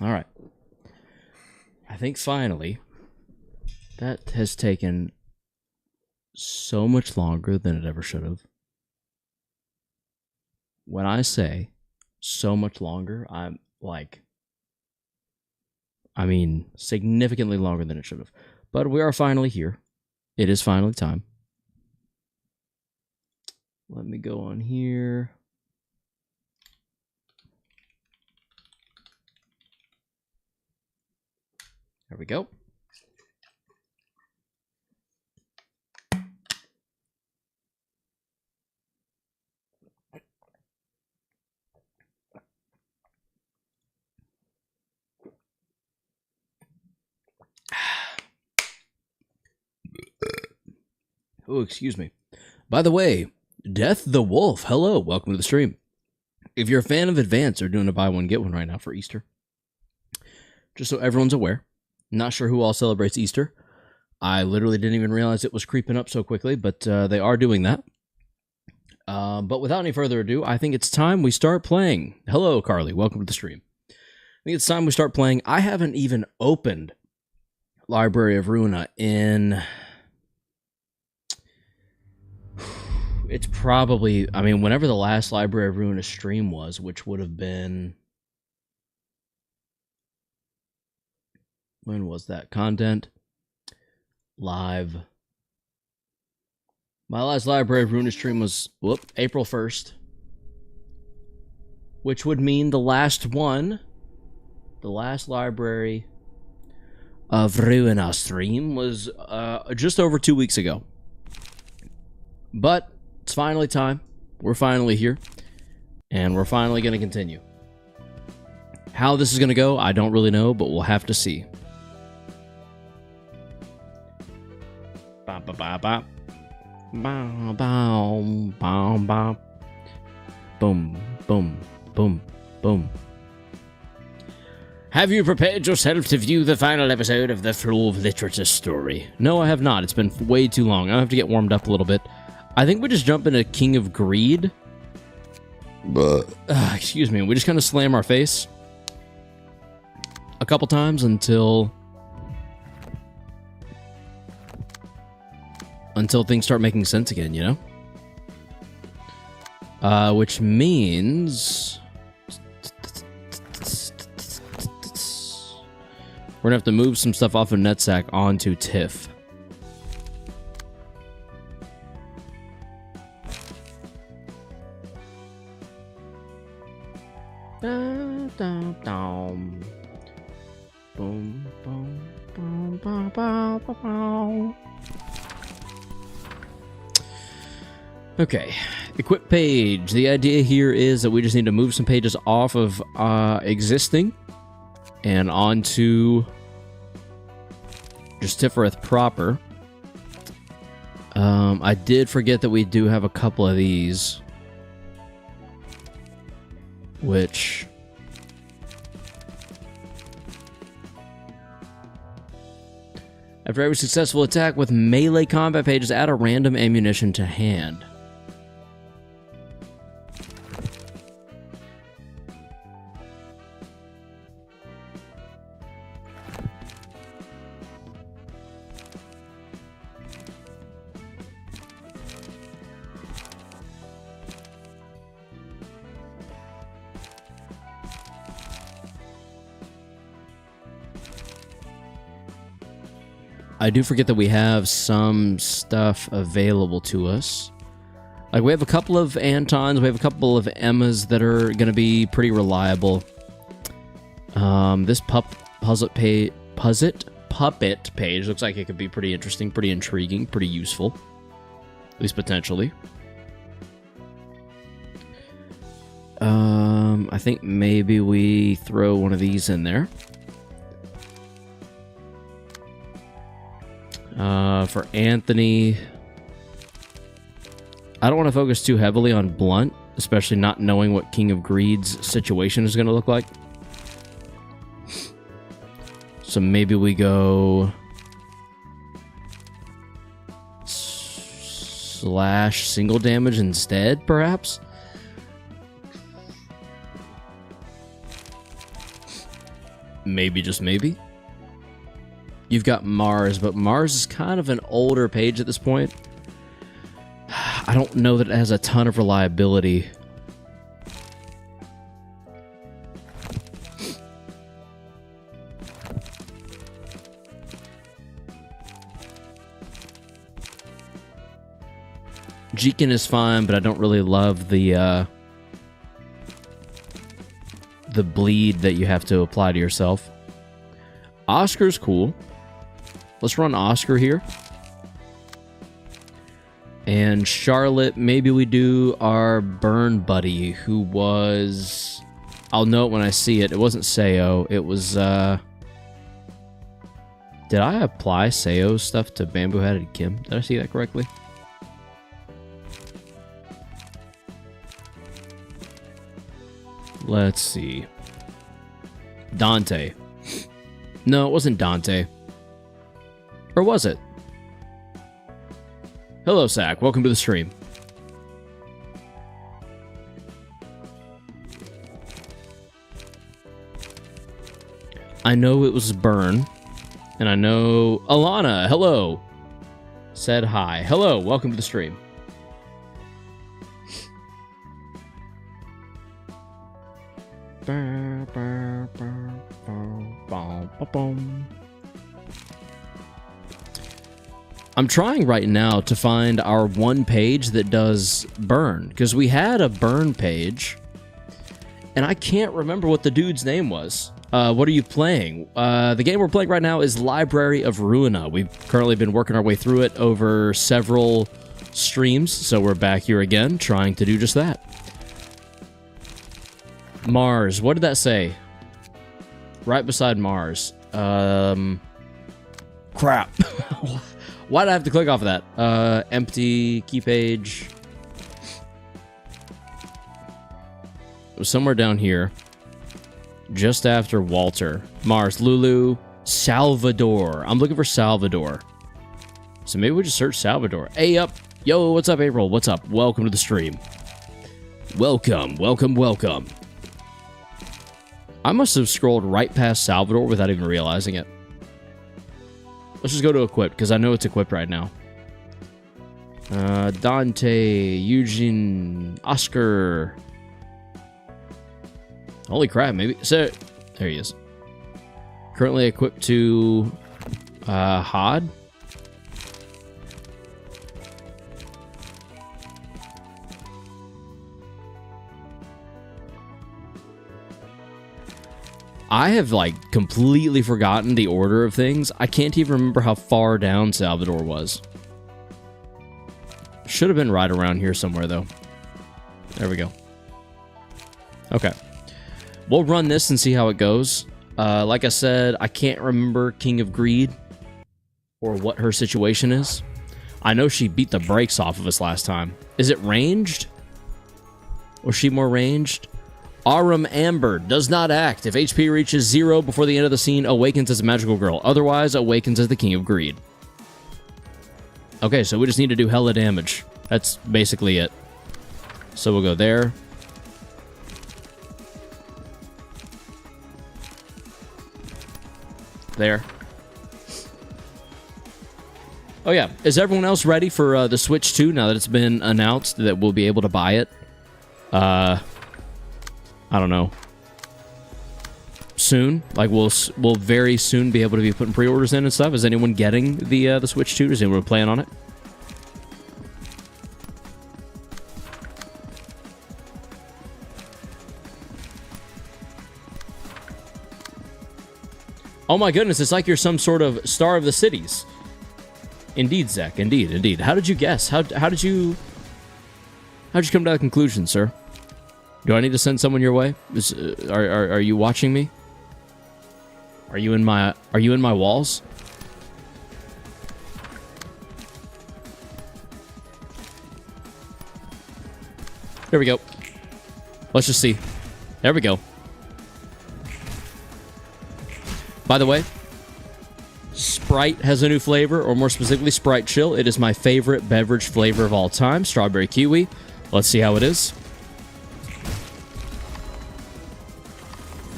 All right. I think finally, that has taken so much longer than it ever should have. When I say so much longer, I'm like, I mean, significantly longer than it should have. But we are finally here. It is finally time. Let me go on here. There we go. Oh, excuse me. By the way, Death the Wolf, hello, welcome to the stream. If you're a fan of Advance, they're doing a buy one, get one right now for Easter. Just so everyone's aware. Not sure who all celebrates Easter. I literally didn't even realize it was creeping up so quickly, but they are doing that. But without any further ado, I think it's time we start playing. Hello, Carly, welcome to the stream. I think it's time we start playing. I haven't even opened Library of Ruina in... It's probably, I mean, whenever the last Library of Ruina stream was, which would have been... When was that? Content? Live. My last Library of Ruina stream was, April 1st. Which would mean the last one, the last Library of Ruina stream was just over 2 weeks ago. But it's finally time. We're finally here. And we're finally going to continue. How this is going to go, I don't really know, but we'll have to see. Ba ba ba ba. Bow bow bow bow. Boom boom boom boom. Have you prepared yourself to view the final episode of the Flow of Literature story? No, I have not. It's been way too long. I have to get warmed up a little bit. I think we just jump into King of Greed. Excuse me. We just kind of slam our face a couple times until things start making sense again, you know? Which means we're gonna have to move some stuff off of NetSack onto TIFF. Boom, boom, boom, boom, boom, boom. Okay, equip page. The idea here is that we just need to move some pages off of existing and onto just Tiffereth proper. I did forget that we do have a couple of these, which after every successful attack with melee combat pages, add a random ammunition to hand. I do forget that we have some stuff available to us. Like, we have a couple of Antons, we have a couple of Emmas that are going to be pretty reliable. This puppet page looks like it could be pretty interesting, pretty intriguing, pretty useful. At least potentially. I think maybe we throw one of these in there. For Anthony, I don't want to focus too heavily on Blunt, especially not knowing what King of Greed's situation is going to look like. So maybe we go slash single damage instead, perhaps? Maybe, just maybe. You've got Mars, but Mars is kind of an older page at this point. I don't know that it has a ton of reliability. Jeekin is fine, but I don't really love the bleed that you have to apply to yourself. Oscar's cool. Let's run Oscar here. And Charlotte, maybe we do our burn buddy, who was... I'll know it when I see it. It wasn't Sayo. It was, Did I apply Sayo's stuff to Bamboo Headed Kim? Did I see that correctly? Let's see. Dante. No, it wasn't Dante. Or was it? Hello, Sack. Welcome to the stream. I know it was Burn. And I know... Alana, hello. Said hi. Hello, welcome to the stream. I'm trying right now to find our one page that does burn, because we had a burn page, and I can't remember what the dude's name was. What are you playing? The game we're playing right now is Library of Ruina. We've currently been working our way through it over several streams, so we're back here again, trying to do just that. Mars, what did that say? Right beside Mars. Crap. Why did I have to click off of that? Empty key page. It was somewhere down here. Just after Walter. Mars, Lulu, Salvador. I'm looking for Salvador. So maybe we just search Salvador. Hey, up. Yo, what's up, April? What's up? Welcome to the stream. Welcome, welcome, welcome. I must have scrolled right past Salvador without even realizing it. Let's just go to equip, because I know it's equipped right now. Dante, Eugene, Oscar. Holy crap, maybe. So, there he is. Currently equipped to Hod. I have, like, completely forgotten the order of things. I can't even remember how far down Salvador was. Should have been right around here somewhere, though. There we go. Okay. We'll run this and see how it goes. Like I said, I can't remember King of Greed or what her situation is. I know she beat the brakes off of us last time. Is it ranged? Was she more ranged? Arum Amber does not act. If HP reaches 0 before the end of the scene, awakens as a magical girl. Otherwise, awakens as the King of Greed. Okay, so we just need to do hella damage. That's basically it. So we'll go there. There. Oh yeah, is everyone else ready for the Switch 2 now that it's been announced that we'll be able to buy it? I don't know. Soon, like we'll very soon be able to be putting pre-orders in and stuff. Is anyone getting the Switch 2? Is anyone playing on it? Oh my goodness, it's like you're some sort of star of the cities. Indeed, Zach. Indeed, indeed. How did you guess? How'd you come to that conclusion, sir? Do I need to send someone your way? Are you watching me? Are you in my walls? There we go. Let's just see. There we go. By the way, Sprite has a new flavor, or more specifically, Sprite Chill. It is my favorite beverage flavor of all time, strawberry kiwi. Let's see how it is.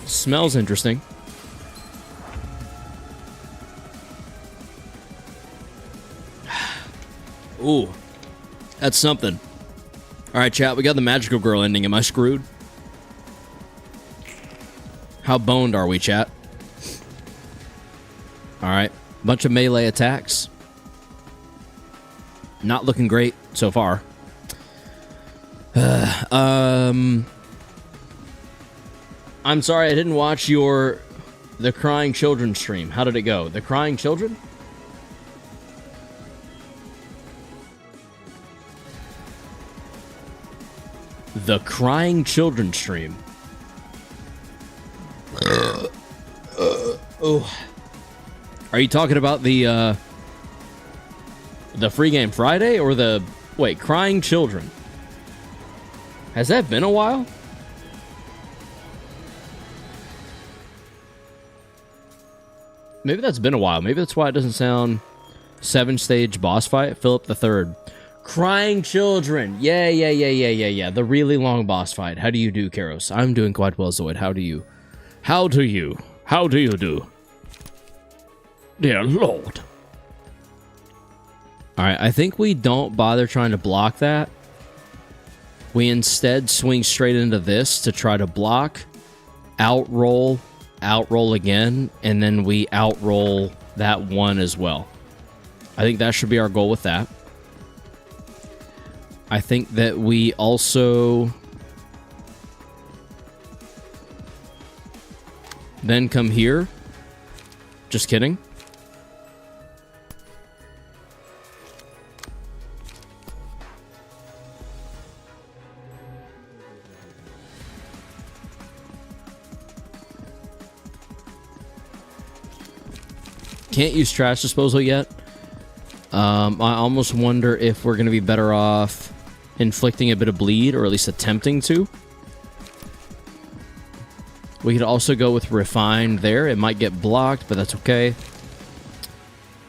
Smells interesting. Ooh, that's something. All right, chat, we got the magical girl ending. Am I screwed? How boned are we, chat? All right, bunch of melee attacks. Not looking great so far. I'm sorry I didn't watch the Crying Children stream. How did it go? The Crying Children? The Crying Children stream. Oh. Are you talking about the Free Game Friday or the... Wait, Crying Children? Has that been a while? Maybe that's been a while. Maybe that's why it doesn't sound... 7-stage boss fight, Philip the Third. Crying Children. Yeah. The really long boss fight. How do you do, Karos? I'm doing quite well, Zoid. How do you do? Dear Lord. Alright, I think we don't bother trying to block that. We instead swing straight into this to try to block, outroll again, and then we outroll that one as well. I think that should be our goal with that. I think that we also then come here. Just kidding. Can't use trash disposal yet. I almost wonder if we're going to be better off inflicting a bit of bleed, or at least attempting to. We could also go with refined there. It might get blocked, but that's okay.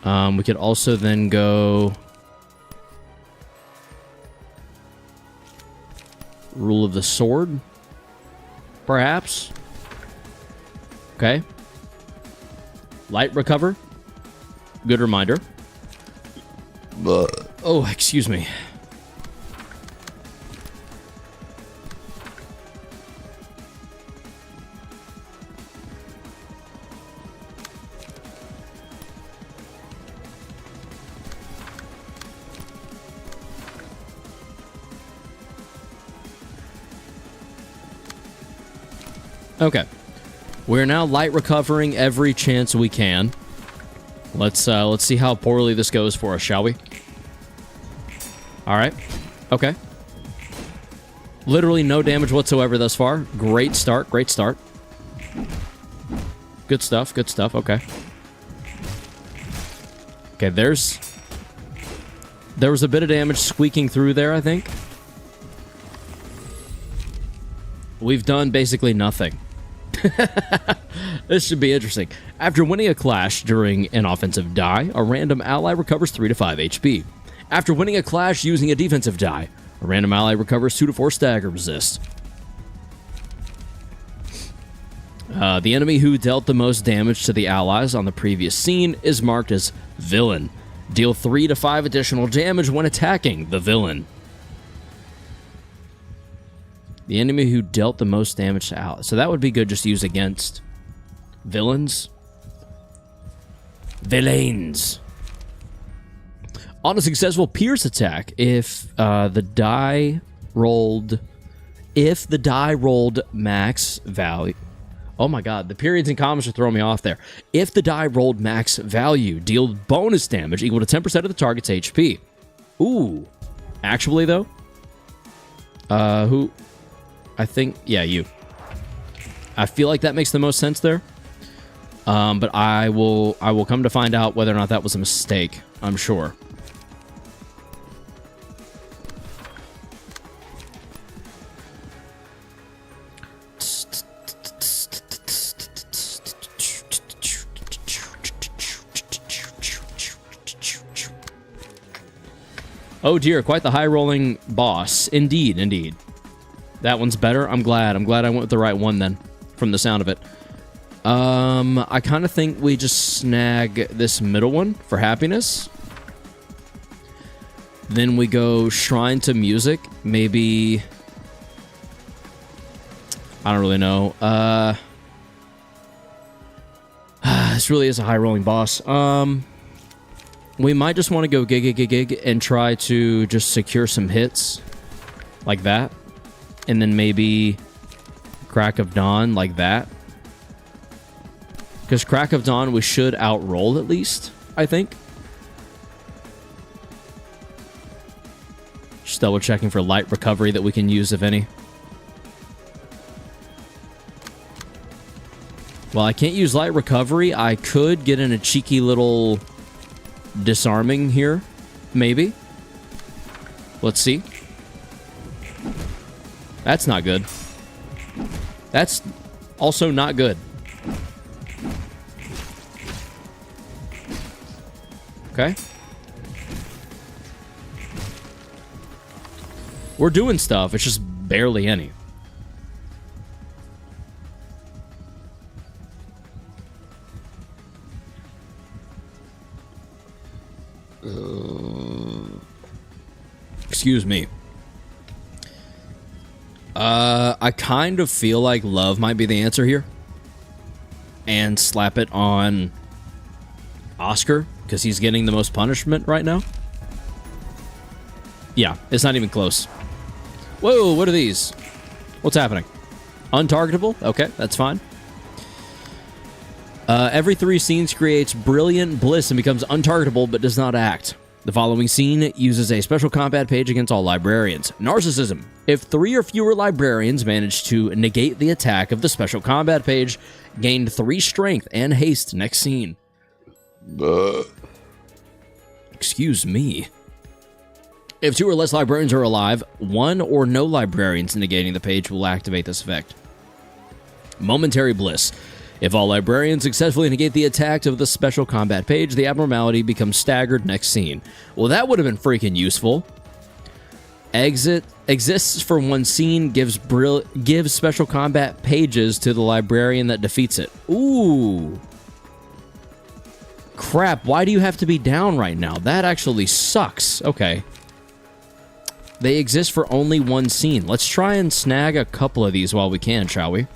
We could also then go Rule of the Sword, perhaps. Okay. Light Recover. Good reminder. Oh, excuse me. Okay. We're now light recovering every chance we can. Let's see how poorly this goes for us, shall we? All right. Okay. Literally no damage whatsoever thus far. Great start. Great start. Good stuff. Good stuff. Okay. Okay, there was a bit of damage squeaking through there, I think. We've done basically nothing. This should be interesting. After winning a clash during an offensive die, a random ally recovers 3 to 5 HP. After winning a clash using a defensive die, a random ally recovers 2 to 4 stagger resist. The enemy who dealt the most damage to the allies on the previous scene is marked as Villain. Deal 3 to 5 additional damage when attacking the villain. The enemy who dealt the most damage to allies. So that would be good just to use against villains. Villains. On a successful pierce attack, if the die rolled max value. Oh my god, the periods and commas are throwing me off there. If the die rolled max value, deal bonus damage equal to 10% of the target's HP. Ooh. Actually, though, who? I think, yeah, you. I feel like that makes the most sense there. But I will come to find out whether or not that was a mistake, I'm sure. Oh dear, quite the high-rolling boss. Indeed, indeed. That one's better. I'm glad I went with the right one then, from the sound of it. I kind of think we just snag this middle one for happiness. Then we go Shrine to Music. Maybe... I don't really know. This really is a high-rolling boss. We might just want to go gig and try to just secure some hits. Like that. And then maybe Crack of Dawn like that. Because Crack of Dawn we should outroll at least, I think. Just double checking for light recovery that we can use, if any. Well, I can't use light recovery. I could get in a cheeky little disarming here. Maybe. Let's see. That's not good. That's also not good. Okay. We're doing stuff. It's just barely any. Excuse me. I kind of feel like love might be the answer here. And slap it on Oscar, because he's getting the most punishment right now. Yeah, it's not even close. Whoa, what are these? What's happening? Untargetable? Okay, that's fine. Every 3 scenes creates brilliant bliss and becomes untargetable but does not act. The following scene uses a special combat page against all librarians. Narcissism. If 3 or fewer librarians manage to negate the attack of the special combat page, gain 3 strength and haste next scene. Excuse me. If 2 or less librarians are alive, 1 or no librarians negating the page will activate this effect. Momentary bliss. If all librarians successfully negate the attack of the special combat page, the abnormality becomes staggered next scene. Well, that would have been freaking useful. Exit exists for 1 scene, gives special combat pages to the librarian that defeats it. Ooh. Crap, why do you have to be down right now? That actually sucks. Okay. They exist for only 1 scene. Let's try and snag a couple of these while we can, shall we?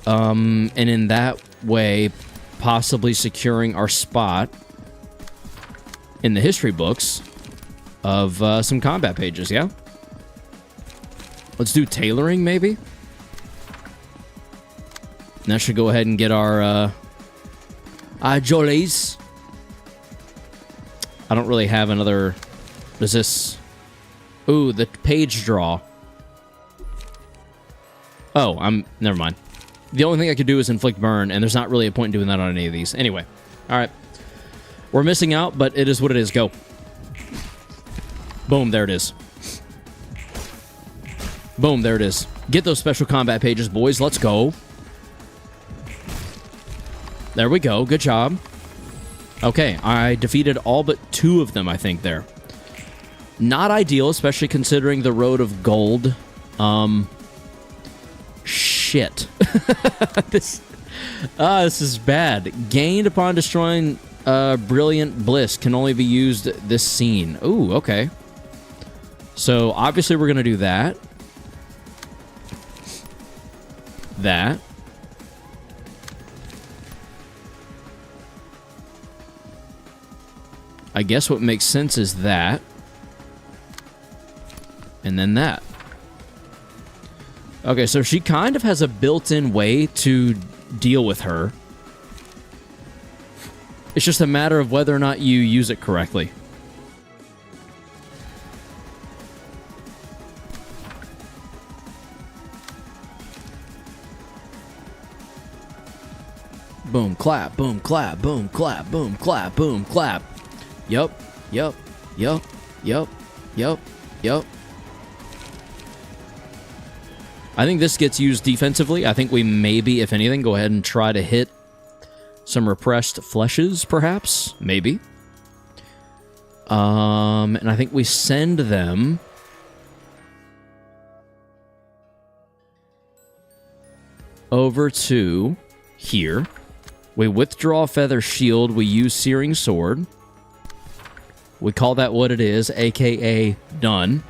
And in that way, possibly securing our spot in the history books of some combat pages, yeah? Let's do tailoring, maybe? And that should go ahead and get our, jollies. I don't really have another... Does this... Ooh, the page draw. Oh, never mind. The only thing I could do is inflict burn, and there's not really a point in doing that on any of these. Anyway. Alright. We're missing out, but it is what it is. Go. Boom, there it is. Boom, there it is. Get those special combat pages, boys. Let's go. There we go. Good job. Okay, I defeated all but 2 of them, I think, there. Not ideal, especially considering the Road of Gold. Shit. This is bad. Gained upon destroying Brilliant Bliss can only be used this scene. Ooh, okay. So, obviously we're going to do that. That. I guess what makes sense is that. And then that. Okay, so she kind of has a built-in way to deal with her. It's just a matter of whether or not you use it correctly. Boom, clap, boom, clap, boom, clap, boom, clap, boom, clap. Yup, yup, yup, yup, yup, yup. I think this gets used defensively. I think we maybe, if anything, go ahead and try to hit some repressed fleshes, perhaps. Maybe. And I think we send them... over to here. We withdraw Feather Shield. We use Searing Sword. We call that what it is, aka done.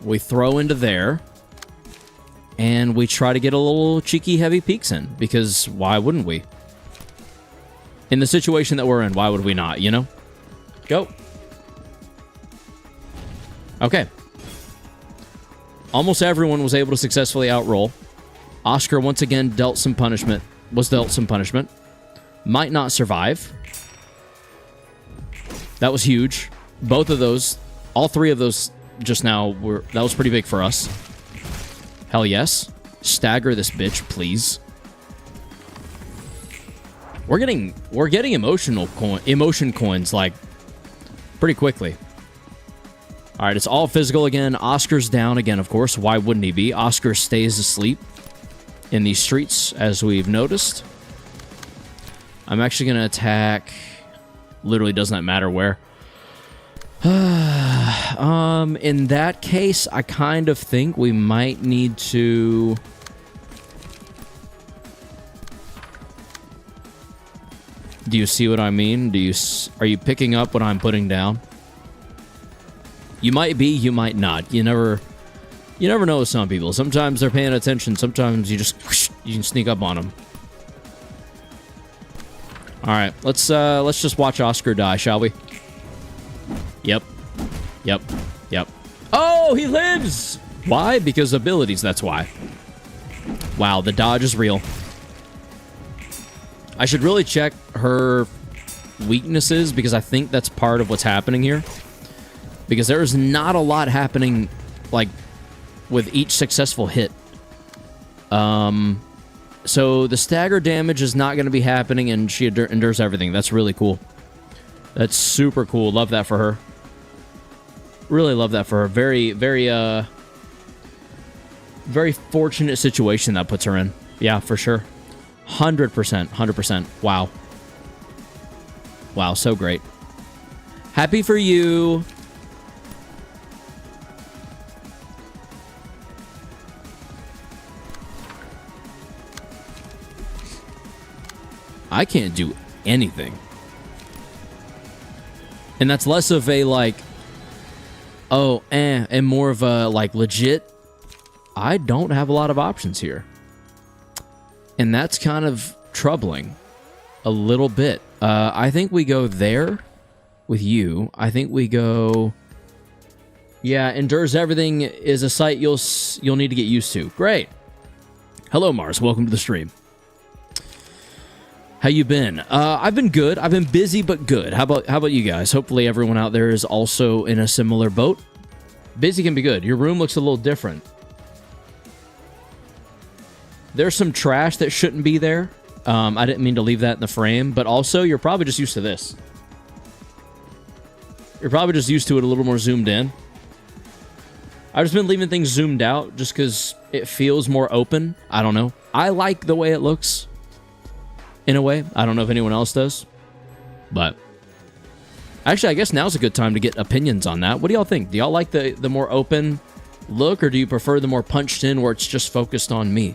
We throw into there, and we try to get a little cheeky heavy peeks in, because why wouldn't we? In the situation that we're in, why would we not, you know? Go. Okay. Almost everyone was able to successfully outroll. Oscar once again was dealt some punishment. Might not survive. That was huge. Both of those, all three of those just now that was pretty big for us. Hell yes. Stagger this bitch, please. We're getting emotion coins like pretty quickly. All right, it's all physical again. Oscar's down again, of course. Why wouldn't he be? Oscar stays asleep in these streets, as we've noticed. I'm actually going to attack. Literally does not matter where. In that case, I kind of think we might need to... Do you see what I mean? Are you picking up what I'm putting down? You might be, you might not. You never know with some people. Sometimes they're paying attention. Sometimes you can sneak up on them. All right, let's just watch Oscar die, shall we? Yep. Oh, he lives! Why? Because abilities, that's why. Wow, the dodge is real. I should really check her weaknesses, because I think that's part of what's happening here. Because there's not a lot happening, like, with each successful hit. So the stagger damage is not going to be happening, and she endures everything. That's really cool. That's super cool. Love that for her. Really love that for her. Very, very fortunate situation that puts her in. Yeah, for sure. 100%. 100%. Wow. Wow, so great. Happy for you. I can't do anything. And that's less of a, like, oh, and more of a, like, legit, I don't have a lot of options here. And that's kind of troubling. A little bit. I think we go there with you. I think we go... Yeah, endures everything is a sight you'll need to get used to. Great. Hello, Mars. Welcome to the stream. How you been? I've been good. I've been busy, but good. How about you guys? Hopefully everyone out there is also in a similar boat. Busy can be good. Your room looks a little different. There's some trash that shouldn't be there. I didn't mean to leave that in the frame, but also you're probably just used to this. You're probably just used to it a little more zoomed in. I've just been leaving things zoomed out just because it feels more open. I don't know. I like the way it looks. In a way. I don't know if anyone else does. But actually, I guess now's a good time to get opinions on that. What do y'all think? Do y'all like the more open look, or do you prefer the more punched in where it's just focused on me?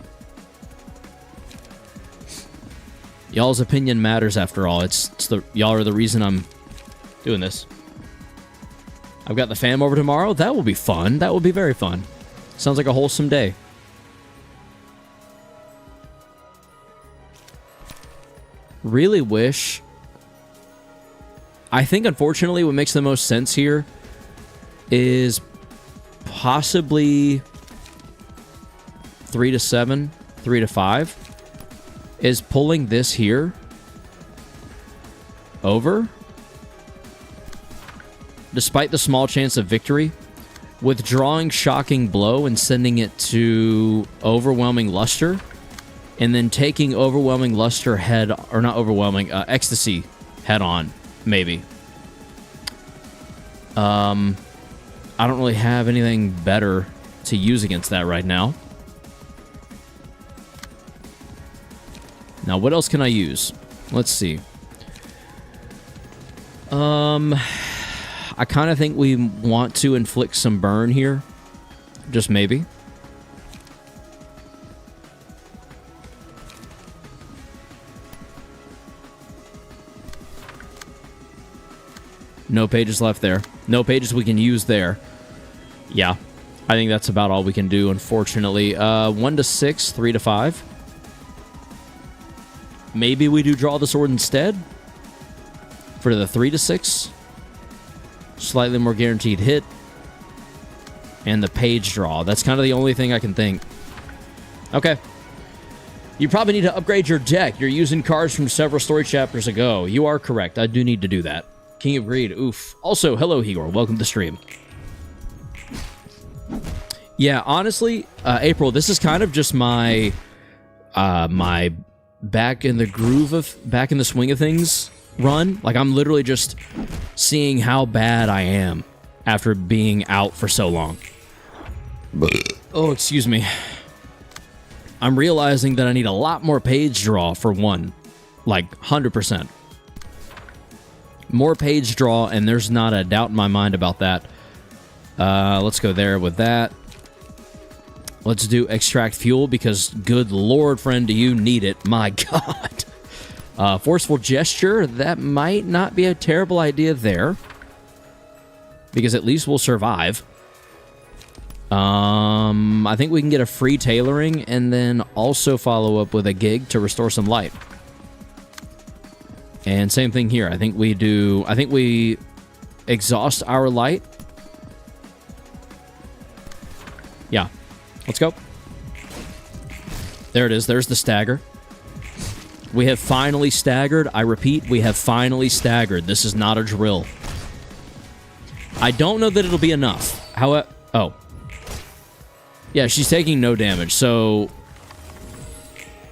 Y'all's opinion matters after all. Y'all are the reason I'm doing this. I've got the fam over tomorrow. That will be fun. That will be very fun. Sounds like a wholesome day. Really wish... I think, unfortunately, what makes the most sense here is possibly 3 to 7, 3 to 5, is pulling this here over, despite the small chance of victory, withdrawing Shocking Blow and sending it to Overwhelming Luster, and then taking Overwhelming Luster head, or not Overwhelming, Ecstasy head on, maybe. I don't really have anything better to use against that right now. Now, what else can I use? Let's see. I kind of think we want to inflict some burn here. Just maybe. No pages left there. No pages we can use there. Yeah. I think that's about all we can do, unfortunately. 1 to 6, 3 to 5. Maybe we do draw the sword instead. For the 3 to 6. Slightly more guaranteed hit. And the page draw. That's kind of the only thing I can think. Okay. You probably need to upgrade your deck. You're using cards from several story chapters ago. You are correct. I do need to do that. King of Greed. Oof. Also, hello, Igor. Welcome to the stream. Yeah, honestly, April, this is kind of just my my back in the groove of, back in the swing of things run. Like, I'm literally just seeing how bad I am after being out for so long. Oh, excuse me. I'm realizing that I need a lot more page draw for one. Like, 100%. More page draw, and there's not a doubt in my mind about that. Let's go there with that. Let's do extract fuel, because good lord, friend, do you need it. My god. Forceful gesture, that might not be a terrible idea there. Because at least we'll survive. I think we can get a free tailoring and then also follow up with a gig to restore some light. And same thing here. I think we exhaust our light. Yeah. Let's go. There it is. There's the stagger. We have finally staggered. I repeat, we have finally staggered. This is not a drill. I don't know that it'll be enough. However, oh. Yeah, she's taking no damage, so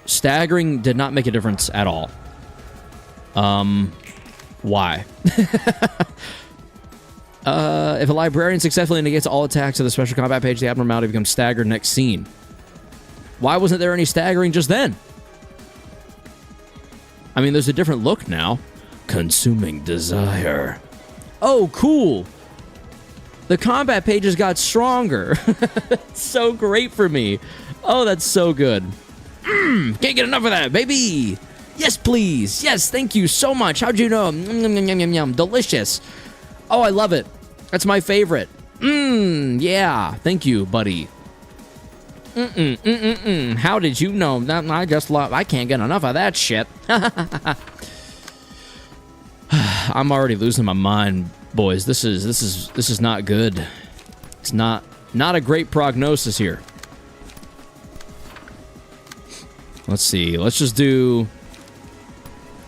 staggering did not make a difference at all. Why? If a librarian successfully negates all attacks of the special combat page, the abnormality becomes staggered next scene. Why wasn't there any staggering just then? I mean, there's a different look now. Consuming desire. Oh, cool. The combat pages got stronger. That's so great for me. Oh, that's so good. Can't get enough of that, baby. Yes, please. Yes, thank you so much. How'd you know? Yum, yum, yum, yum. Delicious. Oh, I love it. That's my favorite. Yeah. Thank you, buddy. How did you know? I just love... I can't get enough of that shit. I'm already losing my mind, boys. This is not good. It's not a great prognosis here. Let's see. Let's just do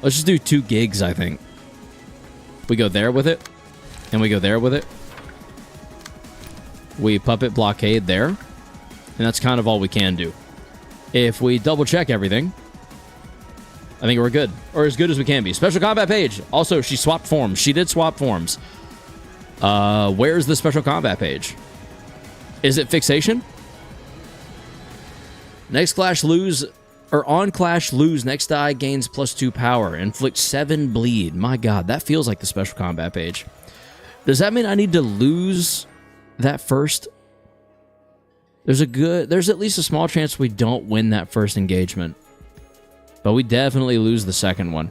2 gigs, I think. We go there with it. And we go there with it. We puppet blockade there. And that's kind of all we can do. If we double check everything, I think we're good. Or as good as we can be. Special combat page. Also, she swapped forms. She did swap forms. Where's the special combat page? Is it fixation? Next clash lose... Or on clash, lose. Next die gains +2 power. Inflict 7 bleed. My god, that feels like the special combat page. Does that mean I need to lose that first? There's at least a small chance we don't win that first engagement. But we definitely lose the second one.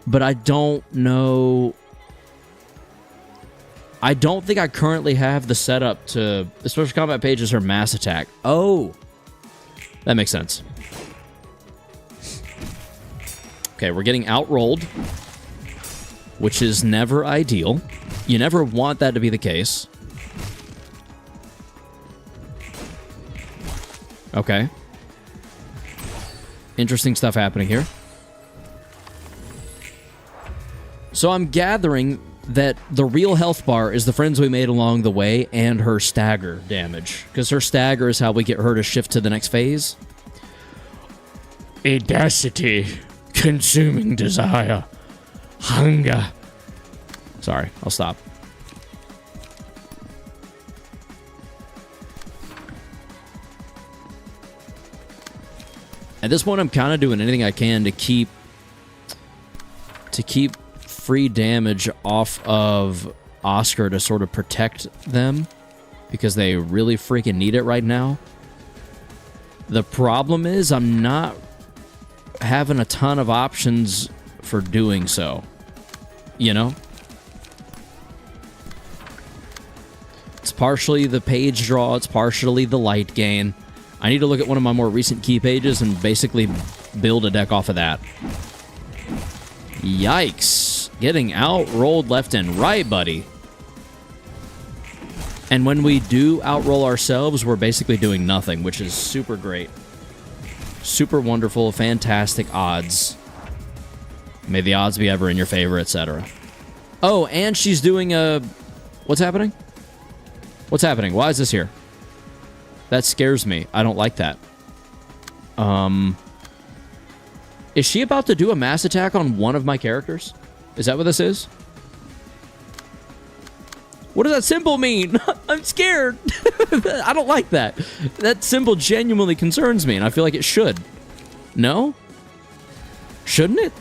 But I don't know... I don't think I currently have the setup to... The special combat pages are mass attack. Oh! That makes sense. Okay, we're getting outrolled, which is never ideal. You never want that to be the case. Okay. Interesting stuff happening here. So I'm gathering that the real health bar is the friends we made along the way and her stagger damage. Because her stagger is how we get her to shift to the next phase. Audacity. Consuming desire. Hunger. Sorry, I'll stop. At this point, I'm kind of doing anything I can to keep free damage off of Oscar to sort of protect them, because they really freaking need it right now. The problem is I'm not having a ton of options for doing so. You know? partially the page draw. It's partially the light gain. I need to look at one of my more recent key pages and basically build a deck off of that. Yikes. Getting out-rolled left and right, buddy. And when we do outroll ourselves, we're basically doing nothing, which is super great. Super wonderful, fantastic odds. May the odds be ever in your favor, etc. Oh, and she's doing a... What's happening? What's happening? Why is this here? That scares me. I don't like that. Is she about to do a mass attack on one of my characters? Is that what this is? What does that symbol mean? I'm scared. I don't like that. That symbol genuinely concerns me, and I feel like it should. No? Shouldn't it?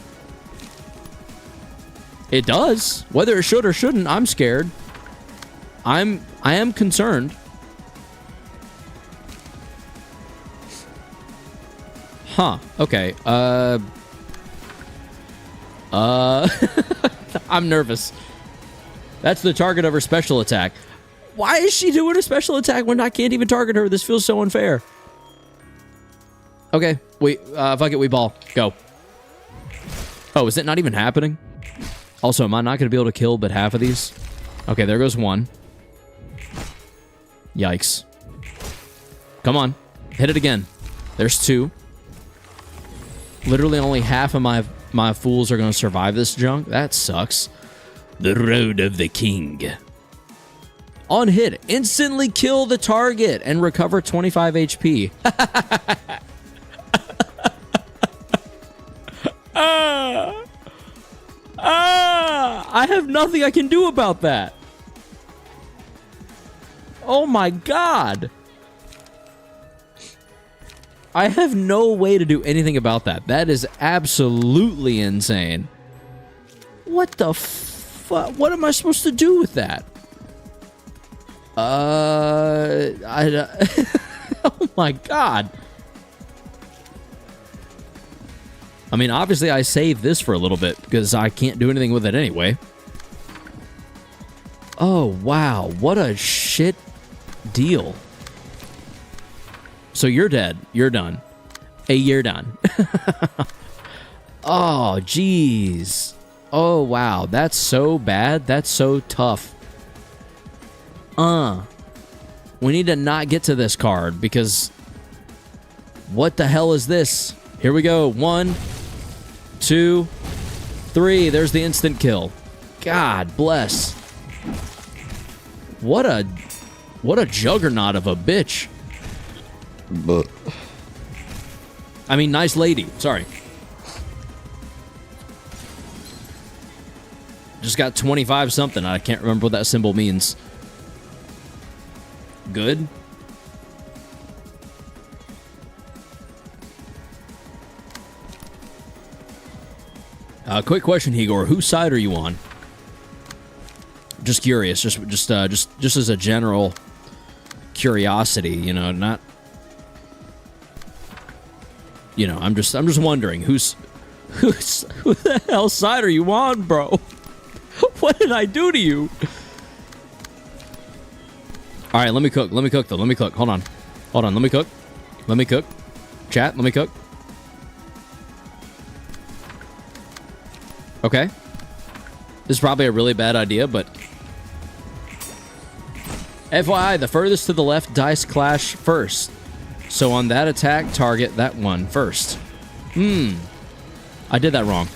It does. Whether it should or shouldn't, I'm scared. I am concerned. Huh. Okay. I'm nervous. That's the target of her special attack. Why is she doing a special attack when I can't even target her? This feels so unfair. Okay. Fuck it. We ball. Go. Oh, is it not even happening? Also, am I not going to be able to kill but half of these? Okay, there goes one. Yikes. Come on. Hit it again. There's two. Literally only half of my fools are going to survive this junk. That sucks. The Road of the King. On hit, instantly kill the target and recover 25 HP. I have nothing I can do about that. Oh my god. I have no way to do anything about that. That is absolutely insane. What the fuck? What am I supposed to do with that? Oh my god. I mean, obviously I saved this for a little bit because I can't do anything with it anyway. Oh, wow. What a shit deal. So you're dead. You're done. Hey, you're done. Oh, jeez. Oh, wow. That's so bad. That's so tough. We need to not get to this card because... What the hell is this? Here we go. 1, 2, 3. There's the instant kill. God bless. What a juggernaut of a bitch. But I mean, nice lady. Sorry. Just got 25 something. I can't remember what that symbol means. Good. Quick question, Igor. Whose side are you on? Just curious. Just as a general curiosity, you know, not. You know, I'm just wondering who the hell side are you on, bro? What did I do to you? All right, let me cook. Let me cook though. Let me cook. Hold on. Let me cook. Let me cook. Chat. Let me cook. Okay. This is probably a really bad idea, but FYI, the furthest to the left dice clash first. So on that attack, target that one first. I did that wrong.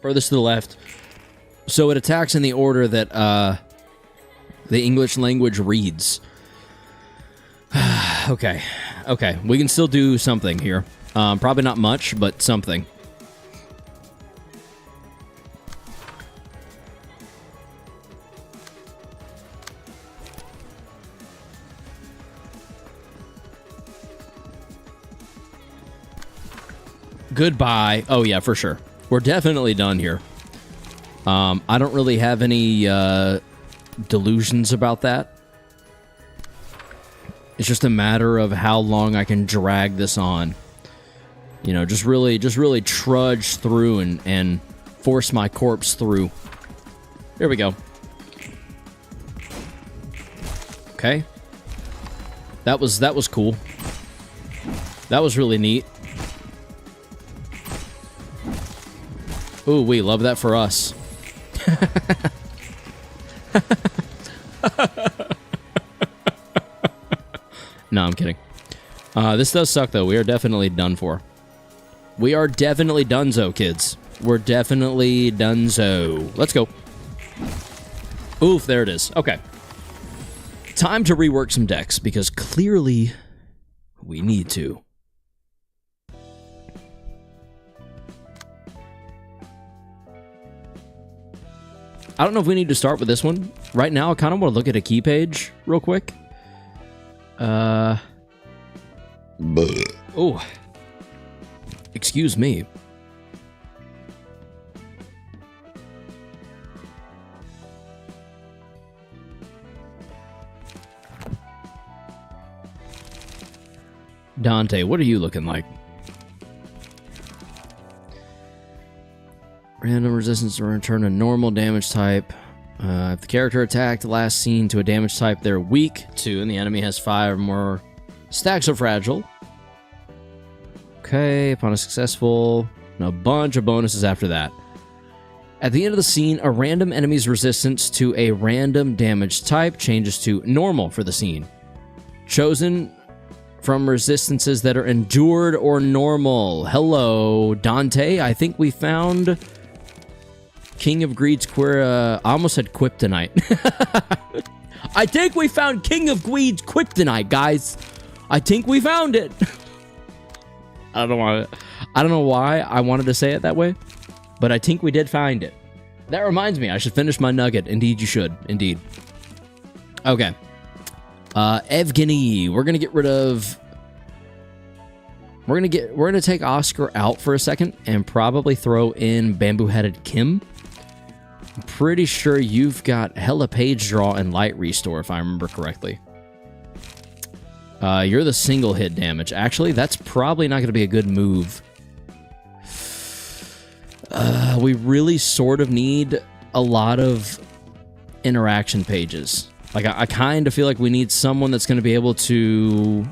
Furthest to the left. So it attacks in the order that the English language reads. Okay. Okay. We can still do something here. Probably not much, but something. Goodbye. Oh, yeah, for sure. We're definitely done here. I don't really have any delusions about that. It's just a matter of how long I can drag this on. You know, just really trudge through and force my corpse through. There we go. Okay. That was cool. That was really neat. Ooh, we love that for us. No, I'm kidding. This does suck, though. We are definitely done for. We are definitely donezo, kids. We're definitely donezo. Let's go. Oof, there it is. Okay. Time to rework some decks, because clearly we need to. I don't know if we need to start with this one. Right now, I kind of want to look at a key page real quick. Oh. Excuse me. Dante, what are you looking like? Random resistance to return a normal damage type. If the character attacked last seen to a damage type they're weak to, and the enemy has 5 or more stacks of fragile. Okay, upon a successful, and a bunch of bonuses after that. At the end of the scene, a random enemy's resistance to a random damage type changes to normal for the scene. Chosen from resistances that are endured or normal. Hello, Dante. I think we found King of Greed's I almost said Kryptonite. I think we found King of Greed's Kryptonite, guys. I think we found it. I don't know why I wanted to say it that way, but I think we did find it. That reminds me, I should finish my nugget. Indeed, you should. Indeed. Okay. Evgeny, we're gonna get rid of. We're gonna take Oscar out for a second and probably throw in Bamboo-Headed Kim. I'm pretty sure you've got hella page draw and light restore, if I remember correctly. You're the single hit damage. Actually, that's probably not going to be a good move. We really sort of need a lot of interaction pages. Like, I kind of feel like we need someone that's going to be able to,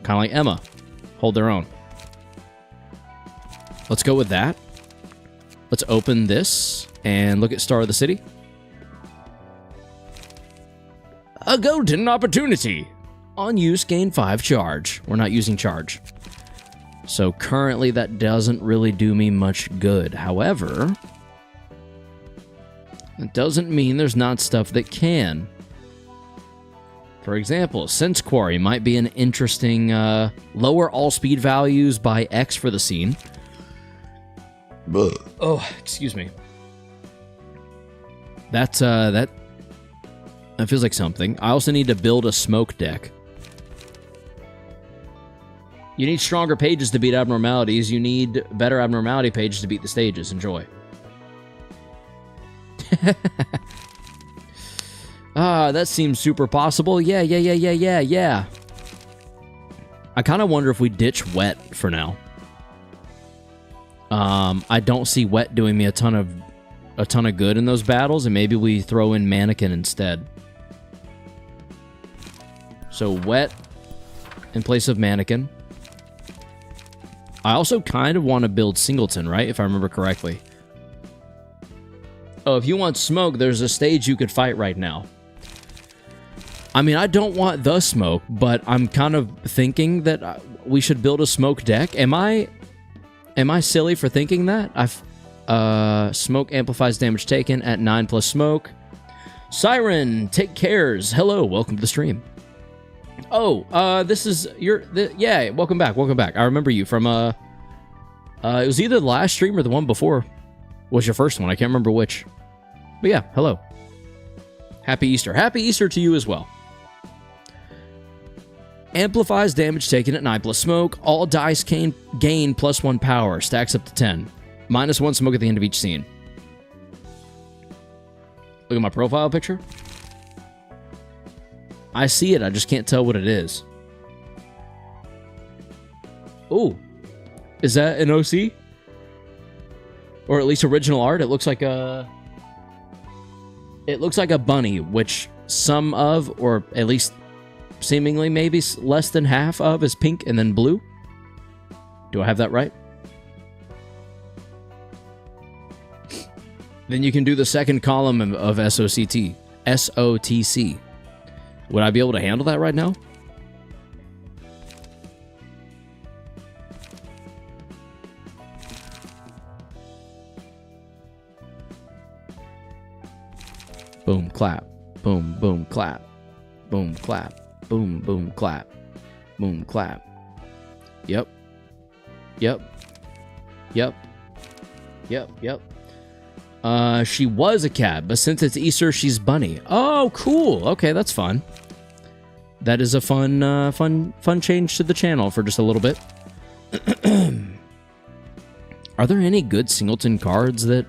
kind of like Emma, hold their own. Let's go with that. Let's open this and look at Star of the City. A golden opportunity. On use, gain 5 charge. We're not using charge. So currently that doesn't really do me much good. However, it doesn't mean there's not stuff that can. For example, Sense Quarry might be an interesting lower all speed values by X for the scene. Oh, excuse me. That feels like something. I also need to build a smoke deck. You need stronger pages to beat abnormalities. You need better abnormality pages to beat the stages. Enjoy. That seems super possible. Yeah. I kind of wonder if we ditch Wet for now. I don't see Wet doing me a ton of good in those battles, and maybe we throw in Mannequin instead. So Wet in place of Mannequin. I also kind of want to build Singleton, right? If I remember correctly. Oh, if you want smoke, there's a stage you could fight right now. I mean, I don't want the smoke, but I'm kind of thinking that we should build a smoke deck. Am I silly for thinking that? Smoke amplifies damage taken at 9 plus smoke. Siren, take cares. Hello, welcome to the stream. Oh, this is yeah, welcome back. I remember you from it was either the last stream or the one before was your first one. I can't remember which. But yeah, hello. Happy Easter. Happy Easter to you as well. Amplifies damage taken at 9 plus smoke. All dice gain +1 power. Stacks up to 10. -1 smoke at the end of each scene. Look at my profile picture. I see it. I just can't tell what it is. Ooh. Is that an OC? Or at least original art? It looks like a... It looks like a bunny, which some of, or at least seemingly maybe less than half of, is pink and then blue. Do I have that right? Then you can do the second column of SOTC. SOTC. Would I be able to handle that right now? Boom, clap. Boom, boom, clap. Boom, clap. Boom, boom, clap. Boom, clap. Yep. Yep. Yep. Yep, yep. She was a cat, but since it's Easter, she's bunny. Oh, cool. Okay, that's fun. That is a fun change to the channel for just a little bit. Are there any good singleton cards that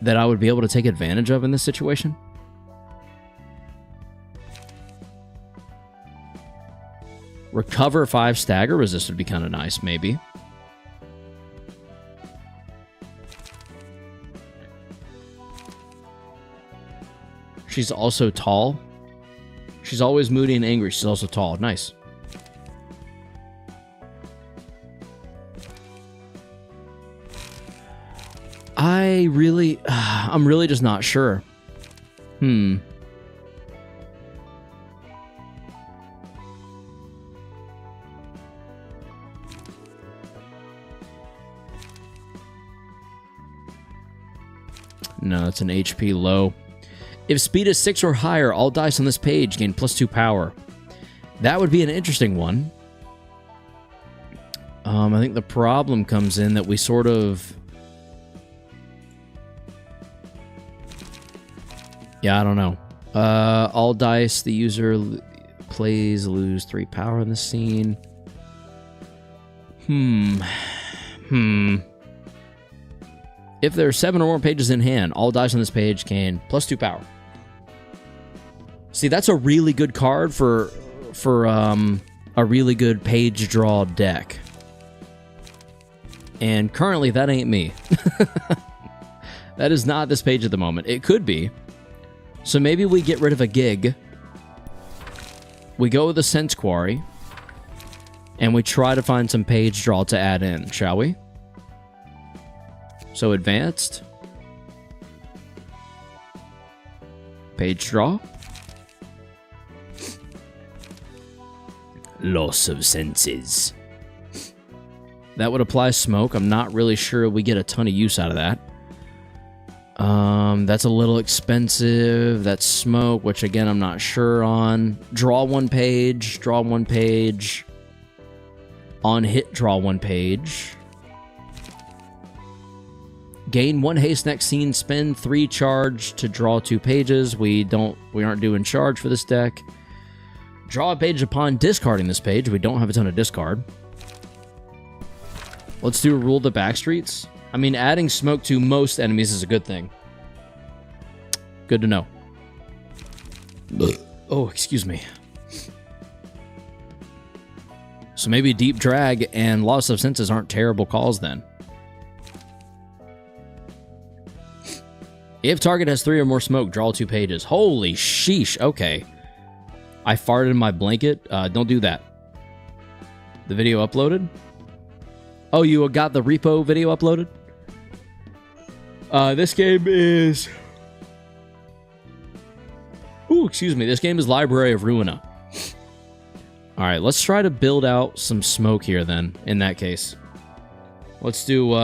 I would be able to take advantage of in this situation? Recover 5 stagger resist would be kind of nice, maybe. She's also tall. She's always moody and angry. She's also tall. Nice. I'm really just not sure. No, it's an HP low. If speed is 6 or higher, all dice on this page gain +2 power. That would be an interesting one. I think the problem comes in that we sort of... Yeah, I don't know. All dice the user plays lose 3 power in the scene. If there are 7 or more pages in hand, all dice on this page gain +2 power. See, that's a really good card for a really good page draw deck. And currently, that ain't me. That is not this page at the moment. It could be. So maybe we get rid of a gig. We go with a Sense Quarry. And we try to find some page draw to add in, shall we? So advanced. Page draw. Loss of senses. That would apply smoke. I'm not really sure we get a ton of use out of that. That's a little expensive. That's smoke, which again, I'm not sure on. Draw 1 page. Draw 1 page. On hit, draw 1 page. Gain 1 haste next scene. Spend 3 charge to draw 2 pages. We aren't doing charge for this deck. Draw a page upon discarding this page. We don't have a ton of discard. Let's do Rule the Backstreets. I mean, adding smoke to most enemies is a good thing. Good to know. Oh, excuse me. So maybe Deep Drag and Loss of Senses aren't terrible calls then. If target has 3 or more smoke, draw 2 pages. Holy sheesh. Okay. I farted in my blanket. Don't do that. The video uploaded? Oh, you got the repo video uploaded? This game is... Ooh, excuse me. This game is Library of Ruina. Alright, let's try to build out some smoke here then, in that case. Let's do,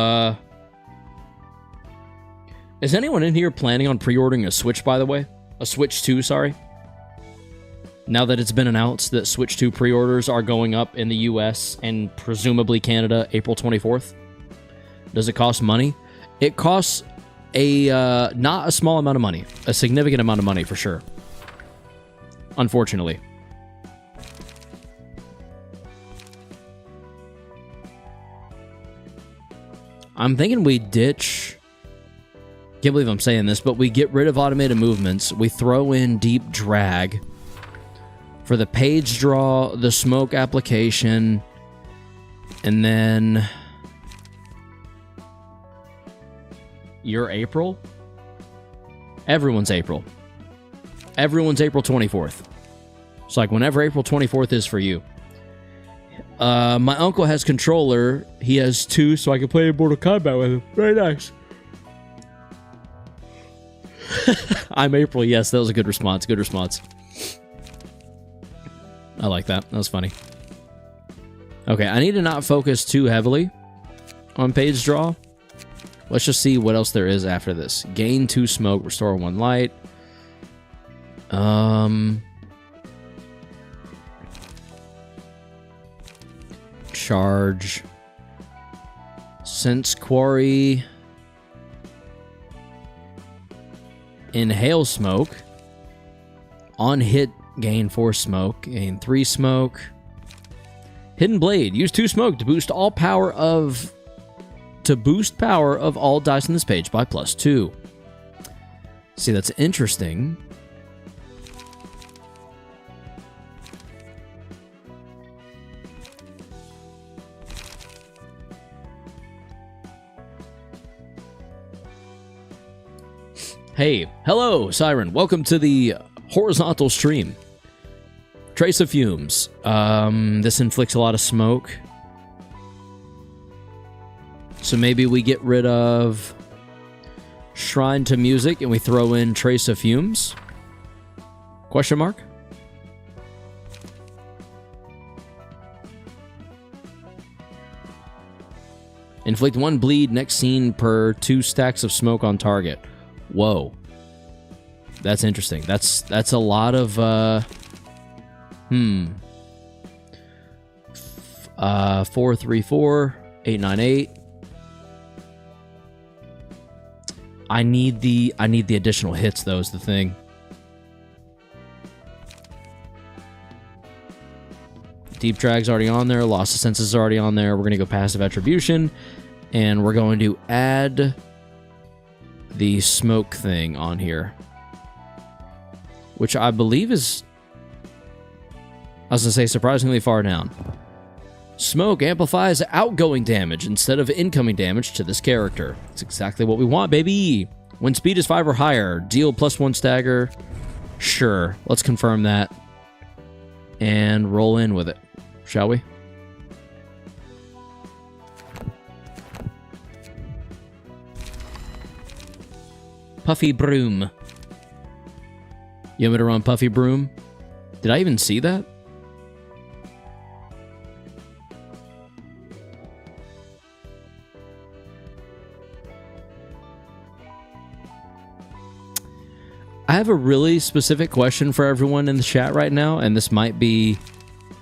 Is anyone in here planning on pre-ordering a Switch, by the way? A Switch 2, sorry. Now that it's been announced that Switch 2 pre-orders are going up in the US and presumably Canada April 24th. Does it cost money? It costs not a small amount of money. A significant amount of money for sure. Unfortunately. I'm thinking we ditch... Can't believe I'm saying this, but we get rid of automated movements. We throw in Deep Drag. for the page draw, the smoke application, and then your April? Everyone's April. Everyone's April 24th. It's like whenever April 24th is for you. My uncle has controller. He has 2, so I can play Mortal Kombat with him. Very nice. I'm April. Yes, that was a good response. Good response. I like that. That was funny. Okay, I need to not focus too heavily on page draw. Let's just see what else there is after this. Gain 2 smoke, restore 1 light. Charge. Sense quarry. Inhale smoke. On hit, gain 4 smoke. Gain 3 smoke. Hidden blade. Use 2 smoke to boost all power of... To boost power of all dice on this page by +2. See, that's interesting. Hey, hello, Siren. Welcome to the horizontal stream. Trace of fumes. This inflicts a lot of smoke. So maybe we get rid of Shrine to Music and we throw in Trace of Fumes? Question mark? Inflict 1 bleed next scene per 2 stacks of smoke on target. Whoa. That's interesting. That's a lot of 434, 898. I need the additional hits though, is the thing. Deep Drag's already on there, Loss of Senses is already on there. We're gonna go Passive Attribution, and we're going to add the smoke thing on here, which I believe is, I was gonna say, surprisingly far down. Smoke amplifies outgoing damage instead of incoming damage to this character. That's exactly what we want, baby. When speed is 5 or higher, deal +1 stagger. Sure, let's confirm that and roll in with it, shall we? Puffy Broom. You want me to run Puffy Broom? Did I even see that? I have a really specific question for everyone in the chat right now, and this might be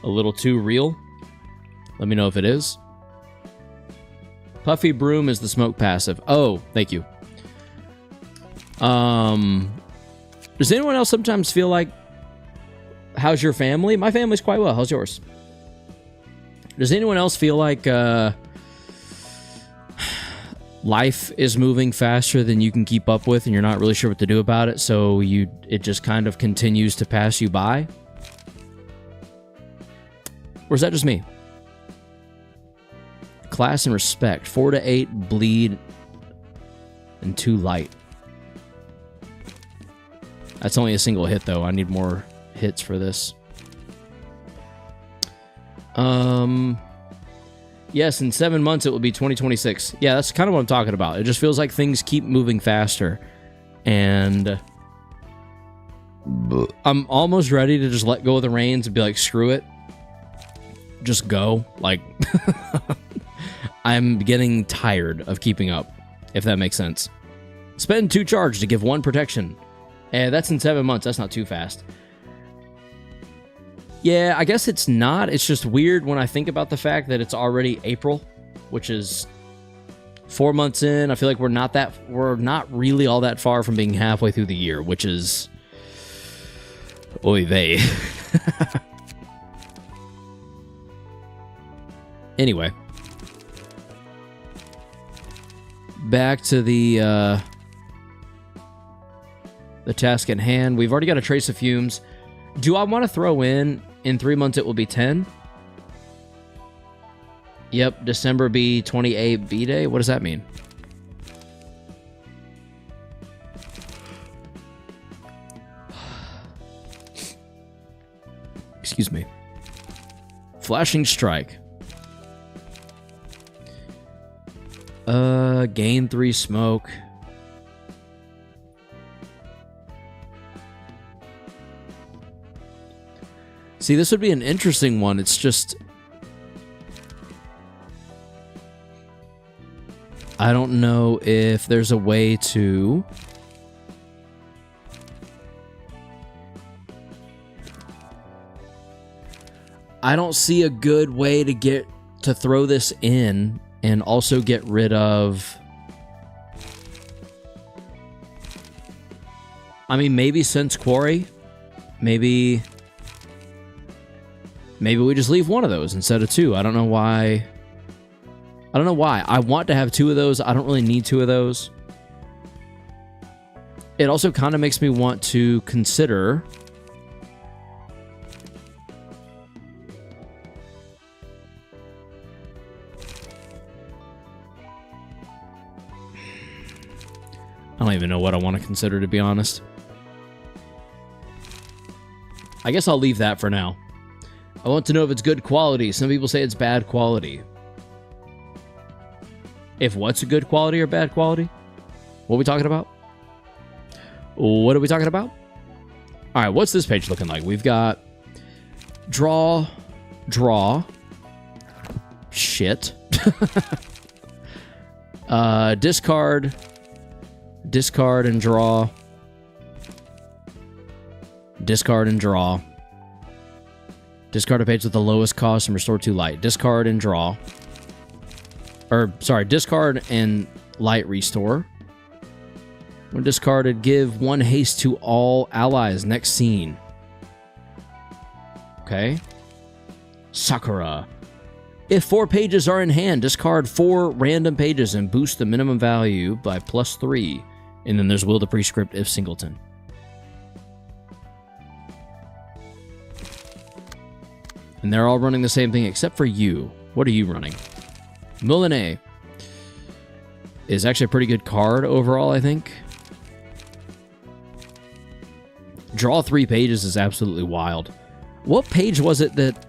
a little too real. Let me know if it is. Puffy Broom is the smoke passive. Oh, thank you. Does anyone else sometimes feel like, how's your family? My family's quite well. How's yours? Does anyone else feel like life is moving faster than you can keep up with and you're not really sure what to do about it, so it just kind of continues to pass you by? Or is that just me? Class and respect. 4 to 8 bleed and 2 light. That's only a single hit though. I need more hits for this. Yes, in 7 months it will be 2026. Yeah, that's kind of what I'm talking about. It just feels like things keep moving faster. And I'm almost ready to just let go of the reins and be like, screw it. Just go. Like, I'm getting tired of keeping up, if that makes sense. Spend 2 charge to give 1 protection. That's in 7 months. That's not too fast. Yeah, I guess it's not. It's just weird when I think about the fact that it's already April, which is 4 months in. I feel like we're not really all that far from being halfway through the year, which is oy vey. Anyway, back to the task at hand. We've already got a Trace of Fumes. Do I want to throw in 3 months it will be 10? Yep, December be 28 B-Day. What does that mean? Excuse me. Flashing Strike. Gain 3 smoke. See, this would be an interesting one. It's just... I don't know if there's a way to... I don't see a good way to throw this in and also get rid of... I mean, maybe Sense Quarry. Maybe we just leave one of those instead of 2. I don't know why. I want to have 2 of those. I don't really need 2 of those. It also kind of makes me want to consider... I don't even know what I want to consider, to be honest. I guess I'll leave that for now. I want to know if it's good quality. Some people say it's bad quality. If what's a good quality or bad quality? What are we talking about? What are we talking about? All right, what's this page looking like? We've got draw, shit, discard and draw, discard and draw, discard a page with the lowest cost and restore 2 light, discard and draw, or sorry, discard and light restore. When discarded, give 1 haste to all allies. Next scene. Okay. Sakura. If 4 pages are in hand, discard 4 random pages and boost the minimum value by +3. And then there's Will the Prescript if singleton. And they're all running the same thing except for you. What are you running? Moulinet is actually a pretty good card overall, I think. Draw 3 pages is absolutely wild. What page was it that...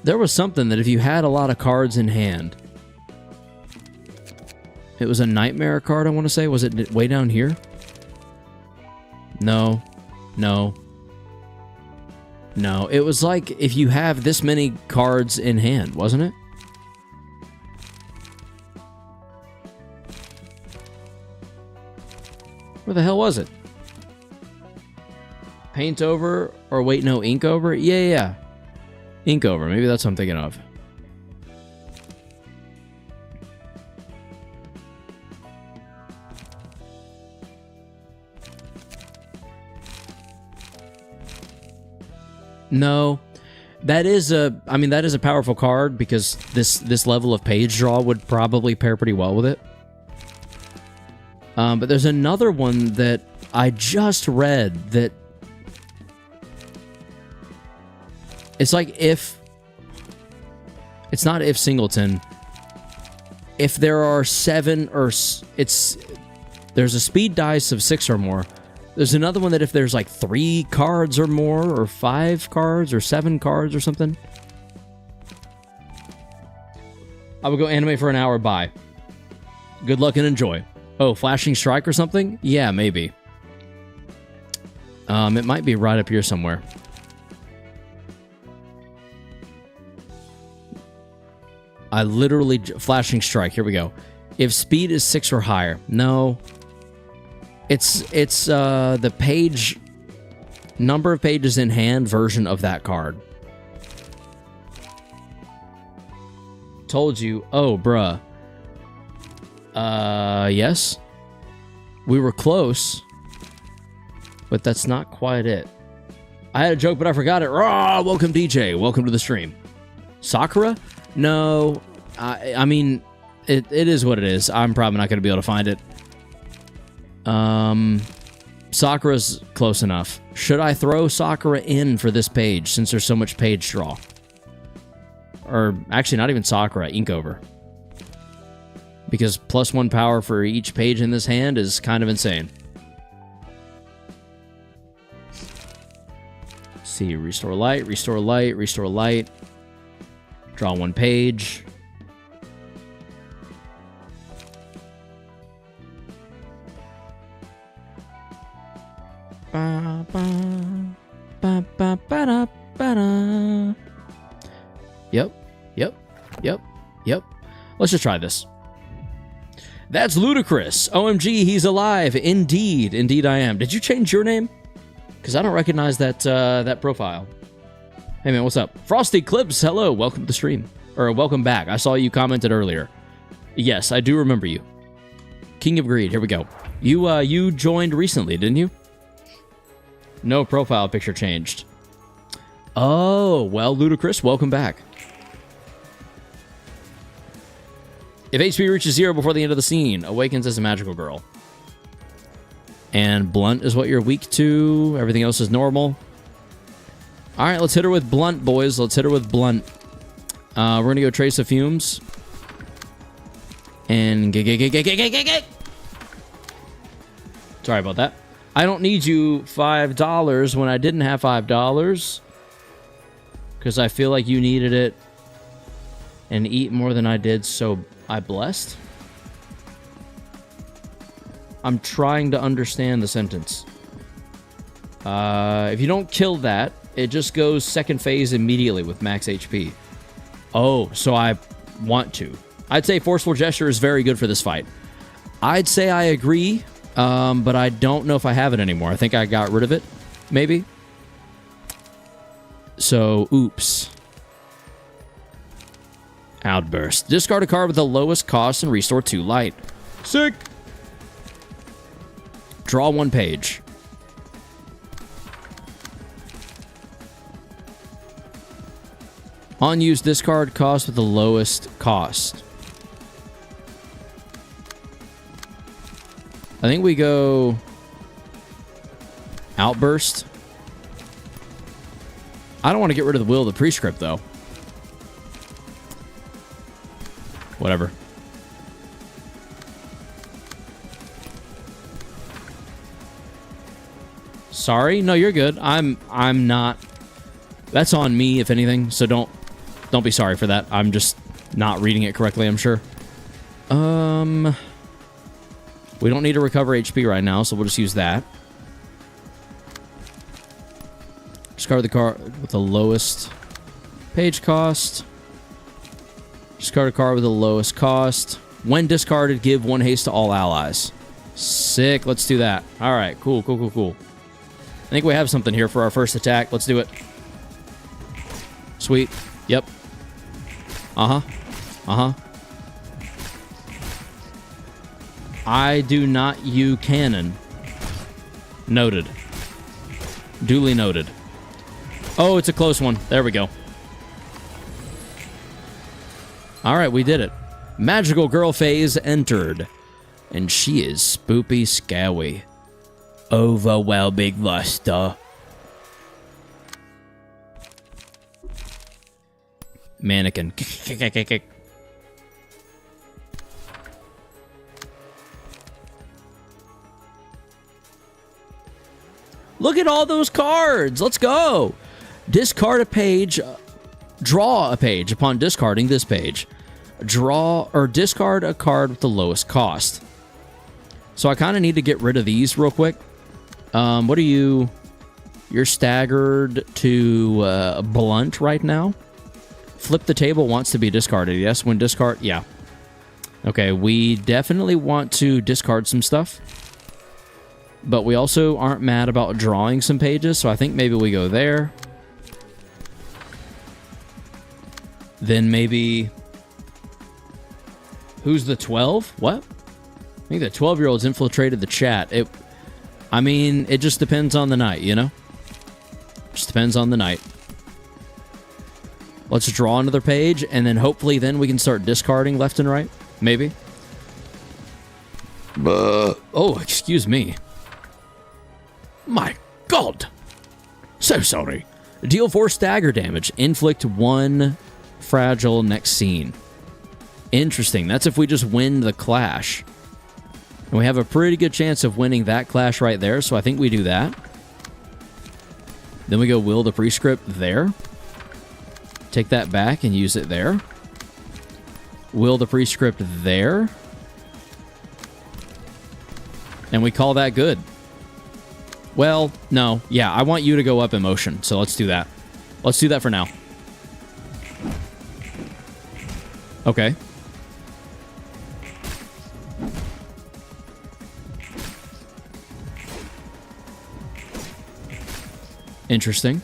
There was something that if you had a lot of cards in hand... It was a Nightmare card, I want to say. Was it way down here? No. No. No. It was like if you have this many cards in hand, wasn't it? Where the hell was it? Paint over, or wait, no, ink over? Yeah. Ink over, maybe that's what I'm thinking of. No, that is a powerful card because this level of page draw would probably pair pretty well with it. But there's another one that I just read that it's like if it's not if singleton. If there are 7 or there's a speed dice of 6 or more. There's another one that if there's like 3 cards or more, or 5 cards, or 7 cards or something. I would go anime for an hour, bye. Good luck and enjoy. Oh, Flashing Strike or something? Yeah, maybe. It might be right up here somewhere. I literally... Flashing Strike, here we go. If speed is 6 or higher. No... It's the page, number of pages in hand version of that card. Told you. Oh, bruh. Yes. We were close, but that's not quite it. I had a joke, but I forgot it. Raw! Welcome, DJ. Welcome to the stream. Sakura? No. I mean, it is what it is. I'm probably not going to be able to find it. Sakura's close enough. Should I throw Sakura in for this page since there's so much page draw? Or actually, not even Sakura, Inkover. Because +1 power for each page in this hand is kind of insane. Let's see, restore light, restore light, restore light. Draw 1 page. Ba, ba, ba, ba, ba, da, ba, da. Yep. Let's just try this. That's ludicrous. OMG, he's alive. Indeed I am. Did you change your name? Because I don't recognize that that profile. Hey man, what's up? Frosty Clips, hello. Welcome to the stream. Or welcome back. I saw you commented earlier. Yes, I do remember you. King of Greed, here we go. You joined recently, didn't you? No profile picture changed. Oh, well, ludicrous, welcome back. If HP reaches 0 before the end of the scene, awakens as a magical girl. And blunt is what you're weak to. Everything else is normal. All right, let's hit her with blunt, boys. Let's hit her with blunt. We're going to go Trace of Fumes. And get. Sorry about that. I don't need you $5 when I didn't have $5. Because I feel like you needed it and eat more than I did, so I blessed. I'm trying to understand the sentence. If you don't kill that, it just goes second phase immediately with max HP. Oh, so I want to. I'd say Forceful Gesture is very good for this fight. I'd say I agree, but I don't know if I have it anymore. I think I got rid of it, maybe. So, oops. Outburst. Discard a card with the lowest cost and restore 2 light. Sick! Draw 1 page. Unused discard cost with the lowest cost. I think we go Outburst. I don't want to get rid of the Will of the Prescript, though. Whatever. Sorry? No, you're good. I'm not. That's on me, if anything, so don't be sorry for that. I'm just not reading it correctly, I'm sure. We don't need to recover HP right now, so we'll just use that. Discard the card with the lowest page cost. Discard a card with the lowest cost. When discarded, give 1 haste to all allies. Sick. Let's do that. All right. Cool. I think we have something here for our first attack. Let's do it. Sweet. Yep. I do not use cannon. Noted. Duly noted. Oh, it's a close one. There we go. Alright, we did it. Magical girl phase entered. And she is spoopy scowy. Overwhelming luster. Mannequin. Look at all those cards. Let's go. Discard a page. Draw a page upon discarding this page. Draw or discard a card with the lowest cost. So I kind of need to get rid of these real quick. What are you? You're staggered to blunt right now. Flip the table wants to be discarded. Yes, when discard. Yeah. Okay, we definitely want to discard some stuff. But we also aren't mad about drawing some pages, so I think maybe we go there. Then maybe... Who's the 12? What? I think the 12-year-olds infiltrated the chat. I mean, it just depends on the night, you know? Just depends on the night. Let's draw another page, and then hopefully then we can start discarding left and right. Maybe. Oh, excuse me. My God. So sorry. Deal 4 stagger damage. Inflict 1 fragile next scene. Interesting. That's if we just win the clash. And we have a pretty good chance of winning that clash right there, so I think we do that. Then we go will the prescript there. Take that back and use it there. Will the prescript there. And we call that good. Well, no. Yeah, I want you to go up in motion, so let's do that. Let's do that for now. Okay. Interesting.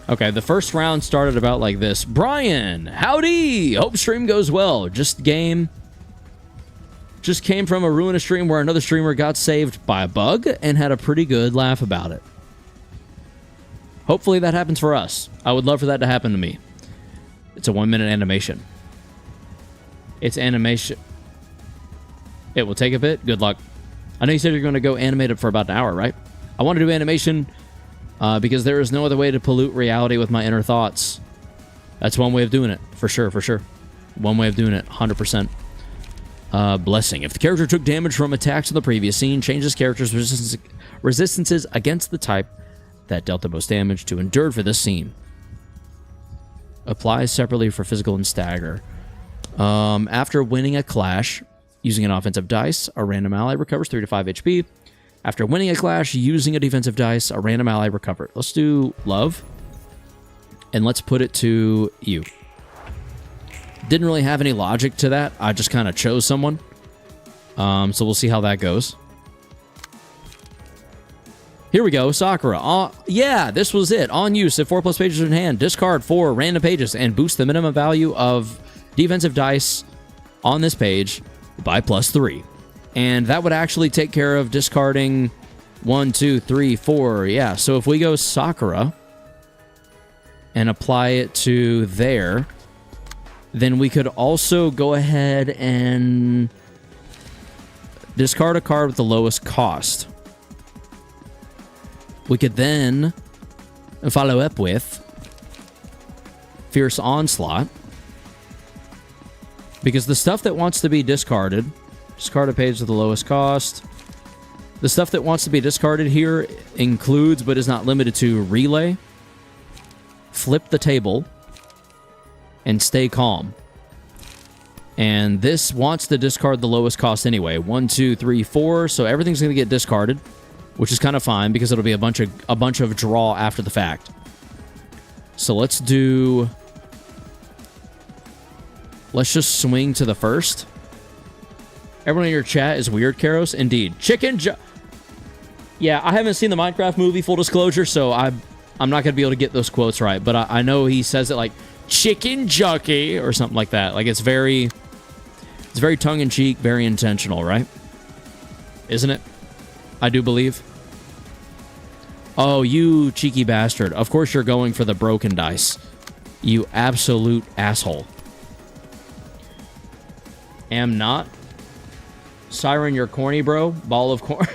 Okay, the first round started about like this. Brian, howdy! Hope stream goes well. Just came from a Ruina stream where another streamer got saved by a bug and had a pretty good laugh about it. Hopefully that happens for us. I would love for that to happen to me. It's a 1-minute animation. It's animation. It will take a bit. Good luck. I know you said you're going to go animate it for about an hour, right? I want to do animation because there is no other way to pollute reality with my inner thoughts. That's one way of doing it, for sure, for sure. One way of doing it, 100%. Blessing. If the character took damage from attacks in the previous scene, change this character's resistances against the type that dealt the most damage to endured for this scene. Applies separately for physical and stagger. After winning a clash, using an offensive dice, a random ally recovers 3 to 5 HP. After winning a clash, using a defensive dice, a random ally recovers. Let's do love. And let's put it to you. Didn't really have any logic to that. I just kind of chose someone. So we'll see how that goes. Here we go, Sakura. Yeah, this was it. On use, if 4+ pages are in hand, discard 4 random pages and boost the minimum value of defensive dice on this page by +3. And that would actually take care of discarding 1, 2, 3, 4. Yeah, so if we go Sakura and apply it to there, then we could also go ahead and discard a card with the lowest cost. We could then follow up with Fierce Onslaught. Because the stuff that wants to be discarded, discard a page with the lowest cost. The stuff that wants to be discarded here includes, but is not limited to, Relay, Flip the Table, and Stay Calm. And this wants to discard the lowest cost anyway. 1, 2, 3, 4. So everything's going to get discarded, which is kind of fine because it'll be a bunch of draw after the fact. So let's do. Let's just swing to the first. Everyone in your chat is weird, Karos. Indeed, yeah, I haven't seen the Minecraft movie, full disclosure, so I'm not going to be able to get those quotes right. But I know he says it like chicken jockey or something like that. Like it's very tongue-in-cheek, very intentional, right? Isn't it? I do believe. Oh, you cheeky bastard. Of course you're going for the broken dice. You absolute asshole. Am not. Siren, you're corny, bro. Ball of corn.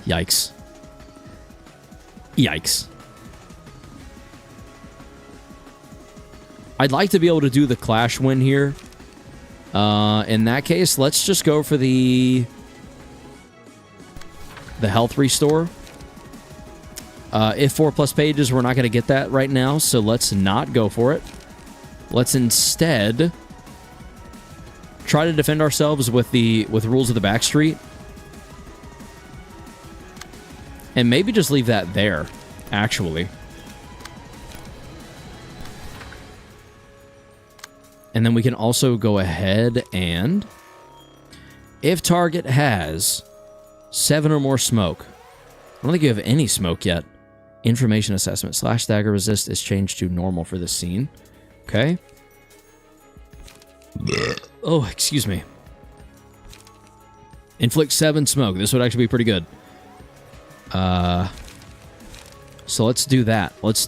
Yikes. Yikes. I'd like to be able to do the clash win here. In that case, let's just go for the health restore. If 4+ pages, we're not going to get that right now, so let's not go for it. Let's instead try to defend ourselves with Rules of the Backstreet. And maybe just leave that there, actually. And then we can also go ahead and, if target has 7 or more smoke, I don't think you have any smoke yet. Information assessment. / dagger resist is changed to normal for this scene. Okay. Oh, excuse me. Inflict 7 smoke. This would actually be pretty good. So let's do that. Let's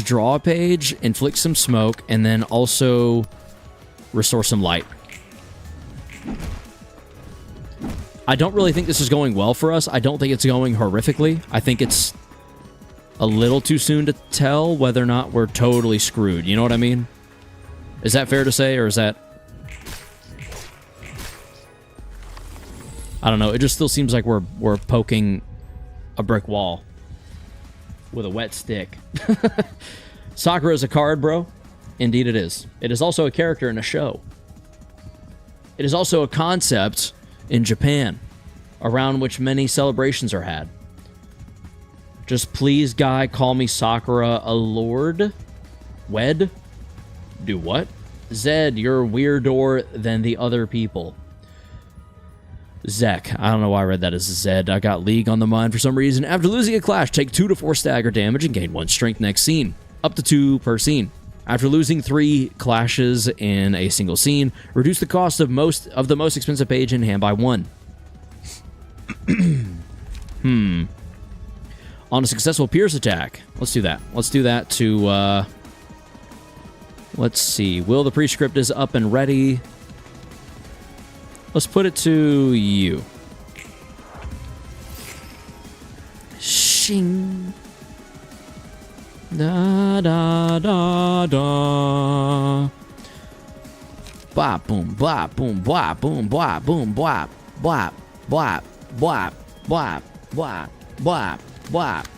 draw a page, inflict some smoke, and then also restore some light. I don't really think this is going well for us. I don't think it's going horrifically. I think it's a little too soon to tell whether or not we're totally screwed. You know what I mean? Is that fair to say, or is that... I don't know. It just still seems like we're poking a brick wall with a wet stick. Sakura is a card, bro. Indeed it is. It is also a character in a show. It is also a concept in Japan, around which many celebrations are had. Just please, guy, call me Sakura a lord. Wed? Do what? Zed, you're weirder than the other people. Zek. I don't know why I read that as Zed. I got League on the mind for some reason. After losing a clash, take 2 to 4 stagger damage and gain 1 strength next scene. Up to 2 per scene. After losing 3 clashes in a single scene, reduce the cost of the most expensive page in hand by 1. On a successful Pierce attack. Let's do that. Let's do that to, let's see. Will the Prescript is up and ready. Let's put it to you. Shing. Da da da da. Bop boom bop boom bop boom bop boom bop bop bop bop bop bop bop bop.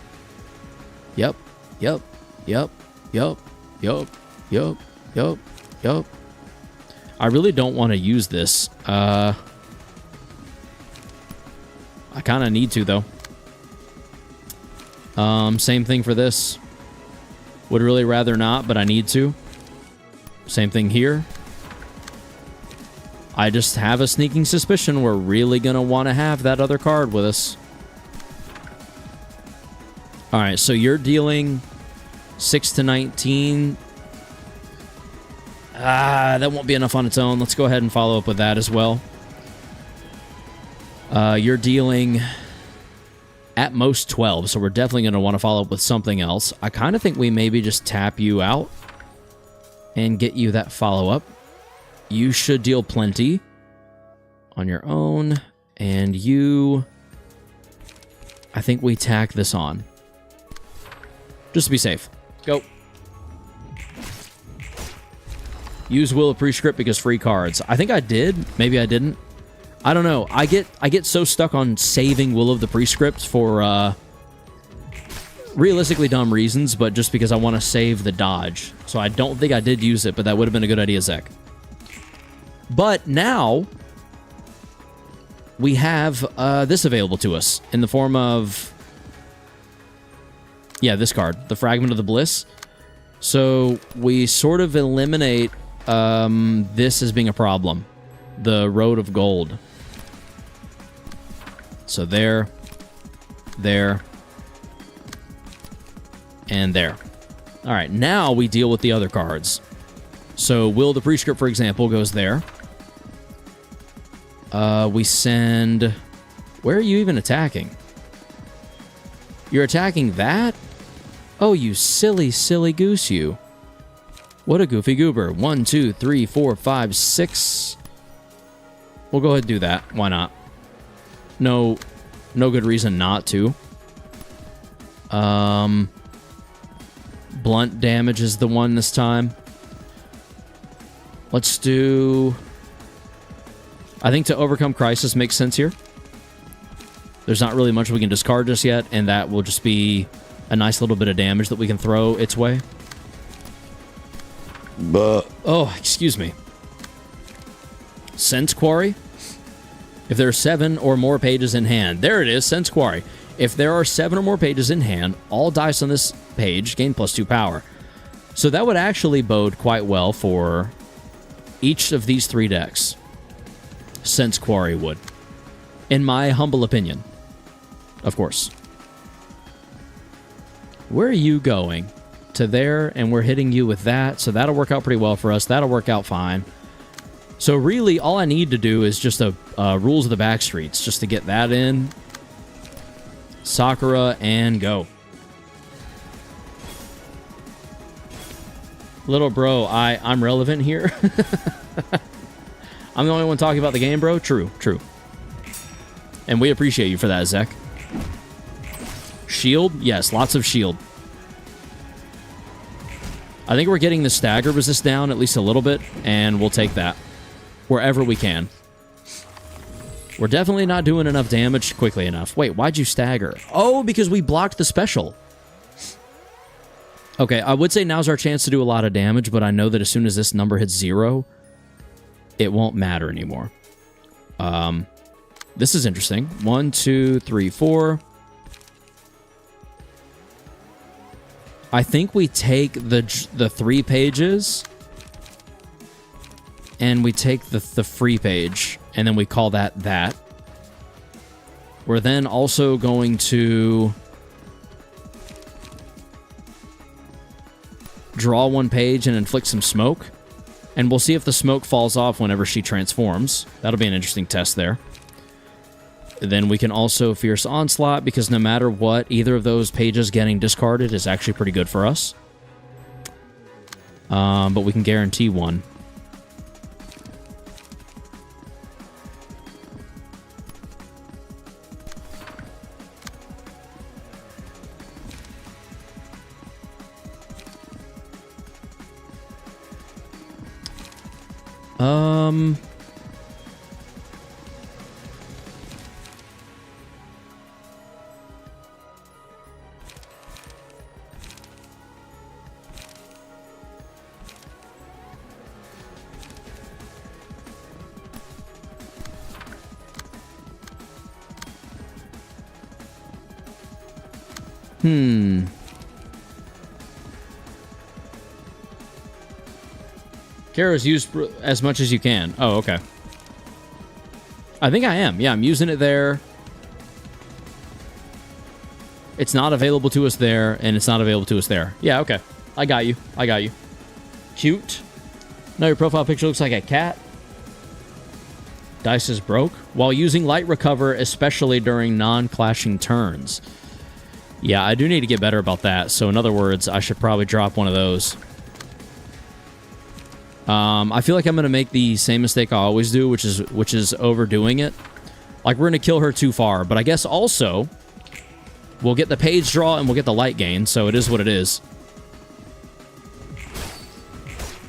Yep. Yep. Yep. Yep. Yep. Yep. Yep. Yep. I really don't want to use this. I kind of need to, though. Same thing for this. Would really rather not, but I need to. Same thing here. I just have a sneaking suspicion we're really going to want to have that other card with us. Alright, so you're dealing 6 to 19... that won't be enough on its own. Let's go ahead and follow up with that as well. You're dealing at most 12, so we're definitely going to want to follow up with something else. I kind of think we maybe just tap you out and get you that follow-up. You should deal plenty on your own, and you... I think we tack this on. Just to be safe. Go. Use Will of Prescript because free cards. I think I did. Maybe I didn't. I don't know. I get so stuck on saving Will of the Prescript for realistically dumb reasons, but just because I want to save the dodge. So I don't think I did use it, but that would have been a good idea, Zek. But now we have this available to us in the form of... yeah, this card. The Fragment of the Bliss. So we sort of eliminate this as being a problem. The Road of Gold. So there, and there. Alright, now we deal with the other cards. So Will the Prescript, for example, goes there. We send... where are you even attacking? You're attacking that? Oh, you silly, silly goose, you. What a goofy goober. 1, 2, 3, 4, 5, 6. We'll go ahead and do that. Why not? No good reason not to. Blunt damage is the one this time. Let's do... I think to overcome Crisis makes sense here. There's not really much we can discard just yet, and that will just be a nice little bit of damage that we can throw its way. Oh, excuse me. Sense Quarry. If there are 7 or more pages in hand. There it is, Sense Quarry. If there are 7 or more pages in hand, all dice on this page gain +2 power. So that would actually bode quite well for each of these 3 decks. Sense Quarry would. In my humble opinion. Of course. Where are you going? To there, and we're hitting you with that, so that'll work out pretty well for us. That'll work out fine. So really, all I need to do is just a Rules of the Backstreets, just to get that in. Sakura, and go. Little bro, I'm relevant here. I'm the only one talking about the game, bro? True, true. And we appreciate you for that, Zek. Shield? Yes, lots of shield. I think we're getting the stagger resist down at least a little bit, and we'll take that wherever we can. We're definitely not doing enough damage quickly enough. Wait, why'd you stagger? Oh, because we blocked the special. Okay, I would say now's our chance to do a lot of damage, but I know that as soon as this number hits 0, it won't matter anymore. This is interesting. 1, 2, 3, 4. I think we take the 3 pages, and we take the free page, and then we call that. We're then also going to draw 1 page and inflict some smoke, and we'll see if the smoke falls off whenever she transforms. That'll be an interesting test there. Then we can also Fierce Onslaught, because no matter what, either of those pages getting discarded is actually pretty good for us. But we can guarantee 1. Kara's used as much as you can. Oh, okay. I think I am. Yeah, I'm using it there. It's not available to us there, and it's not available to us there. Yeah, okay. I got you. I got you. Cute. Now your profile picture looks like a cat. Dice is broke. While using Light Recover, especially during non-clashing turns. Yeah, I do need to get better about that. So in other words, I should probably drop one of those. I feel like I'm going to make the same mistake I always do, which is overdoing it. Like, we're going to kill her too far. But I guess also, we'll get the page draw and we'll get the light gain. So it is what it is.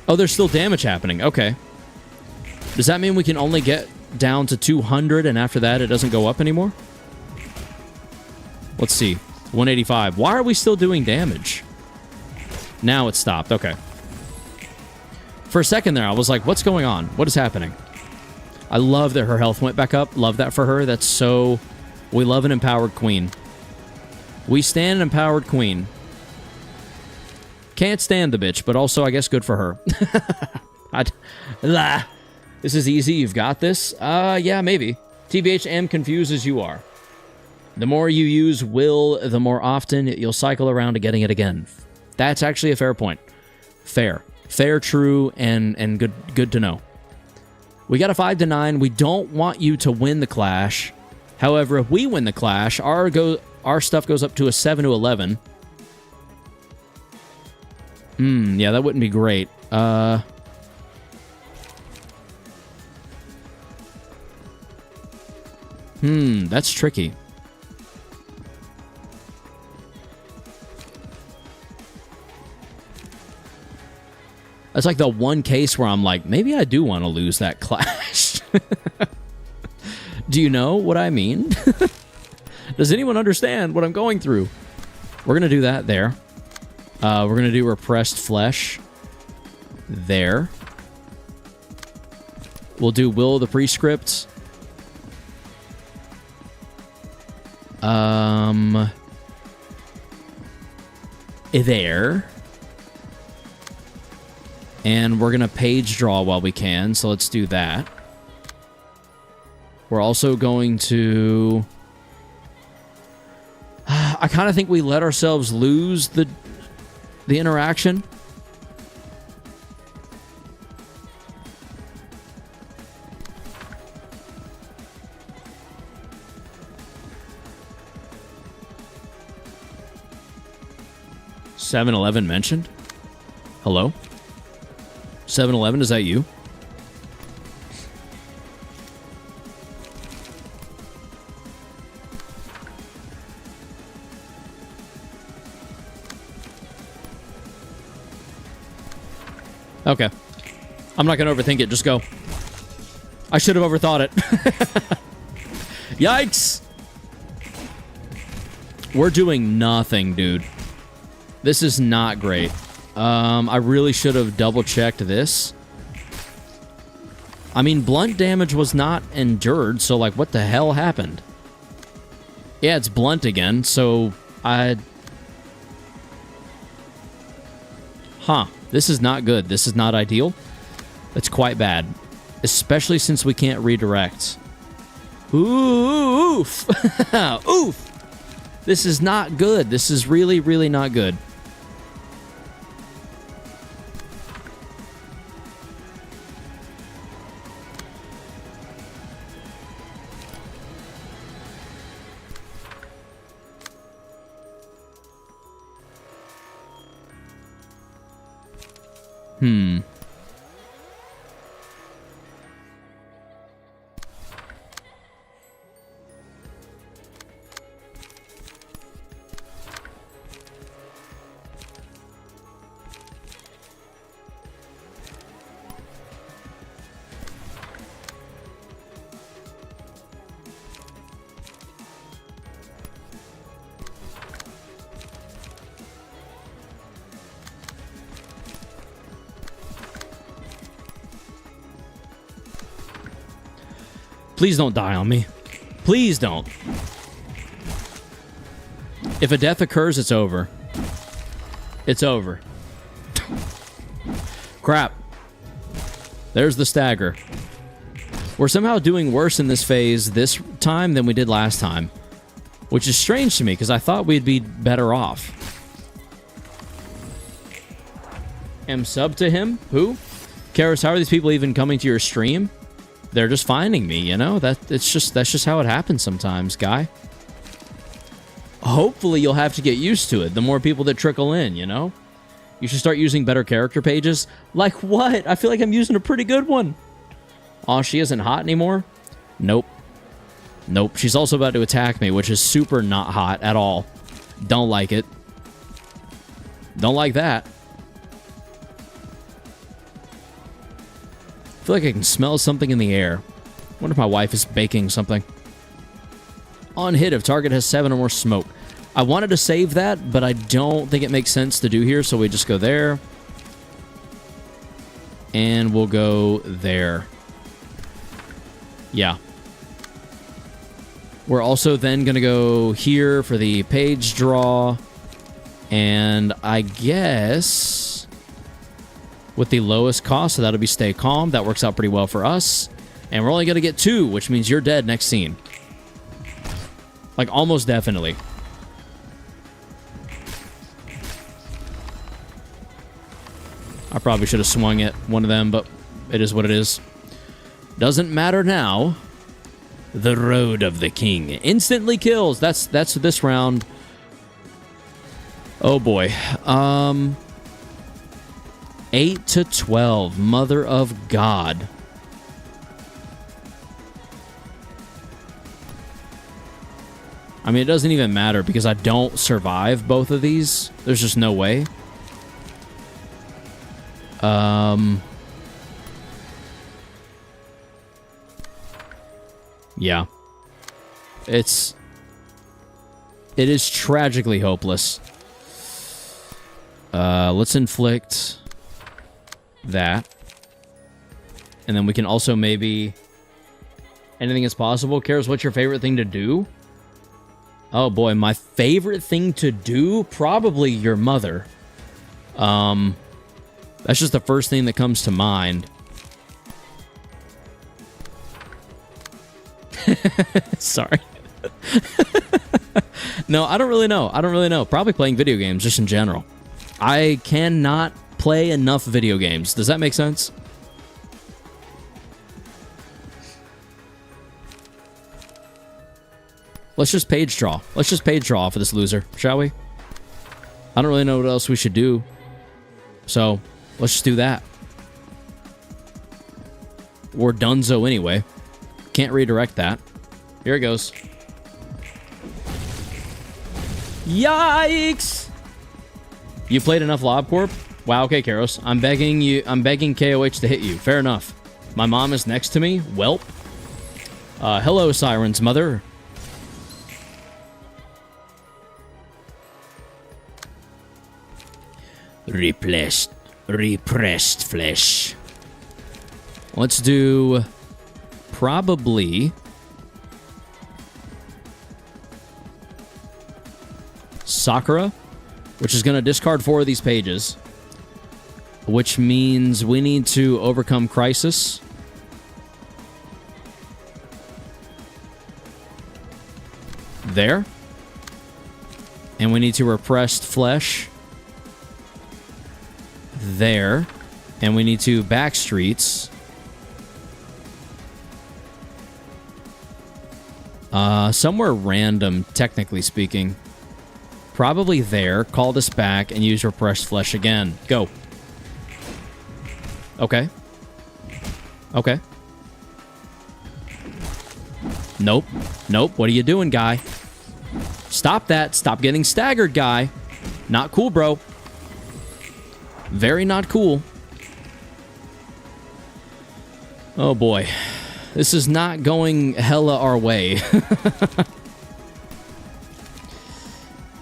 Oh, there's still damage happening. Okay. Does that mean we can only get down to 200 and after that it doesn't go up anymore? Let's see. 185. Why are we still doing damage? Now it stopped. Okay. For a second there, I was like, what's going on? What is happening? I love that her health went back up. Love that for her. That's so... We love an empowered queen. We stand an empowered queen. Can't stand the bitch, but also, I guess, good for her. This is easy. You've got this? Yeah, maybe. TBH, am confused as you are. The more you use will, the more often you'll cycle around to getting it again. That's actually a fair point. Fair. Fair, true, and good to know. We got a 5-9. We don't want you to win the clash. However, if we win the clash, our stuff goes up to a 7-11. Yeah, that wouldn't be great. That's tricky. That's like the one case where I'm like, maybe I do want to lose that clash. Do you know what I mean? Does anyone understand what I'm going through? We're going to do that there. We're going to do Repressed Flesh there. We'll do Will of the Prescript. There. And we're going to page draw while we can, so let's do that. We're also going to... I kind of think we let ourselves lose the interaction. (7-11) mentioned? Hello? 7-11, is that you? Okay. I'm not going to overthink it. Just go. I should have overthought it. Yikes! We're doing nothing, dude. This is not great. I really should have double-checked this. I mean, blunt damage was not endured, so, like, what the hell happened? Yeah, it's blunt again, so Huh. This is not good. This is not ideal. It's quite bad. Especially since we can't redirect. Oof! Oof! This is not good. This is really, really not good. Please don't die on me. Please don't. If a death occurs, it's over. It's over. Crap. There's the stagger. We're somehow doing worse in this phase this time than we did last time. Which is strange to me, because I thought we'd be better off. Am sub to him? Who? Karis, how are these people even coming to your stream? They're just finding me, you know? That's just how it happens sometimes, guy. Hopefully you'll have to get used to it, the more people that trickle in, you know? You should start using better character pages. Like what? I feel like I'm using a pretty good one. Aw, she isn't hot anymore? Nope. Nope. She's also about to attack me, which is super not hot at all. Don't like it. Don't like that. I feel like I can smell something in the air. Wonder if my wife is baking something. On hit if target has 7 or more smoke. I wanted to save that, but I don't think it makes sense to do here, so we just go there. And we'll go there. Yeah. We're also then going to go here for the page draw. And I guess with the lowest cost, so that'll be Stay Calm. That works out pretty well for us. And we're only going to get 2, which means you're dead next scene. Like, almost definitely. I probably should have swung at one of them, but it is what it is. Doesn't matter now. The Road of the King. Instantly kills. That's this round. Oh, boy. 8 to 12. Mother of God. I mean, it doesn't even matter because I don't survive both of these. There's just no way. Yeah. It is tragically hopeless. Let's inflict that. And then we can also maybe... Anything is possible. Karis, what's your favorite thing to do? Oh boy, my favorite thing to do? Probably your mother. That's just the first thing that comes to mind. Sorry. No, I don't really know. I don't really know. Probably playing video games, just in general. I cannot play enough video games. Does that make sense? Let's just page draw. Let's just page draw for this loser, shall we? I don't really know what else we should do. So, let's just do that. We're donezo anyway. Can't redirect that. Here it goes. Yikes! You played enough LobCorp? Wow, okay, Karos. I'm begging you. I'm begging KOH to hit you. Fair enough. My mom is next to me. Welp. Hello, Siren's mother. Repressed flesh. Let's do probably Sakura, which is going to discard 4 of these pages, which means we need to overcome Crisis. There. And we need to repressed flesh. There. And we need to Backstreets. Somewhere random, technically speaking. Probably there. Call this back and use repressed flesh again. Go. Okay. Okay. Nope. Nope. What are you doing, guy? Stop that. Stop getting staggered, guy. Not cool, bro. Very not cool. Oh, boy. This is not going hella our way.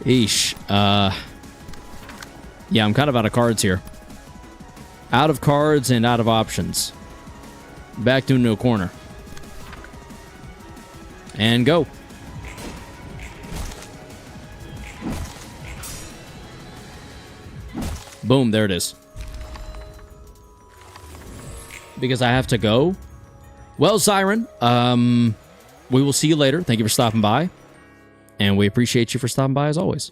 Eesh. Yeah, I'm kind of out of cards here. Out of cards and out of options. Back into a corner. And go. Boom, there it is. Because I have to go. Well, Siren, we will see you later. Thank you for stopping by. And we appreciate you for stopping by as always.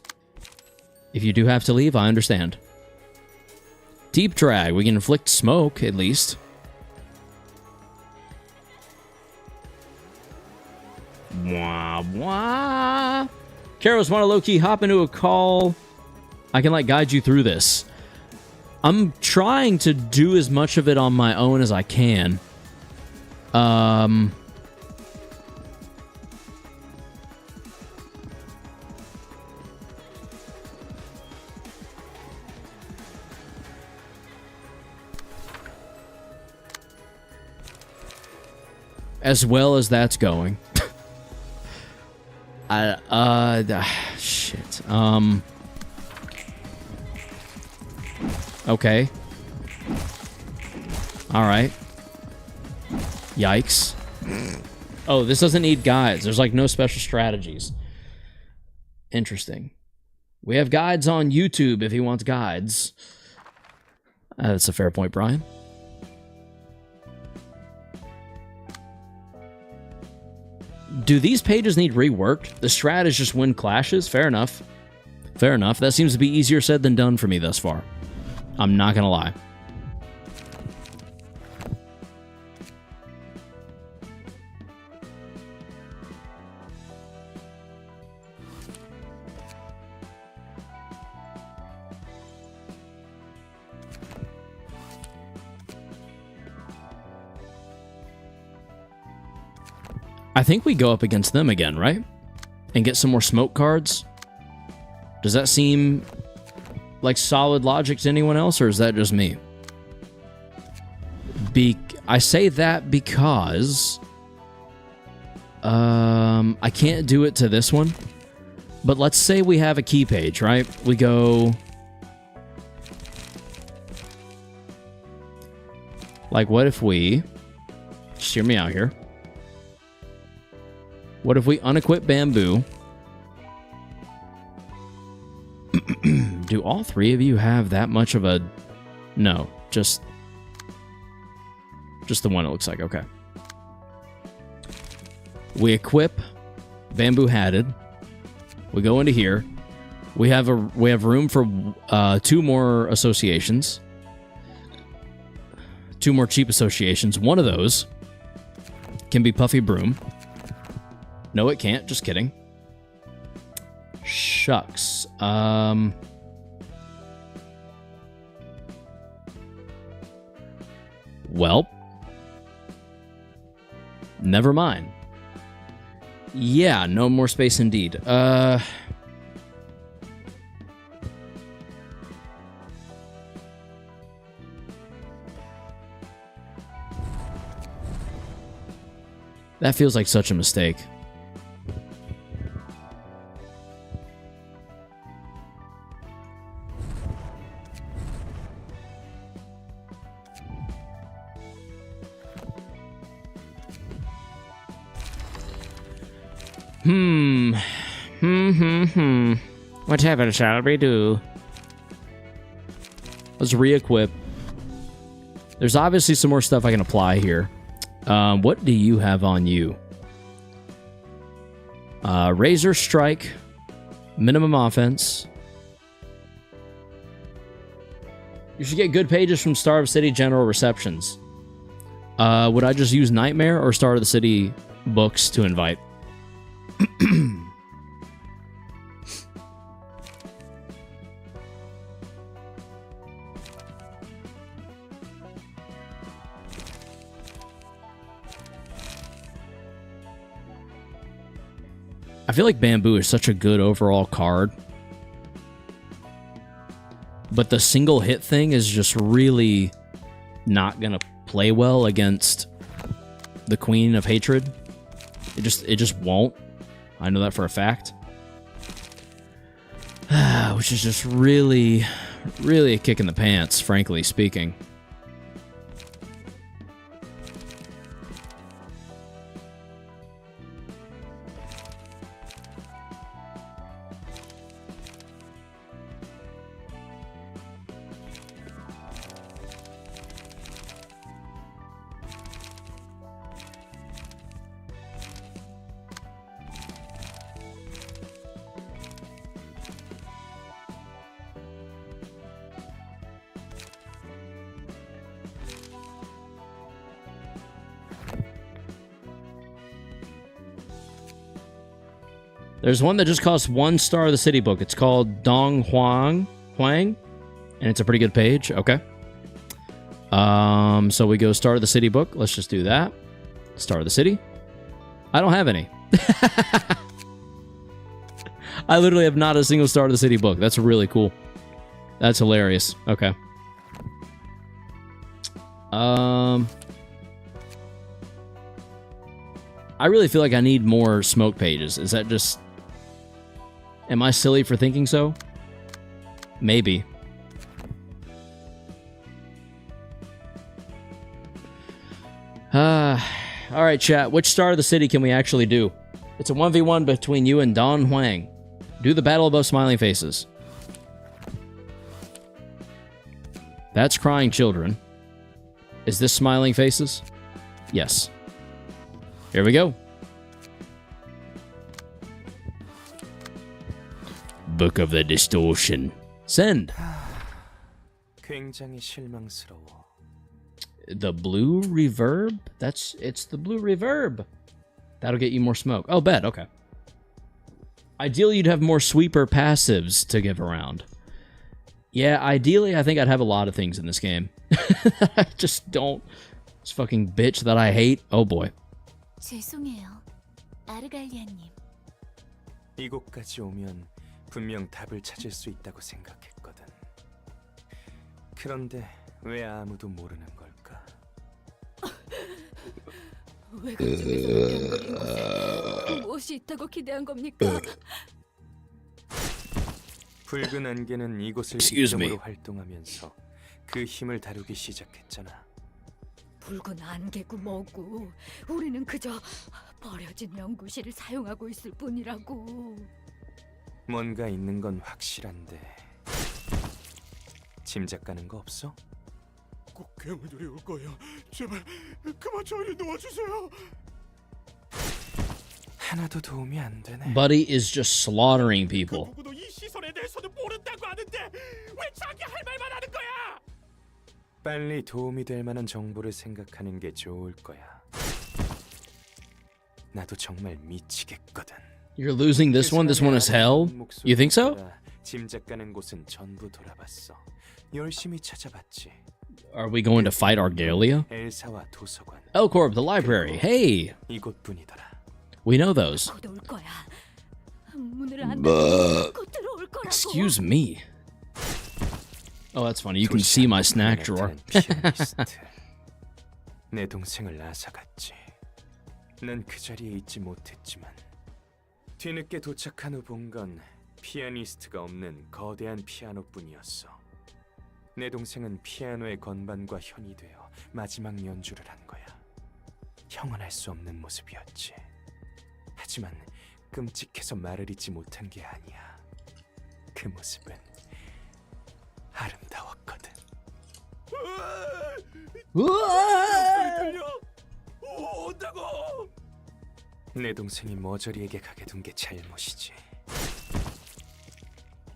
If you do have to leave, I understand. Deep drag. We can inflict smoke, at least. Wah, wah. Karos, want to low-key hop into a call? I can, like, guide you through this. I'm trying to do as much of it on my own as I can. As well as that's going. Shit. Okay. Alright. Yikes. Oh, this doesn't need guides. There's like no special strategies. Interesting. We have guides on YouTube if he wants guides. That's a fair point, Brian. Do these pages need reworked? The strat is just win clashes? Fair enough. Fair enough. That seems to be easier said than done for me thus far. I'm not gonna lie. I think we go up against them again, right? And get some more smoke cards? Does that seem like solid logic to anyone else, or is that just me? I say that because I can't do it to this one. But let's say we have a key page, right? We go... Like, what if we... Just hear me out here. What if we unequip Bamboo? Do all 3 of you have that much of a... No, just the one it looks like, okay. We equip Bamboo Hatted. We go into here. We have room for 2 more associations. 2 more cheap associations. One of those can be Puffy Broom. No, it can't. Just kidding. Shucks. Well. Never mind. Yeah, no more space indeed. That feels like such a mistake. Whatever shall we do? Let's re-equip. There's obviously some more stuff I can apply here. What do you have on you? Razor Strike. Minimum offense. You should get good pages from Star of City General Receptions. Would I just use Nightmare or Star of the City books to invite? I feel like Bamboo is such a good overall card. But the single hit thing is just really not gonna play well against the Queen of Hatred. It just won't. I know that for a fact. Which is just really, really a kick in the pants, frankly speaking. There's one that just costs 1 Star of the City book. It's called Dong Huang, and it's a pretty good page. Okay. So we go Star of the City book. Let's just do that. Star of the City. I don't have any. I literally have not a single Star of the City book. That's really cool. That's hilarious. Okay. I really feel like I need more smoke pages. Is that just... Am I silly for thinking so? Maybe. Alright, chat. Which Star of the City can we actually do? It's a 1v1 between you and Don Huang. Do the battle above smiling faces. That's crying children. Is this smiling faces? Yes. Here we go. Book of the Distortion. Send. 굉장히 실망스러워. The blue reverb? It's the blue reverb. That'll get you more smoke. Oh, bet. Okay. Ideally, you'd have more sweeper passives to give around. Yeah, ideally, I think I'd have a lot of things in this game. I just don't. This fucking bitch that I hate. Oh, boy. 죄송해요, 아르갈리아님. 이곳까지 오면 분명 답을 찾을 수 있다고 생각했거든. 그런데 왜 아무도 모르는 걸까? 왜 그쪽에서 느껴보는 곳에 무엇이 있다고 기대한 겁니까? 붉은 안개는 이곳을 Excuse me. 기점으로 활동하면서 그 힘을 다루기 시작했잖아. 붉은 안개고 뭐고 우리는 그저 버려진 연구실을 사용하고 있을 뿐이라고. 뭔가 있는 건 확실한데 짐작 가는 거 없어? 꼭 괴물들이 올 거예요. 제발 그만 저희를 놓아주세요. 하나도 도움이 안 되네. Buddy is just slaughtering people. 누구도 이 시설에 대해서는 모른다고 하는데 왜 자기 할 말만 하는 거야? 빨리 도움이 될 만한 정보를 생각하는 게 좋을 거야. 나도 정말 미치겠거든. You're losing this one? This one is hell? You think so? 짐작 가는 곳은 전부 돌아봤어. 열심히 찾아봤지. Are we going to fight Argalia? 엘사와 도서관. Elcorb, the library. Hey! 이곳뿐이더라. We know those. 곧 올 거야. 문을 안 닫고 곧 들어올 거라고. Excuse me. Oh, that's funny. You can see my snack drawer. 내 동생을 앗아갔지. 난 그 자리에 있지 못했지만 뒤늦게 도착한 후 본 건 피아니스트가 없는 거대한 피아노뿐이었어. 내 동생은 피아노의 건반과 현이 되어 마지막 연주를 한 거야. 형언할 수 없는 모습이었지. 하지만 끔찍해서 말을 잇지 못한 게 아니야. 그 모습은 아름다웠거든. 우와! 들려? 온다고! 내 동생이 머저리에게 가게 둔 게 잘못이지.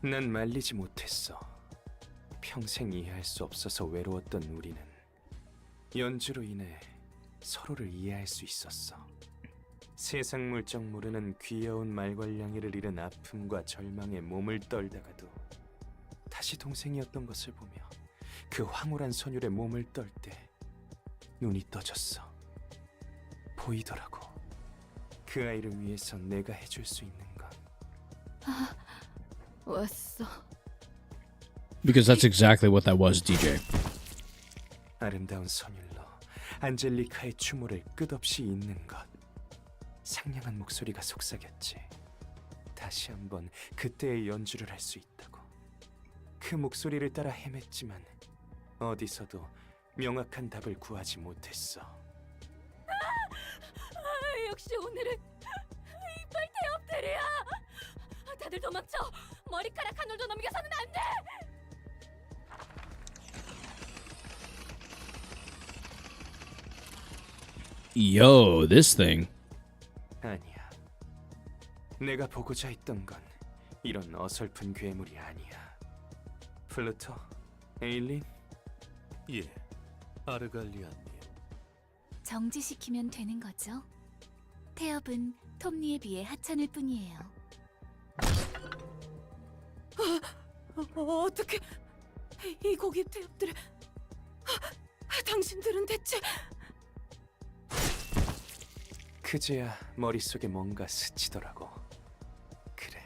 난 말리지 못했어. 평생 이해할 수 없어서 외로웠던 우리는 연주로 인해 서로를 이해할 수 있었어. 세상 물정 모르는 귀여운 말괄량이를 잃은 아픔과 절망에 몸을 떨다가도 다시 동생이었던 것을 보며 그 황홀한 선율에 몸을 떨 때 눈이 떠졌어. 보이더라고. 그 아이를 위해서 내가 해줄 수 있는 건. 왔어. Because that's exactly what that was, DJ. 아름다운 선율로 안젤리카의 추모를 끝없이 잇는 것. 상냥한 목소리가 속삭였지. 다시 한번 그때의 연주를 할 수 있다고. 그 목소리를 따라 헤맸지만 어디서도 명확한 답을 구하지 못했어. 역시 오늘은 이빨 태엽들이야. 다들 도망쳐. 머리카락 한 올도 넘겨서는 안 돼. Yo, this thing. 아니야. 내가 보고자 했던 건 이런 어설픈 괴물이 아니야. 플루토, 에일린, 예, 아르갈리아님. 정지시키면 되는 거죠? 태엽은 톱니에 비해 하찮을 뿐이에요. 어떻게 이 고기 태엽들을? 당신들은 대체? 그제야 머릿속에 뭔가 스치더라고. 그래.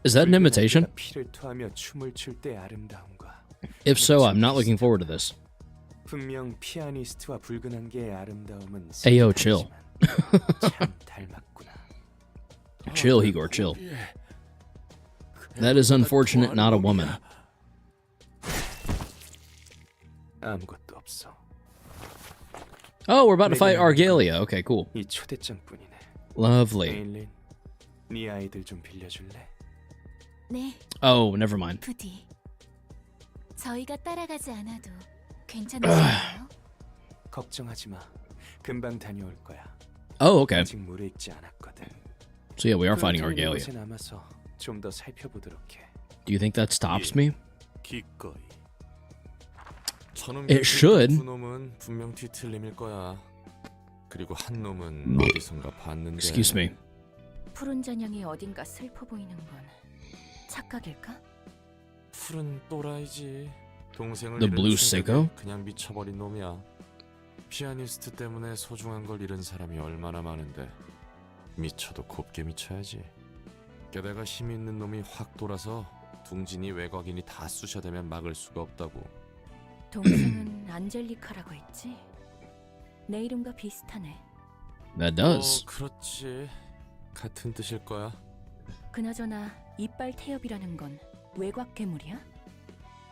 Is that an imitation? 불그라미가 피를 토하며 춤을 출 때 아름다움과 If so, I'm not looking forward to this. 분명 피아니스트와 붉은 개의 아름다움은 Ayo, chill. 참 닮았구나. Chill, Igor, chill. That is unfortunate, not a woman. 아무것도 없어. Oh, we're about to fight Argalia. Okay, cool. 이 초대장뿐이네. Lovely. 에일린, 네 아이들 좀 빌려줄래? 네, Oh, never mind. 부디. 저희가 따라가지 않아도 괜찮으신가요? 걱정하지 마. 금방 다녀올 거야. Oh, okay. 아직 무르익지 않았거든. So yeah, we are fighting 그렇다면 Argalia. 이곳에 남아서 좀 더 살펴보도록 해. Do you think that stops me? 기꺼이. It should. 두 놈은 분명 뒤틀림일 거야. 그리고 한 놈은 어디선가 봤는데. Excuse me. 푸른 전형이 어딘가 슬퍼 보이는 건 착각일까? 푸른 또라이지. 동생을 The 잃은 blue 충격에 sicko? 그냥 미쳐버린 놈이야. 피아니스트 때문에 소중한 걸 잃은 사람이 얼마나 많은데 미쳐도 곱게 미쳐야지. 게다가 힘 있는 놈이 확 돌아서 둥진이 외곽인이 다 쑤셔대면 막을 수가 없다고. 동생은 안젤리카라고 했지? 내 이름과 비슷하네. That does. 그렇지. 같은 뜻일 거야. 그나저나 이빨 태엽이라는 건 외곽 괴물이야?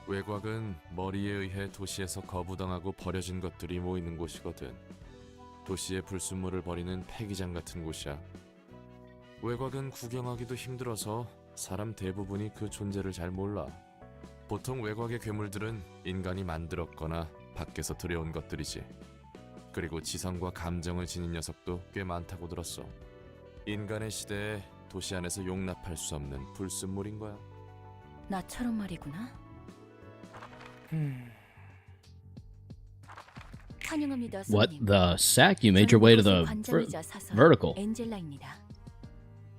외곽은 머리에 의해 도시에서 거부당하고 버려진 것들이 모이는 곳이거든. 도시의 불순물을 버리는 폐기장 같은 곳이야. 외곽은 구경하기도 힘들어서 사람 대부분이 그 존재를 잘 몰라. 보통 외곽의 괴물들은 인간이 만들었거나 밖에서 들여온 것들이지. 그리고 지성과 감정을 지닌 녀석도 꽤 많다고 들었어. 인간의 시대에 도시 안에서 용납할 수 없는 불순물인 거야. 나처럼 말이구나. 환영합니다, What 손님. the sack? You made your way to the 관장이자 사설 vertical. 엔젤라입니다.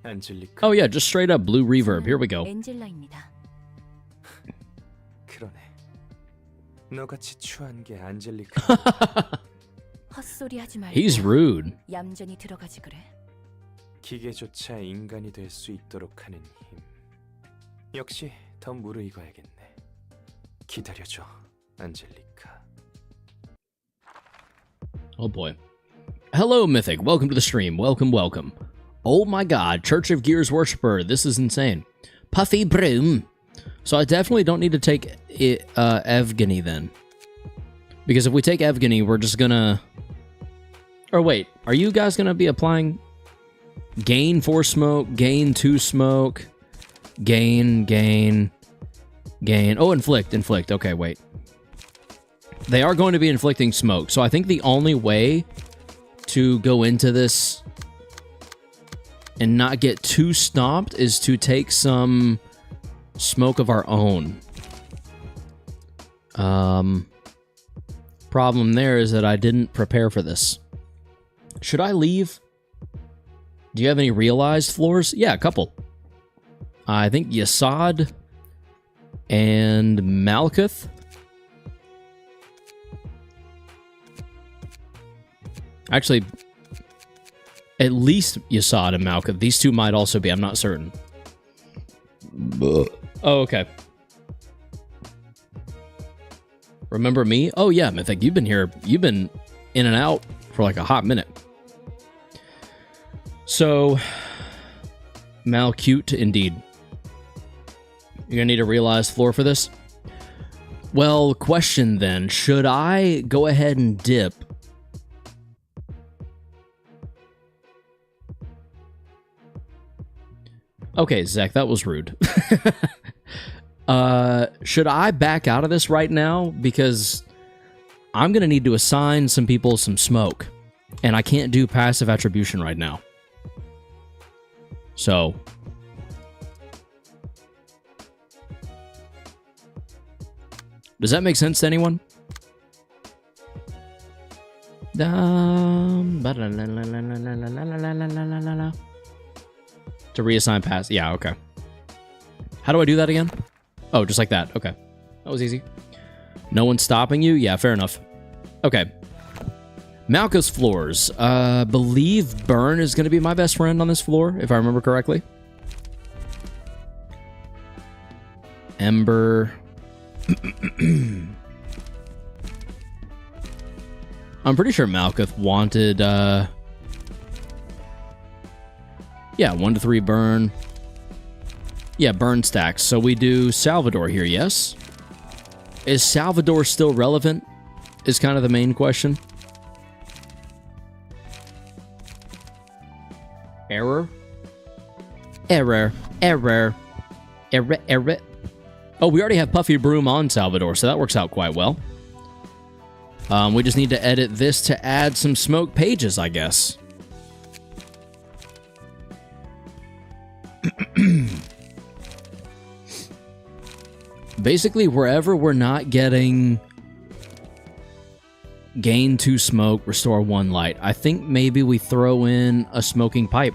안젤리카. Oh yeah, just straight up blue reverb. Here we go. 엔젤라입니다. 그러네. 너같이 추한 게 안젤리카. 헛소리 하지 말고 He's rude. 얌전히 들어가지 그래. 기계조차 인간이 될 수 있도록 하는 힘. 역시 더 무르익어야겠네. 기다려줘, 안젤리카. Oh boy. Hello, Mythic. Welcome to the stream. Welcome, welcome. Oh my god, Church of Gears Worshipper. This is insane. Puffy Broom. So I definitely don't need to take Evgeny then. Because if we take Evgeny, we're just gonna... Or wait, are you guys gonna be applying... Gain 4 smoke, gain 2 smoke, gain... Oh, inflict. Okay, wait. They are going to be inflicting smoke, so I think the only way to go into this and not get too stomped is to take some smoke of our own. Problem there is that I didn't prepare for this. Should I leave? Do you have any realized floors? Yeah, a couple. I think Yasad and Malkuth. Actually, at least Yasad and Malkuth. These two might also be. I'm not certain. Oh, okay. Remember me? Oh, yeah, Mythic. You've been here. You've been in and out for like a hot minute. So, Malcute, indeed. You're going to need a realized floor for this? Well, question then. Should I go ahead and dip? Okay, Zach, that was rude. Should I back out of this right now? Because I'm going to need to assign some people some smoke. And I can't do passive attribution right now. So... Does that make sense to anyone? To reassign pass. Yeah, okay. How do I do that again? Oh, just like that. Okay. That was easy. No one's stopping you? Yeah, fair enough. Okay. Malka's floors. Believe Burn is going to be my best friend on this floor, if I remember correctly. Ember. I'm pretty sure Malkuth wanted, yeah, 1 to 3 burn. Yeah, burn stacks. So we do Salvador here, yes? Is Salvador still relevant? Is kind of the main question. Error? Error. Oh, we already have Puffy Broom on Salvador, so that works out quite well. We just need to edit this to add some smoke pages, I guess. Basically, wherever we're not getting gain 2 smoke, restore 1 light, I think maybe we throw in a smoking pipe.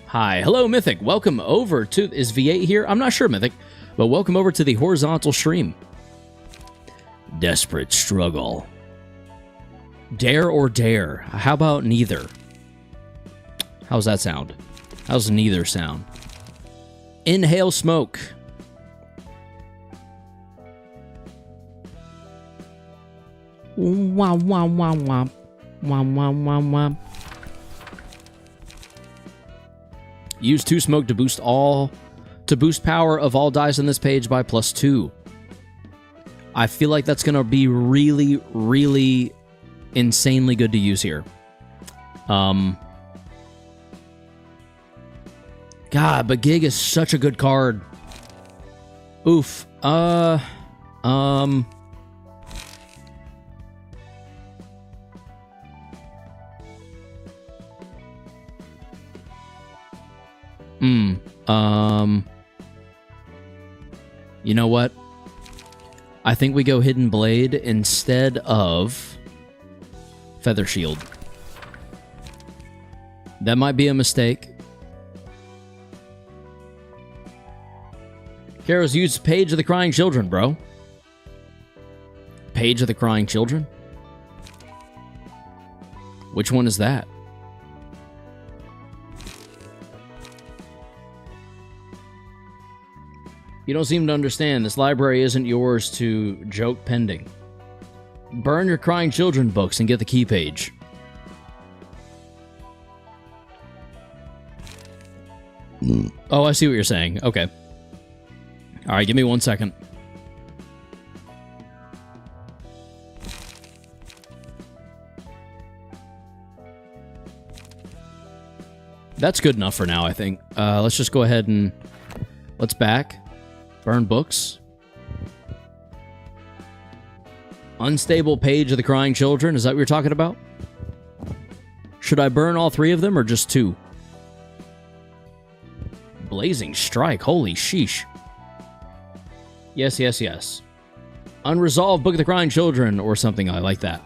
Hi, hello Mythic, welcome over to, is V8 here? I'm not sure Mythic, but welcome over to the horizontal stream. Desperate struggle. Dare or dare? How about neither? How's that sound? How's neither sound? Inhale smoke. Wah wah wah wah. Wah wah wah wah. Use 2 smoke to boost power of all dice on this page by +2. I feel like that's gonna be really, really insanely good to use here. God, but Gig is such a good card. Oof. You know what? I think we go Hidden Blade instead of Feather Shield. That might be a mistake. Karos used Page of the Crying Children, bro. Page of the Crying Children? Which one is that? You don't seem to understand. This library isn't yours to joke pending. Burn your crying children books and get the key page. Oh, I see what you're saying. Okay. All right, give me 1 second. That's good enough for now, I think. Let's just go ahead and... Let's back. Burn books. Unstable page of the crying children. Is that what you're talking about? Should I burn all 3 of them or just 2? Blazing strike. Holy sheesh. Yes, yes, yes. Unresolved Book of the Crying Children or something like that.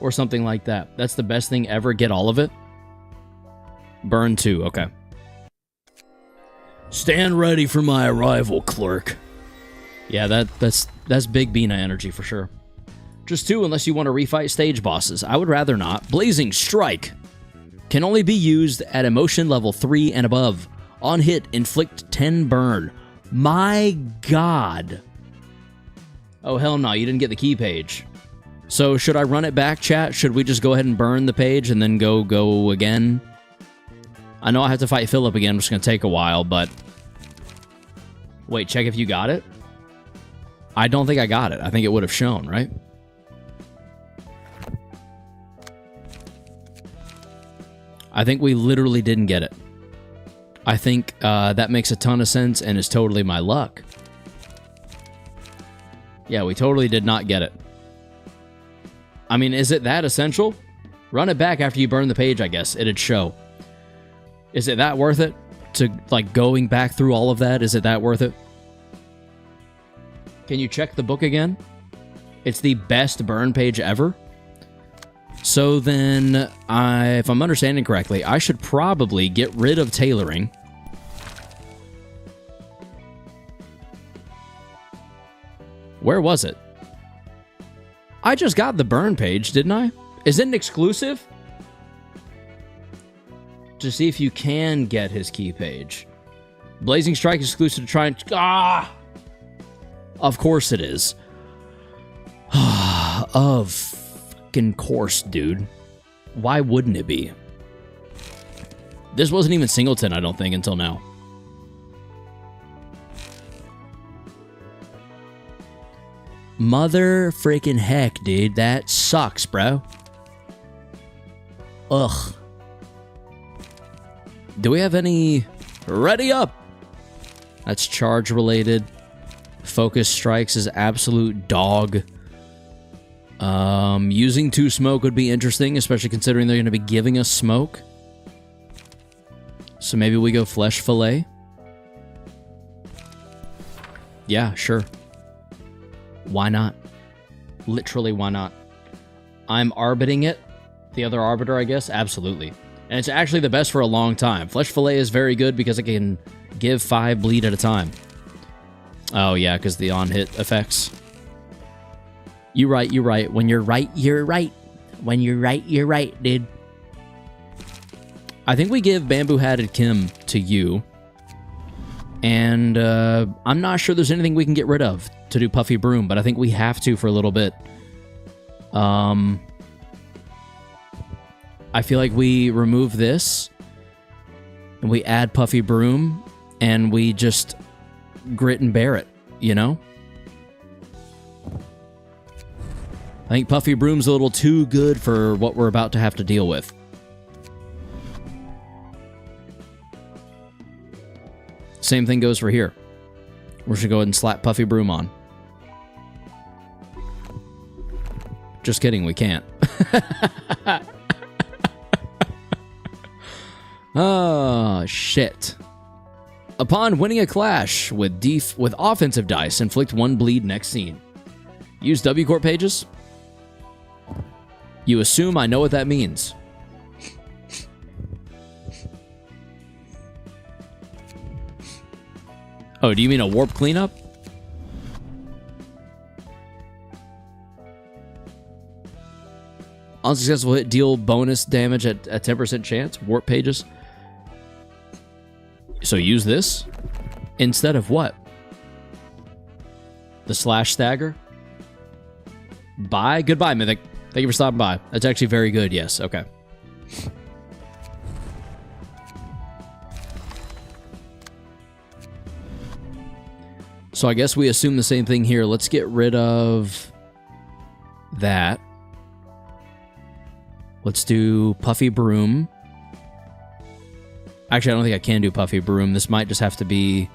Or something like that. That's the best thing ever. Get all of it. Burn 2. Okay. Stand ready for my arrival, clerk. Yeah, that's big Bina energy for sure. Just 2 unless you want to refight stage bosses. I would rather not. Blazing Strike can only be used at emotion level 3 and above. On hit, inflict 10 burn. My god. Oh, hell no, you didn't get the key page. So should I run it back, chat? Should we just go ahead and burn the page and then go again? I know I have to fight Philip again, which is going to take a while, but... Wait, check if you got it? I don't think I got it. I think it would have shown, right? I think we literally didn't get it. I think that makes a ton of sense and is totally my luck. Yeah, we totally did not get it. I mean, is it that essential? Run it back after you burn the page, I guess. It'd show. Is it that worth it? To, like, going back through all of that? Is it that worth it? Can you check the book again? It's the best burn page ever. So then, if I'm understanding correctly, I should probably get rid of tailoring. Where was it? I just got the burn page, didn't I? Is it an exclusive? To see if you can get his key page. Blazing Strike is exclusive to try and... Ah! Of course it is. Of fucking course, dude. Why wouldn't it be? This wasn't even Singleton, I don't think, until now. Mother freaking heck, dude. That sucks, bro. Ugh. Do we have any... Ready up! That's charge related. Focus strikes is absolute dog. Using 2 smoke would be interesting, especially considering they're going to be giving us smoke. So maybe we go flesh fillet. Yeah, sure. Why not? Literally, why not? I'm arbiting it. The other arbiter, I guess? Absolutely. And it's actually the best for a long time. Flesh fillet is very good because it can give 5 bleed at a time. Oh, yeah, because the on-hit effects. You're right, you're right. When you're right, you're right. When you're right, dude. I think we give Bamboo-Hatted Kim to you. And I'm not sure there's anything we can get rid of to do Puffy Broom, but I think we have to for a little bit. I feel like we remove this, and we add Puffy Broom, and we just grit and bear it, you know? I think Puffy Broom's a little too good for what we're about to have to deal with. Same thing goes for here. We're just gonna go ahead and slap Puffy Broom on. Just kidding, we can't. Oh, shit. Upon winning a clash with offensive dice, inflict 1 bleed next scene. Use W Corp pages? You assume I know what that means. Oh, do you mean a warp cleanup? Unsuccessful hit, deal bonus damage at a 10% chance. Warp pages. So use this instead of what? The slash stagger. Bye. Goodbye, Mythic. Thank you for stopping by. That's actually very good. Yes. Okay. So I guess we assume the same thing here. Let's get rid of that. Let's do Puffy Broom. Actually, I don't think I can do Puffy Broom. This might just have to be...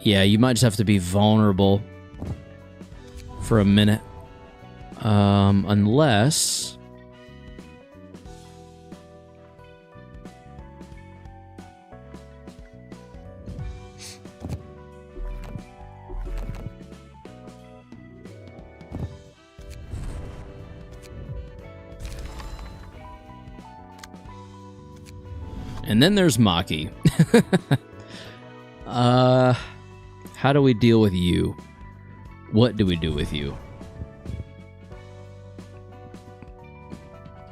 Yeah, you might just have to be vulnerable for a minute. Unless... And then there's Maki. How do we deal with you? What do we do with you?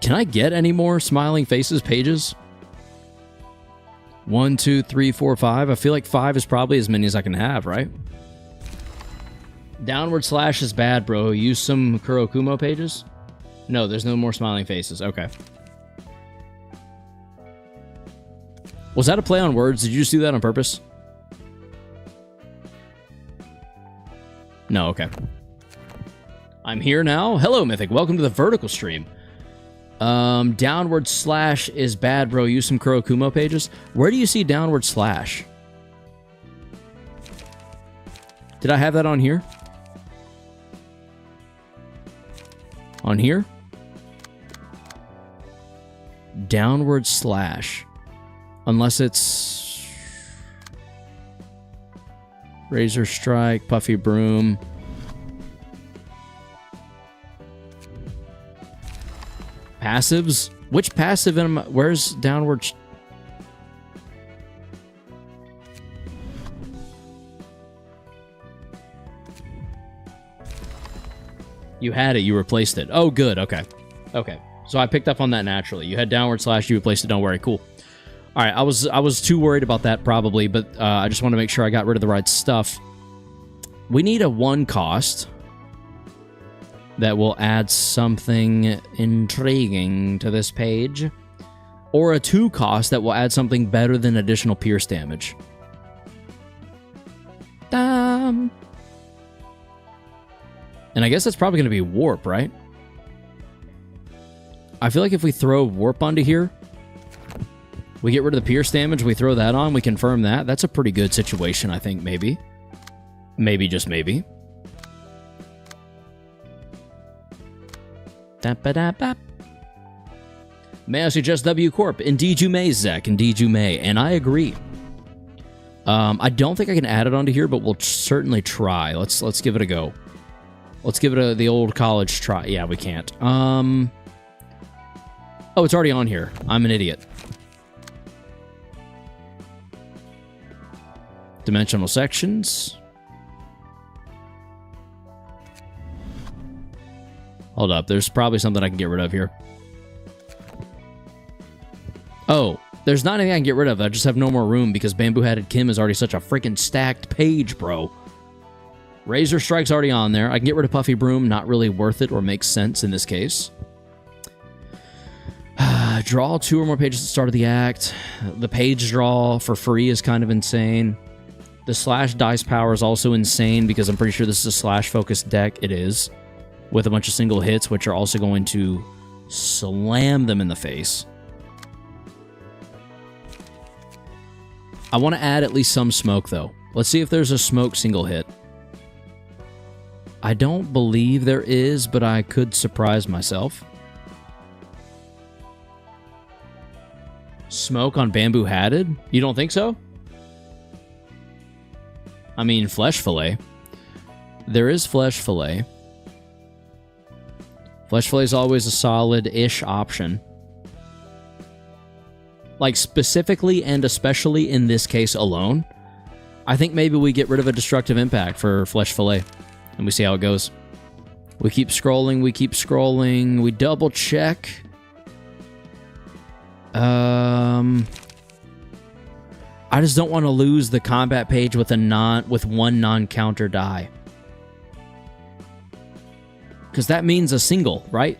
Can I get any more smiling faces pages? 1, 2, 3, 4, 5. I feel like 5 is probably as many as I can have, right? Downward slash is bad, bro. Use some Kurokumo pages? No, there's no more smiling faces. Okay. Was that a play on words? Did you just do that on purpose? No, okay. I'm here now. Hello, Mythic. Welcome to the vertical stream. Downward slash is bad, bro. Use some Kurokumo pages. Where do you see downward slash? Did I have that on here? On here? Downward slash. Unless it's Razor Strike, Puffy Broom. Passives? Which passive am I? Where's downward? You had it, you replaced it. Oh, good, okay. Okay, so I picked up on that naturally. You had downward slash, you replaced it, don't worry, cool. All right, I was too worried about that probably, but I just want to make sure I got rid of the right stuff. We need a 1 cost that will add something intriguing to this page, or a 2 cost that will add something better than additional pierce damage. And I guess that's probably going to be warp, right? I feel like if we throw warp onto here, we get rid of the pierce damage, we throw that on, we confirm that. That's a pretty good situation, I think, maybe. Maybe, just maybe. May I suggest W Corp? Indeed you may, Zach. Indeed you may. And I agree. I don't think I can add it onto here, but we'll certainly try. Let's give it a go. Let's give it the old college try. Yeah, we can't. Oh, it's already on here. I'm an idiot. Dimensional sections. Hold up, there's probably something I can get rid of here. Oh, there's not anything I can get rid of. I just have no more room because Bamboo Hatted Kim is already such a freaking stacked page, bro. Razor Strike's already on there. I can get rid of Puffy Broom. Not really worth it or makes sense in this case. Draw 2 or more pages at the start of the act. The page draw for free is kind of insane. The slash dice power is also insane because I'm pretty sure this is a slash-focused deck. It is. With a bunch of single hits, which are also going to slam them in the face. I want to add at least some smoke, though. Let's see if there's a smoke single hit. I don't believe there is, but I could surprise myself. Smoke on Bamboo Hatted? You don't think so? I mean, Flesh Fillet. There is Flesh Fillet. Flesh Fillet is always a solid-ish option. Like, specifically and especially in this case alone, I think maybe we get rid of a Destructive Impact for Flesh Fillet, and we see how it goes. We keep scrolling, we keep scrolling, we double-check. I just don't want to lose the combat page with one non-counter die. Because that means a single, right?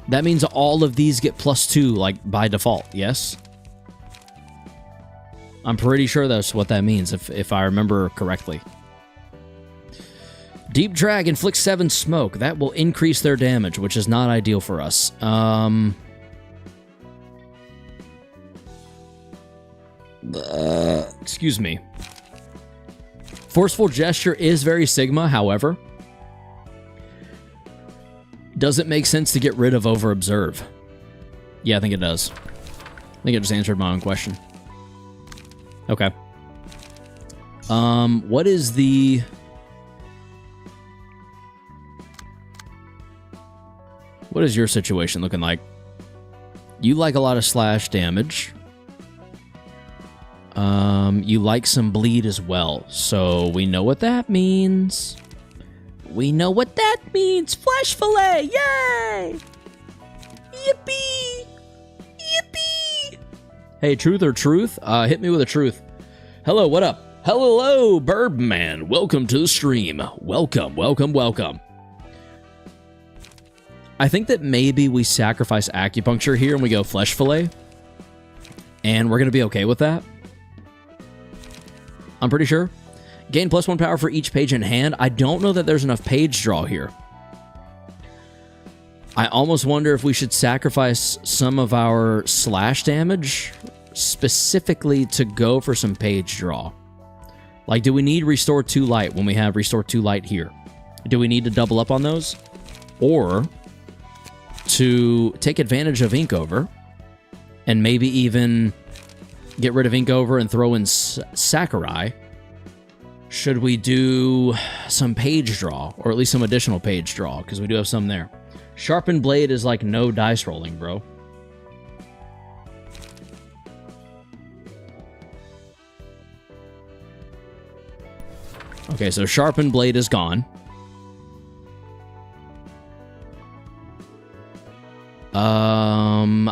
That means all of these get +2, like, by default, yes? I'm pretty sure that's what that means, if I remember correctly. Deep Drag inflicts 7 smoke. That will increase their damage, which is not ideal for us. Excuse me. Forceful Gesture is very Sigma, however. Does it make sense to get rid of Over Observe? Yeah, I think it does. I think I just answered my own question. Okay. What is the... What is your situation looking like? You like a lot of slash damage. You like some bleed as well. So we know what that means. We know what that means. Flesh fillet. Yay! Yippee! Yippee! Hey, truth or truth? Hit me with a truth. Hello, what up? Hello, Birdman. Welcome to the stream. Welcome, welcome, welcome. I think that maybe we sacrifice acupuncture here and we go flesh fillet. And we're going to be okay with that. I'm pretty sure. Gain +1 power for each page in hand. I don't know that there's enough page draw here. I almost wonder if we should sacrifice some of our slash damage specifically to go for some page draw. Like, do we need Restore 2 Light when we have Restore 2 Light here? Do we need to double up on those? Or to take advantage of Ink Over and maybe even get rid of Ink Over and throw in Sakurai. Should we do some page draw, or at least some additional page draw, because we do have some there. Sharpened Blade is like no dice rolling, bro. Okay, so Sharpened Blade is gone.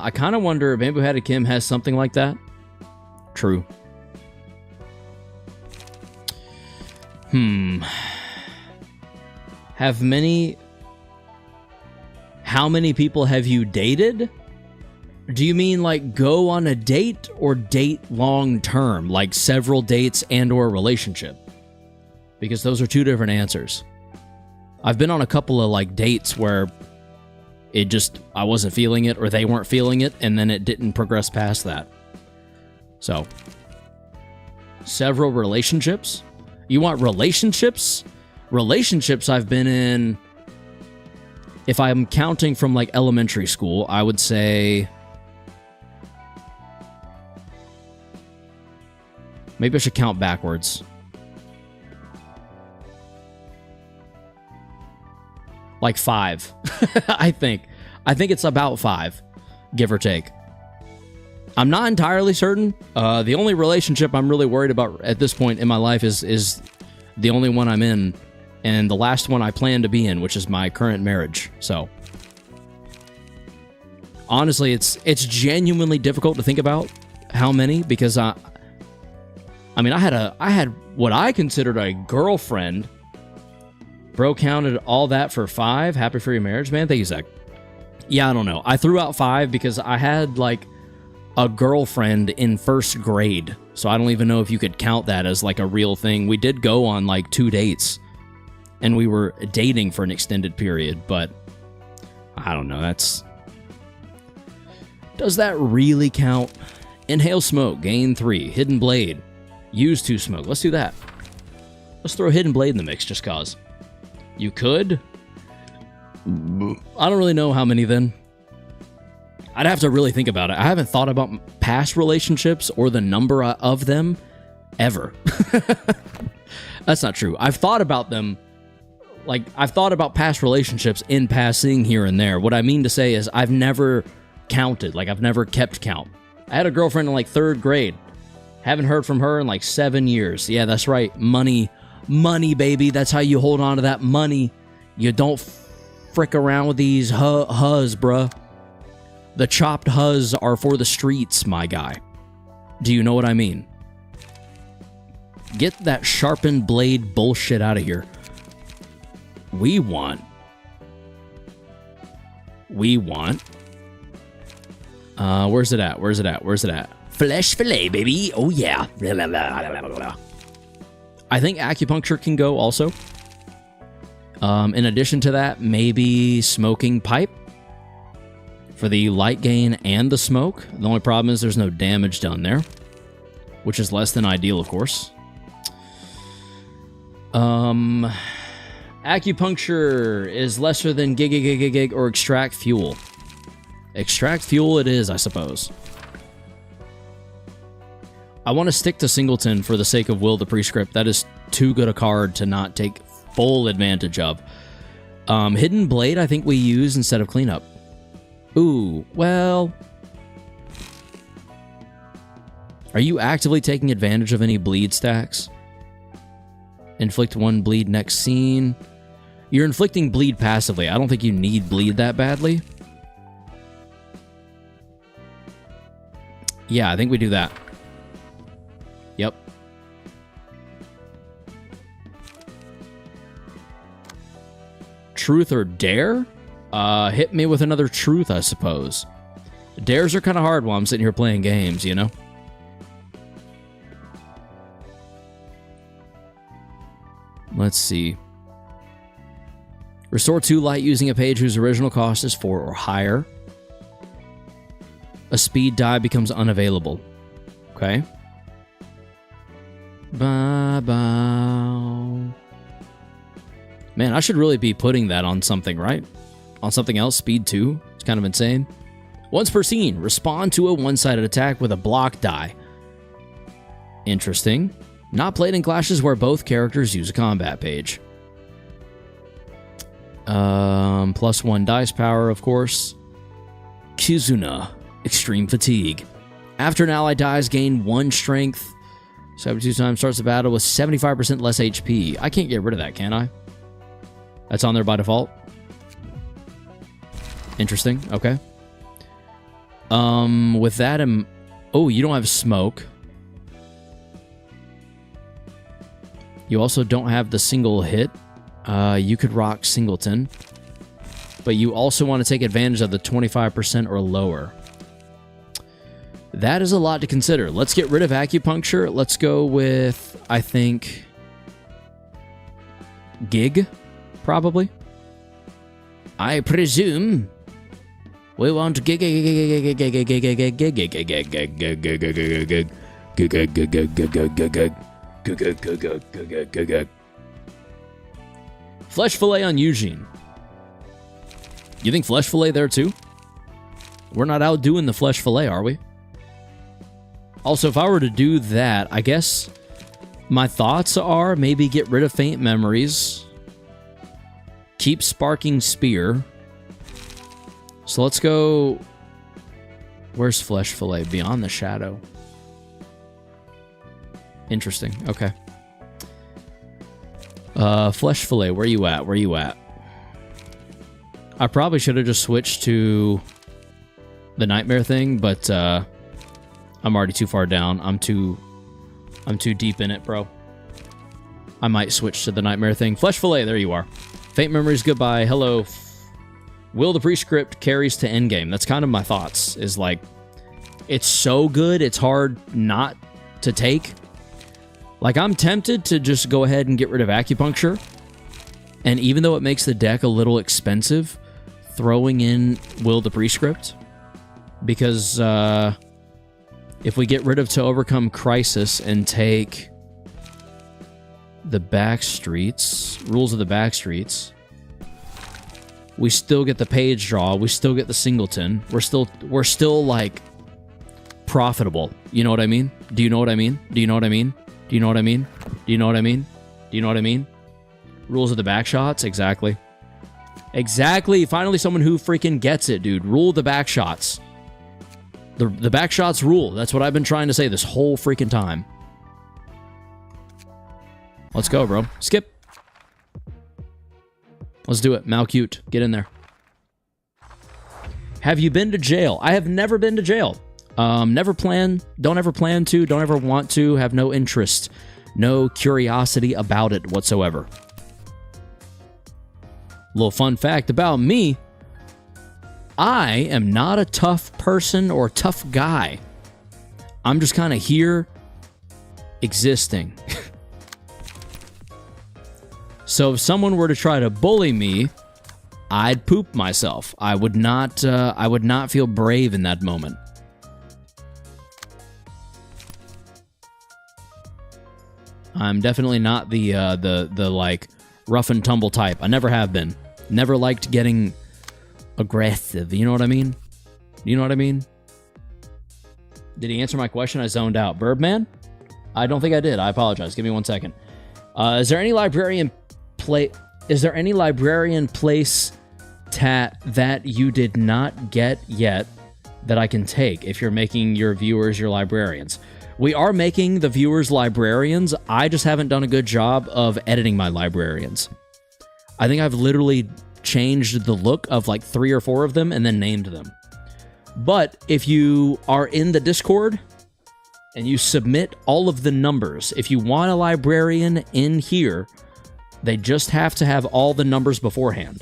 I kind of wonder if Bamboo Hatted Kim has something like that. True. How many people have you dated? Do you mean like go on a date or date long term, like several dates and or relationship? Because those are two different answers. I've been on a couple of like dates where I wasn't feeling it or they weren't feeling it, and then it didn't progress past that. So, several relationships? You want relationships? Relationships I've been in, if I'm counting from like elementary school, I would say maybe I should count backwards. Like 5. I think it's about 5, give or take. I'm not entirely certain. The only relationship I'm really worried about at this point in my life is the only one I'm in, and the last one I plan to be in, which is my current marriage. So, honestly, it's genuinely difficult to think about how many, because I had what I considered a girlfriend. Bro counted all that for 5. Happy for your marriage, man. Thank you, Zach. Yeah, I don't know. I threw out 5 because I had like a girlfriend in first grade. So I don't even know if you could count that as like a real thing. We did go on like 2 dates and we were dating for an extended period, but I don't know. Does that really count? Inhale Smoke, gain 3. Hidden Blade, use 2 smoke. Let's do that. Let's throw Hidden Blade in the mix just cause. You could. I don't really know how many then. I'd have to really think about it. I haven't thought about past relationships or the number of them ever. That's not true. I've thought about them. Like, I've thought about past relationships in passing here and there. What I mean to say is I've never counted. Like, I've never kept count. I had a girlfriend in like 3rd grade. Haven't heard from her in like 7 years. Yeah, that's right. Money, baby. That's how you hold on to that money. You don't frick around with these huzz, bruh. The chopped huzz are for the streets, my guy. Do you know what I mean? Get that sharpened blade bullshit out of here. We want. Where's it at? Where's it at? Where's it at? Flesh fillet, baby. Oh, yeah. I think acupuncture can go also. In addition to that, maybe smoking pipe for the light gain and the smoke. The only problem is there's no damage done there, which is less than ideal, of course. Acupuncture is lesser than gig or extract fuel. Extract fuel it is, I suppose. I want to stick to Singleton for the sake of Will the Prescript. That is too good a card to not take full advantage of. Hidden Blade I think we use instead of Cleanup. Ooh, well... Are you actively taking advantage of any bleed stacks? Inflict 1 bleed next scene. You're inflicting bleed passively. I don't think you need bleed that badly. Yeah, I think we do that. Yep. Truth or dare? Hit me with another truth, I suppose. Dares are kind of hard while I'm sitting here playing games, you know? Let's see. Restore 2 light using a page whose original cost is 4 or higher. A speed die becomes unavailable. Okay. Ba-bow. Man, I should really be putting that on something, right? On something else, speed 2. It's kind of insane. Once per scene, respond to a one-sided attack with a block die. Interesting. Not played in clashes where both characters use a combat page. +1 dice power, of course. Kizuna. Extreme fatigue. After an ally dies, gain 1 strength. 72 times starts the battle with 75% less HP. I can't get rid of that, can I? That's on there by default. Interesting. Okay. With that, oh, you don't have smoke. You also don't have the single hit. You could rock Singleton. But you also want to take advantage of the 25% or lower. That is a lot to consider. Let's get rid of acupuncture. Let's go with, I think, gig, probably. I presume we want gig. Flesh fillet on Eugene. You think flesh fillet there too? We're not outdoing the flesh fillet, are we? Also, if I were to do that, I guess my thoughts are maybe get rid of faint memories. Keep sparking spear. So let's go... Where's flesh fillet? Beyond the shadow. Interesting. Okay. Flesh fillet, where you at? Where you at? I probably should have just switched to the nightmare thing, but I'm already too far down. I'm too deep in it, bro. I might switch to the nightmare thing. Flesh fillet, there you are. Faint memories, goodbye. Hello. Will the prescript carries to endgame? That's kind of my thoughts. Is like, it's so good, it's hard not to take. Like, I'm tempted to just go ahead and get rid of acupuncture. And even though it makes the deck a little expensive, throwing in Will the Prescript. Because if we get rid of To Overcome Crisis and take the Backstreets, Rules of the Backstreets, we still get the page draw, we still get the Singleton. We're still like profitable. You know what I mean? Do you know what I mean? Do you know what I mean? Do you know what I mean? Do you know what I mean? Do you know what I mean? Rules of the back shots? Exactly. Exactly. Finally someone who freaking gets it, dude. Rule the back shots. The back shots rule. That's what I've been trying to say this whole freaking time. Let's go, bro. Skip. Let's do it. Malcute. Get in there. Have you been to jail? I have never been to jail. Never plan. Don't ever plan to. Don't ever want to. Have no interest. No curiosity about it whatsoever. Little fun fact about me, I am not a tough person or tough guy. I'm just kind of here existing. So if someone were to try to bully me, I'd poop myself. I would not feel brave in that moment. I'm definitely not the like rough and tumble type. I never have been. Never liked getting aggressive. You know what I mean? You know what I mean? Did he answer my question? I zoned out. Birdman? I don't think I did. I apologize. Give me 1 second. Is there any librarian place tat that you did not get yet that I can take if you're making your viewers your librarians? We are making the viewers librarians. I just haven't done a good job of editing my librarians. I think I've literally changed the look of like 3 or 4 of them and then named them. But if you are in the Discord and you submit all of the numbers, if you want a librarian in here, they just have to have all the numbers beforehand.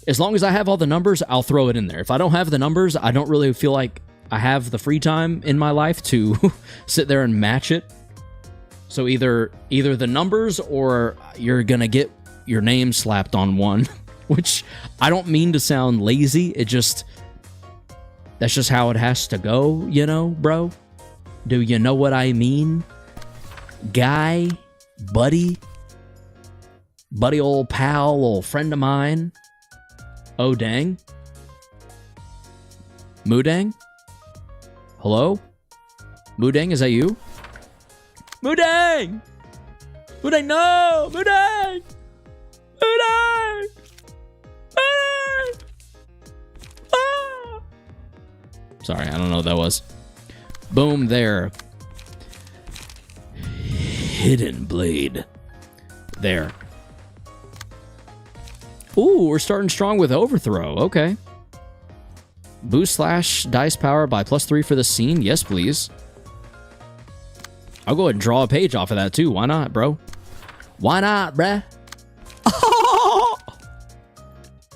As long as I have all the numbers, I'll throw it in there. If I don't have the numbers, I don't really feel like I have the free time in my life to sit there and match it. So either the numbers or you're gonna get your name slapped on one, which I don't mean to sound lazy. That's just how it has to go, you know, bro? Do you know what I mean? Guy, buddy, old pal, old friend of mine. Oh, dang. Moodang? Hello? Moodang, is that you? Moodang! Moodang, no! Moodang! Moodang! Moodang! Ah! Sorry, I don't know what that was. Boom, there. Hidden blade. There. Ooh, we're starting strong with overthrow. Okay. Boost slash dice power by +3 for the scene. Yes, please. I'll go ahead and draw a page off of that too. Why not, bro? Why not, bruh?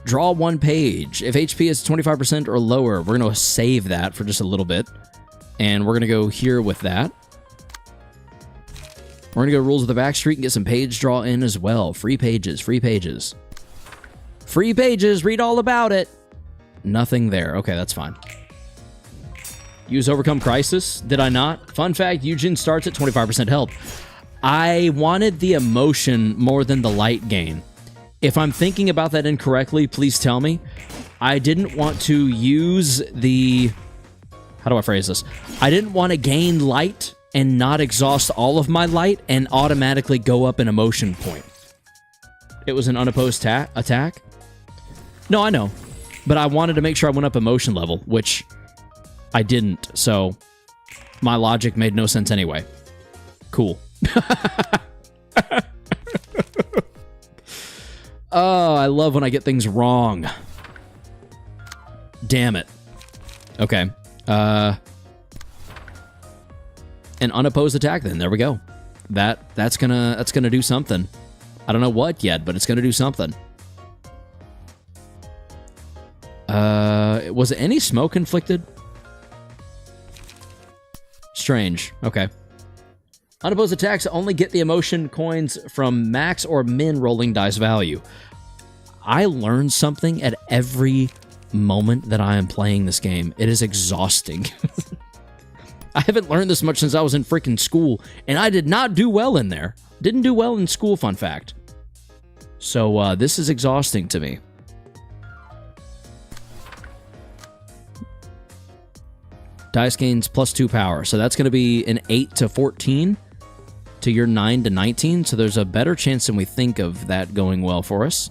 Draw 1 page. If HP is 25% or lower, we're going to save that for just a little bit. And we're going to go here with that. We're going to go rules of the backstreet and get some page draw in as well. Free pages, free pages. Free pages, read all about it. Nothing there. Okay, that's fine. Use Overcome Crisis. Did I not? Fun fact, Eugen starts at 25% health. I wanted the emotion more than the light gain. If I'm thinking about that incorrectly, please tell me. I didn't want to use the... How do I phrase this? I didn't want to gain light and not exhaust all of my light and automatically go up an emotion point. It was an unopposed attack? No, I know. But I wanted to make sure I went up emotion level, which I didn't, so my logic made no sense anyway. Cool. Oh, I love when I get things wrong. Damn it. Okay. An unopposed attack then. There we go. That's gonna do something. I don't know what yet, but it's gonna do something. Was it any smoke inflicted? Strange. Okay. Unopposed attacks only get the emotion coins from max or min rolling dice value. I learn something at every moment that I am playing this game. It is exhausting. I haven't learned this much since I was in freaking school, and I did not do well in there. Didn't do well in school, fun fact. So, this is exhausting to me. Dice gains +2 power. So that's going to be an 8 to 14 to your 9 to 19. So there's a better chance than we think of that going well for us.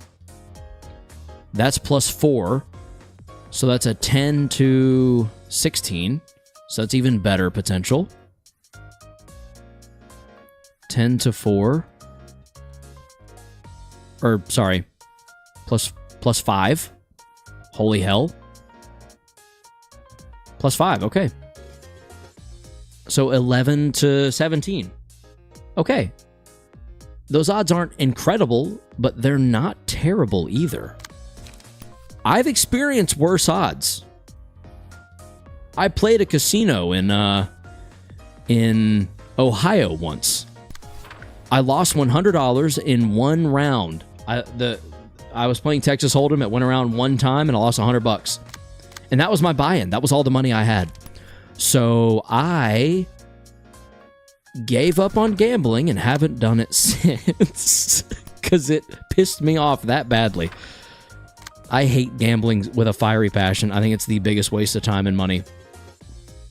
That's +4. So that's a 10 to 16. So that's even better potential. 10 to 4. Or, sorry. +5. Holy hell. +5, okay. So 11 to 17. Okay. those odds aren't incredible, but they're not terrible either. I've experienced worse odds. I played a casino in Ohio once. I lost $100 in one round. I was playing Texas Hold'em. It went around one time, and I lost $100. And that was my buy-in. That was all the money I had. So I gave up on gambling and haven't done it since because it pissed me off that badly. I hate gambling with a fiery passion. I think it's the biggest waste of time and money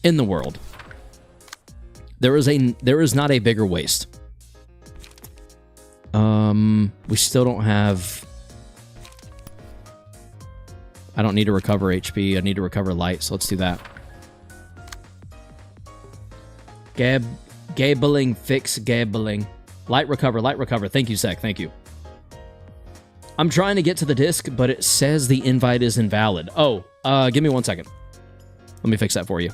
in the world. There is not a bigger waste. We still don't have... I don't need to recover HP. I need to recover light, so let's do that. Gambling, fix gambling. Light recover. Thank you, Zach. Thank you. I'm trying to get to the disc, but it says the invite is invalid. Oh, give me 1 second. Let me fix that for you.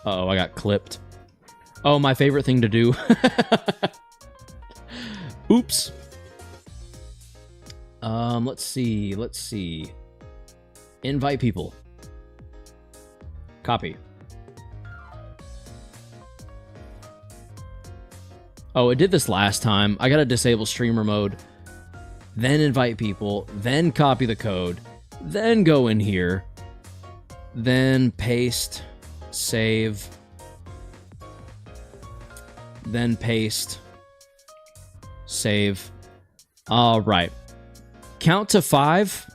Uh-oh, I got clipped. Oh, my favorite thing to do. Oops. Let's see. Invite people. Copy. Oh, it did this last time. I gotta disable streamer mode, then invite people, then copy the code, then go in here, then paste, save, then paste, save. All right. Count to 5.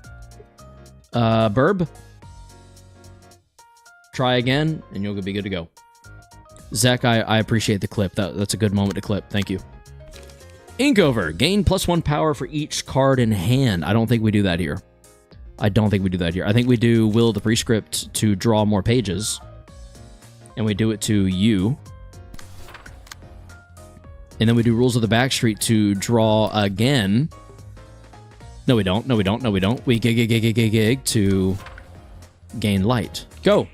Burb. Try again, and you'll be good to go. Zach, I appreciate the clip. That's a good moment to clip. Thank you. Inkover. Gain +1 power for each card in hand. I don't think we do that here. I think we do Will of the Prescript to draw more pages. And we do it to you. And then we do Rules of the Backstreet to draw again. No, we don't. We gig to gain light. Go.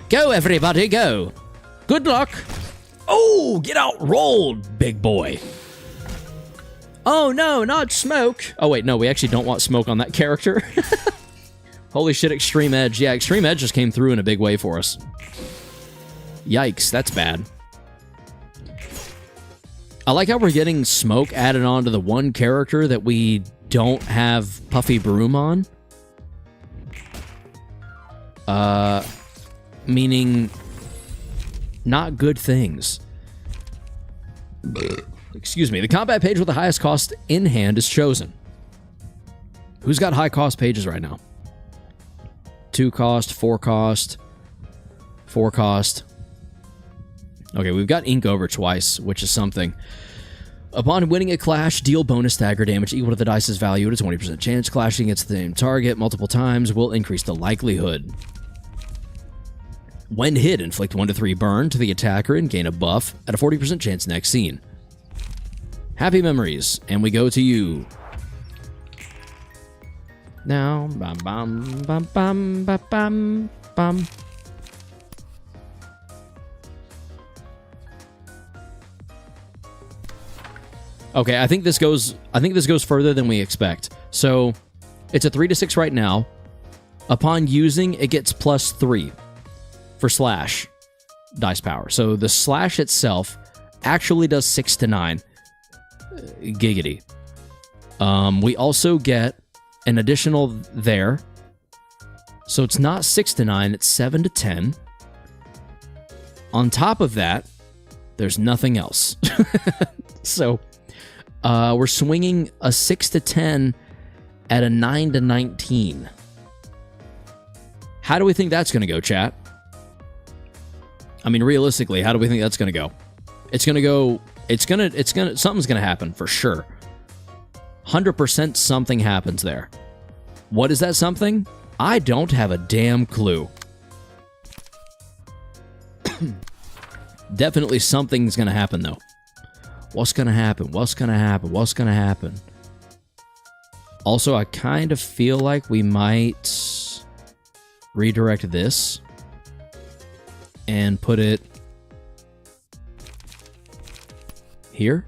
Go, everybody, go. Good luck. Oh, get out rolled, big boy. Oh, no, not smoke. Oh, wait, no, we actually don't want smoke on that character. Holy shit, Extreme Edge. Yeah, Extreme Edge just came through in a big way for us. Yikes, that's bad. I like how we're getting smoke added on to the one character that we don't have Puffy Broom on. Meaning not good things. Excuse me. The combat page with the highest cost in hand is chosen. Who's got high cost pages right now? 2 cost, 4 cost, 4 cost. Okay, we've got Inkover twice, which is something. Upon winning a clash, deal bonus stagger damage equal to the dice's value at a 20% chance. Clashing against the same target multiple times will increase the likelihood. When hit, inflict 1 to 3 burn to the attacker and gain a buff at a 40% chance next scene. Happy memories, and we go to you. Now, bam, bam, bam, bam, bam, bam, bam. Okay, I think this goes further than we expect. So, it's a 3 to 6 right now. Upon using, it gets +3 for slash dice power. So the slash itself actually does 6 to 9. Giggity. We also get an additional there. So it's not 6 to 9, it's 7 to 10. On top of that, there's nothing else. So we're swinging a 6 to 10 at a 9 to 19. How do we think that's going to go, chat? I mean, realistically, how do we think that's going to go? Something's going to happen for sure. 100% something happens there. What is that something? I don't have a damn clue. Definitely something's going to happen, though. What's going to happen? Also, I kind of feel like we might redirect this and put it here.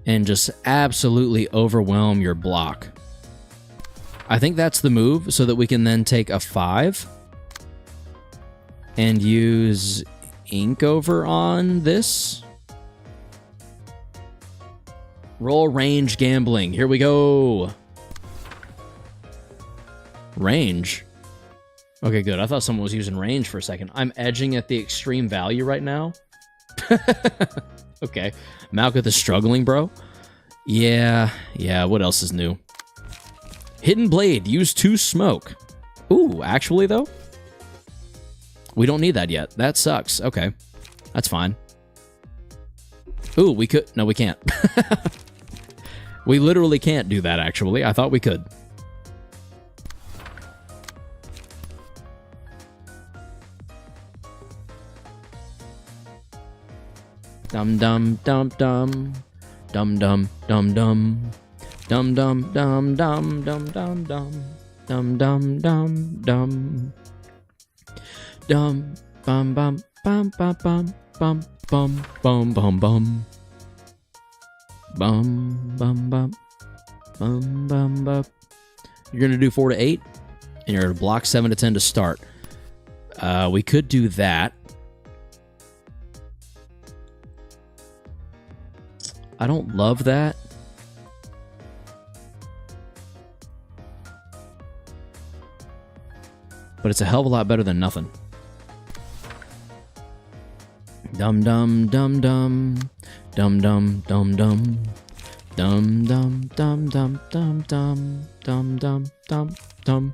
And just absolutely overwhelm your block. I think that's the move, so that we can then take a 5 and use ink over on this. Roll range gambling. Here we go. Range. Okay, good. I thought someone was using range for a second. I'm edging at the extreme value right now. Okay. Malkuth is struggling, bro. Yeah. What else is new? Hidden Blade. Use 2 smoke. Ooh, actually, though? We don't need that yet. That sucks. Okay. That's fine. Ooh, we could... No, we can't. We literally can't do that, actually. I thought we could. Dum dum dum dum. Dum dum dum dum. Dum dum dum dum dum dum dum. Dum dum dum dum. Dum bum bum bum bum bum bum bum bum bum bum. Bum bum bum bum bum bum. You're gonna do 4 to 8, and you're gonna block 7 to 10 to start. We could do that. I don't love that. But it's a hell of a lot better than nothing. Dum dum dum dum. Dum dum dum dum. Dum dum dum dum dum dum. Dum dum dum dum.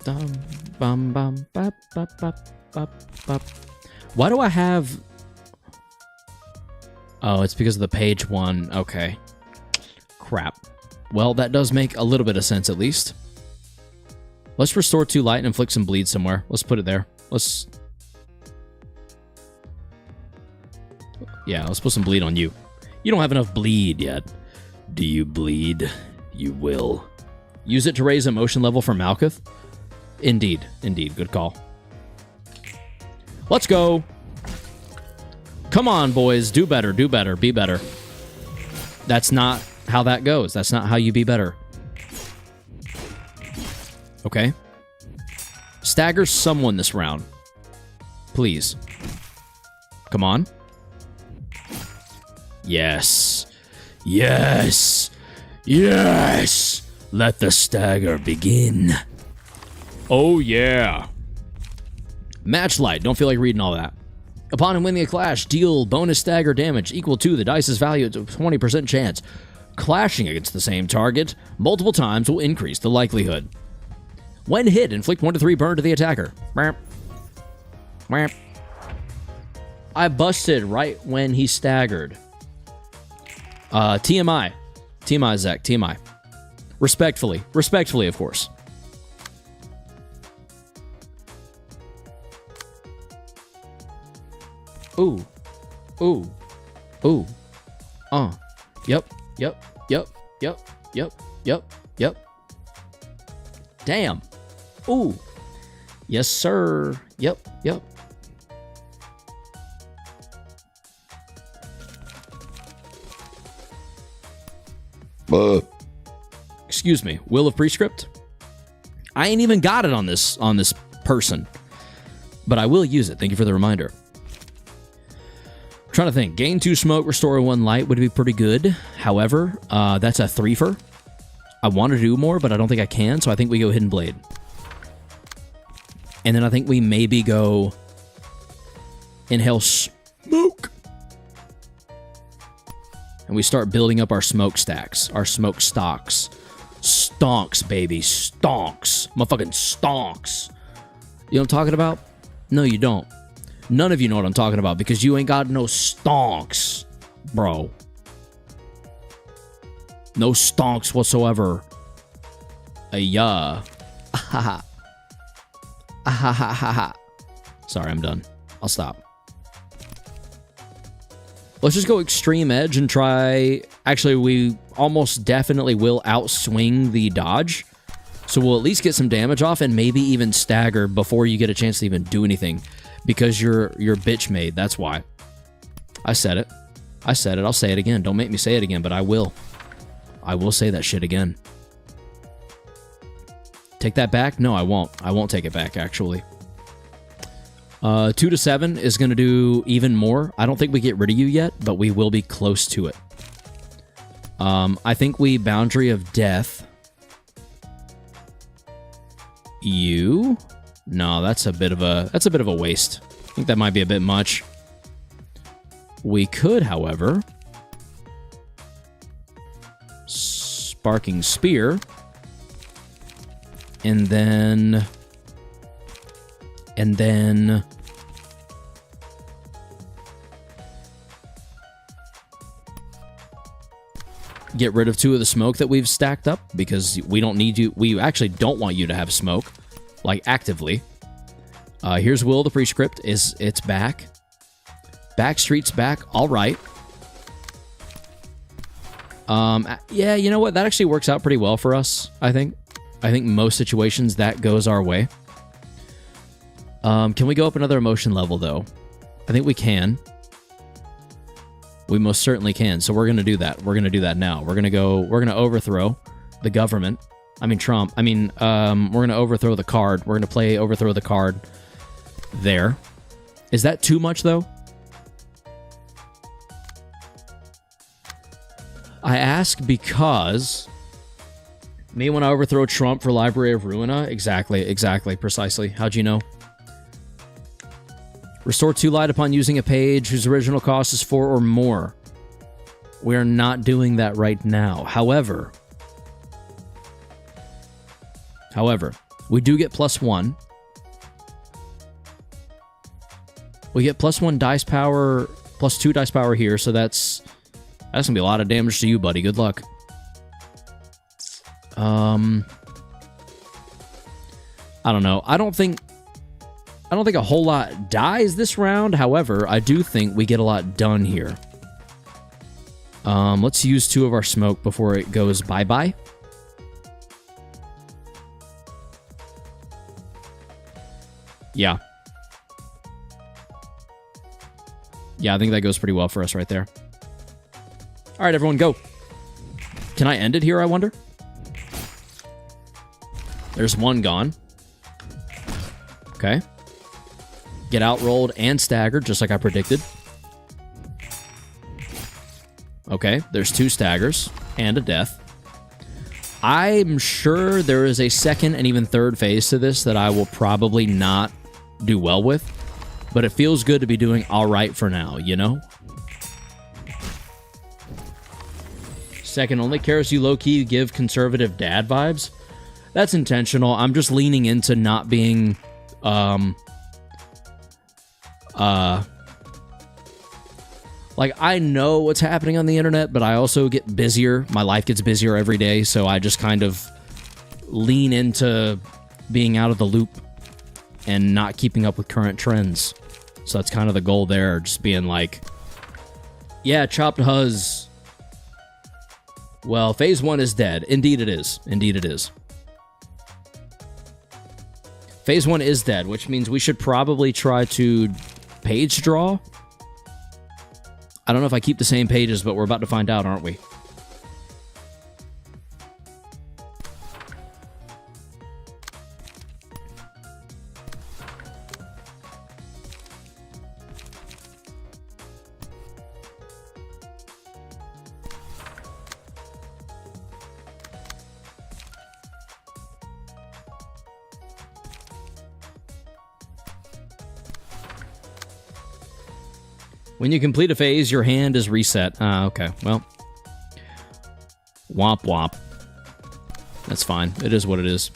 Dum bum bum bop bop bop bop bop. Why do I have... Oh, it's because of the page 1. Okay. Crap. Well, that does make a little bit of sense, at least. Let's restore 2 light and inflict some bleed somewhere. Let's put it there. Let's put some bleed on you. You don't have enough bleed yet. Do you bleed? You will. Use it to raise emotion level for Malkuth? Indeed. Good call. Let's go. Come on, boys. Do better. Be better. That's not how that goes. That's not how you be better. Okay. Stagger someone this round. Please. Come on. Yes. Let the stagger begin. Oh, yeah. Match light. Don't feel like reading all that. Upon winning a clash, deal bonus stagger damage equal to the dice's value at a 20% chance. Clashing against the same target multiple times will increase the likelihood. When hit, inflict 1 to 3 burn to the attacker. I busted right when he staggered. TMI. TMI, Zach. TMI. Respectfully, of course. Ooh. Yep. Damn. Ooh. Yes, sir. Yep. Excuse me. Will of Prescript? I ain't even got it on this person. But I will use it. Thank you for the reminder. I'm trying to think. Gain 2 smoke, restore 1 light would be pretty good. However, that's a 3-fer. I want to do more, but I don't think I can, so I think we go Hidden Blade. And then I think we maybe go Inhale Smoke. And we start building up our smoke stacks, our smoke stocks. Stonks, baby. Stonks. Motherfucking stonks. You know what I'm talking about? No, you don't. None of you know what I'm talking about because you ain't got no stonks, bro. No stonks whatsoever. Ahaha. Ahaha. Sorry, I'm done. I'll stop. Let's just go Extreme Edge and try... Actually, we almost definitely will outswing the dodge. So we'll at least get some damage off and maybe even stagger before you get a chance to even do anything. Because you're bitch made, that's why. I said it. I said it. I'll say it again. Don't make me say it again, but I will. I will say that shit again. Take that back? No, I won't. I won't take it back, actually. 2 to 7 is going to do even more. I don't think we get rid of you yet, but we will be close to it. I think we Boundary of Death. You? No, that's a bit of a waste. I think that might be a bit much. We could, however, Sparking Spear, and then get rid of 2 of the smoke that we've stacked up, because we don't need you. We actually don't want you to have smoke, like actively. Here's Will the Prescript. It's back. Backstreet's back. All right. Yeah, you know what? That actually works out pretty well for us, I think. I think most situations that goes our way. Can we go up another emotion level, though? I think we can. We most certainly can, so we're going to do that. We're going to do that now. We're going to overthrow the government. I mean, Trump. I mean, we're going to overthrow the card. We're going to play overthrow the card there. Is that too much, though? I ask because me when I overthrow Trump for Library of Ruina. Exactly, precisely. How'd you know? Restore 2 light upon using a page whose original cost is 4 or more. We are not doing that right now. However, we do get +1. We get +1 dice power, +2 dice power here, so that's gonna be a lot of damage to you, buddy. Good luck. I don't know. I don't think a whole lot dies this round. However, I do think we get a lot done here. Let's use 2 of our smoke before it goes bye-bye. Yeah. Yeah, I think that goes pretty well for us right there. All right, everyone, go. Can I end it here, I wonder? There's 1 gone. Okay. Get outrolled and staggered, just like I predicted. Okay, there's 2 staggers and a death. I'm sure there is a second and even third phase to this that I will probably not do well with, but it feels good to be doing all right for now, you know? Second only cares you low-key give conservative dad vibes. That's intentional. I'm just leaning into not being like, I know what's happening on the internet, but I also get busier. My life gets busier every day, so I just kind of lean into being out of the loop and not keeping up with current trends. So that's kind of the goal there, just being like, yeah, chopped huzz. Well, phase 1 is dead. Indeed it is. Indeed it is. Phase 1 is dead, which means we should probably try to page draw. I don't know if I keep the same pages, but we're about to find out, aren't we? When you complete a phase, your hand is reset. Ah, okay. Well. Womp womp. That's fine. It is what it is.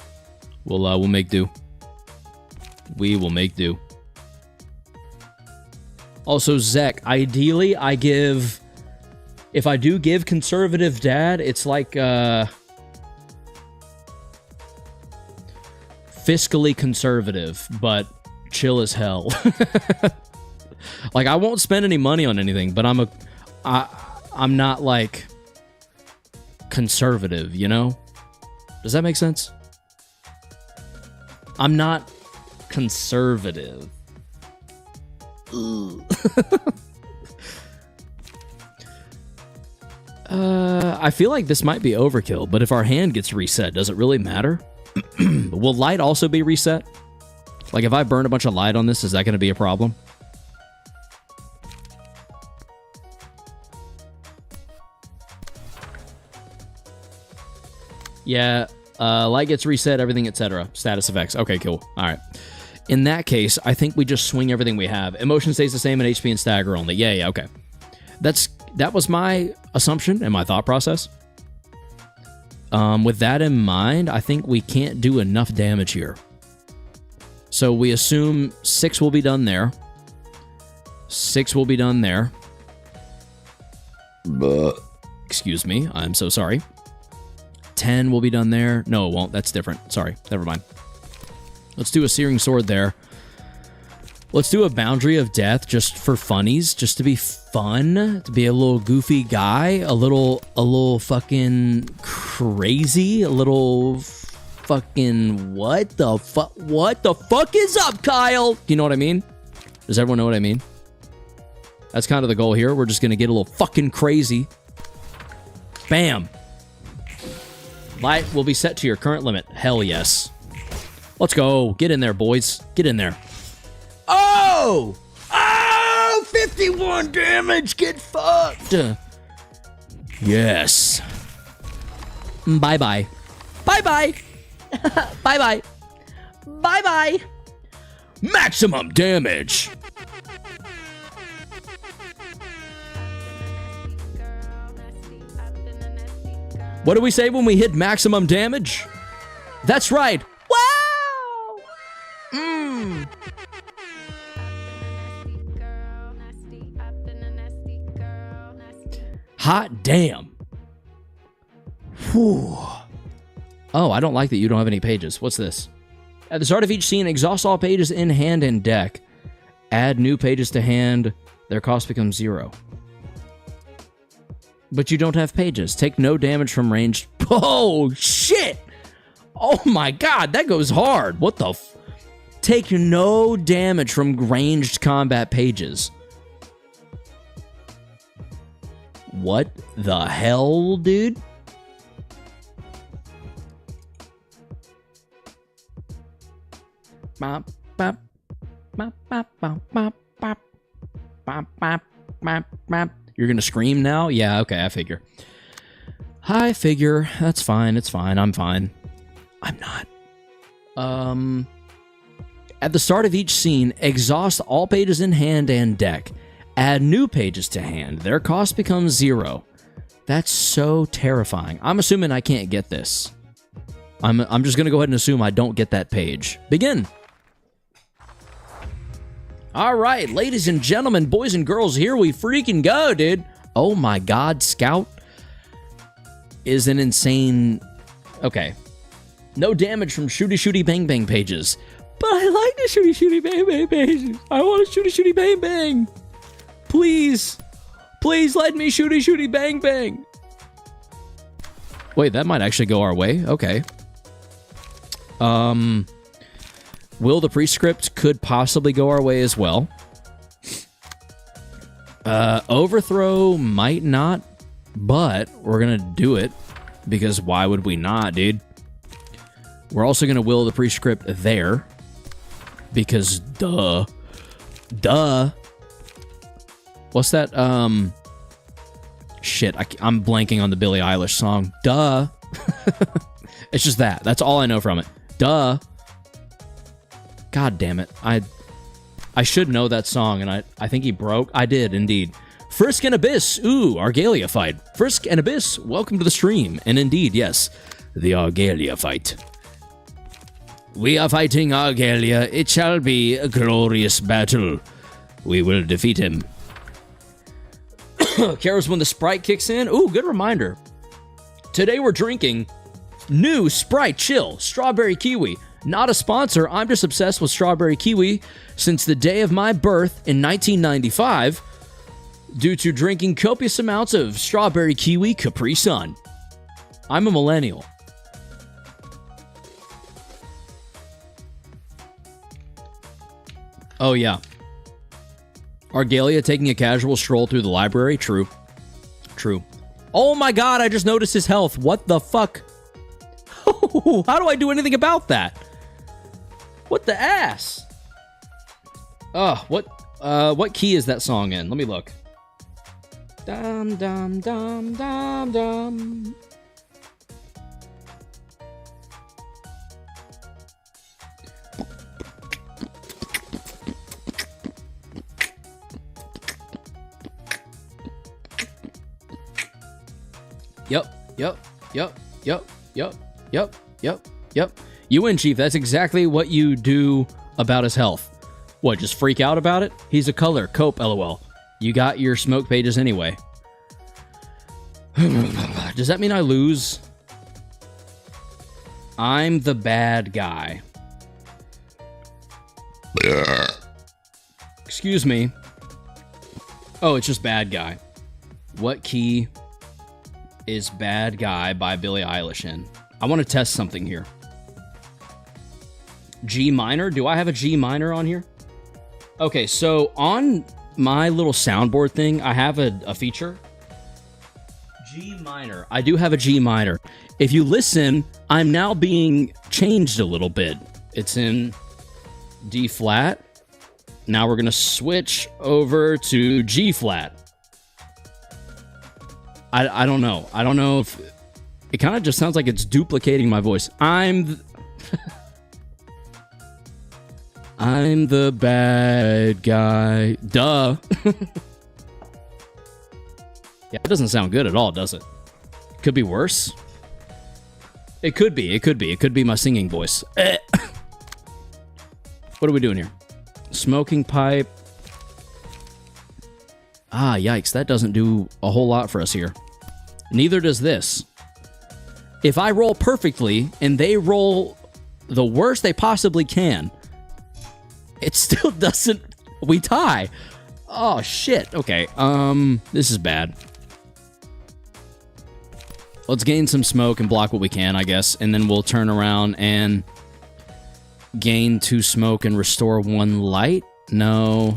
We'll make do. We will make do. Also, Zek, ideally, I give... If I do give conservative dad, it's like, fiscally conservative, but chill as hell. Like, I won't spend any money on anything, but I'm not, like, conservative, you know? Does that make sense? I'm not conservative. I feel like this might be overkill, but if our hand gets reset, does it really matter? Will light also be reset? Like, if I burn a bunch of light on this, is that going to be a problem? Yeah, light gets reset, everything, etc. Status effects. Okay, cool. All right. In that case, I think we just swing everything we have. Emotion stays the same, and HP and stagger only. Yeah, okay. That was my assumption and my thought process. With that in mind, I think we can't do enough damage here. So we assume 6 will be done there. 6 will be done there. Excuse me, I'm so sorry. 10 will be done there. No, it won't. That's different. Sorry, never mind. Let's do a Searing Sword there. Let's do a Boundary of Death just for funnies, just to be fun, to be a little goofy guy, a little fucking crazy, a little fucking what the fuck is up, Kyle? Do you know what I mean? Does everyone know what I mean? That's kind of the goal here. We're just gonna get a little fucking crazy. Bam. Light will be set to your current limit. Hell yes. Let's go. Get in there, boys. Get in there. Oh! Oh! 51 damage! Get fucked! Yes. Bye-bye. Bye-bye! Bye-bye! Bye-bye! Maximum damage! What do we say when we hit maximum damage? That's right. Wow! Mmm. Hot damn. Whew. Oh, I don't like that you don't have any pages. What's this? At the start of each scene, exhaust all pages in hand and deck. Add new pages to hand. Their cost becomes 0. But you don't have pages. Take no damage from ranged. Oh, shit! Oh my god, that goes hard. What the f... Take no damage from ranged combat pages. What the hell, dude? Bop, bop, bop, bop, bop, bop, bop, bop, bop, bop, bop. You're gonna scream now? Yeah, okay, I figure. I figure. That's fine, it's fine, I'm fine. I'm not. At the start of each scene, exhaust all pages in hand and deck. Add new pages to hand. Their cost becomes 0. That's so terrifying. I'm assuming I can't get this. I'm just gonna go ahead and assume I don't get that page. Begin. All right, ladies and gentlemen, boys and girls, here we freaking go, dude. Oh my god, Scout is an insane... Okay. No damage from shooty shooty bang bang pages. But I like the shooty shooty bang bang pages. I want a shooty shooty bang bang. Please. Please let me shooty shooty bang bang. Wait, that might actually go our way. Okay. Will the Prescript could possibly go our way as well. Overthrow might not, but we're gonna do it because why would we not, dude? We're also gonna will the Prescript there because duh. What's that? Shit, I'm blanking on the Billie Eilish song. Duh. It's just that. That's all I know from it. Duh. God damn it. I should know that song, and I think he broke. I did, indeed. Frisk and Abyss. Ooh, Argalia fight. Frisk and Abyss, welcome to the stream. And indeed, yes, the Argalia fight. We are fighting Argalia. It shall be a glorious battle. We will defeat him. Cares when the Sprite kicks in. Ooh, good reminder. Today we're drinking new Sprite Chill Strawberry Kiwi. Not a sponsor, I'm just obsessed with strawberry kiwi since the day of my birth in 1995 due to drinking copious amounts of strawberry kiwi Capri Sun. I'm a millennial. Oh, yeah. Argalia taking a casual stroll through the library. True. True. Oh my god, I just noticed his health. What the fuck? How do I do anything about that? What the ass? What key is that song in? Let me look. Dum dum dum dum dum. Yep. You win, Chief. That's exactly what you do about his health. What, just freak out about it? He's a color. Cope, lol. You got your smoke pages anyway. Does that mean I lose? I'm the bad guy. Excuse me. Oh, it's just bad guy. What key is Bad Guy by Billie Eilish in? I want to test something here. G minor? Do I have a G minor on here? Okay, so on my little soundboard thing, I have a feature. G minor. I do have a G minor. If you listen, I'm now being changed a little bit. It's in D flat. Now we're going to switch over to G flat. I don't know. I don't know if... It kind of just sounds like it's duplicating my voice. I'm the bad guy. Duh. Yeah, it doesn't sound good at all, does it? Could be worse. It could be. It could be. It could be my singing voice. What are we doing here? Smoking pipe. Ah, yikes. That doesn't do a whole lot for us here. Neither does this. If I roll perfectly and they roll the worst they possibly can, it still doesn't... We tie. Oh, shit. Okay. This is bad. Let's gain some smoke and block what we can, I guess. And then we'll turn around and gain 2 smoke and restore 1 light. No.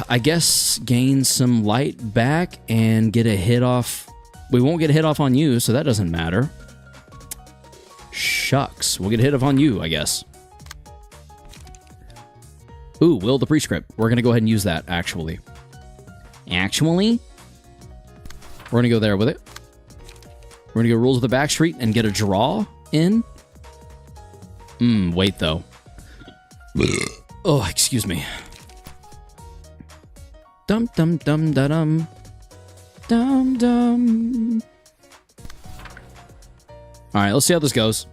I guess gain some light back and get a hit off. We won't get a hit off on you, so that doesn't matter. Shucks. We'll get a hit off on you, I guess. Ooh, Will the Prescript. We're going to go ahead and use that, actually. We're going to go there with it. We're going to go Rules of the Backstreet and get a draw in. Wait, though. Oh, excuse me. Dum dum dum da dum. Dum dum. Alright, let's see how this goes.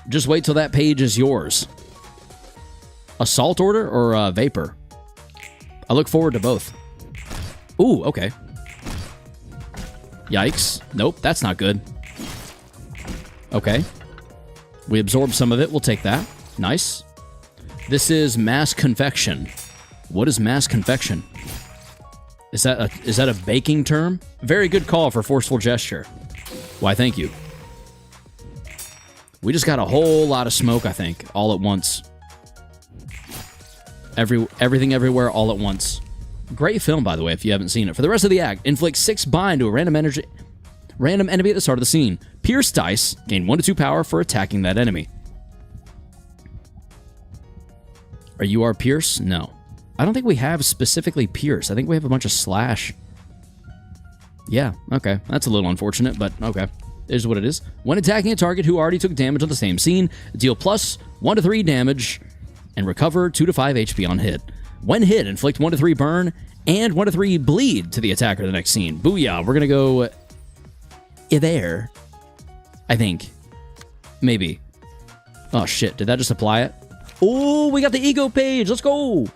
Just wait till that page is yours. Assault order or vapor? I look forward to both. Ooh, okay. Yikes. Nope, that's not good. Okay. We absorbed some of it. We'll take that. Nice. This is mass confection. What is mass confection? Is that a baking term? Very good call for forceful gesture. Why, thank you. We just got a whole lot of smoke, I think, all at once. Everything everywhere all at once. Great film, by the way, if you haven't seen it. For the rest of the act, inflict 6 bind to a random enemy at the start of the scene. Pierce dice, gain 1 to 2 power for attacking that enemy. Are you our Pierce? No. I don't think we have specifically Pierce. I think we have a bunch of slash. Yeah, okay. That's a little unfortunate, but okay. It is what it is. When attacking a target who already took damage on the same scene, deal plus 1 to 3 damage and recover 2 to 5 HP on hit. When hit, inflict 1 to 3 burn and 1 to 3 bleed to the attacker the next scene. Booyah. We're going to go there. I think. Maybe. Oh, shit. Did that just apply it? Oh, we got the ego page. Let's go.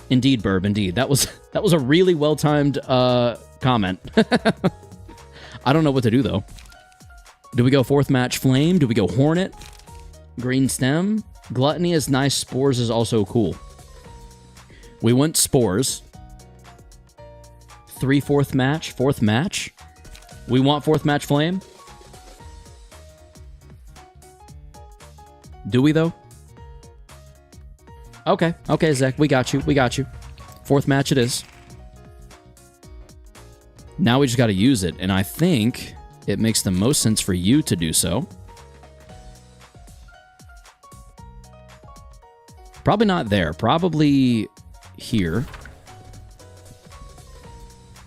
Indeed, Burb, indeed. That was a really well-timed comment. I don't know what to do, though. Do we go 4th match Flame? Do we go Hornet? Green Stem? Gluttony is nice. Spores is also cool. We went Spores. 4th match? 4th match? We want 4th match Flame? Do we, though? Okay. Okay, Zach. We got you. We got you. 4th match it is. Now we just got to use it. And I think it makes the most sense for you to do so. Probably not there. Probably here.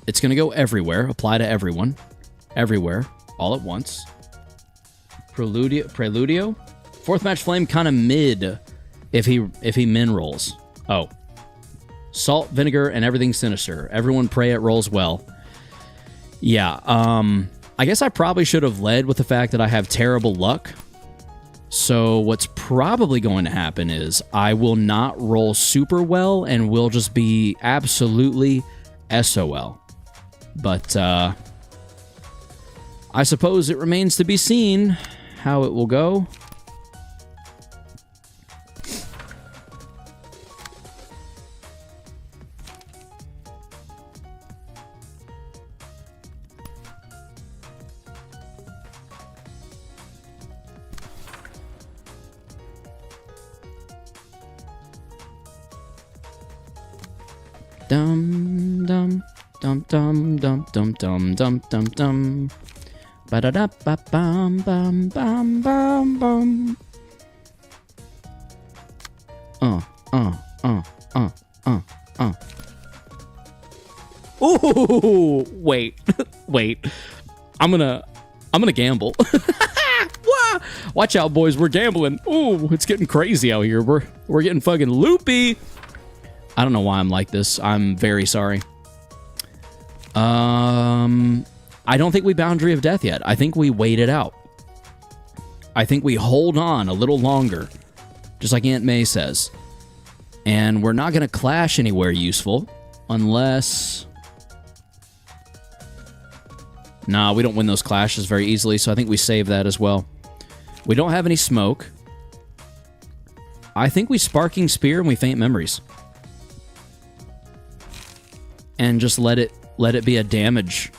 It's going to go everywhere. Apply to everyone. Everywhere. All at once. Preludio? 4th match flame kind of mid if he min rolls. Oh. Salt, vinegar, and everything sinister. Everyone pray it rolls well. Yeah, I guess I probably should have led with the fact that I have terrible luck. So what's probably going to happen is I will not roll super well and will just be absolutely SOL. But I suppose it remains to be seen how it will go. Dum dum dum dum dum dum dum dum dum dum. Ba da da ba bum bum bum bum bum. Ooh, wait, wait. I'm gonna gamble. Watch out, boys. We're gambling. Ooh, it's getting crazy out here. We're getting fucking loopy. I don't know why I'm like this. I'm very sorry. I don't think we Boundary of Death yet. I think we wait it out. I think we hold on a little longer, just like Aunt May says. And we're not going to clash anywhere useful unless... Nah, we don't win those clashes very easily, so I think we save that as well. We don't have any smoke. I think we Sparking Spear and we Faint Memories. And just let it be a damage.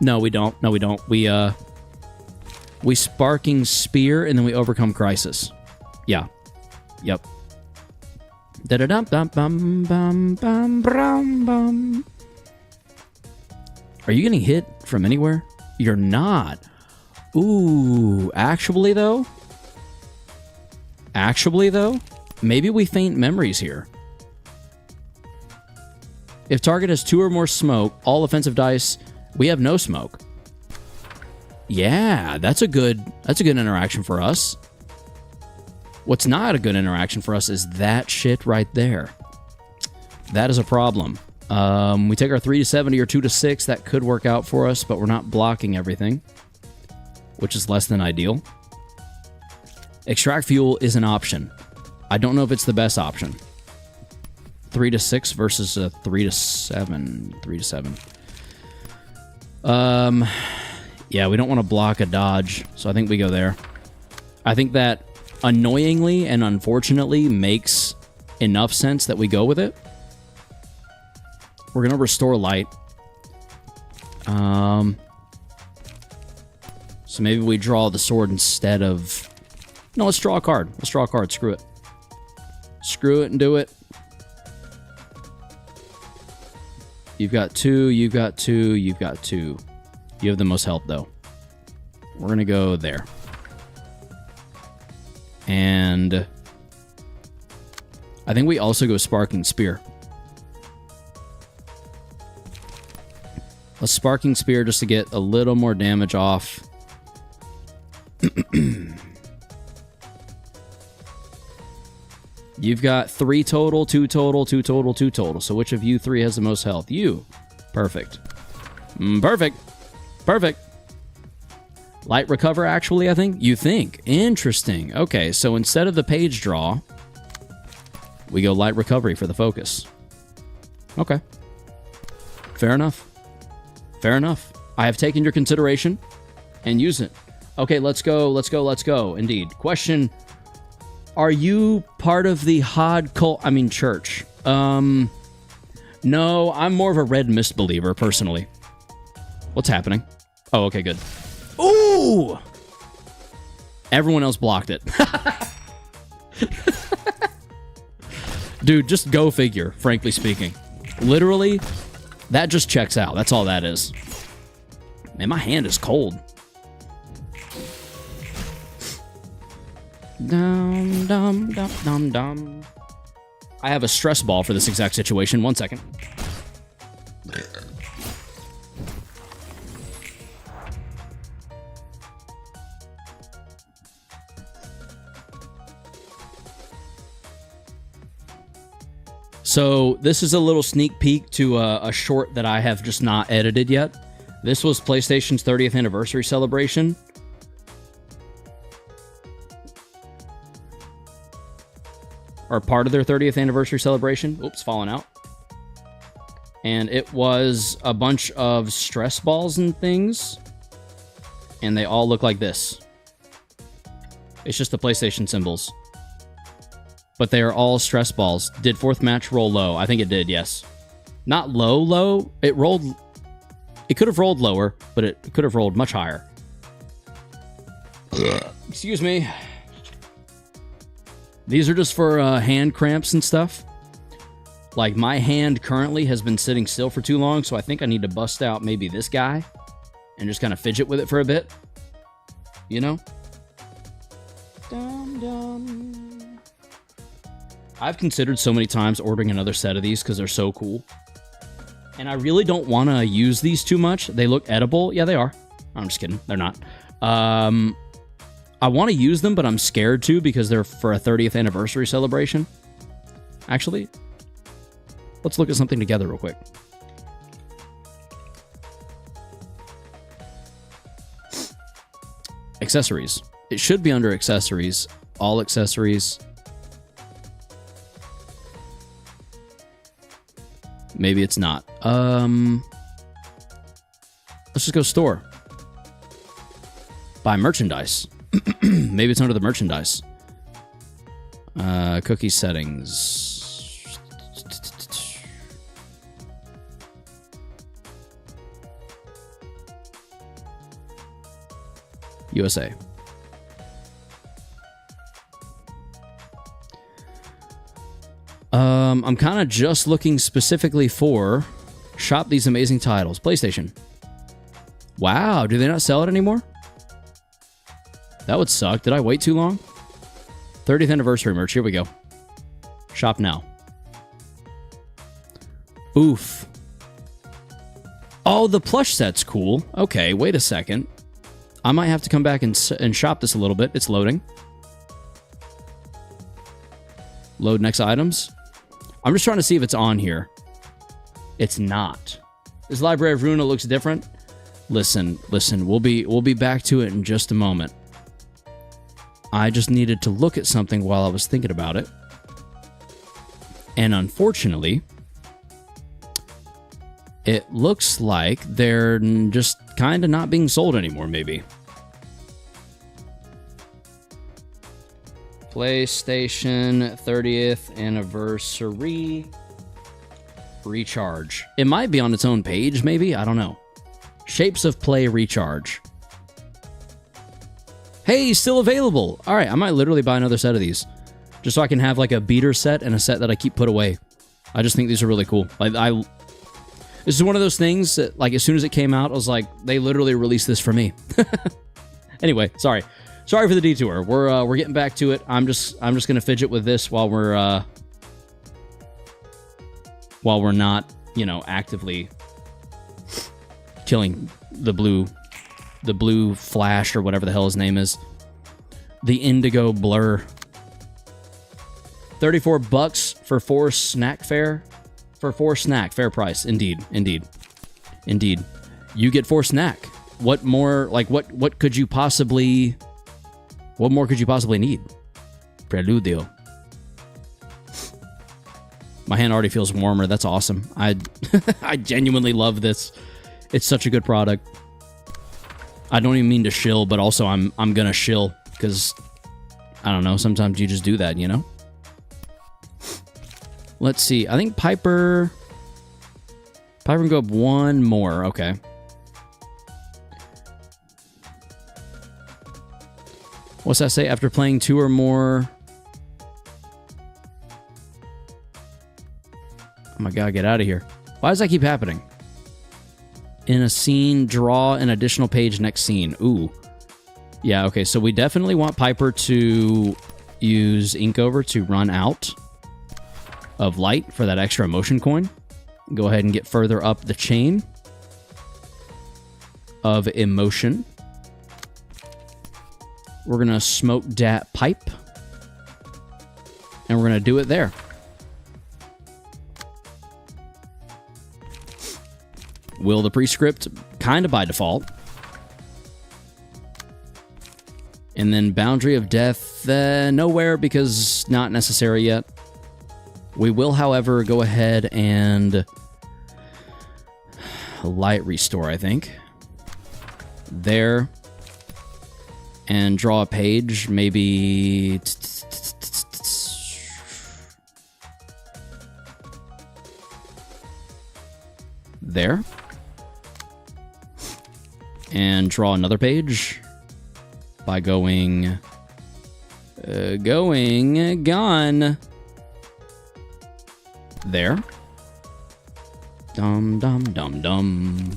No, we don't. No, we don't. We Sparking Spear and then we Overcome Crisis. Yeah. Yep. Da da dum bum bum bum bum bum bum. Are you getting hit from anywhere? You're not. Ooh, actually though, maybe we Faint Memories here. If target has 2 or more smoke, all offensive dice, we have no smoke. Yeah, that's a good interaction for us. What's not a good interaction for us is that shit right there. That is a problem. We take our 3 to 70 or 2 to 6. That could work out for us, but we're not blocking everything, which is less than ideal. Extract Fuel is an option. I don't know if it's the best option. 3 to 6 versus a 3 to 7. 3 to 7. Yeah, we don't want to block a dodge, so I think we go there. I think that annoyingly and unfortunately makes enough sense that we go with it. We're going to restore light. So maybe we draw the sword instead of... No, let's draw a card. Let's draw a card. Screw it. Screw it and do it. You've got 2, you've got 2, you've got 2. You have the most health, though. We're going to go there. And I think we also go Sparking Spear. Let's Sparking Spear just to get a little more damage off. You've got 3 total, 2 total, 2 total, 2 total. So which of you 3 has the most health? You. Perfect. Perfect. Perfect. Light Recover, actually, I think? You think. Interesting. Okay, so instead of the page draw, we go Light Recovery for the focus. Okay. Fair enough. Fair enough. I have taken your consideration and use it. Okay, let's go, let's go, let's go. Indeed. Question, are you part of the Hod cult, church? No, I'm more of a Red Mist believer, personally. What's happening? Oh, okay, good. Ooh! Everyone else blocked it. Dude, just go figure, frankly speaking. Literally, that just checks out. That's all that is. Man, my hand is cold. Dum, dum, dum, dum, dum. I have a stress ball for this exact situation. 1 second. So this is a little sneak peek to a short that I have just not edited yet. This was PlayStation's 30th anniversary celebration. Or part of their 30th anniversary celebration. Oops, falling out. And it was a bunch of stress balls and things. And they all look like this. It's just the PlayStation symbols. But they are all stress balls. Did fourth match roll low? I think it did, yes. Not low. It rolled... It could have rolled lower, but it could have rolled much higher. Excuse me. These are just for hand cramps and stuff. Like, my hand currently has been sitting still for too long, so I think I need to bust out maybe this guy and just kind of fidget with it for a bit. You know? Dum, dum. I've considered so many times ordering another set of these because they're so cool. And I really don't want to use these too much. They look edible. Yeah, they are. I'm just kidding. They're not. I want to use them, but I'm scared to because they're for a 30th anniversary celebration. Actually, let's look at something together real quick. Accessories. It should be under accessories. All accessories. Maybe it's not. Let's just go store. Buy merchandise. Maybe it's under the merchandise. Cookie settings. USA. I'm kind of just looking specifically for shop these amazing titles. PlayStation. Wow, do they not sell it anymore? That would suck. Did I wait too long? 30th anniversary merch. Here we go. Shop now. Oof. Oh, the plush set's cool. Okay, wait a second. I might have to come back and shop this a little bit. It's loading. Load next items. I'm just trying to see if it's on here. It's not. This Library of Ruina looks different. Listen. We'll be back to it in just a moment. I just needed to look at something while I was thinking about it. And unfortunately, it looks like they're just kind of not being sold anymore, maybe. PlayStation 30th anniversary recharge. It might be on its own page, maybe. I don't know. Shapes of Play recharge. Hey, still available. All right, I might literally buy another set of these, just so I can have like a beater set and a set that I keep put away. I just think these are really cool. Like this is one of those things that, like, as soon as it came out, I was like, they literally released this for me. Anyway, sorry for the detour. We're getting back to it. I'm just gonna fidget with this while we're not, you know, actively killing the blue flash or whatever the hell his name is. The indigo blur. $34 for 4 snack fare. For 4 snack, fair price. Indeed. You get 4 snack. What more, like, what could you possibly... What more could you possibly need? Preludio. My hand already feels warmer. That's awesome. I genuinely love this. It's such a good product. I don't even mean to shill, but also I'm gonna shill because I don't know. Sometimes you just do that, you know. Let's see. I think Piper can go up one more. Okay. What's that say? After playing 2 or more Oh my god, get out of here. Why does that keep happening? In a scene, draw an additional page next scene. Ooh. Yeah, okay, so we definitely want Piper to use Inkover to run out of light for that extra emotion coin. Go ahead and get further up the chain of emotion. We're going to smoke that pipe. And we're going to do it there. Will the prescript, kind of by default. And then Boundary of Death, nowhere because not necessary yet. We will, however, go ahead and Light Restore, I think. There. And draw a page, maybe... There. And draw another page by going... gone. There. Dum dum dum dum.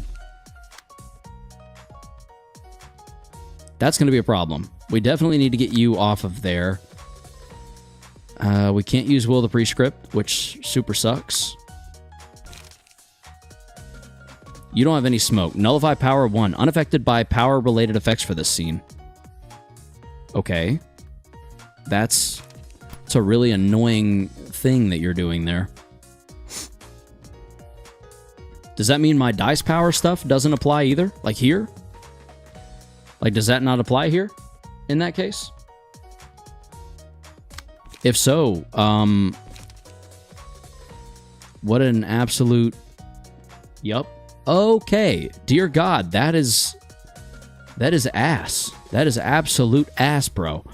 That's going to be a problem. We definitely need to get you off of there. We can't use Will the Prescript, which super sucks. You don't have any smoke. Nullify power 1. Unaffected by power-related effects for this scene. Okay. That's a really annoying thing that you're doing there. Does that mean my dice power stuff doesn't apply either? Like here? Like, does that not apply here? In that case? If so, what an absolute... Yup. Okay. Dear God, that is ass. That is absolute ass, bro.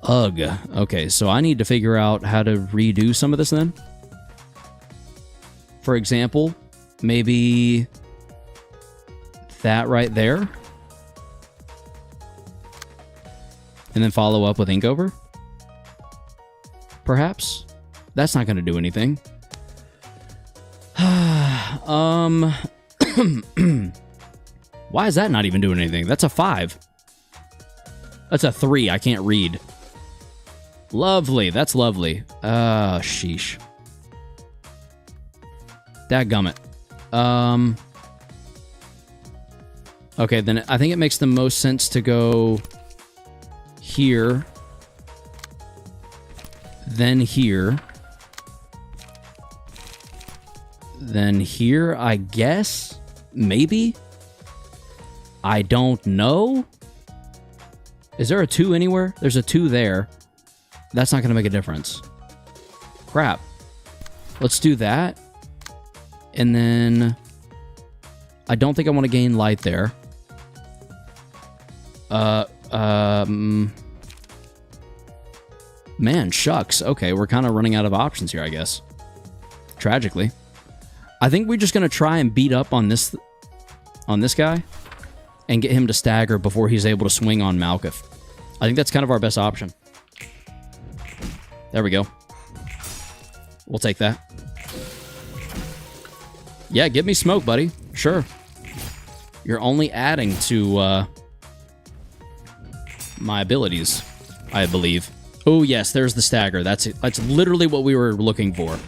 Ugh. Okay, so I need to figure out how to redo some of this then. For example, maybe that right there. And then follow up with Inkover? Perhaps? That's not going to do anything. Why is that not even doing anything? That's a 5. That's a 3. I can't read. Lovely. That's lovely. Sheesh. Dadgummit. Okay, then I think it makes the most sense to go here. Then here. Then here, I guess? Maybe? I don't know? Is there a 2 anywhere? There's a 2 there. That's not going to make a difference. Crap. Let's do that. And then... I don't think I want to gain light there. Man, shucks. Okay, we're kind of running out of options here, I guess. Tragically. I think we're just going to try and beat up on this guy and get him to stagger before he's able to swing on Malkuth. I think that's kind of our best option. There we go. We'll take that. Yeah, give me smoke, buddy. Sure. You're only adding to my abilities, I believe. Oh, yes, there's the stagger. That's it. That's literally what we were looking for.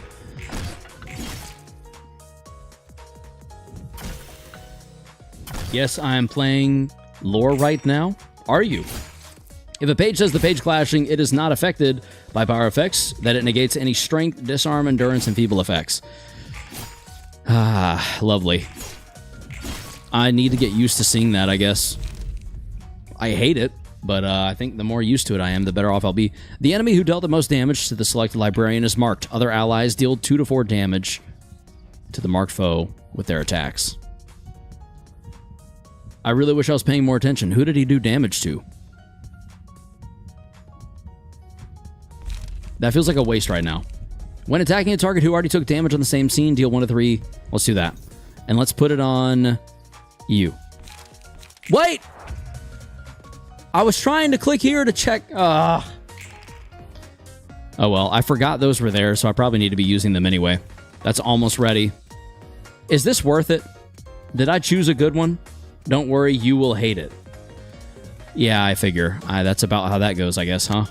Yes, I am playing lore right now. Are you? If a page says the page clashing, it is not affected by power effects, that it negates any strength, disarm, endurance, and feeble effects. Ah, lovely. I need to get used to seeing that, I guess. I hate it, but I think the more used to it I am, the better off I'll be. The enemy who dealt the most damage to the selected librarian is marked. Other allies deal 2 to 4 damage to the marked foe with their attacks. I really wish I was paying more attention. Who did he do damage to? That feels like a waste right now. When attacking a target who already took damage on the same scene, deal 1 to 3. Let's do that. And let's put it on you. Wait! I was trying to click here to check... Oh well, I forgot those were there, so I probably need to be using them anyway. That's almost ready. Is this worth it? Did I choose a good one? Don't worry, you will hate it. Yeah, I figure. That's about how that goes, I guess, huh?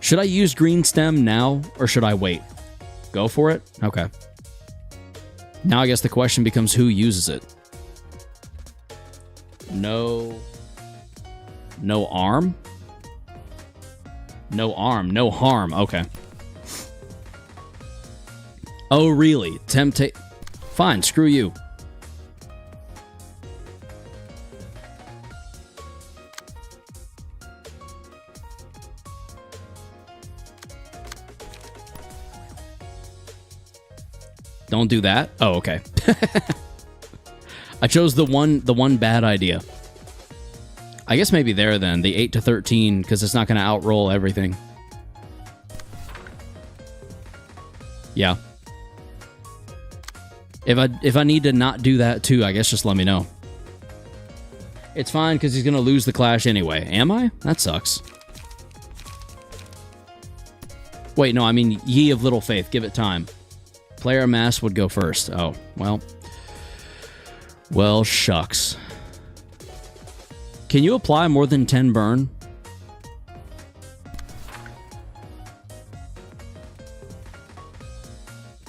Should I use green stem now, or should I wait? Go for it? Okay. Now I guess the question becomes who uses it. No arm? No arm, no harm. Okay. Oh, really? Fine, screw you. Don't do that? Oh, okay. I chose the one bad idea. I guess maybe there then, the 8 to 13, because it's not going to outroll everything. Yeah. If I need to not do that too, I guess just let me know. It's fine, because he's going to lose the clash anyway. Am I? That sucks. Wait, no, I mean, Ye of Little Faith, give it time. Player mass would go first. Oh, well. Well, shucks. Can you apply more than 10 burn?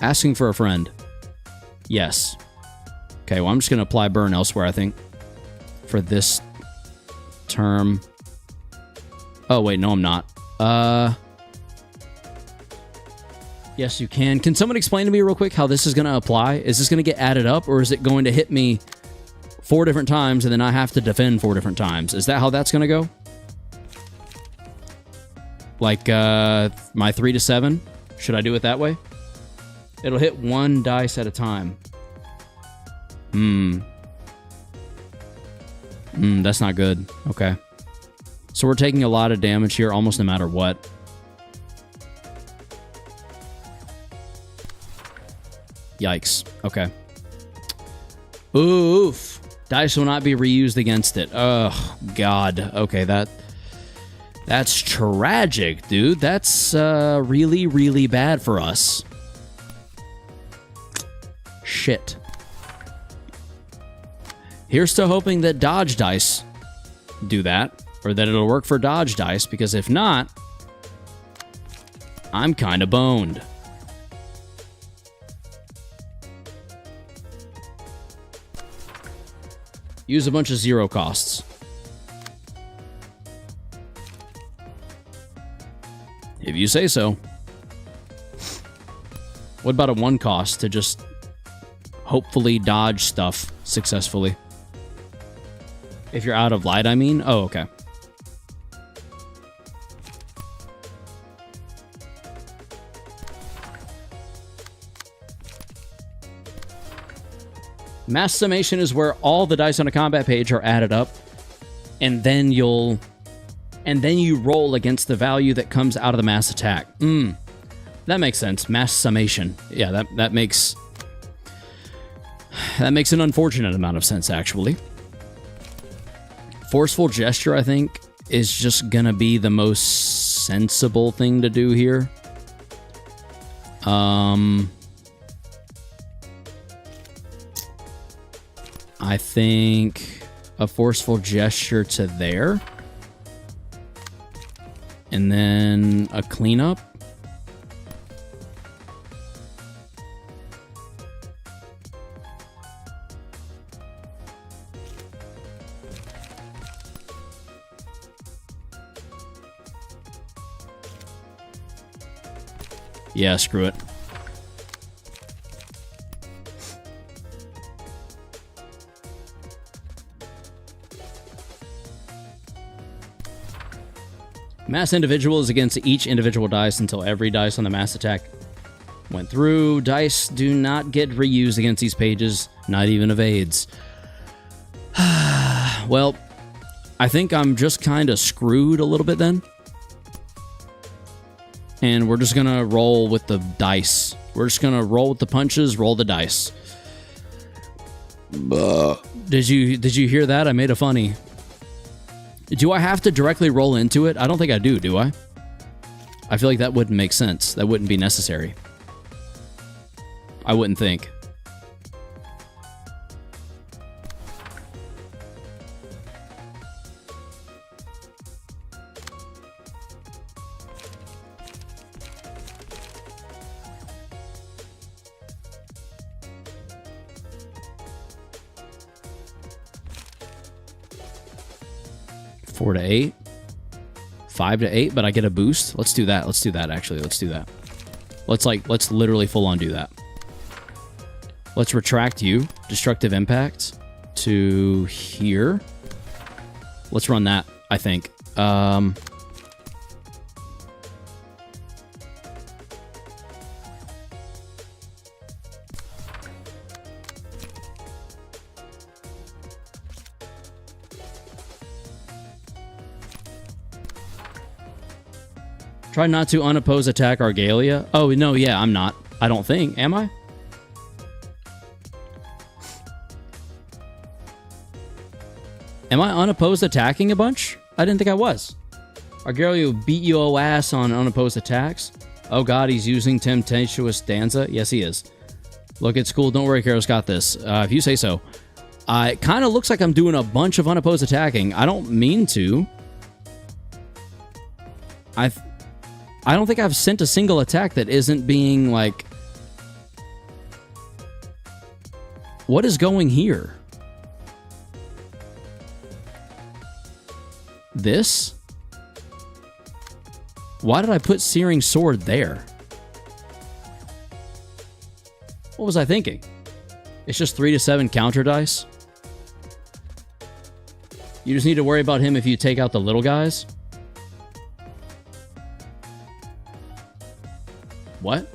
Asking for a friend. Yes. Okay, well, I'm just going to apply burn elsewhere, I think. For this term. Oh, wait, no, I'm not. Yes, you can. Can someone explain to me real quick how this is going to apply? Is this going to get added up, or is it going to hit me 4 different times and then I have to defend 4 different times? Is that how that's going to go? Like, my 3 to 7? Should I do it that way? It'll hit 1 dice at a time. That's not good. Okay. So we're taking a lot of damage here, almost no matter what. Yikes. Okay. Oof. Dice will not be reused against it. Oh, God. Okay, that's tragic, dude. That's really, really bad for us. Shit. Here's to hoping that dodge dice do that, or that it'll work for dodge dice, because if not, I'm kind of boned. Use a bunch of 0 costs. If you say so. What about a 1 cost to just hopefully dodge stuff successfully? If you're out of light, I mean? Oh, okay. Mass summation is where all the dice on a combat page are added up, and then you roll against the value that comes out of the mass attack. That makes sense. Mass summation. Yeah, that makes an unfortunate amount of sense, actually. Forceful gesture, I think, is just gonna be the most sensible thing to do here. I think a forceful gesture to there. And then a cleanup. Yeah, screw it. Mass individual is against each individual dice until every dice on the mass attack went through. Dice do not get reused against these pages, not even evades. Well, I think I'm just kind of screwed a little bit then. And we're just going to roll with the dice. We're just going to roll with the punches, roll the dice. Did you hear that? I made a funny. Do I have to directly roll into it? I don't think I do I? I feel like that wouldn't make sense. That wouldn't be necessary. I wouldn't think. Four to 8. 5 to 8, but I get a boost. Let's do that. Let's do that, actually. Let's do that. Let's literally full on do that. Let's retract you. Destructive impact to here. Let's run that, I think. Try not to unopposed attack Argalia. Oh, no, yeah, I'm not. I don't think. Am I? Am I unopposed attacking a bunch? I didn't think I was. Argalia will beat your ass on unopposed attacks. Oh god, he's using Tempestuous Danza. Yes, he is. Look, it's cool. Don't worry, Karo's got this. If you say so. It kind of looks like I'm doing a bunch of unopposed attacking. I don't mean to. I don't think I've sent a single attack that isn't being, like... What is going here? This? Why did I put Searing Sword there? What was I thinking? It's just 3 to 7 counter dice? You just need to worry about him if you take out the little guys? What?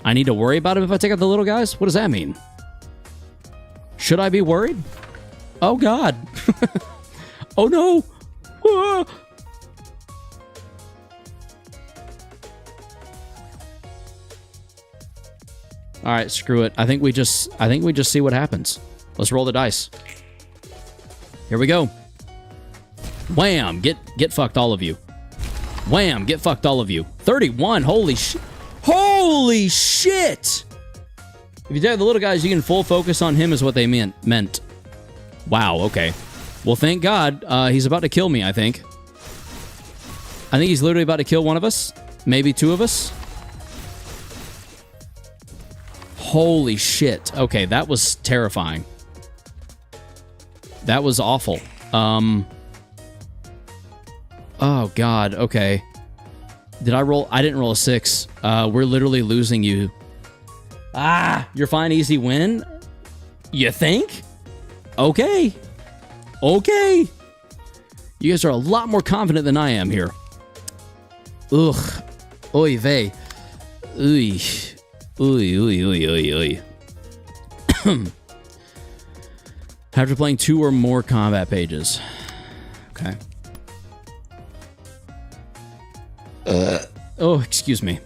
I need to worry about him if I take out the little guys? What does that mean? Should I be worried? Oh god. Oh no. Ah! All right, screw it. I think we just see what happens. Let's roll the dice. Here we go. Wham! Get fucked, all of you. Wham! Get fucked, all of you. 31. Holy shit! Holy shit! If you take the little guys, you can full focus on him, is what they meant. Wow. Okay. Well, thank God. He's about to kill me. I think he's literally about to kill one of us. Maybe two of us. Holy shit. Okay, that was terrifying. That was awful. Oh, God. Okay. Did I roll? I didn't roll a 6. We're literally losing you. Ah, you're fine. Easy win? You think? Okay. Okay. You guys are a lot more confident than I am here. Ugh. Oy vey. Oy. Oy, oy, oy, oy, oy. After playing 2 or more combat pages. Okay. Oh, excuse me.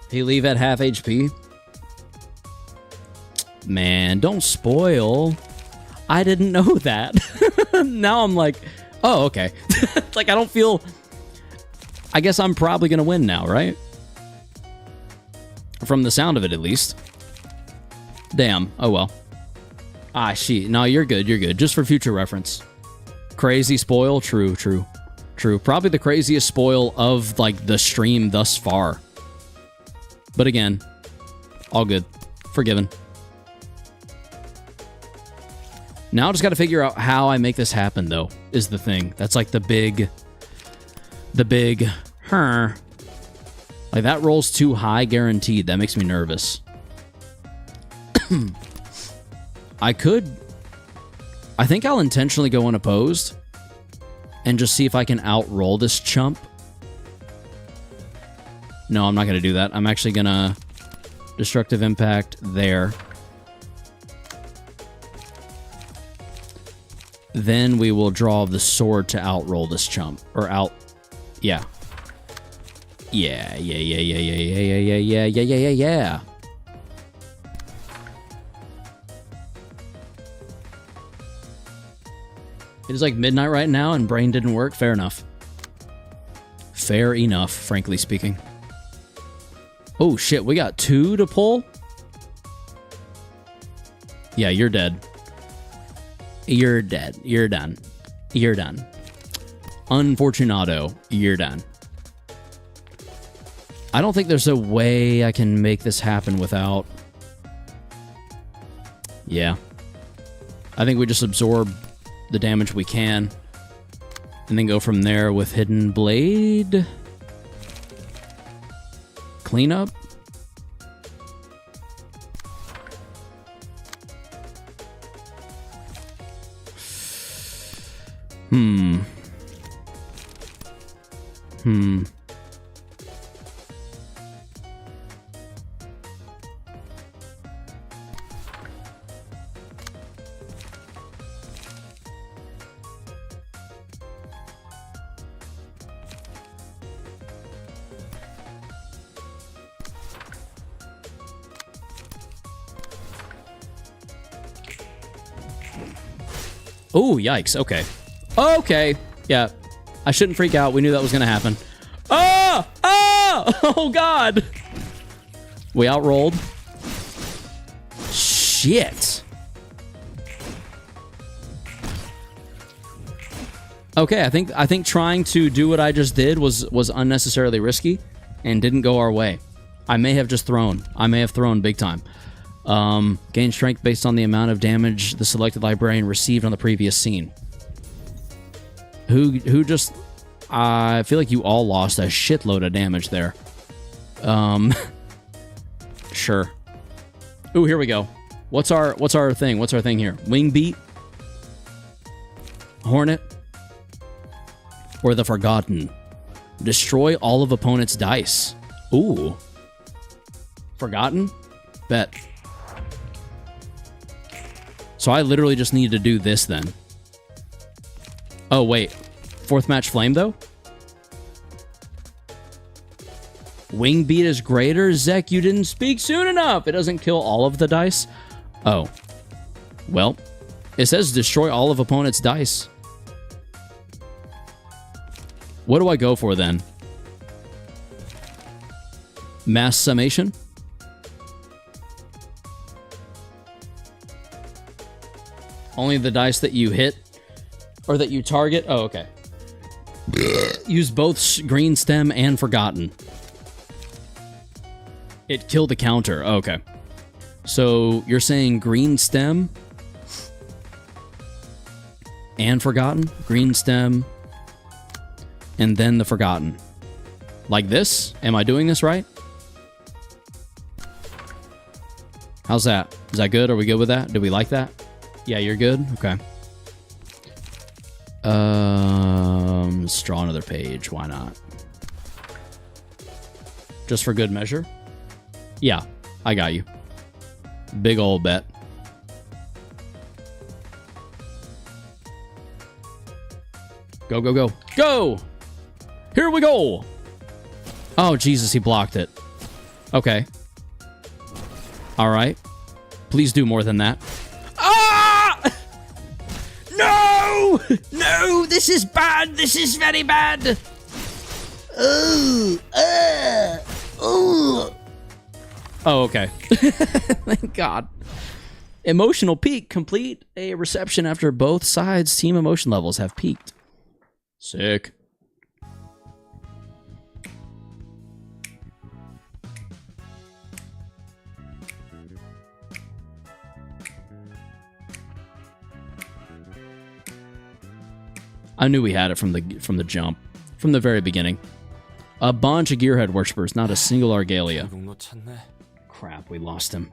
He leave at half HP? Man, don't spoil. I didn't know that. Now I'm like, oh, okay. Like, I don't feel... I guess I'm probably going to win now, right? From the sound of it, at least. Damn. Oh, well. Ah, shit. No, you're good. You're good. Just for future reference. Crazy spoil? True, true. True. Probably the craziest spoil of, like, the stream thus far. But again, all good. Forgiven. Now I just got to figure out how I make this happen, though, is the thing. That's like the big, like that rolls too high, guaranteed. That makes me nervous. I think I'll intentionally go unopposed and just see if I can outroll this chump. No, I'm not going to do that. I'm actually going to destructive impact there. Then we will draw the sword to outroll this chump. Or out... Yeah. Yeah. It is like midnight right now and brain didn't work. Fair enough. Fair enough, frankly speaking. Oh shit, we got 2 to pull? Yeah, you're dead. You're dead. You're done. You're done. Unfortunato, you're done. I don't think there's a way I can make this happen without... Yeah. I think we just absorb the damage we can. And then go from there with Hidden Blade. Cleanup. Hmm. Oh, yikes. Okay. Okay. Yeah. I shouldn't freak out. We knew that was going to happen. Oh! Oh! Oh, God! We outrolled. Shit. Okay, I think trying to do what I just did was unnecessarily risky and didn't go our way. I may have just thrown. I may have thrown big time. Gain strength based on the amount of damage the selected librarian received on the previous scene. Who just... I feel like you all lost a shitload of damage there. Sure. Ooh, here we go. What's our thing? What's our thing here? Wing beat? Hornet? Or the Forgotten? Destroy all of opponent's dice. Ooh. Forgotten? Bet. So I literally just need to do this then. Oh, wait. 4th match flame, though? Wing beat is greater? Zek, you didn't speak soon enough! It doesn't kill all of the dice? Oh. Well, it says destroy all of opponent's dice. What do I go for, then? Mass summation? Only the dice that you hit or that you target? Oh, okay. Use both green stem and Forgotten. It killed the counter. Oh, okay. So you're saying green stem and Forgotten? Green stem and then the Forgotten. Like this? Am I doing this right? How's that? Is that good? Are we good with that? Do we like that? Yeah, you're good? Okay. Let's draw another page. Why not? Just for good measure? Yeah, I got you. Big old bet. Go, go, go. Go! Here we go! Oh, Jesus, he blocked it. Okay. Alright. Please do more than that. Ah! No! No! This is bad! This is very bad! Ooh! Ooh! Oh, okay. Thank God. Emotional peak. Complete a reception after both sides' team emotion levels have peaked. Sick. I knew we had it from the jump, from the very beginning. A bunch of Gearhead worshippers, not a single Argalia. Crap, we lost him.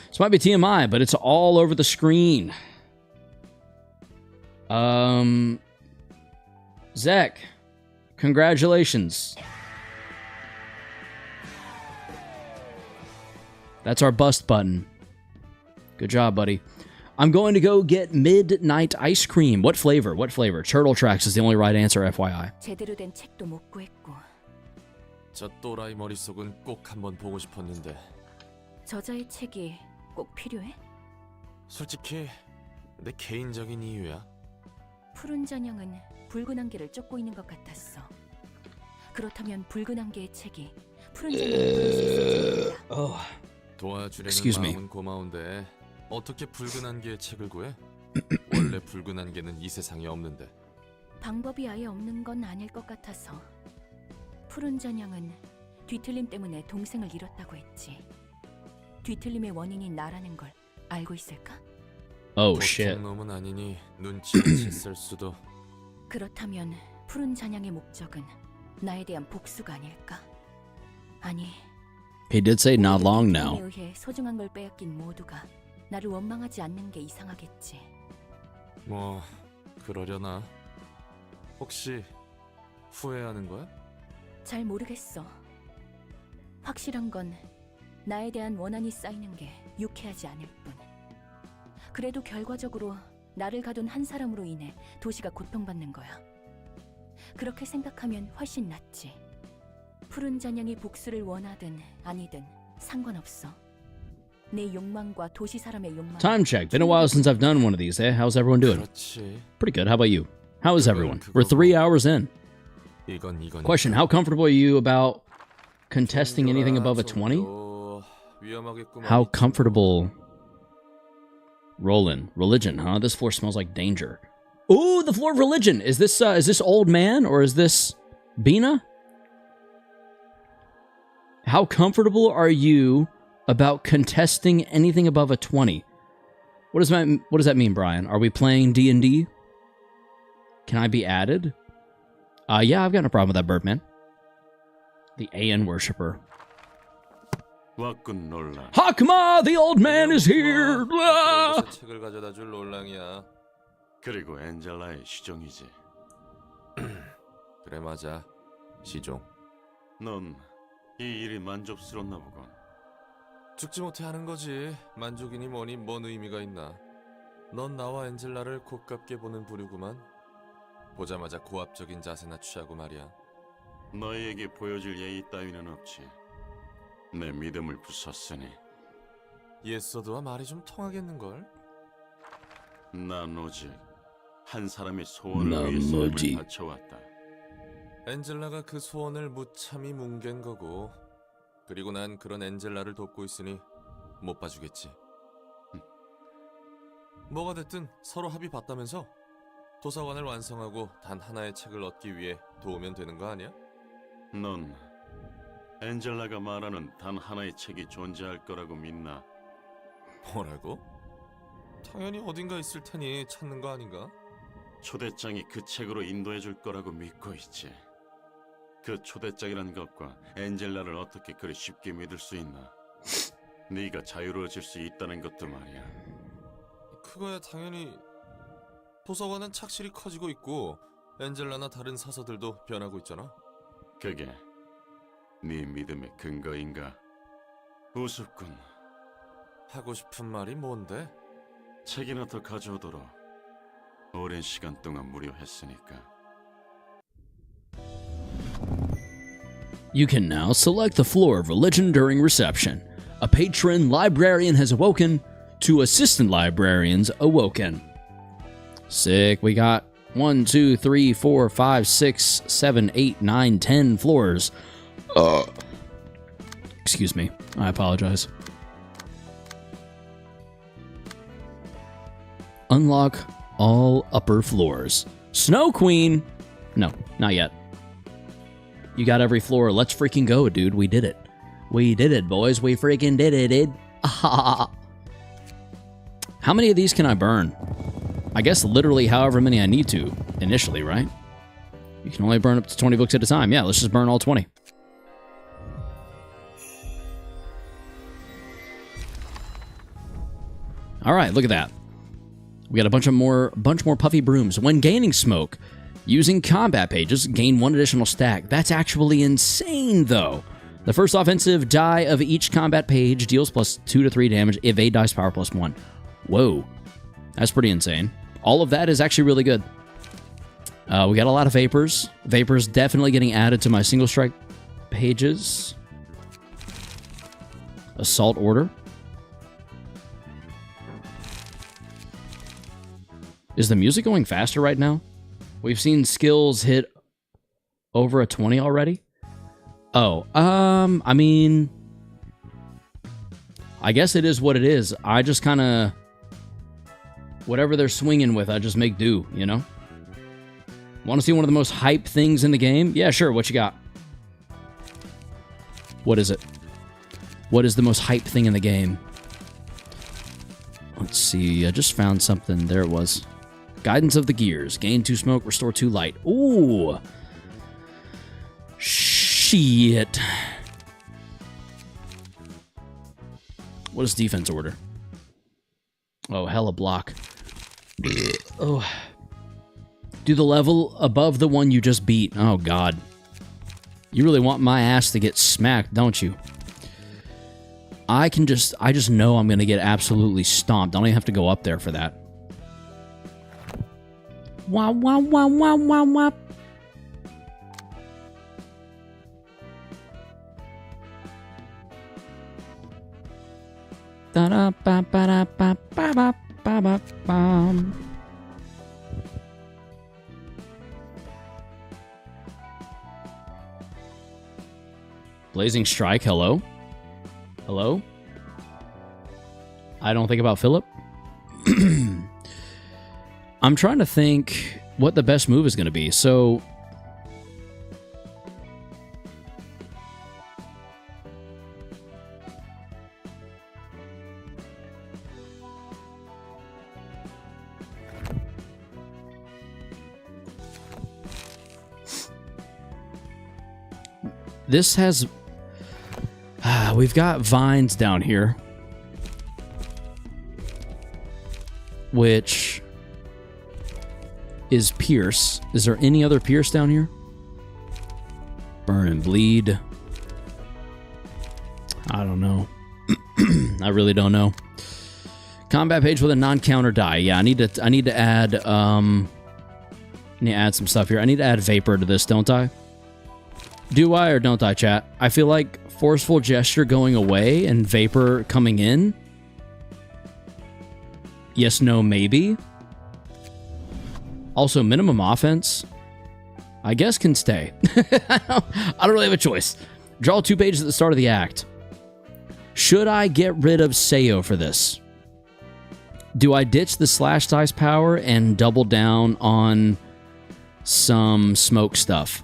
This might be TMI, but it's all over the screen. Zach, congratulations. That's our bust button. Good job, buddy. I'm going to go get midnight ice cream. What flavor? What flavor? Turtle Tracks is the only right answer, FYI. 제대로 된 책도 못 구했고. 저 또라이 머릿속은 꼭 한번 보고 싶었는데. 저자의 책이 꼭 필요해? 솔직히 내 개인적인 이유야. 푸른 잔향은 붉은 안개를 쫓고 있는 것 같았어. 그렇다면 붉은 안개의 책이 푸른 잔향을 부를 수 있을지 몰라. Oh, 도와주려는 Excuse me. 마음은 고마운데 어떻게 붉은 안개의 책을 구해? 원래 붉은 안개는 이 세상에 없는데. 방법이 아예 없는 건 아닐 것 같아서. 푸른 잔향은 뒤틀림 때문에 동생을 잃었다고 했지. 뒤틀림의 원인이 나라는 걸 알고 있을까? oh 보통 shit. 놈은 아니니 눈치챘을 수도. 그렇다면 푸른 잔향의 목적은 나에 대한 복수가 아닐까? 아니, He did say not long 뒤틀림에 now. 의해 소중한 걸 빼앗긴 모두가 나를 원망하지 않는 게 이상하겠지. 뭐 그러려나? 혹시 후회하는 거야? 잘 모르겠어. 확실한 건 나에 대한 원한이 쌓이는 게 유쾌하지 않을 뿐. 그래도 결과적으로 나를 가둔 한 사람으로 인해 도시가 고통받는 거야. 그렇게 생각하면 훨씬 낫지. 푸른 잔향이 복수를 원하든 아니든 상관없어. 내 욕망과 도시 사람의 욕망. Time check. Been a while since I've done one of these, eh? How's everyone doing? 그렇지. Pretty good. How about you? How is everyone? We're 3 hours in. 이건 Question, how comfortable are you about contesting anything above a 20? How comfortable... Roland. Religion, huh? This floor smells like danger. Ooh, the floor of religion! Is this old man, or is this Bina? How comfortable are you about contesting anything above a 20? What does that mean, Brian? Are we playing D&D? Can I be added? Yeah, I've got no problem with that, Birdman. The AN worshipper. 왔군 놀라. Hakma, the old man is here! Ah! 책을 가져다 줄 롤랑이야. 그리고 엔젤라의 시종이지. 그래 맞아. 시종. 넌 이 일이 만족스럽나 보군. 죽지 못해 하는 거지. 만족이니 뭐니 뭔 의미가 있나. 넌 나와 엔젤라를 곱깝게 보는 부류구만. 보자마자 고압적인 자세나 취하고 말이야. 너희에게 보여줄 예의 따위는 없지. 내 믿음을 부쉈으니 예서드와 말이 좀 통하겠는걸? 난 오직 한 사람의 소원을 난 위해 뭐지? 삶을 바쳐왔다. 엔젤라가 그 소원을 무참히 뭉갠 거고, 그리고 난 그런 엔젤라를 돕고 있으니 못 봐주겠지. 뭐가 됐든 서로 합의 봤다면서? 도서관을 완성하고 단 하나의 책을 얻기 위해 도우면 되는 거 아니야? 넌 엔젤라가 말하는 단 하나의 책이 존재할 거라고 믿나? 뭐라고? 당연히 어딘가 있을 테니 찾는 거 아닌가? 초대장이 그 책으로 인도해 줄 거라고 믿고 있지. 그 초대장이란 것과 엔젤라를 어떻게 그리 쉽게 믿을 수 있나? 네가 자유로워질 수 있다는 것도 말이야. 그거야 당연히. 도서관은 착실히 커지고 있고 엔젤라나 다른 사서들도 변하고 있잖아. 그게 네 믿음의 근거인가? 우습군. 하고 싶은 말이 뭔데? 책이나 더 가져오도록. 오랜 시간 동안 무료했으니까. You can now select the floor of religion during reception. A patron librarian has awoken. 2 assistant librarians awoken. Sick. We got 1, 2, 3, 4, 5, 6, 7, 8, 9, 10 floors. Excuse me. I apologize. Unlock all upper floors. Snow Queen! No, not yet. You got every floor. Let's freaking go, dude. We did it. We did it, boys. We freaking did it. How many of these can I burn? I guess literally however many I need to initially, right? You can only burn up to 20 books at a time. Yeah, let's just burn all 20. All right, look at that. We got a bunch more puffy brooms. When gaining smoke, using combat pages, gain 1 additional stack. That's actually insane, though. The first offensive die of each combat page deals plus 2 to 3 damage. Evade dice power plus 1. Whoa. That's pretty insane. All of that is actually really good. We got a lot of vapors. Vapors definitely getting added to my single strike pages. Assault order. Is the music going faster right now? We've seen skills hit over a 20 already. Oh, I mean, I guess it is what it is. I just kind of, whatever they're swinging with, I just make do, you know? Want to see one of the most hype things in the game? Yeah, sure. What you got? What is it? What is the most hype thing in the game? Let's see. I just found something. There it was. Guidance of the Gears. Gain 2 smoke, restore 2 light. Ooh. Shit. What is defense order? Oh, hella block. Oh. Do the level above the one you just beat. Oh, God. You really want my ass to get smacked, don't you? I just know I'm going to get absolutely stomped. I don't even have to go up there for that. Wah, wah, wah, wah, wah, wah. Da-da-ba-ba-da-ba-ba-ba-ba-bam. Blazing Strike, hello? Hello? I don't think about Philip. I'm trying to think what the best move is going to be. So, this has... we've got vines down here, which is Pierce. Is there any other Pierce down here? Burn and Bleed. I don't know. I really don't know. Combat page with a non-counter die. Yeah, I need to add need to add some stuff here. I need to add Vapor to this, don't I? Do I or don't I, chat? I feel like Forceful Gesture going away and Vapor coming in. Yes, no, maybe. Also, minimum offense, I guess, can stay. I don't really have a choice. Draw 2 pages at the start of the act. Should I get rid of Seo for this? Do I ditch the slash dice power and double down on some smoke stuff?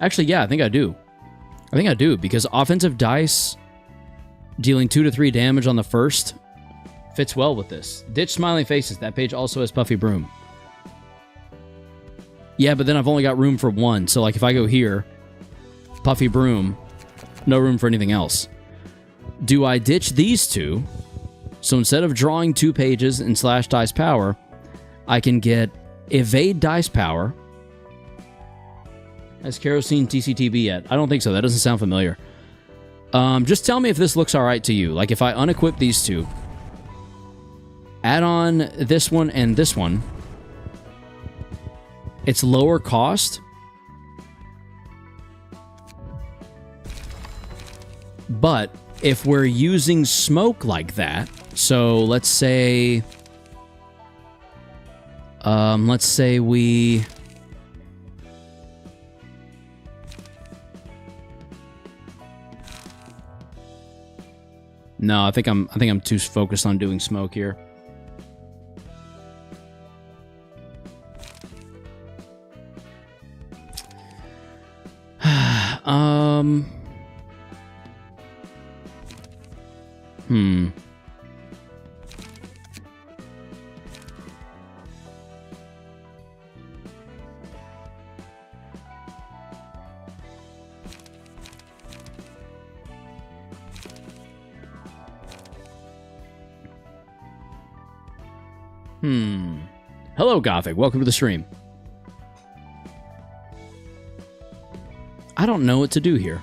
Actually, yeah, I think I do. I think I do, because offensive dice dealing 2 to 3 damage on the first fits well with this. Ditch Smiling Faces. That page also has Puffy Broom. Yeah, but then I've only got room for 1. So, like, if I go here, Puffy Broom, no room for anything else. Do I ditch these 2? So instead of drawing 2 pages in slash dice power, I can get evade dice power. Has Kerosene TCTV yet? I don't think so. That doesn't sound familiar. Just tell me if this looks alright to you. Like, if I unequip these 2, add on this one and this one, it's lower cost, but if we're using smoke like that, so let's say we... No, I think I'm too focused on doing smoke here. Hello, Gothic. Welcome to the stream. I don't know what to do here.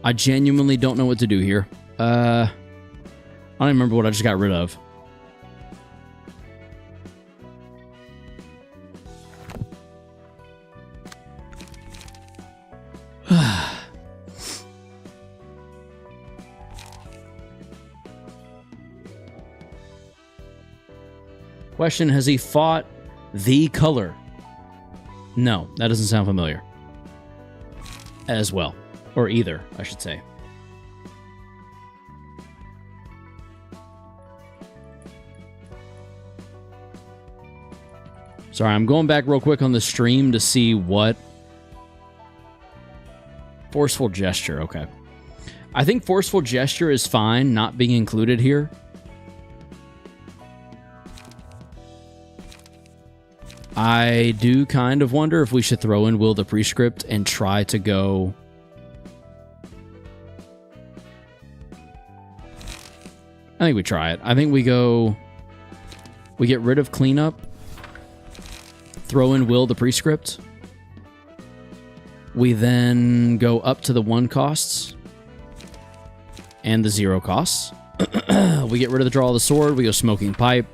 I genuinely don't know what to do here. I don't remember what I just got rid of. Question, has he fought the color? No, that doesn't sound familiar. As well. Or either, I should say. Sorry, I'm going back real quick on the stream to see what... Forceful gesture, okay. I think forceful gesture is fine, not being included here. I do kind of wonder if we should throw in Will the Prescript and try to go... I think we try it. I think we go... We get rid of Cleanup. Throw in Will the Prescript. We then go up to the 1 costs. And the 0 costs. We get rid of the Draw of the Sword. We go Smoking Pipe.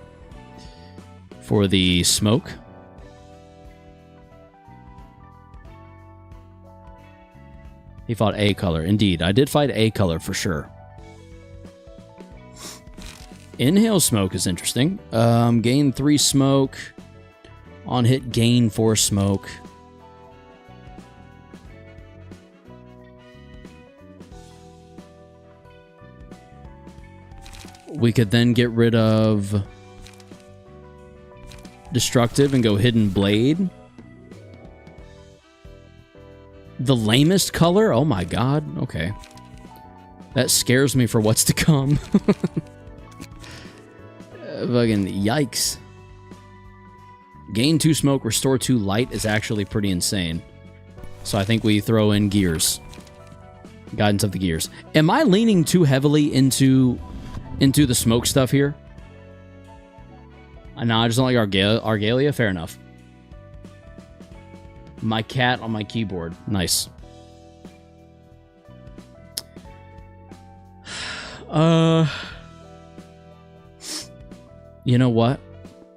For the smoke. He fought A color. Indeed, I did fight A color for sure. Inhale Smoke is interesting. Gain 3 smoke. On hit, gain 4 smoke. We could then get rid of Destructive and go Hidden Blade. The lamest color? Oh my god. Okay. That scares me for what's to come. Fucking yikes. Gain 2 smoke, restore 2 light is actually pretty insane. So I think we throw in gears. Guidance of the gears. Am I leaning too heavily into the smoke stuff here? No, I just don't like Argalia. Fair enough. My cat on my keyboard. Nice. You know what?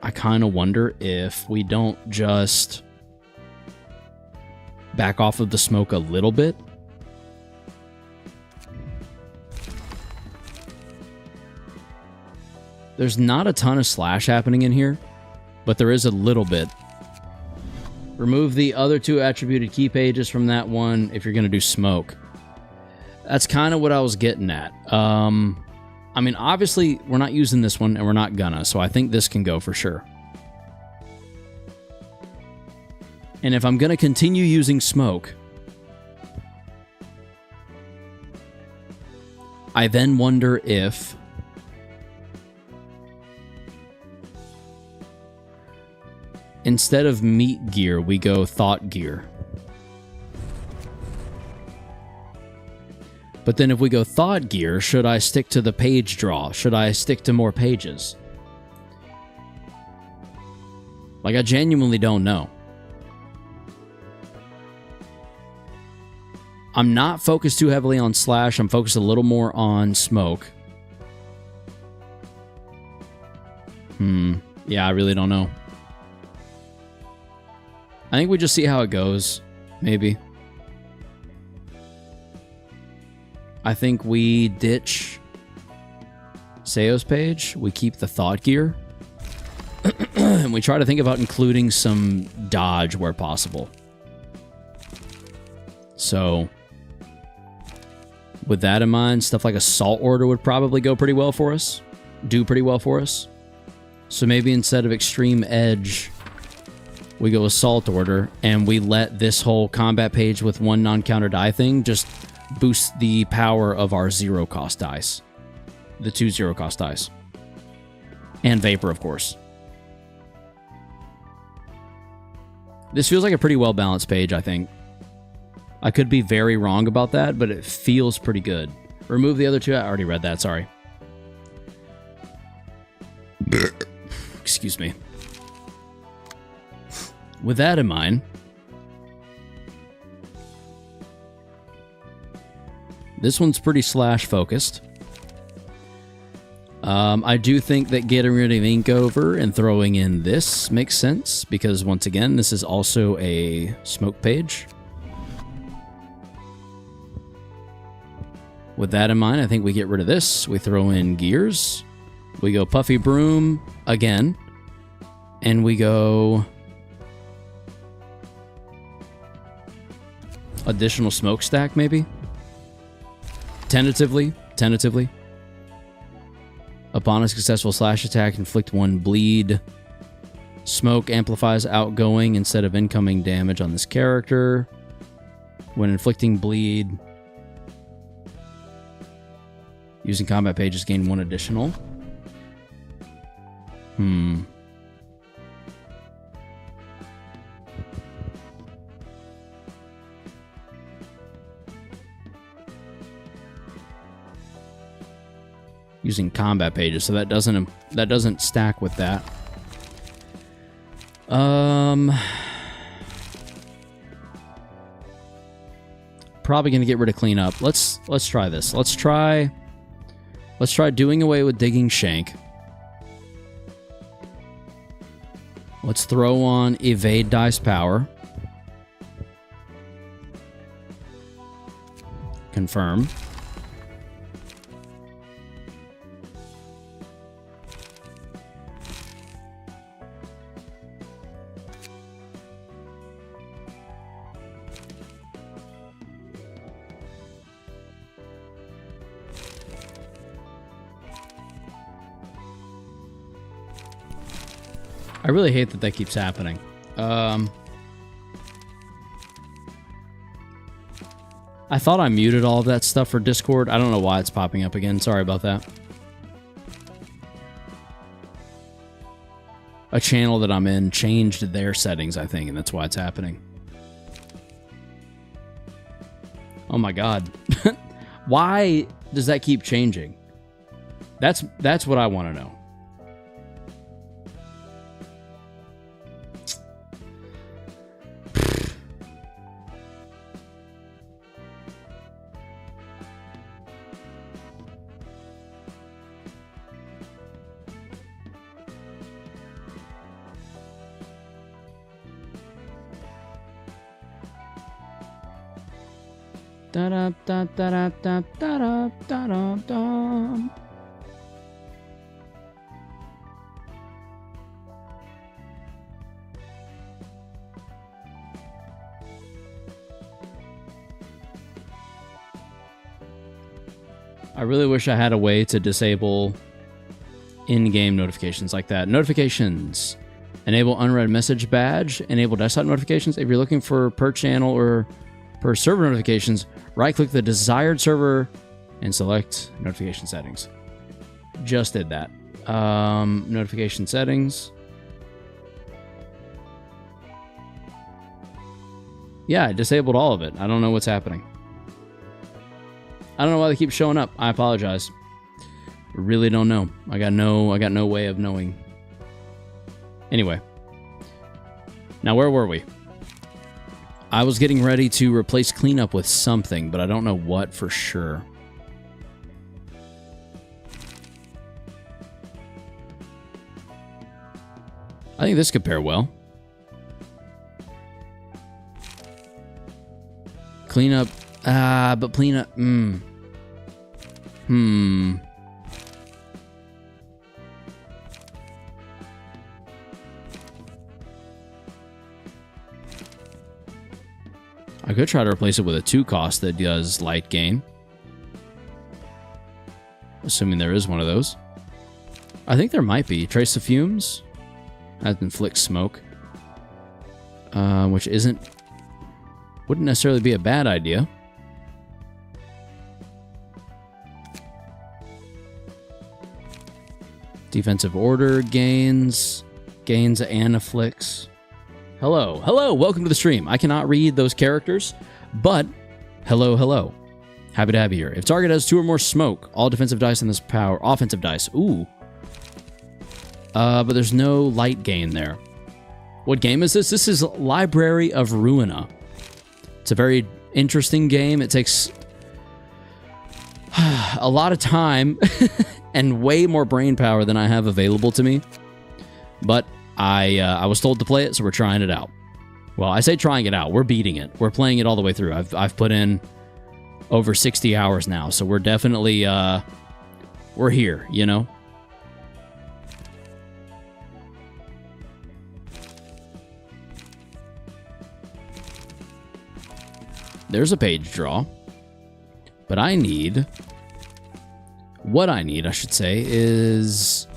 I kind of wonder if we don't just back off of the smoke a little bit. There's not a ton of slash happening in here, but there is a little bit. Remove the other 2 attributed key pages from that one if you're going to do smoke. That's kind of what I was getting at. I mean, obviously, we're not using this one, and we're not gonna, so I think this can go for sure. And if I'm going to continue using smoke, I then wonder if... instead of meat gear, we go thought gear. But then if we go thought gear, should I stick to the page draw? Should I stick to more pages? Like, I genuinely don't know. I'm not focused too heavily on slash. I'm focused a little more on smoke. Yeah, I really don't know. I think we just see how it goes. Maybe. I think we ditch Seo's page. We keep the thought gear. And we try to think about including some dodge where possible. So, with that in mind, stuff like Assault Order would probably go pretty well for us. Do pretty well for us. So maybe instead of Extreme Edge, we go Assault Order, and we let this whole combat page with 1 non-counter die thing just boost the power of our 0 cost dice. The 2 0 cost dice. And Vapor, of course. This feels like a pretty well-balanced page, I think. I could be very wrong about that, but it feels pretty good. Remove the other 2. I already read that, sorry. Excuse me. With that in mind, this one's pretty slash focused. I do think that getting rid of ink over and throwing in this makes sense, because once again, this is also a smoke page. With that in mind, I think we get rid of this. We throw in gears. We go Puffy Broom again. And we go additional smokestack, maybe? Tentatively. Upon a successful slash attack, inflict 1 bleed. Smoke amplifies outgoing instead of incoming damage on this character. When inflicting bleed, using combat pages, gain 1 additional. Using combat pages, so that doesn't stack with that. Probably gonna get rid of cleanup. Let's try this. Let's try doing away with digging shank. Let's throw on evade dice power. Confirm. I really hate that keeps happening. I thought I muted all of that stuff for Discord. I don't know why it's popping up again. Sorry about that. A channel that I'm in changed their settings, I think, and that's why it's happening. Oh my god. Why does that keep changing? That's what I want to know. I really wish I had a way to disable in-game notifications like that. Notifications. Enable unread message badge. Enable desktop notifications. If you're looking for per channel or per server notifications, right-click the desired server and select notification settings. Just did that. Notification settings. Yeah, I disabled all of it. I don't know what's happening. I don't know why they keep showing up. I apologize. Really don't know. I got no way of knowing. Anyway. Now, where were we? I was getting ready to replace cleanup with something, but I don't know what for sure. I think this could pair well. Cleanup. But cleanup. I could try to replace it with a 2 cost that does light gain. Assuming there is one of those. I think there might be. Trace the fumes. That inflicts smoke. Which wouldn't necessarily be a bad idea. Defensive order gains and afflicts. Hello, welcome to the stream. I cannot read those characters, but hello. Happy to have you here. If target has 2 or more smoke, all defensive dice in this power, offensive dice. Ooh. But there's no light gain there. What game is this? This is Library of Ruina. It's a very interesting game. It takes a lot of time and way more brain power than I have available to me. But I was told to play it, so we're trying it out. Well, I say trying it out. We're beating it. We're playing it all the way through. I've put in over 60 hours now, so we're definitely we're here, you know. There's a page draw. But I need... What I need, I should say, is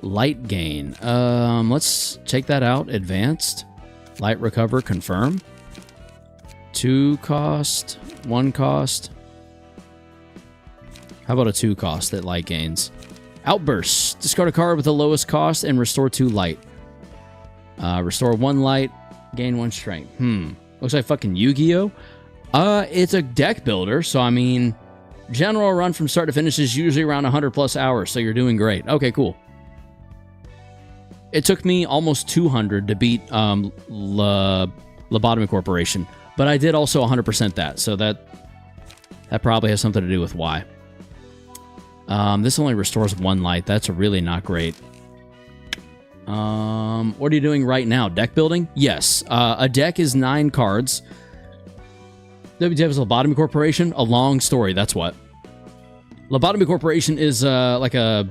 light gain. Let's take that out. Advanced. Light recover, confirm. 2 cost, 1 cost. How about a 2 cost that light gains? Outburst. Discard a card with the lowest cost and restore 2 light. Restore 1 light, gain 1 strength. Looks like fucking Yu-Gi-Oh! It's a deck builder, so I mean, general run from start to finish is usually around 100 plus hours, so you're doing great. Okay, cool. It took me almost 200 to beat Lobotomy Corporation, but I did also 100% that, so that probably has something to do with why. This only restores 1 light. That's really not great. What are you doing right now? Deck building? Yes. A deck is 9 cards. WTF is Lobotomy Corporation? A long story, that's what. Lobotomy Corporation is like a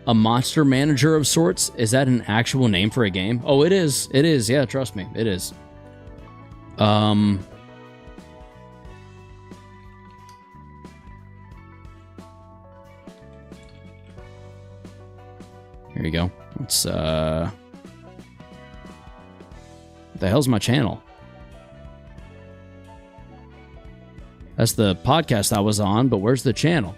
monster manager of sorts. Is that an actual name for a game? Oh, it is. It is. Yeah, trust me. It is. Here you go. Let's, what the hell's my channel? That's the podcast I was on, but where's the channel?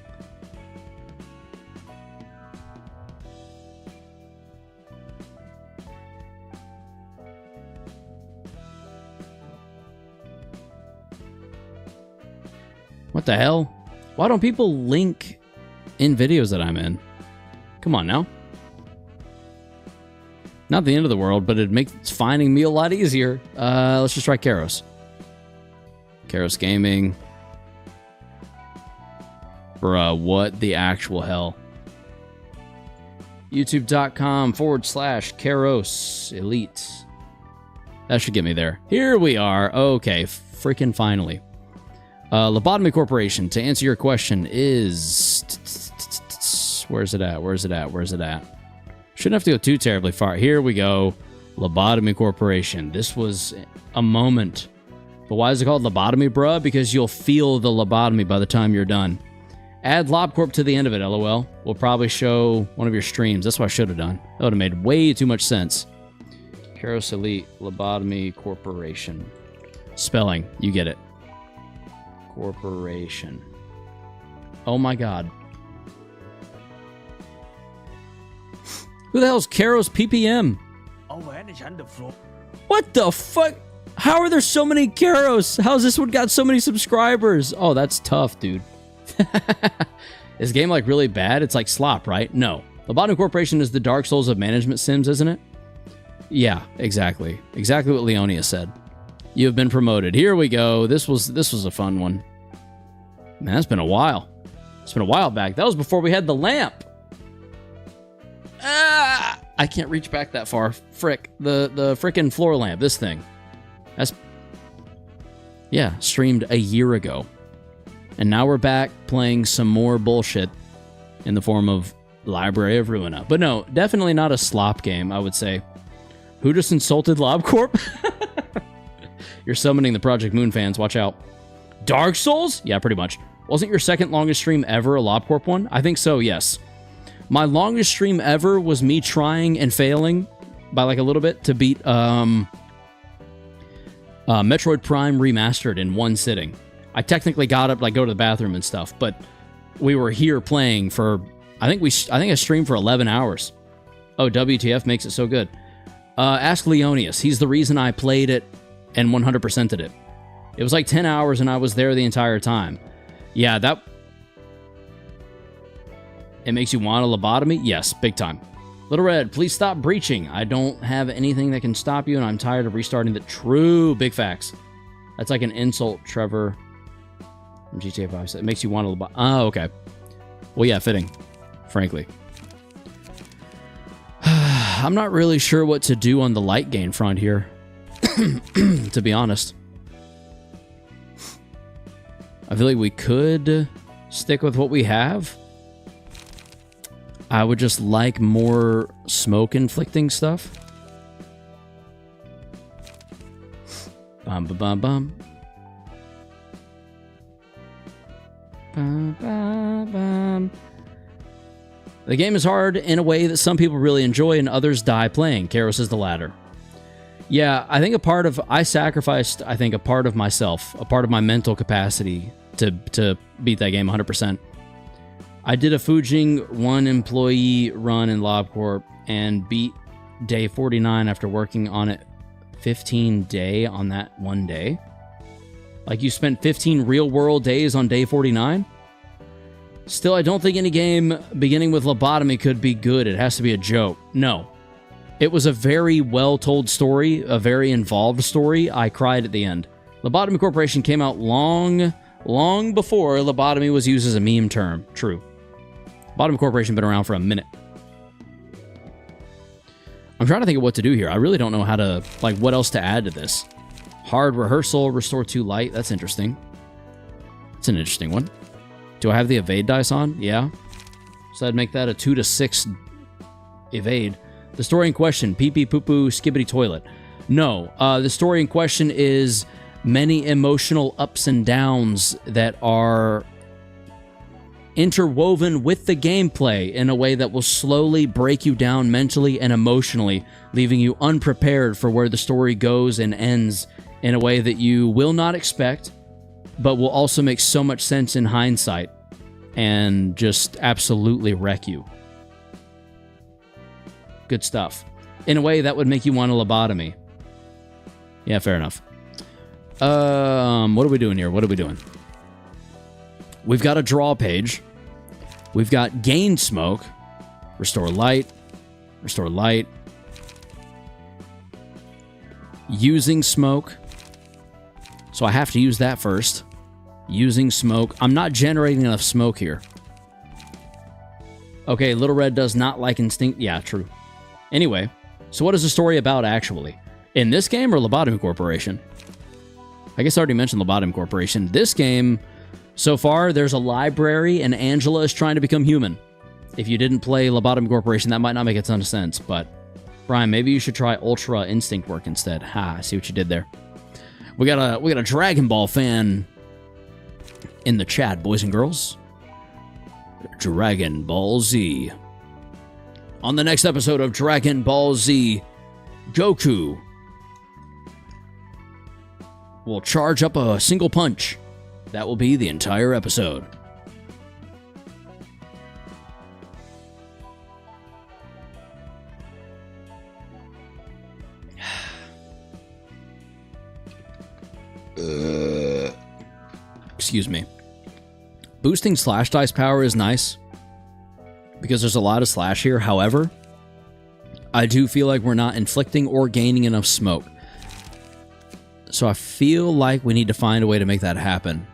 What the hell? Why don't people link in videos that I'm in? Come on now. Not the end of the world, but it makes finding me a lot easier. Let's just try Karos. Karos Gaming. Bruh, what the actual hell? YouTube.com/Karos Elite. That should get me there. Here we are. Okay, freaking finally. Lobotomy Corporation, to answer your question, is... Where's it at? Where's it at? Where's it at? Shouldn't have to go too terribly far. Here we go. Lobotomy Corporation. This was a moment. But why is it called lobotomy, bruh? Because you'll feel the lobotomy by the time you're done. Add LobCorp to the end of it, LOL. We'll probably show one of your streams. That's what I should have done. That would have made way too much sense. Karos Elite Lobotomy Corporation. Spelling. You get it. Corporation. Oh my god. Who the hell's Karos PPM? What the fuck? How are there so many Karos? How's this one got so many subscribers? Oh, that's tough, dude. Is the game like really bad? It's like slop, right? No. Lobotomy Corporation is the Dark Souls of management sims, isn't it? Yeah, exactly. Exactly what Leonia said. You have been promoted. Here we go. This was a fun one. Man, that's been a while. It's been a while back. That was before we had the lamp. Ah, I can't reach back that far. Frick. The frickin' floor lamp. This thing. That's... Yeah, streamed a year ago. And now we're back playing some more bullshit in the form of Library of Ruina. But no, definitely not a slop game, I would say. Who just insulted LobCorp? You're summoning the Project Moon fans. Watch out. Dark Souls? Yeah, pretty much. Wasn't your second longest stream ever a LobCorp one? I think so, yes. My longest stream ever was me trying and failing by like a little bit to beat Metroid Prime Remastered in one sitting. I technically got up, like, go to the bathroom and stuff, but we were here playing for, I think I streamed for 11 hours. Oh, WTF makes it so good. Ask Leonius. He's the reason I played it and 100%ed it. It was like 10 hours and I was there the entire time. Yeah, that... It makes you want a lobotomy? Yes, big time. Little Red, please stop breaching. I don't have anything that can stop you and I'm tired of restarting the... True, big facts. That's like an insult, Trevor. From GTA 5. So it makes you want a lobotomy. Oh, okay. Well, yeah, fitting. Frankly. I'm not really sure what to do on the light gain front here. To be honest. I feel like we could stick with what we have. I would just like more smoke-inflicting stuff. Bum, bum, bum, bum. The game is hard in a way that some people really enjoy and others die playing. Karos is the latter. Yeah, I think I sacrificed, I think, a part of myself, a part of my mental capacity to beat that game 100%. I did a Fujing 1 employee run in LobCorp and beat day 49 after working on it 15 day on that one day. Like, you spent 15 real-world days on day 49? Still, I don't think any game beginning with lobotomy could be good. It has to be a joke. No. It was a very well-told story, a very involved story. I cried at the end. Lobotomy Corporation came out long before lobotomy was used as a meme term. True. Lobotomy Corporation been around for a minute. I'm trying to think of what to do here. I really don't know how to, like, what else to add to this. Hard rehearsal, restore 2 light. That's interesting. It's an interesting one. Do I have the evade dice on? Yeah. So I'd make that a 2 to 6 evade. The story in question, pee pee poo poo skibbity toilet. No, the story in question is many emotional ups and downs that are interwoven with the gameplay in a way that will slowly break you down mentally and emotionally, leaving you unprepared for where the story goes and ends in a way that you will not expect, but will also make so much sense in hindsight and just absolutely wreck you. Good stuff. In a way that would make you want a lobotomy. Yeah, fair enough. What are we doing here? What are we doing? We've got a draw page. We've got gain smoke. Restore light. Restore light. Using smoke. So I have to use that first. Using smoke. I'm not generating enough smoke here. Okay, Little Red does not like instinct. Yeah, true. Anyway, so what is the story about actually? In this game or Lobotomy Corporation? I guess I already mentioned Lobotomy Corporation. This game, so far, there's a library and Angela is trying to become human. If you didn't play Lobotomy Corporation, that might not make a ton of sense, but Brian, maybe you should try Ultra Instinct Work instead. Ha, I see what you did there. We got a Dragon Ball fan in the chat, boys and girls. Dragon Ball Z. On the next episode of Dragon Ball Z, Goku will charge up a single punch. That will be the entire episode. Excuse me. Boosting slash dice power is nice because there's a lot of slash here. However, I do feel like we're not inflicting or gaining enough smoke. So I feel like we need to find a way to make that happen.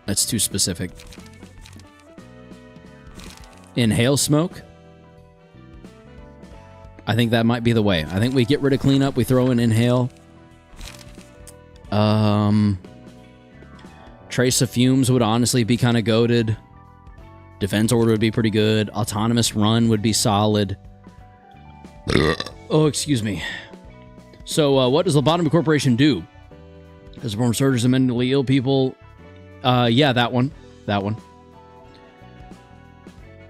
That's too specific. Inhale smoke. I think that might be the way. I think we get rid of cleanup, we throw in inhale. Trace of fumes would honestly be kind of goated. Defense order would be pretty good. Autonomous run would be solid. Oh, excuse me. So, what does Lobotomy Corporation do? Does it perform surgeries on mentally ill people? Yeah, that one. That one.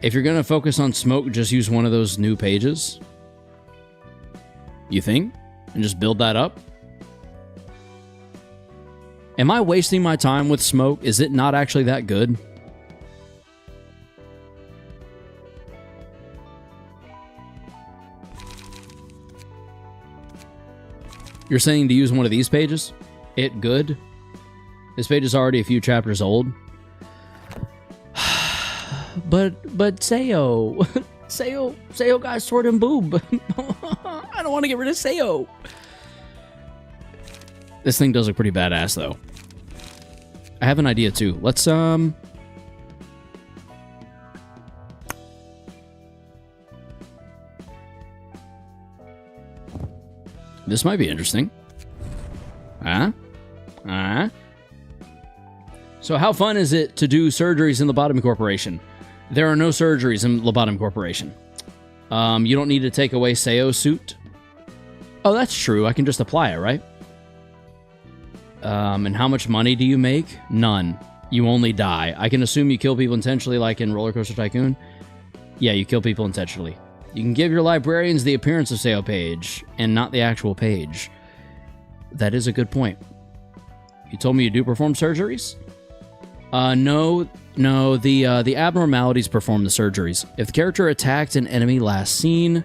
If you're going to focus on smoke, just use one of those new pages. You think? And just build that up? Am I wasting my time with smoke? Is it not actually that good? You're saying to use one of these pages? It good? This page is already a few chapters old. But Sayo. Sayo got sword and boob. I don't want to get rid of Sayo. This thing does look pretty badass, though. I have an idea, too. Let's, this might be interesting. So how fun is it to do surgeries in Lobotomy Corporation? There are no surgeries in Lobotomy Corporation. You don't need to take away Sayo's suit. Oh, that's true. I can just apply it, right? And how much money do you make? None. You only die. I can assume you kill people intentionally like in Roller Coaster Tycoon. Yeah, you kill people intentionally. You can give your librarians the appearance of sale page and not the actual page. That is a good point. You told me you do perform surgeries? No, the abnormalities perform the surgeries. If the character attacked an enemy last seen...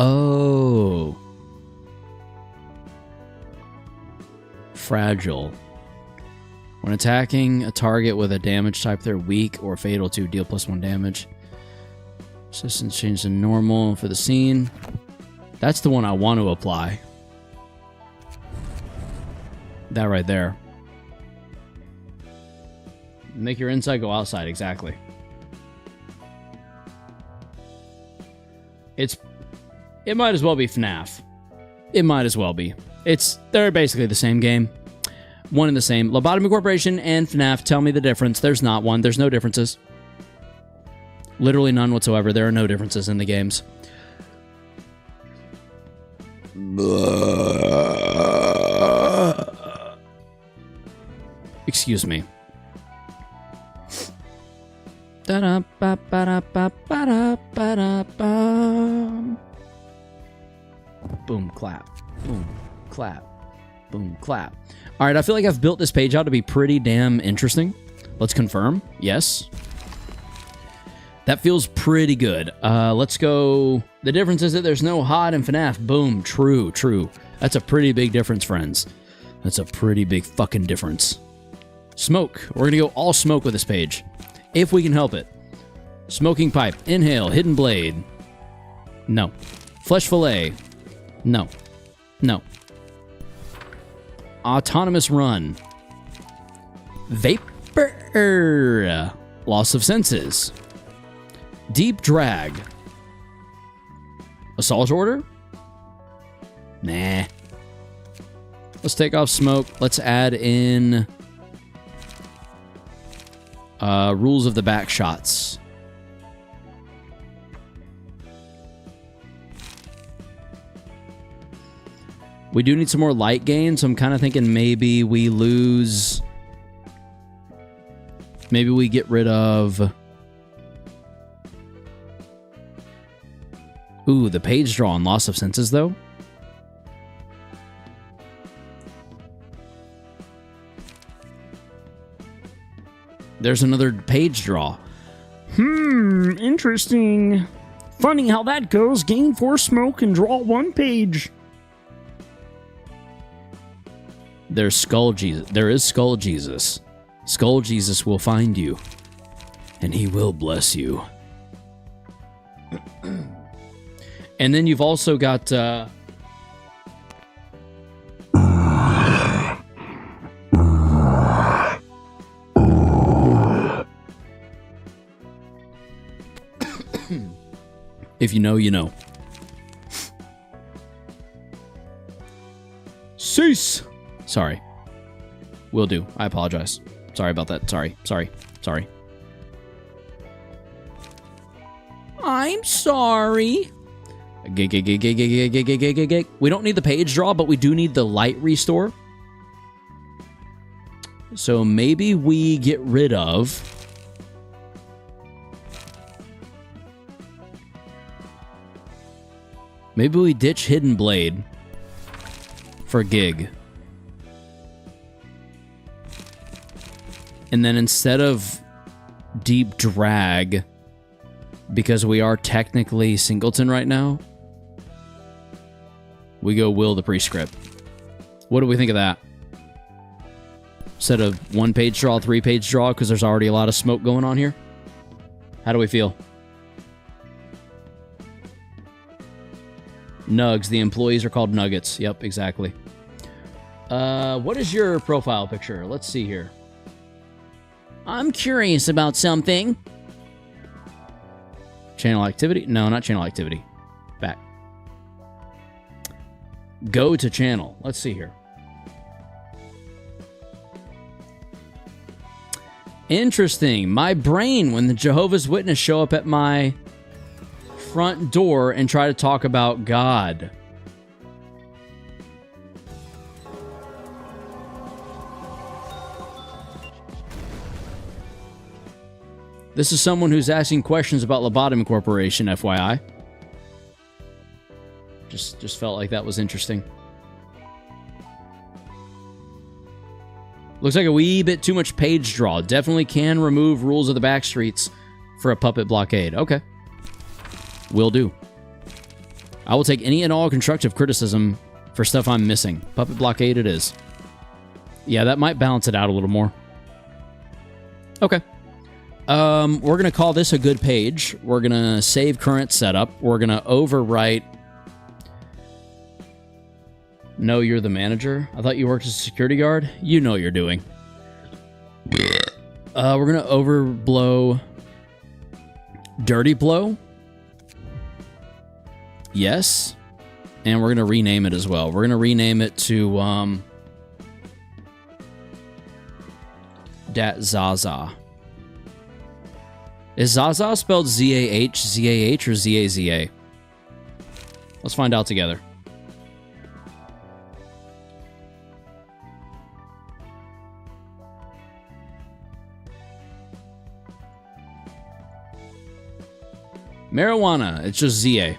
Oh. Fragile. When attacking a target with a damage type they're weak or fatal to, deal +1 damage. Resistance change to normal for the scene. That's the one I want to apply. That right there. Make your inside go outside, exactly. It might as well be FNAF. It might as well be. They're basically the same game. One and the same. Lobotomy Corporation and FNAF, tell me the difference. There's not one. There's no differences. Literally none whatsoever. There are no differences in the games. Excuse me. Boom, clap. Boom, clap. Boom, clap. All right, I feel like I've built this page out to be pretty damn interesting. Let's confirm. Yes. That feels pretty good. Let's go. The difference is that there's no HOD in FNAF. Boom, true, true. That's a pretty big difference, friends. That's a pretty big fucking difference. Smoke. We're going to go all smoke with this page. If we can help it. Smoking pipe. Inhale. Hidden blade. No. Flesh fillet. No. No. Autonomous run. Vapor. Loss of senses. Deep drag. Assault order? Nah. Let's take off smoke. Let's add in rules of the back shots. We do need some more light gain, so I'm kind of thinking maybe we lose... Maybe we get rid of... Ooh, the page draw and loss of senses, though. There's another page draw. Interesting. Funny how that goes. Gain 4 smoke and draw 1 page. There's Skull Jesus. There is Skull Jesus. Skull Jesus will find you, and he will bless you. And then you've also got... If you know, you know. Cease! Sorry. Will do. I apologize. Sorry about that. Sorry. I'm sorry. We don't need the page draw, but we do need the light restore. So maybe we get rid of... Maybe we ditch Hidden Blade for Gig. And then instead of Deep Drag, because we are technically Singleton right now, we go Will the Prescript. What do we think of that? Instead of 1-page draw, 3-page draw, because there's already a lot of smoke going on here? How do we feel? Nugs. The employees are called Nuggets. Yep, exactly. What is your profile picture? Let's see here. I'm curious about something. Channel activity? No, not channel activity. Back. Go to channel. Let's see here. Interesting. My brain when the Jehovah's Witness show up at my front door and try to talk about God. This is someone who's asking questions about Lobotomy Corporation, FYI. Just felt like that was interesting. Looks like a wee bit too much page draw. Definitely can remove Rules of the Backstreets for a puppet blockade. Okay. Will do. I will take any and all constructive criticism for stuff I'm missing. Puppet blockade it is. Yeah, that might balance it out a little more. Okay. We're going to call this a good page. We're going to save current setup. We're going to overwrite. No, you're the manager. I thought you worked as a security guard. You know what you're doing. We're going to overblow. Dirty blow. Yes. And we're going to rename it as well. We're going to rename it to Dat Zaza. Is Zaza spelled Z-A-H, Z-A-H, or Z-A-Z-A? Let's find out together. Marijuana, it's just ZA.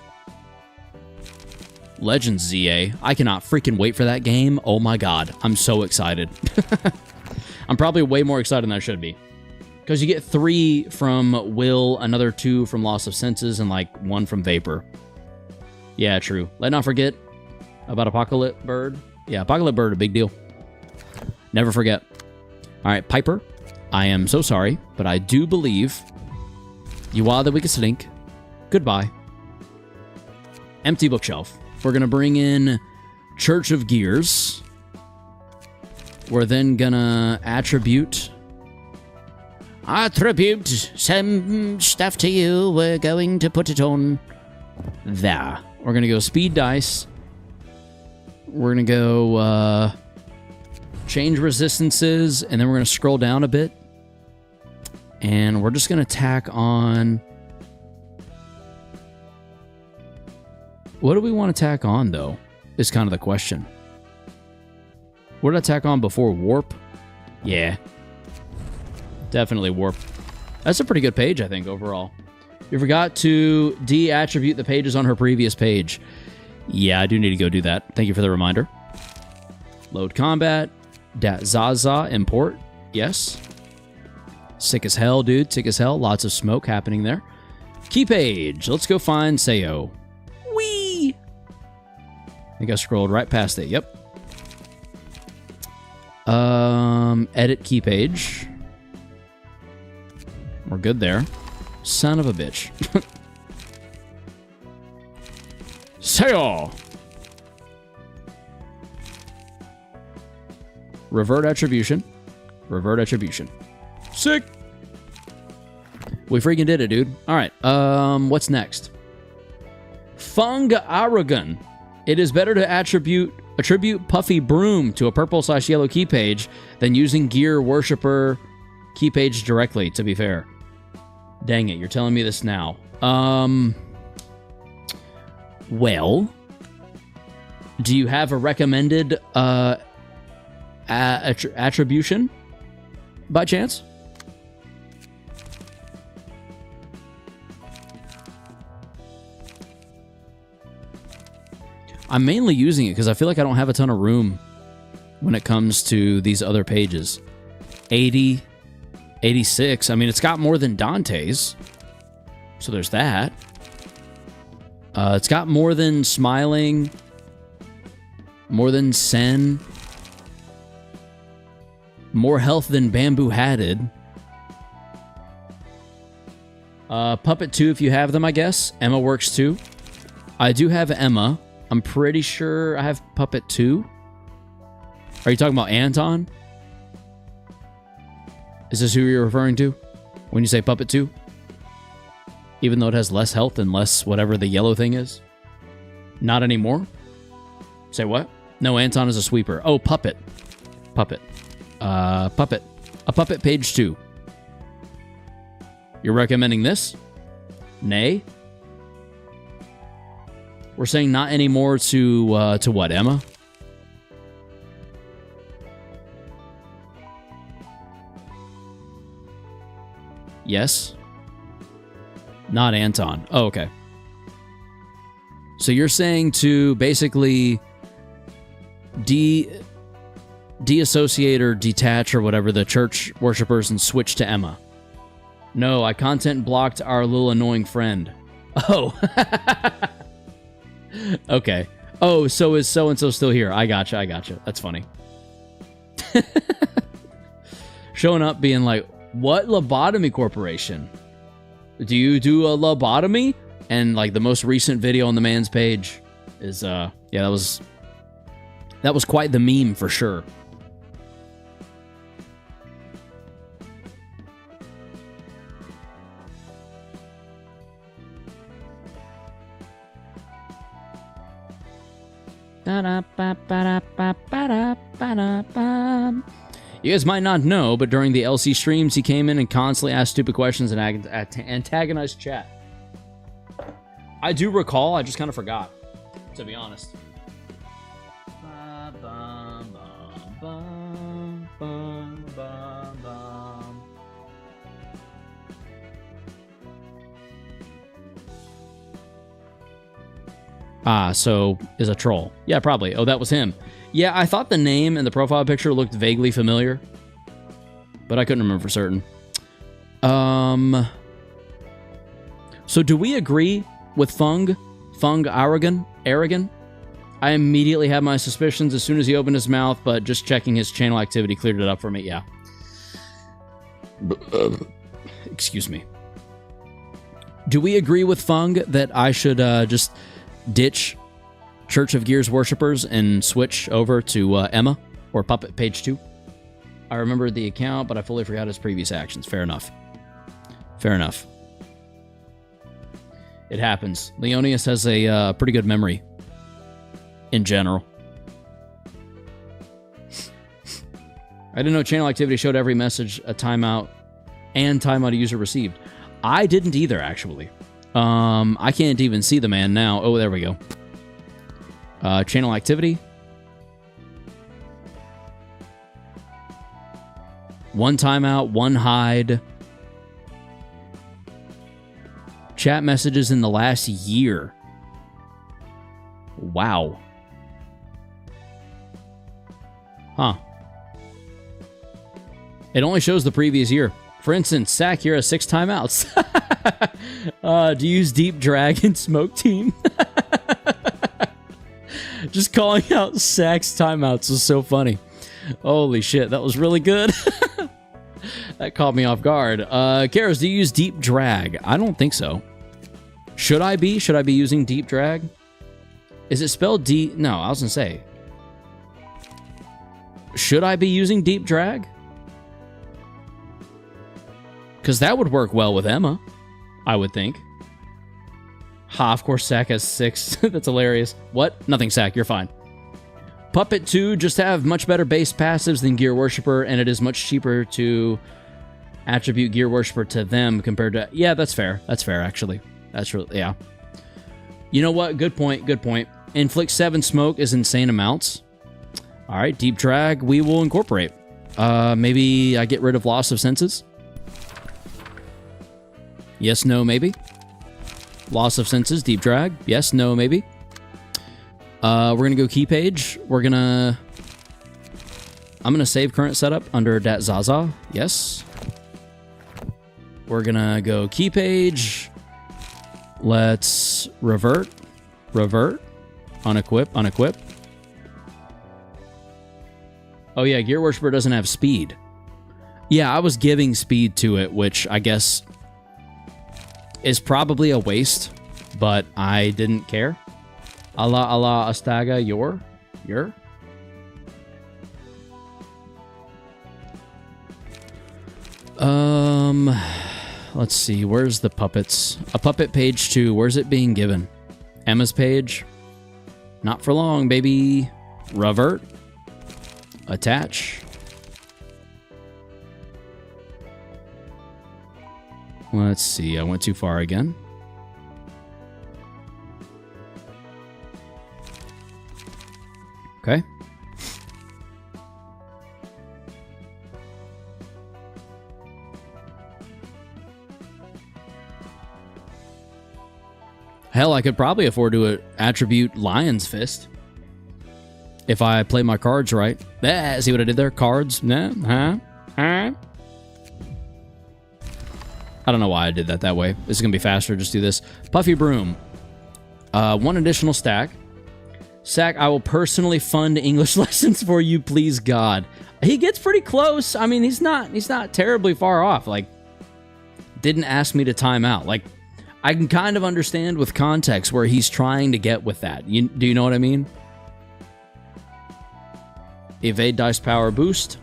Legends ZA. I cannot freaking wait for that game. Oh my god, I'm so excited. I'm probably way more excited than I should be. Because you get 3 from Will, another 2 from Loss of Senses, and like 1 from Vapor. Yeah, true. Let's not forget about Apocalypse Bird. Yeah, Apocalypse Bird, a big deal. Never forget. Alright, Piper. I am so sorry, but I do believe you are the weakest link. Goodbye. Empty bookshelf. We're going to bring in Church of Gears. We're then going to attribute some stuff to you. We're going to put it on there. We're going to go speed dice. We're going to go change resistances, and then we're going to scroll down a bit. And we're just going to tack on... What do we want to tack on, though, is kind of the question. What did I tack on before? Warp? Yeah. Definitely warp. That's a pretty good page, I think, overall. You forgot to de-attribute the pages on her previous page. Yeah, I do need to go do that. Thank you for the reminder. Load combat. Dat Zaza import. Yes. Sick as hell, dude. Sick as hell. Lots of smoke happening there. Key page. Let's go find Seyo. Whee! I think I scrolled right past it. Yep. Edit key page. We're good there. Son of a bitch. Seyo! Revert attribution. Revert attribution. Sick! We freaking did it, dude. Alright, what's next? Fung Aragon. It is better to attribute Puffy Broom to a purple/yellow key page than using Gear Worshipper key page directly, to be fair. Dang it, you're telling me this now. Well, do you have a recommended attribution by chance? I'm mainly using it because I feel like I don't have a ton of room when it comes to these other pages. 80, 86. I mean, it's got more than Dante's. So there's that. It's got more than Smiling. More than Sen. More health than Bamboo Hatted. Puppet 2 if you have them, I guess. Emma works too. I do have Emma. I'm pretty sure I have Puppet 2. Are you talking about Anton? Is this who you're referring to when you say Puppet 2? Even though it has less health and less whatever the yellow thing is? Not anymore? Say what? No, Anton is a sweeper. Oh, puppet. Puppet. Puppet. A puppet page 2. You're recommending this? Nay? We're saying not anymore to what, Emma? Yes? Not Anton. Oh, okay. So you're saying to basically deassociate or detach or whatever the church worshippers and switch to Emma. No, I content blocked our little annoying friend. Oh. Okay. Oh, so is so-and-so still here? I gotcha. That's funny. Showing up being like, what lobotomy corporation? Do you do a lobotomy? And like the most recent video on the man's page is, yeah, that was quite the meme for sure. You guys might not know, but during the LC streams, he came in and constantly asked stupid questions and antagonized chat. I do recall, I just kind of forgot, to be honest. Ah, so is a troll. Yeah, probably. Oh, that was him. Yeah, I thought the name and the profile picture looked vaguely familiar, but I couldn't remember for certain. So do we agree with Fung Aragon? I immediately had my suspicions as soon as he opened his mouth, but just checking his channel activity cleared it up for me. Yeah. Excuse me. Do we agree with Fung that I should just ditch Church of Gears worshippers and switch over to Emma or Puppet page 2? I remembered the account, but I fully forgot his previous actions. Fair enough. Fair enough. It happens. Leonius has a pretty good memory in general. I didn't know channel activity showed every message a timeout and timeout a user received. I didn't either, actually. I can't even see the man now. Oh, there we go. Channel activity. One timeout, one hide. Chat messages in the last year. Wow. Huh. It only shows the previous year. For instance, Sack, here has 6 timeouts. Do you use Deep Drag and Smoke Team? Just calling out Sack's timeouts was so funny. Holy shit, that was really good. That caught me off guard. Karos, do you use Deep Drag? I don't think so. Should I be? Should I be using Deep Drag? Is it spelled D? No, I was gonna say. Should I be using Deep Drag? Because that would work well with Emma, I would think. Ha, of course Sack has 6. That's hilarious. What? Nothing, Sack. You're fine. Puppet 2 just have much better base passives than Gear Worshipper, and it is much cheaper to attribute Gear Worshipper to them compared to... Yeah, that's fair. That's fair, actually. That's really... Yeah. You know what? Good point. Good point. Inflict 7 smoke is insane amounts. All right, Deep Drag we will incorporate. Maybe I get rid of Loss of Senses. Yes, no, maybe. Loss of Senses, Deep Drag. Yes, no, maybe. We're going to go key page. I'm going to save current setup under Dat Zaza. Yes. We're going to go key page. Let's revert. Revert. Unequip. Unequip. Oh, yeah. Gear Worshipper doesn't have speed. Yeah, I was giving speed to it, which I guess is probably a waste, but I didn't care. Allah Astaga, your? Let's see, where's the puppets? A puppet page 2, where's it being given? Emma's page? Not for long, baby. Revert. Attach. Let's see. I went too far again. Okay. Hell, I could probably afford to attribute Lion's Fist if I play my cards right. See what I did there? Cards? Nah, huh? I don't know why I did that way. This is going to be faster. Just do this. Puffy Broom. One additional stack. Sack, I will personally fund English lessons for you, please God. He gets pretty close. I mean, he's not terribly far off. Like, didn't ask me to time out. Like, I can kind of understand with context where he's trying to get with that. Do you know what I mean? Evade dice power boost.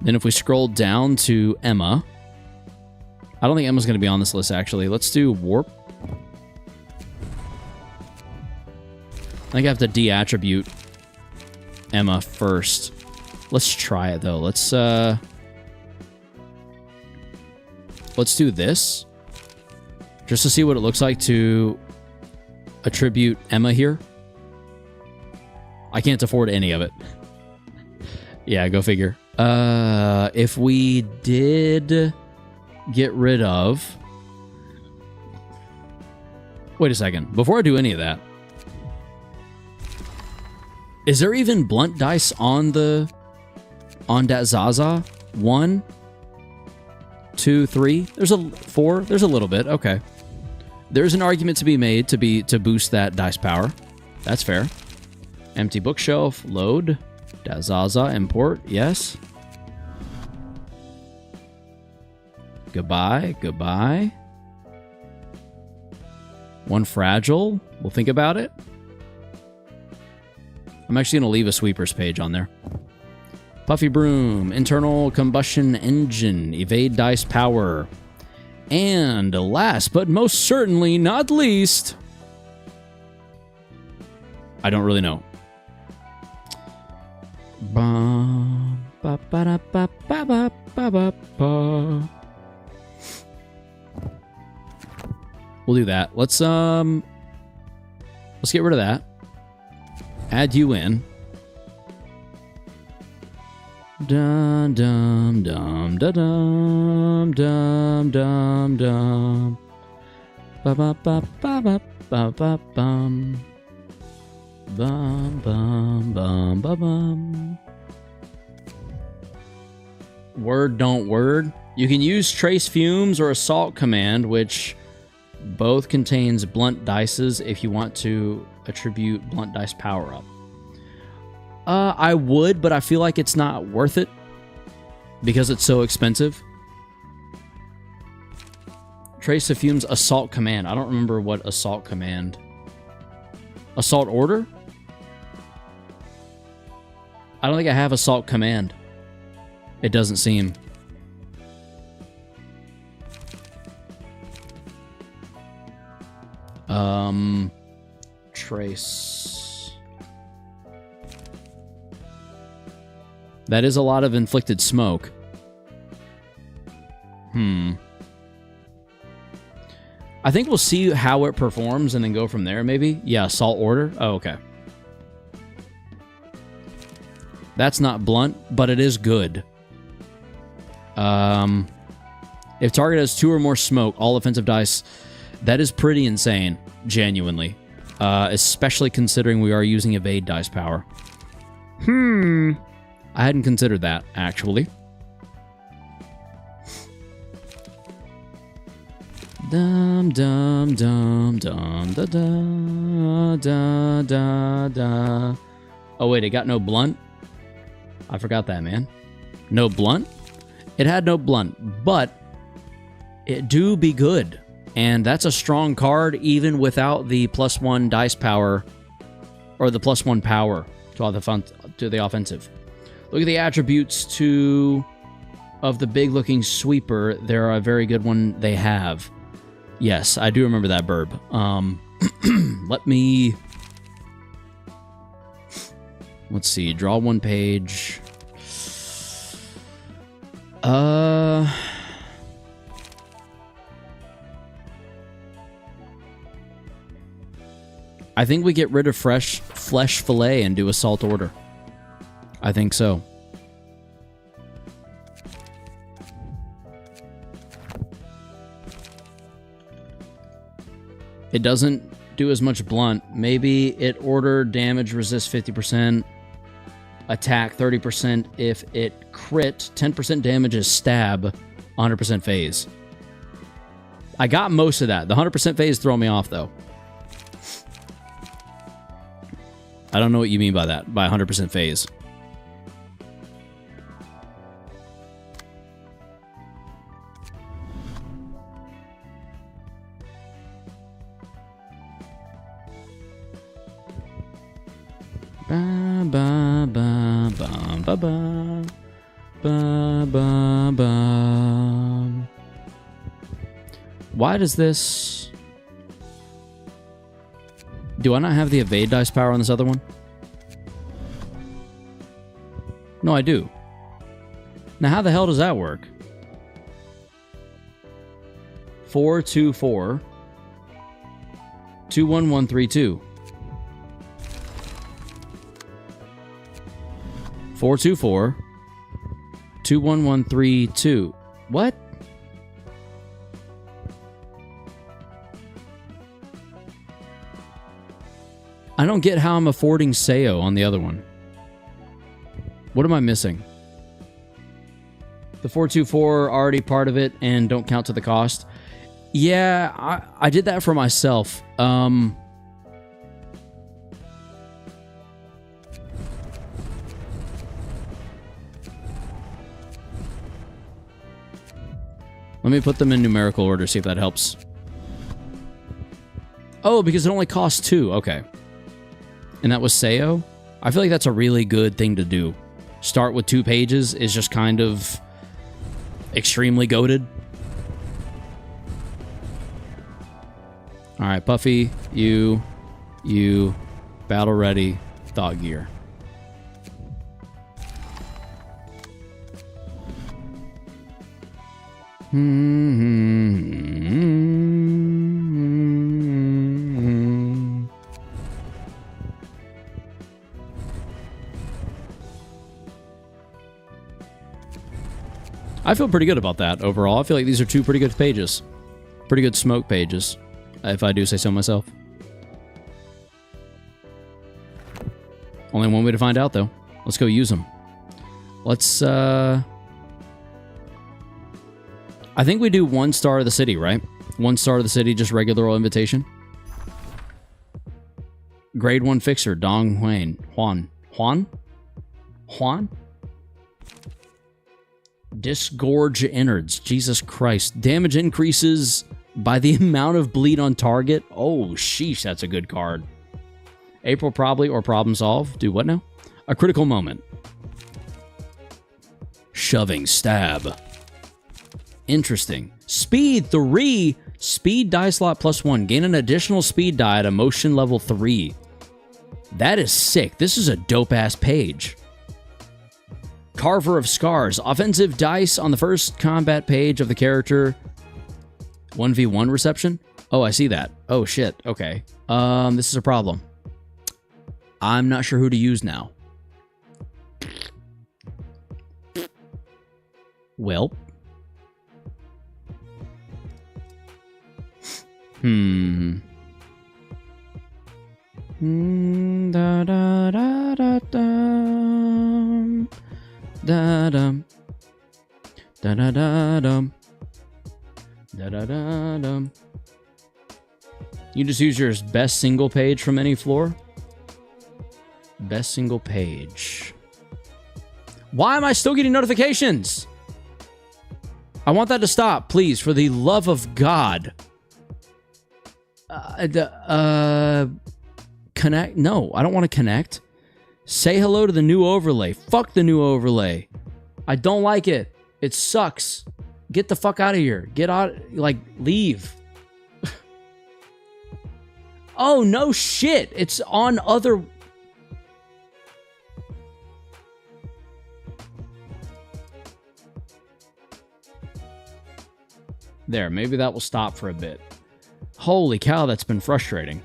Then if we scroll down to Emma, I don't think Emma's going to be on this list, actually. Let's do Warp. I think I have to de-attribute Emma first. Let's try it, though. Let's do this. Just to see what it looks like to attribute Emma here. I can't afford any of it. Yeah, go figure. If we did get rid of... Wait a second. Before I do any of that, is there even blunt dice on that Zaza? 1, 2, 3. There's a 4. There's a little bit. Okay. There's an argument to be made to boost that dice power. That's fair. Empty bookshelf. Load. Zaza. Import. Yes. Goodbye. Goodbye. One fragile. We'll think about it. I'm actually going to leave a sweepers page on there. Puffy Broom, internal combustion engine, evade dice power. And last but most certainly not least, I don't really know. We'll do that. Let's get rid of that. Add you in. Dum dum dum da dum dum dum dum ba ba ba ba ba ba ba bum bum bum bum ba bum. Word don't word. You can use trace fumes or assault command, which both contains blunt dices if you want to attribute blunt dice power up. I would, but I feel like it's not worth it because it's so expensive. Trace of Fumes Assault Command. I don't remember what Assault Command. Assault Order? I don't think I have Assault Command. It doesn't seem. Trace. That is a lot of inflicted smoke. I think we'll see how it performs and then go from there, maybe? Yeah, Assault Order. Oh, okay. That's not blunt, but it is good. If target has 2 or more smoke, all offensive dice, that is pretty insane, genuinely. Especially considering we are using evade dice power. I hadn't considered that, actually. Dum dum dum dum da da da da da. Oh wait, it got no blunt? I forgot that, man. No blunt? It had no blunt, but it do be good. And that's a strong card even without the +1 dice power or the +1 power to the offensive. Look at the attributes to of the big-looking sweeper, they're a very good one they have. Yes, I do remember that burb. Let me... Let's see, draw one page. I think we get rid of flesh fillet and do a salt order. I think so. It doesn't do as much blunt. Maybe it order damage resist 50%, attack 30% if it crit, 10% damage is stab, 100% phase. I got most of that. The 100% phase throw me off though. I don't know what you mean by that, by 100% phase. Ba ba ba ba ba ba ba ba ba. Why does this... Do I not have the evade dice power on this other one? No, I do. Now, how the hell does that work? 424 21132. 424 21132. What? I don't get how I'm affording Seo on the other one. What am I missing? The 424 already part of it and don't count to the cost. Yeah, I did that for myself. Let me put them in numerical order, see if that helps. Oh, because it only costs 2. Okay. And that was Seo? I feel like that's a really good thing to do. Start with 2 pages is just kind of extremely goated. Alright, Puffy, you, battle ready, thought gear. I feel pretty good about that overall. I feel like these are 2 pretty good pages. Pretty good smoke pages, if I do say so myself. Only one way to find out, though. Let's go use them. Let's, I think we do 1 star of the city, right? 1 star of the city, just regular old invitation. Grade 1 fixer, Dong Juan. Juan? Disgorge innards. Jesus Christ. Damage increases by the amount of bleed on target. Oh, sheesh, that's a good card. April probably, or problem solve. Do what now? A critical moment. Shoving stab. Interesting. Speed 3. Speed die slot +1. Gain an additional speed die at emotion level 3. That is sick. This is a dope-ass page. Carver of Scars. Offensive dice on the first combat page of the character. 1v1 reception. Oh, I see that. Oh, shit. Okay. This is a problem. I'm not sure who to use now. Well. Da da da da da. Da dum. Da da da dum. Da da da dum. You just use your best single page from any floor? Best single page. Why am I still getting notifications? I want that to stop, please, for the love of God. Connect? No, I don't want to connect. Say hello to the new overlay. Fuck the new overlay. I don't like it. It sucks. Get the fuck out of here. Get out. Like, leave. Oh, no shit. It's on other... There, maybe that will stop for a bit. Holy cow, that's been frustrating.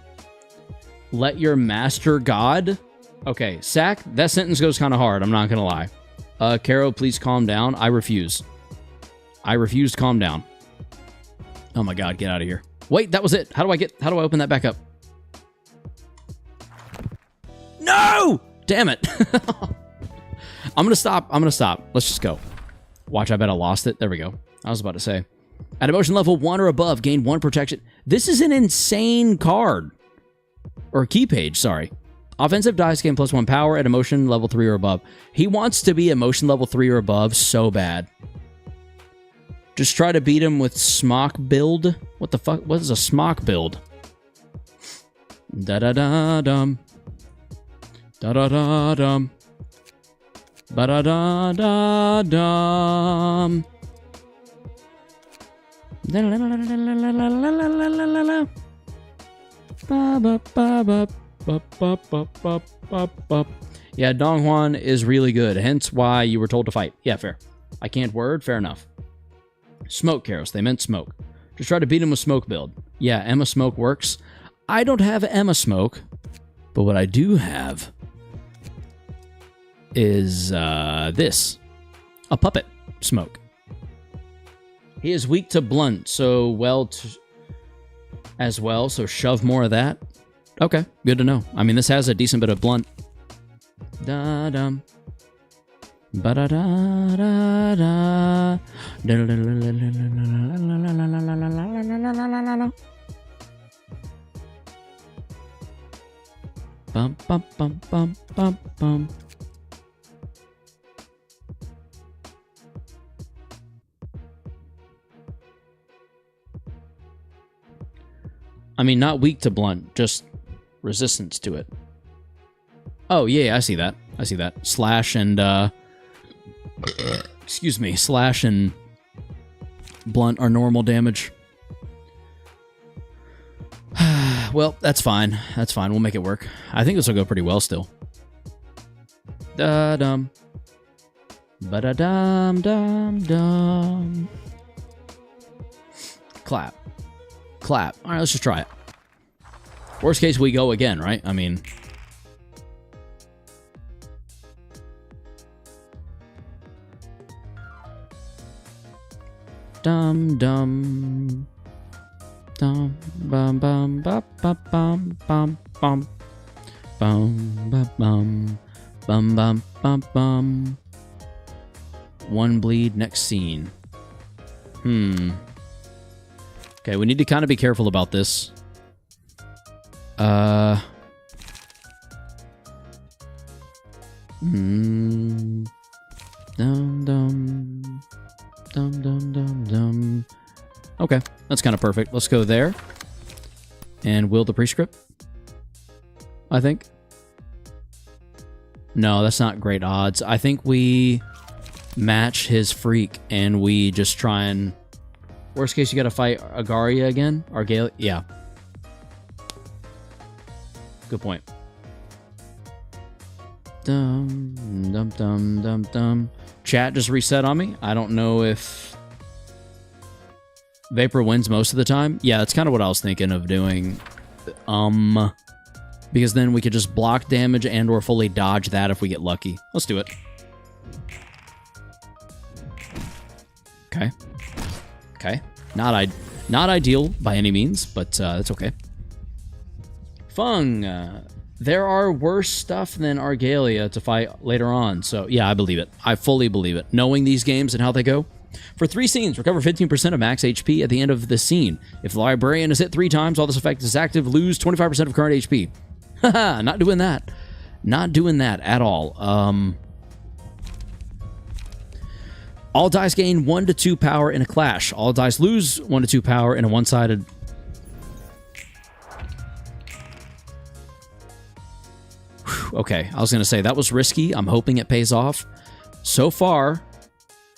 Let your master God... Okay, Sack, that sentence goes kind of hard, I'm not gonna lie. Caro, please calm down. I refuse. I refuse to calm down. Oh my god, get out of here. Wait, that was it. How do I open that back up? No! Damn it. I'm gonna stop. Let's just go. Watch, I bet I lost it. There we go. I was about to say. At emotion level 1 or above, gain 1 protection. This is an insane card. Or key page, sorry. Offensive dice gain +1 power at emotion level 3 or above. He wants to be emotion level 3 or above so bad. Just try to beat him with smock build. What the fuck? What is a smock build? Da-da-da-dum. Da-da-da-dum. Ba-da-da-da-dum. Yeah, Dong Juan is really good, hence why you were told to fight. Yeah, fair. I can't word, fair enough. Smoke, Karos, they meant smoke. Just try to beat him with smoke build. Yeah, Emma Smoke works. I don't have Emma Smoke, but what I do have is this. A puppet Smoke. He is weak to blunt, so as well, so shove more of that. Okay, good to know. I mean, this has a decent bit of blunt. Da-dum. Ba-da-da-da-da. Bum, bum, bum, bum, bum, bum. I mean, not weak to blunt, just resistance to it. Oh, yeah, I see that. I see that. Slash and, excuse me, slash and blunt are normal damage. Well, that's fine. That's fine. We'll make it work. I think this will go pretty well still. Da-dum. Ba-da-dum-dum-dum. Clap. Clap. All right, let's just try it. Worst case, we go again, right? I mean... Dum dum dum bum bum bum bum bum bum bum bum bum bum bum bum bum. One bleed, next scene. Okay, we need to kind of be careful about this. Dum dum. Dum dum dum dum. Okay, that's kind of perfect. Let's go there. And will the prescript? I think. No, that's not great odds. I think we match his freak and we just try and... Worst case, you gotta fight Agaria again? Argalia? Yeah. Good point. Dum, dum, dum, dum, dum. Chat just reset on me. I don't know if Vapor wins most of the time. Yeah, that's kind of what I was thinking of doing. Because then we could just block damage and or fully dodge that if we get lucky. Let's do it. Okay. Okay. Not ideal by any means, but that's okay. Fung. There are worse stuff than Argalia to fight later on. So, yeah, I believe it. I fully believe it. Knowing these games and how they go. For 3 scenes, recover 15% of max HP at the end of the scene. If the Librarian is hit 3 times while this effect is active, lose 25% of current HP. Haha, not doing that. Not doing that at all. All dice gain 1 to 2 power in a clash. All dice lose 1 to 2 power in a one-sided... Okay, I was going to say, that was risky. I'm hoping it pays off. So far,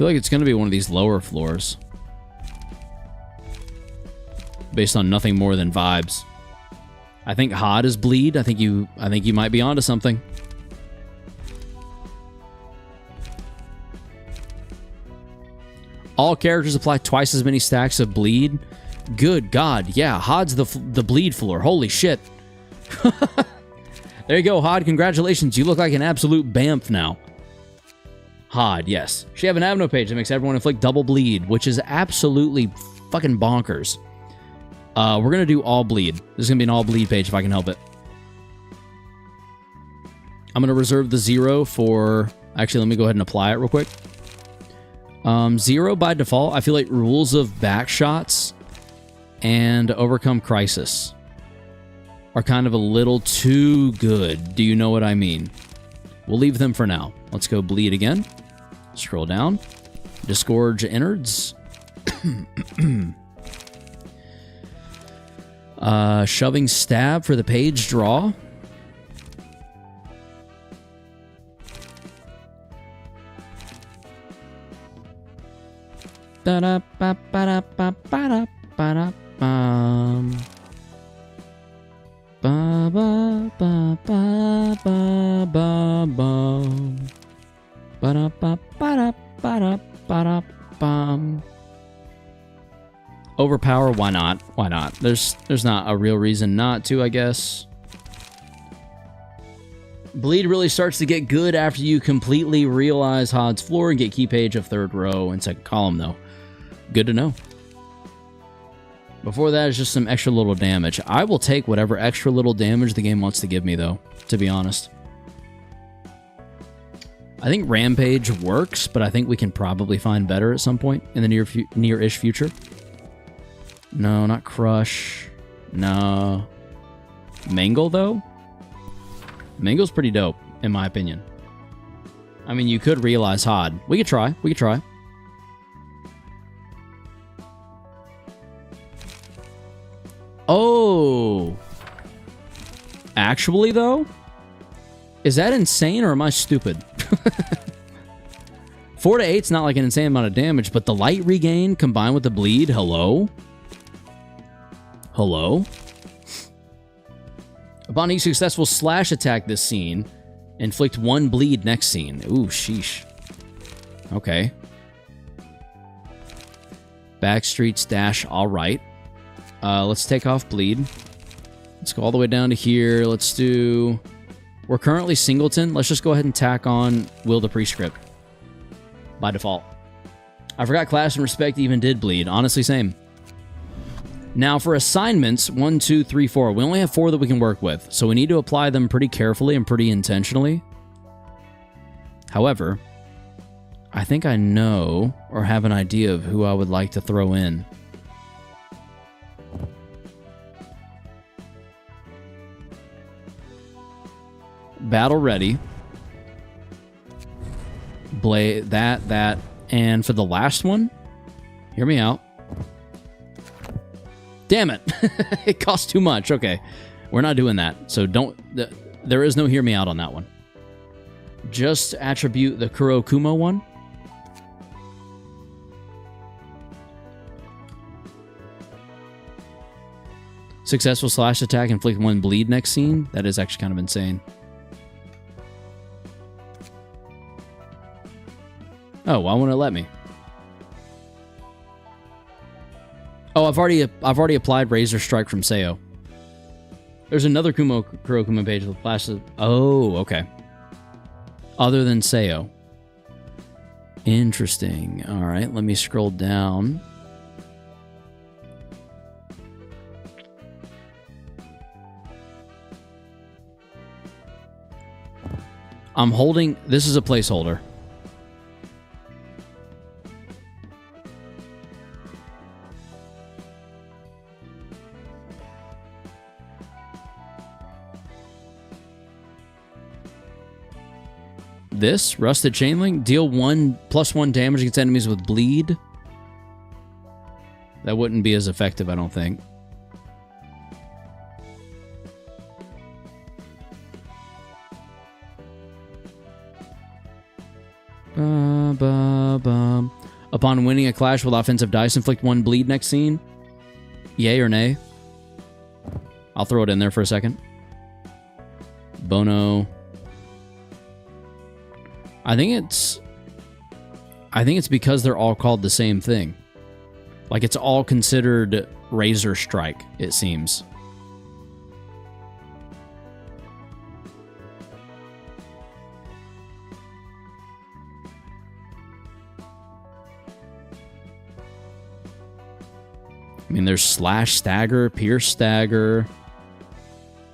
feel like it's going to be one of these lower floors. Based on nothing more than vibes. I think Hod is bleed. I think you might be onto something. All characters apply twice as many stacks of bleed. Good God, yeah, Hod's the bleed floor. Holy shit. There you go, Hod. Congratulations. You look like an absolute bamf now. Hod, yes. She have an Avno page that makes everyone inflict double bleed, which is absolutely fucking bonkers. We're going to do all bleed. This is going to be an all bleed page if I can help it. I'm going to reserve the 0 for... Actually, let me go ahead and apply it real quick. 0 by default. I feel like rules of back shots and overcome crisis are kind of a little too good. Do you know what I mean? We'll leave them for now. Let's go bleed again. Scroll down. Disgorge innards. Shoving stab for the page draw. Overpower, why not? Why not? There's not a real reason not to, I guess. Bleed really starts to get good after you completely realize Hod's floor and get key page of third row and second column, though. Good to know. Before that is just some extra little damage. I will take whatever extra little damage the game wants to give me, though, to be honest. I think Rampage works, but I think we can probably find better at some point in the near-ish future. No, not Crush. No. Mangle, though? Mangle's pretty dope, in my opinion. I mean, you could realize Hod. We could try. We could try. Oh. Actually, though? Is that insane, or am I stupid? 4 to 8's not like an insane amount of damage, but the light regain combined with the bleed, hello? Hello? Upon each successful slash attack this scene, inflict 1 bleed next scene. Ooh, sheesh. Okay. Backstreets dash, alright. Let's take off bleed. Let's go all the way down to here. Let's do... We're currently singleton. Let's just go ahead and tack on Will the Prescript. By default. I forgot Class and Respect even did bleed. Honestly, same. Now, for assignments, 1, 2, 3, 4. We only have 4 that we can work with, so we need to apply them pretty carefully and pretty intentionally. However, I think I know or have an idea of who I would like to throw in. Battle ready. Blade, that, and for the last one, hear me out. Damn it. It costs too much. Okay. We're not doing that. So don't... There is no hear me out on that one. Just attribute the Kurokumo one. Successful slash attack, inflict 1 bleed next scene. That is actually kind of insane. Oh, why won't it let me? Oh, I've already applied Razor Strike from Seo. There's another Kurokumo page with flashes. Oh, okay. Other than Seo. Interesting. All right, let me scroll down. I'm holding... This is a placeholder. This, Rusted Chainlink, deal +1 damage against enemies with bleed. That wouldn't be as effective, I don't think. Ba-ba-bum. Upon winning a clash with offensive dice, inflict 1 bleed next scene. Yay or nay? I'll throw it in there for a second. Bono. I think it's because they're all called the same thing. Like, it's all considered Razor Strike, it seems. I mean, there's slash stagger, pierce stagger,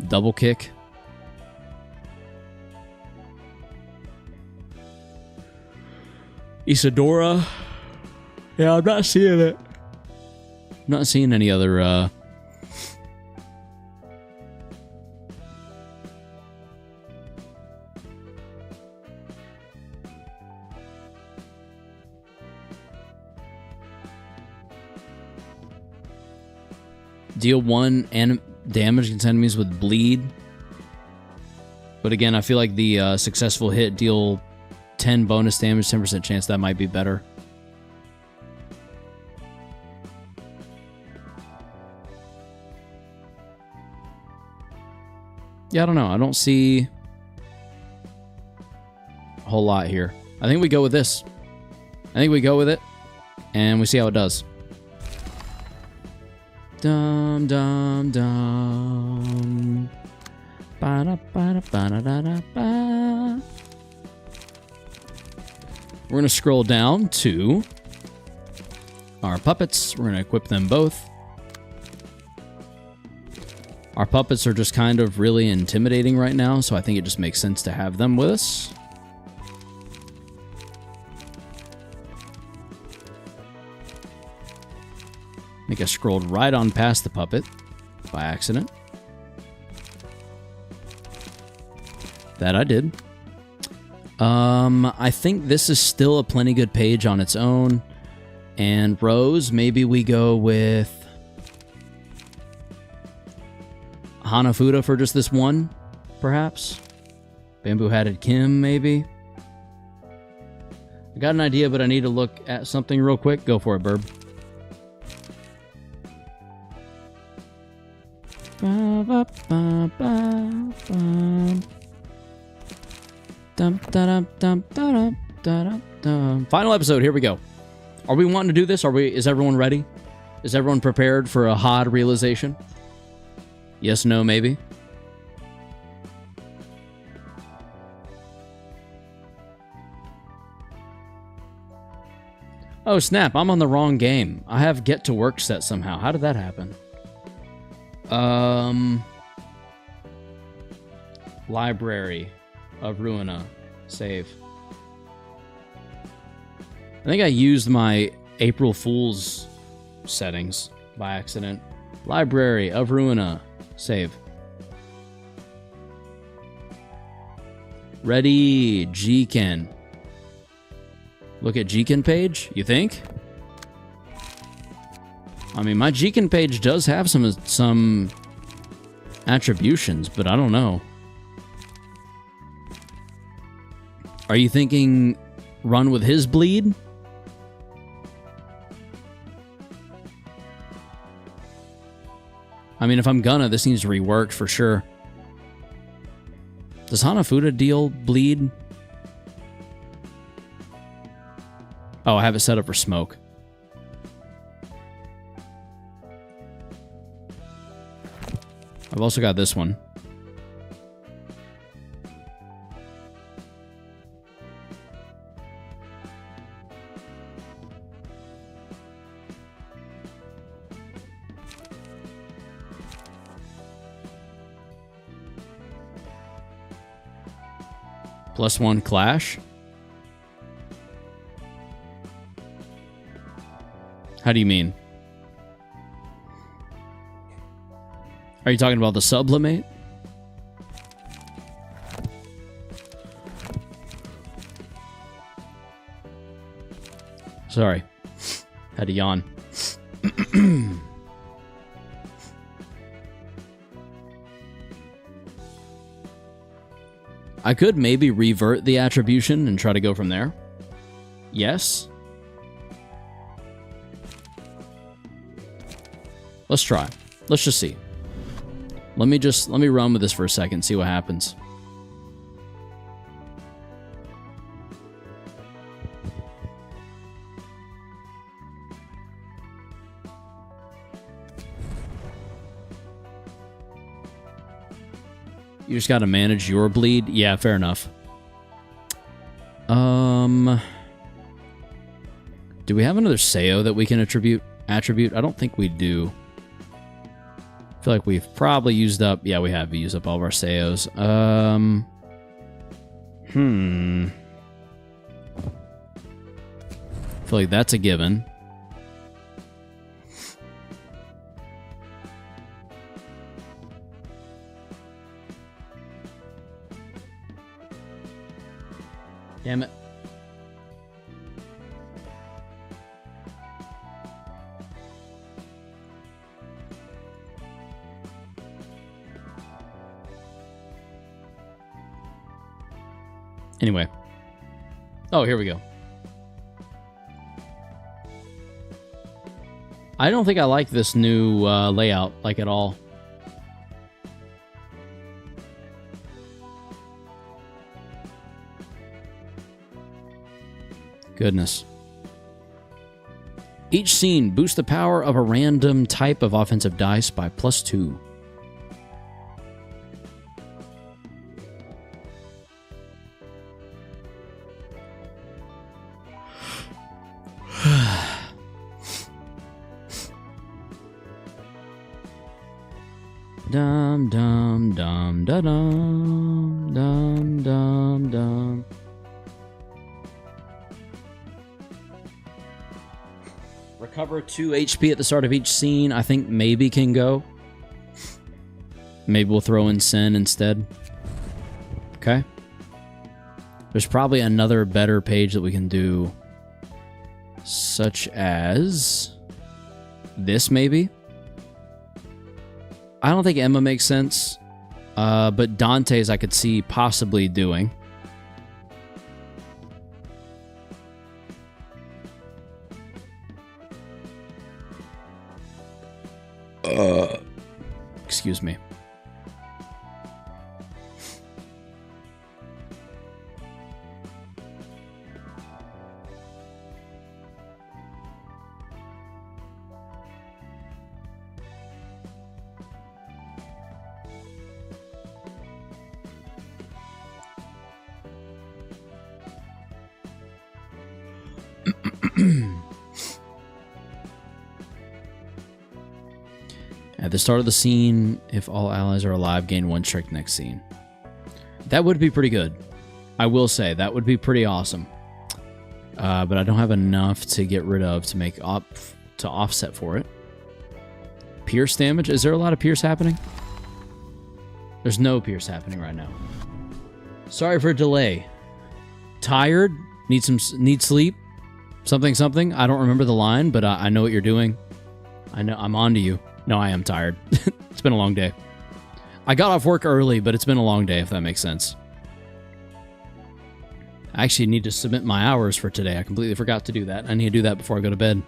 double kick. Isadora. Yeah, I'm not seeing it. I'm not seeing any other, Deal 1 damage against enemies with bleed. But again, I feel like the successful hit deal 10 bonus damage, 10% chance. That might be better. Yeah, I don't know. I don't see a whole lot here. I think we go with this. I think we go with it, and we see how it does. Dum dum dum. Ba-da-ba-da-ba-da-da-da-ba. We're going to scroll down to our puppets. We're going to equip them both. Our puppets are just kind of really intimidating right now, so I think it just makes sense to have them with us. I think I scrolled right on past the puppet by accident. That I did. I think this is still a plenty good page on its own. And Rose, maybe we go with Hanafuda for just this one, perhaps. Bamboo-hatted Kim, maybe. I got an idea, but I need to look at something real quick. Go for it, Burb. Final episode, here we go. Are we wanting to do this? Is everyone ready? Is everyone prepared for a hard realization? Yes, no, maybe? Oh, snap, I'm on the wrong game. I have Get to Work set somehow. How did that happen? Library of Ruina. Save. I think I used my April Fool's settings by accident. Library of Ruina. Save. Ready, Jiken. Look at Jiken page, you think? I mean, my Jiken page does have some attributions, but I don't know. Are you thinking run with his bleed? I mean, if I'm gonna, this needs to be reworked for sure. Does Hanafuda deal bleed? Oh, I have it set up for smoke. I've also got this one. +1 clash. How do you mean? Are you talking about the sublimate? Sorry. Had to yawn. I could maybe revert the attribution and try to go from there. Yes? Let's try. Let's just see. Let me run with this for a second, see what happens. You just gotta manage your bleed? Yeah, fair enough. Do we have another Seo that we can attribute? I don't think we do. I feel like we've probably used up... Yeah, we have used up all of our Seos. I feel like that's a given. Damn it. Anyway. Oh, here we go. I don't think I like this new layout, like, at all. Goodness. Each scene boosts the power of a random type of offensive dice by +2. Dum dum dum da dum dum dum dum. Recover 2 HP at the start of each scene. I think maybe can go. Maybe we'll throw in Sin instead. Okay. There's probably another better page that we can do, such as this maybe. I don't think Emma makes sense, but Dante's I could see possibly doing. Excuse me. At the start of the scene, if all allies are alive, gain 1 strike next scene. That would be pretty good. I will say, that would be pretty awesome. But I don't have enough to get rid of to make to offset for it. Pierce damage? Is there a lot of pierce happening? There's no pierce happening right now. Sorry for a delay. Tired? Need sleep? Something? I don't remember the line, but I know what you're doing. I know I'm on to you. No, I am tired. It's been a long day. I got off work early, but it's been a long day, if that makes sense. I actually need to submit my hours for today. I completely forgot to do that. I need to do that before I go to bed.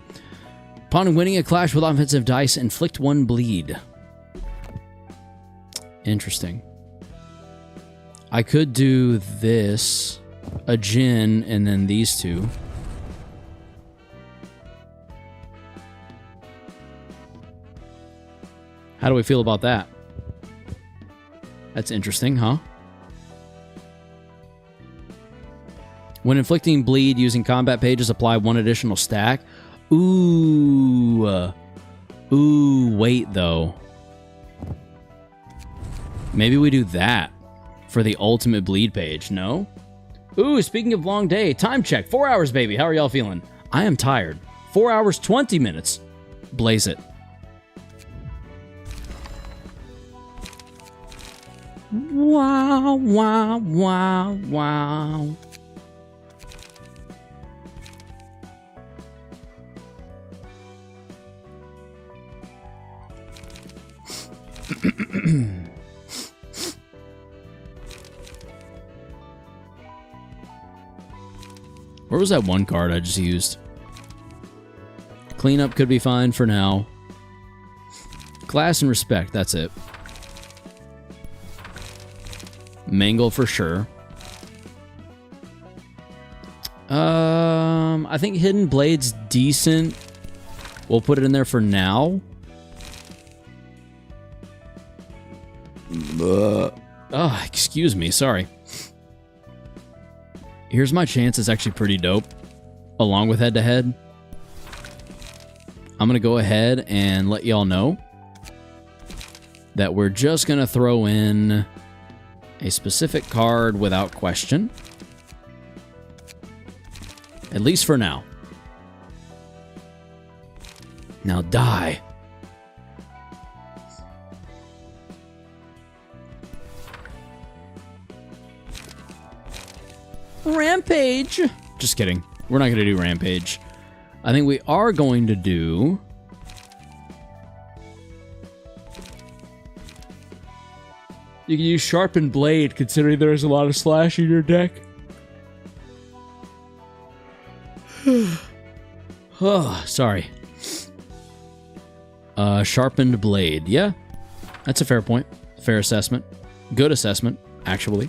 Upon winning a clash with offensive dice, inflict 1 bleed. Interesting. I could do this, a Jin, and then these 2. How do we feel about that? That's interesting, huh? When inflicting bleed using combat pages, apply 1 additional stack. Ooh. Ooh, wait, though. Maybe we do that for the ultimate bleed page, no? Ooh, speaking of long day, time check. 4 hours, baby. How are y'all feeling? I am tired. 4 hours, 20 minutes. Blaze it. Wow, wow, wow, wow. Where was that one card I just used? Cleanup could be fine for now. Class and respect, that's it. Mangle for sure. I think Hidden Blade's decent. We'll put it in there for now. Excuse me, sorry. Here's my chance. It's actually pretty dope. Along with head-to-head. I'm going to go ahead and let y'all know that we're just going to throw in a specific card without question. At least for now. Now die. Rampage! Just kidding. We're not going to do Rampage. I think we are going to do... You can use Sharpened Blade, considering there's a lot of slash in your deck. Oh, sorry. Sharpened Blade. Yeah, that's a fair point. Fair assessment. Good assessment, actually.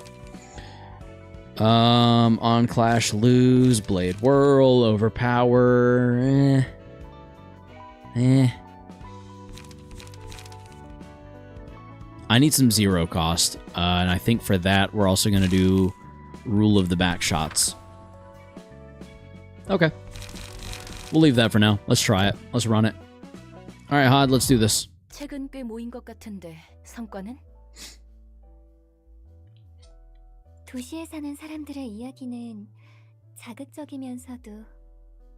On Clash, lose. Blade Whirl, overpower. I need some zero cost, and I think for that we're also going to do Rule of the Back Shots. Okay. We'll leave that for now. Let's try it. Let's run it. Alright, Hod, let's do this. 책은 꽤 모인 것 같은데 성과는? 도시에 사는 사람들의 이야기는 자극적이면서도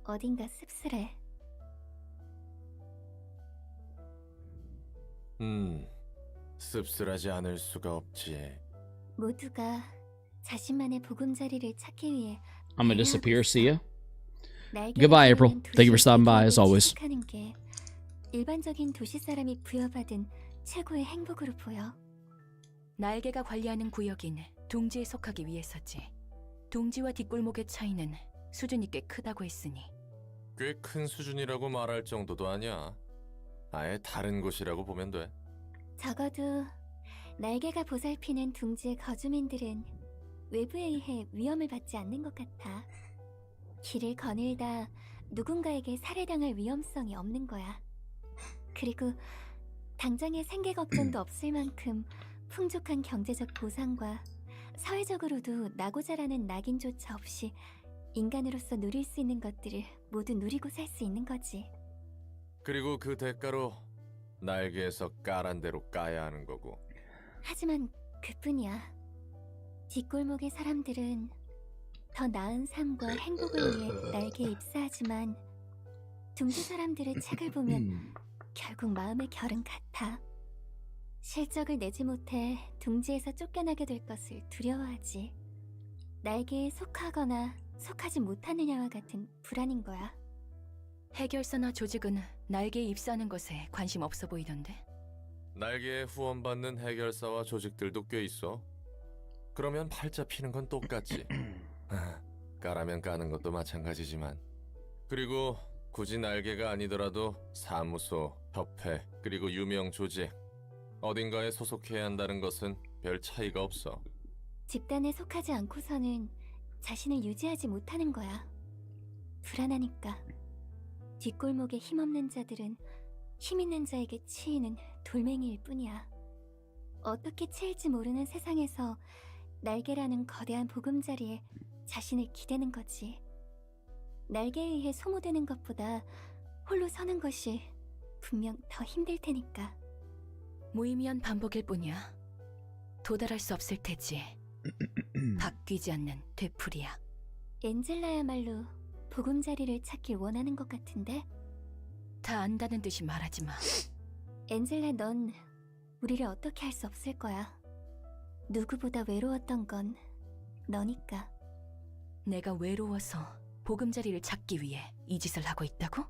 어딘가 씁쓸해. 씁쓸하지 않을 수가 없지. 모두가 자신만의 보금자리를 찾기 위해 I'm gonna disappear. See ya. 날개를 Goodbye, April. 달리는 Thank you for 도시의 stopping by, as 대기업을 always. 지식하는 게 일반적인 도시 사람이 부여받은 최고의 행복으로 보여. 날개가 관리하는 구역인 둥지에 속하기 위해서지. 둥지와 뒷골목의 차이는 수준이 꽤 크다고 했으니. 꽤 큰 수준이라고 말할 정도도 아니야. 아예 다른 곳이라고 보면 돼. 적어도 날개가 보살피는 둥지의 거주민들은 외부에 의해 위험을 받지 않는 것 같아. 길을 거닐다 누군가에게 살해당할 위험성이 없는 거야. 그리고 당장의 생계 걱정도 없을 만큼 풍족한 경제적 보상과 사회적으로도 나고자라는 낙인조차 없이 인간으로서 누릴 수 있는 것들을 모두 누리고 살 수 있는 거지. 그리고 그 대가로 날개에서 까란 대로 까야 하는 거고. 하지만 그뿐이야. 뒷골목의 사람들은 더 나은 삶과 행복을 위해 날개에 입사하지만 둥지 사람들의 책을 보면 결국 마음의 결은 같아. 실적을 내지 못해 둥지에서 쫓겨나게 될 것을 두려워하지. 날개에 속하거나 속하지 못하느냐와 같은 불안인 거야. 해결사나 조직은 날개에 입사하는 것에 관심 없어 보이던데. 날개에 후원받는 해결사와 조직들도 꽤 있어. 그러면 팔자 피는 건 똑같지. 까라면 까는 것도 마찬가지지만. 그리고 굳이 날개가 아니더라도 사무소, 협회, 그리고 유명 조직 어딘가에 소속해야 한다는 것은 별 차이가 없어. 집단에 속하지 않고서는 자신을 유지하지 못하는 거야. 불안하니까. 뒷골목에 힘없는 자들은 힘있는 자에게 치이는 돌멩이일 뿐이야. 어떻게 치일지 모르는 세상에서 날개라는 거대한 보금자리에 자신을 기대는 거지. 날개에 의해 소모되는 것보다 홀로 서는 것이 분명 더 힘들 테니까. 무의미한 반복일 뿐이야. 도달할 수 없을 테지. 바뀌지 않는 되풀이야. 엔젤라야말로 보금자리를 찾길 원하는 것 같은데? 다 안다는 듯이 말하지 마. 엔젤라, 넌 우리를 어떻게 할 수 없을 거야. 누구보다 외로웠던 건 너니까. 내가 외로워서 보금자리를 찾기 위해 이 짓을 하고 있다고?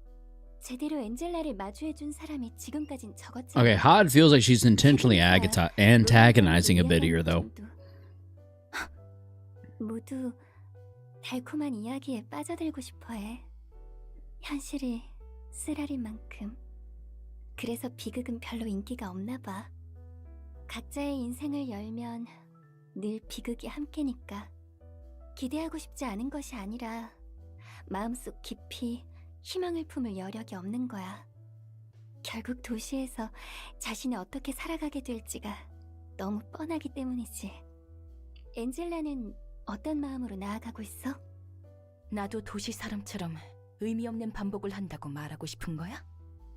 제대로 엔젤라를 마주해준 사람이 지금까진 적었잖아. Okay, Hod feels like she's intentionally antagonizing a bit here, though. 모두 달콤한 이야기에 빠져들고 싶어해. 현실이 쓰라린 만큼. 그래서 비극은 별로 인기가 없나 봐. 각자의 인생을 열면 늘 비극이 함께니까. 기대하고 싶지 않은 것이 아니라 마음속 깊이 희망을 품을 여력이 없는 거야. 결국 도시에서 자신이 어떻게 살아가게 될지가 너무 뻔하기 때문이지. 엔젤라는 어떤 마음으로 나아가고 있어? 나도 도시 사람처럼 의미 없는 반복을 한다고 말하고 싶은 거야?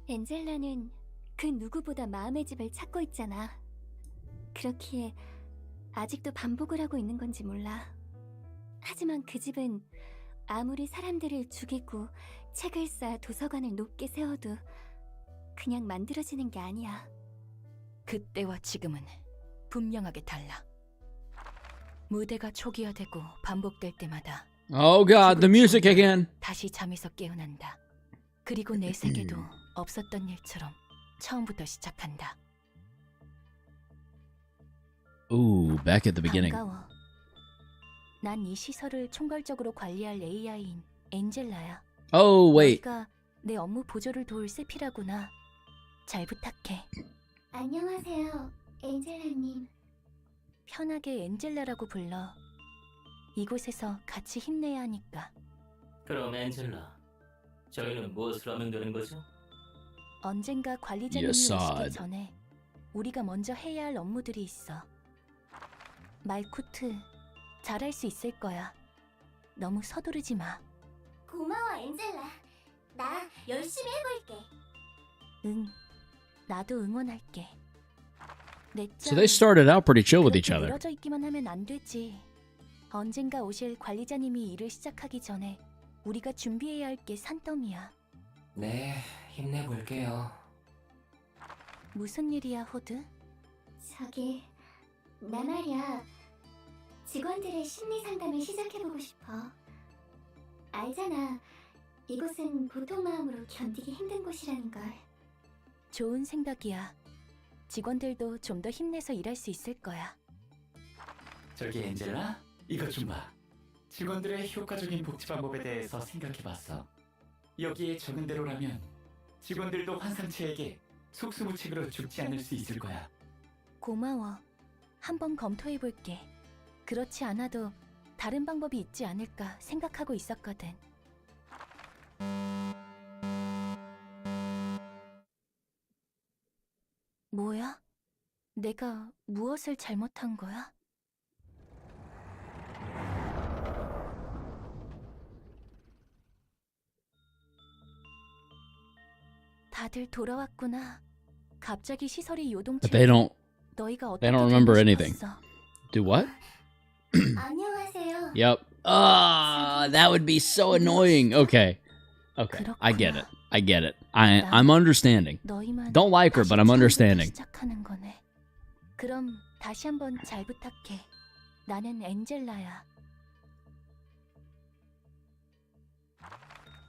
엔젤라는 그 누구보다 마음의 집을 찾고 있잖아. 그렇기에 아직도 반복을 하고 있는 건지 몰라. 하지만 그 집은 아무리 사람들을 죽이고 책을 쌓아 도서관을 높게 세워도 그냥 만들어지는 게 아니야. 그때와 지금은 분명하게 달라. 무대가 초기화되고 반복될 때마다 Oh god, the music again. 다시 잠에서 깨어난다. 그리고 내 세계도 없었던 일처럼 처음부터 시작한다. Ooh, back at the beginning. 반가워. 난 이 시설을 총괄적으로 관리할 AI인 엔젤라야. Oh, wait. 너희가 내 업무 보조를 도울 세피라구나. 잘 부탁해. 안녕하세요, 엔젤라님. 편하게 엔젤라라고 불러. 이곳에서 같이 힘내야 하니까. 그럼 엔젤라, 저희는 무엇을 하면 되는 거죠? 언젠가 관리자님이 Yes, 오시기 sir. 전에 우리가 먼저 해야 할 업무들이 있어. 말코트, 잘할 수 있을 거야. 너무 서두르지 마. 고마워, 엔젤라. 나 열심히 해볼게. 응, 나도 응원할게. So they started out pretty chill with each 그렇게 other. 늘어져 있기만 하면 안 되지. 언젠가 오실 관리자님이 일을 시작하기 전에 우리가 준비해야 할 게 산더미야. 네, 힘내볼게요. 무슨 일이야, 호드? 저기, 나 말이야. 직원들의 심리 상담을 시작해보고 싶어. 알잖아. 이곳은 보통 마음으로 견디기 힘든 곳이라는 걸. 좋은 생각이야. 직원들도 좀 더 힘내서 일할 수 있을 거야. 저기 엔젤라, 이것 좀 봐. 직원들의 효과적인 복지 방법에 대해서 생각해봤어. 여기에 적은 대로라면 직원들도 환상체에게 속수무책으로 죽지 않을 수 있을 거야. 고마워. 한번 검토해볼게. 그렇지 않아도 다른 방법이 있지 않을까 생각하고 있었거든. 뭐야? 내가 무엇을 잘못한 거야? 다들 돌아왔구나. 갑자기 시설이 요동치. But they don't 너희가 they 어떻게 don't remember 되고 anything. 싶었어? do what? 안녕하세요. Yep. Ah, that would be so annoying. Okay. Okay. I get it. I get it. I'm understanding. 너희만 Don't like her, 다시 but I'm 처음부터 understanding. 시작하는 거네. 그럼 다시 한번 잘 부탁해. 나는 엔젤라야.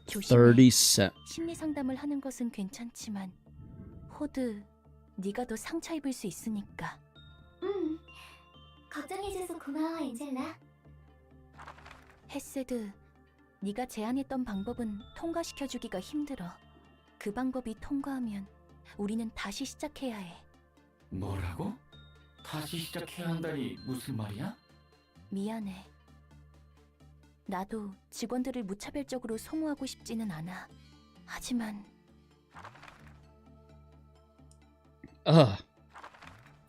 조심해. 37. 심리 상담을 하는 것은 괜찮지만 호드, 네가 더 상처 입을 수 있으니까. 걱정해줘서 고마워, 엔젤라. 헤세드, 네가 제안했던 방법은 통과시켜주기가 힘들어. 그 방법이 통과하면 우리는 다시 시작해야 해. 뭐라고? 다시 시작해야 한다니 무슨 말이야? 미안해. 나도 직원들을 무차별적으로 소모하고 싶지는 않아. 하지만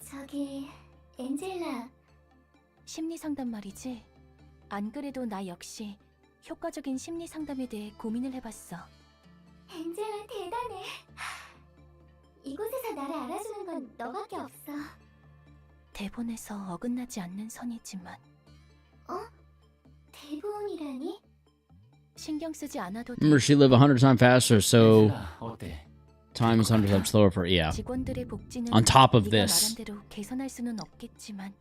저기, 엔젤라. 심리 상담 말이지? 안 그래도 나 역시 효과적인 심리 상담에 대해 고민을 해봤어. 엔젤라 대단해. 이곳에서 나를 알아주는 건 너밖에 없어. 대본에서 어긋나지 않는 선이지만 대본이라니? 신경 쓰지 않아도 돼. Remember, she lived 100 times faster, so 엔젤라, 어때? time is 100 times slower for yeah. 직원들의 복지는 On top of 네가 this. 말한 대로 개선할 수는 없겠지만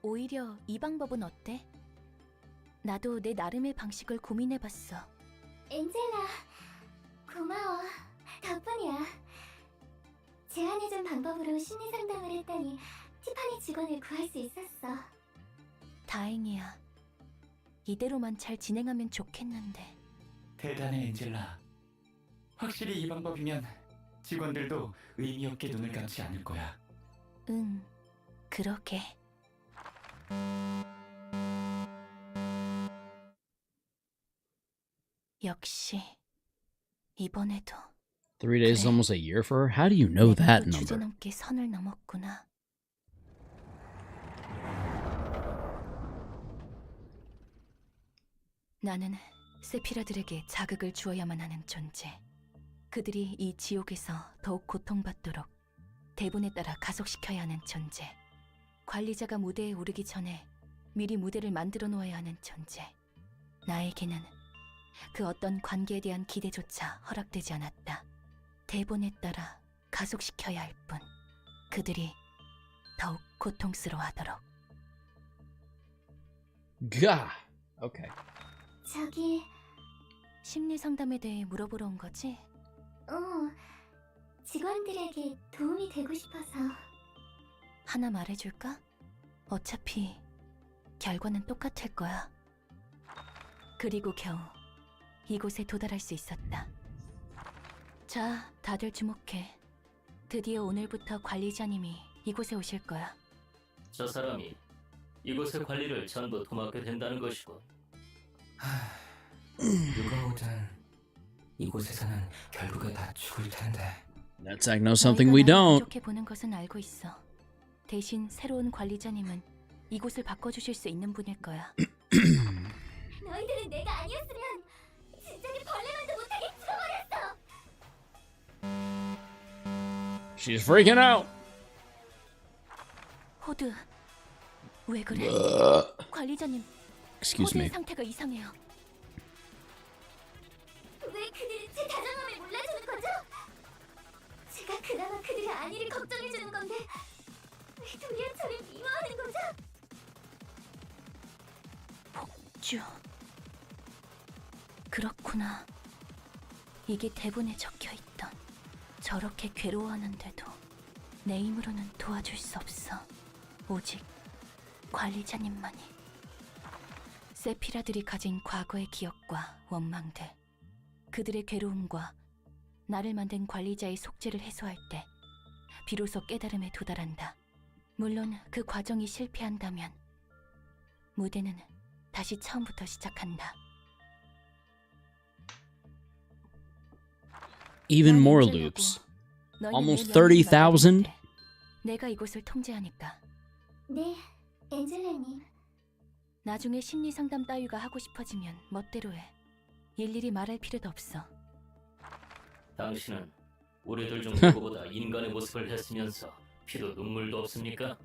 오히려 이 방법은 어때? 나도 내 나름의 방식을 고민해봤어. 엔젤라, 고마워. 덕분이야. 제안해준 방법으로 심리 상담을 했더니 티파니 직원을 구할 수 있었어. 다행이야. 이대로만 잘 진행하면 좋겠는데. 대단해, 엔젤라. 확실히 이 방법이면 직원들도 의미 없게 눈을 감지 않을 거야. 응, 그러게. 역시 이번에도 3 days is 그래. almost a year for her? How do you know that 내가 또 number? 주제넘게 선을 넘었구나. 나는 세피라들에게 자극을 주어야만 하는 존재. 그들이 이 지옥에서 더욱 고통받도록 대본에 따라 가속시켜야 하는 존재. 관리자가 무대에 오르기 전에 미리 무대를 만들어 놓아야 하는 존재. 나에게는 그 어떤 관계에 대한 기대조차 허락되지 않았다. 대본에 따라 가속시켜야 할 뿐. 그들이 더욱 고통스러워하도록. Gah. Okay. 저기, 심리 상담에 대해 물어보러 온 거지? 직원들에게 도움이 되고 싶어서. 하나 말해줄까? 어차피 결과는 똑같을 거야. 그리고 겨우 이곳에 도달할 수 있었다. 자, 다들 주목해. 드디어 오늘부터 관리자님이 이곳에 오실 거야. 저 사람이 이곳의 관리를 전부 도맡게 된다는 것이고. 누가 오든 이곳에서는 결국에 다 죽을 텐데. That Zach knows something 너희가 we 나를 don't. 부족해 보는 것은 알고 있어. 대신 새로운 관리자님은 이곳을 바꿔주실 수 있는 분일 거야. 너희들은 내가 아니었으면 진작에 벌레만도 못하게 죽어버렸어. She's freaking out. 호드, 왜 그래? 관리자님, Excuse 호드의 me. 상태가 이상해요. 왜 그들이 제 다정함을 몰라주는 거죠? 제가 그나마 그들의 안위를 걱정해주는 건데 왜 도리어 저를 미워하는 거죠? 쭈. 그렇구나. 이게 대본에 적혀있던. 저렇게 괴로워하는데도 내 힘으로는 도와줄 수 없어. 오직 관리자님만이. 세피라들이 가진 과거의 기억과 원망들, 그들의 괴로움과 나를 만든 관리자의 속죄를 해소할 때 비로소 깨달음에 도달한다. 물론 그 과정이 실패한다면 무대는 다시 처음부터 시작한다. Even 난 more 엔젤라고 loops. 너희는 Almost 내 명령을 30,000? 맡아도 돼. 내가 이곳을 통제하니까. 네, 엔젤라님. 나중에 심리 상담 따위가 하고 싶어지면 멋대로 해. 일일이 말할 필요도 없어. 당신은 우리들 중 누구보다 인간의 모습을 했으면서 피도 눈물도 없습니까?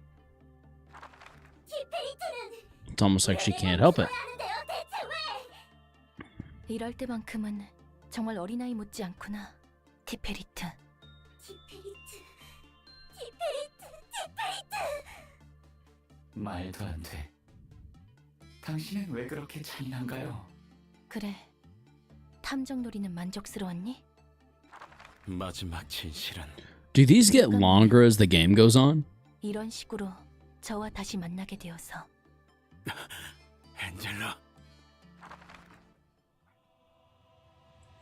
키페이트는 It's almost like she can't help it. 하는데요, 대체 왜? 이럴 때만큼은 정말 어린아이 못지 않구나. 티페리트. 키페이트. 말도 안 돼. 당신은 왜 그렇게 잔인한가요? 그래. 탐정놀이는 만족스러웠니? 마지막 진실은 Do these get longer as the game goes on? 이런 식으로 저와 다시 만나게 되어서. 엔젤라.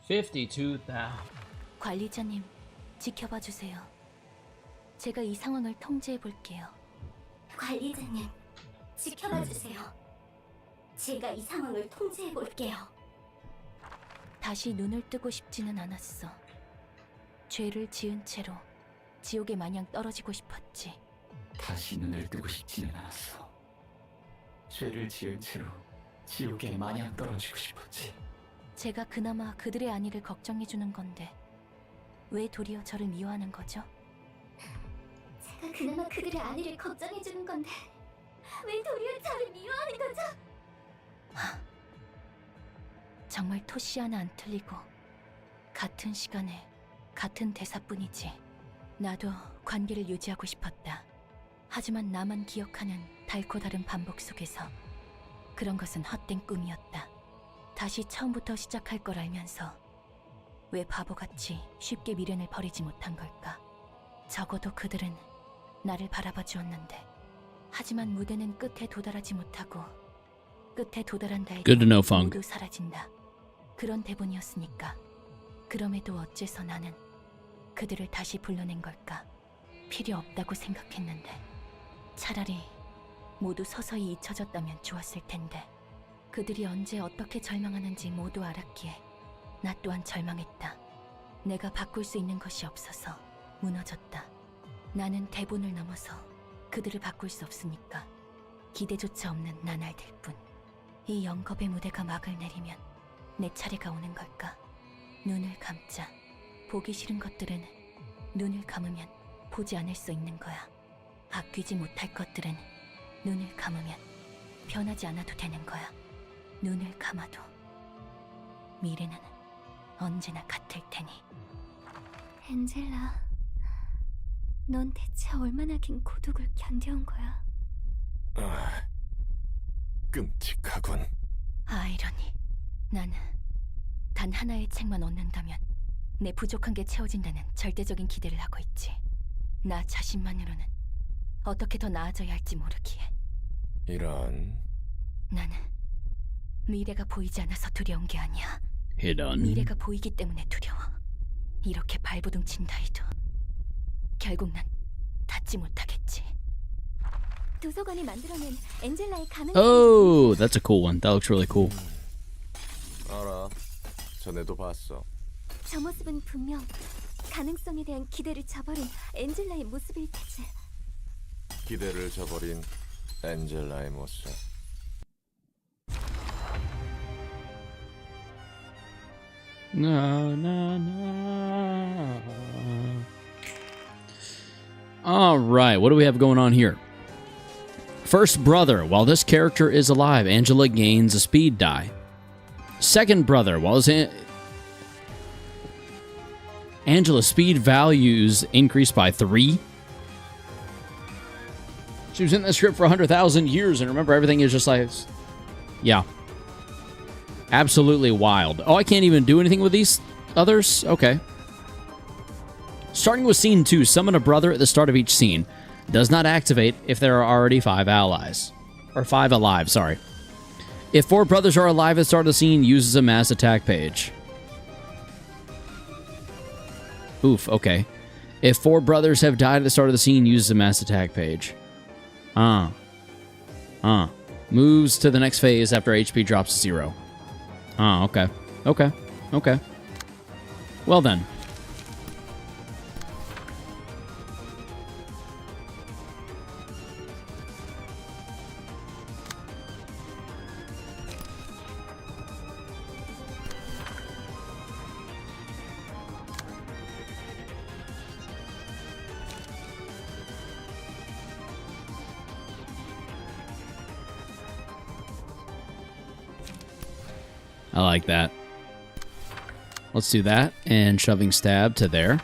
52,000. 관리자님, 지켜봐 주세요. 제가 이 상황을 통제해 볼게요. 관리자님, 지켜봐 주세요. 제가 이 상황을 통제해 볼게요. 다시 눈을 뜨고 싶지는 않았어. 죄를 지은 채로 지옥에 마냥 떨어지고 싶었지. 다시 눈을 뜨고 싶지는 않았어. 죄를 지은 채로 지옥에 마냥 떨어지고 싶었지. 제가 그나마 그들의 안위를 걱정해주는 건데 왜 도리어 저를 미워하는 거죠? 제가 그나마 그들의 안위를 걱정해주는 건데 왜 도리어 저를 미워하는 거죠? 정말 토시 하나 안 틀리고 같은 시간에 같은 대사뿐이지. 나도 관계를 유지하고 싶었다. 하지만 나만 기억하는 달고 다른 반복 속에서 그런 것은 헛된 꿈이었다. 다시 처음부터 시작할 걸 알면서 왜 바보같이 쉽게 미련을 버리지 못한 걸까? 적어도 그들은 나를 바라봐 주었는데, 하지만 무대는 끝에 도달하지 못하고 끝에 도달한 다에게 Good to know, Funk. 모두 사라진다. 그런 대본이었으니까. 그럼에도 어째서 나는 그들을 다시 불러낸 걸까? 필요 없다고 생각했는데 차라리 모두 서서히 잊혀졌다면 좋았을 텐데 그들이 언제 어떻게 절망하는지 모두 알았기에 나 또한 절망했다. 내가 바꿀 수 있는 것이 없어서 무너졌다. 나는 대본을 넘어서 그들을 바꿀 수 없으니까 기대조차 없는 나날들 뿐. 이 영겁의 무대가 막을 내리면 내 차례가 오는 걸까? 눈을 감자. 보기 싫은 것들은 눈을 감으면 보지 않을 수 있는 거야. 바뀌지 못할 것들은 눈을 감으면 변하지 않아도 되는 거야. 눈을 감아도 미래는 언제나 같을 테니. 엔젤라, 넌 대체 얼마나 긴 고독을 견뎌온 거야? 끔찍하군. 아이러니. 나는 단 하나의 책만 얻는다면 내 부족한 게 채워진다는 절대적인 기대를 하고 있지. 나 자신만으로는 어떻게 더 나아져야 할지 모르기에. 이런. 나는 미래가 보이지 않아서 두려운 게 아니야. 이런. 미래가 보이기 때문에 두려워. 이렇게 발버둥 친다 해도 결국 난 닿지 못하겠지. 도서관이 만들어낸 엔젤라의 가능성이 Oh, that's a cool one. That looks really cool. 알아. 전에도 봤어. 저 모습은 분명 가능성에 대한 기대를 저버린 엔젤라의 모습일 테지. 기대를 저버린 엔젤라의 모습. No, no, no. All right, what do we have going on here? First brother, while this character is alive, Angela gains a speed die. Second brother, while Angela's speed values increased by 3. She was in the script for 100,000 years, and remember, everything is just like... Yeah. Absolutely wild. Oh, I can't even do anything with these others? Okay. Starting with scene 2, summon a brother at the start of each scene. Does not activate if there are already 5 allies. Or 5 alive, sorry. If 4 brothers are alive at the start of the scene, uses a mass attack page. Oof, okay. If 4 brothers have died at the start of the scene, uses a mass attack page. Moves to the next phase after HP drops to 0. Okay. Okay. Okay. Well then. I like that. Let's do that. And shoving stab to there.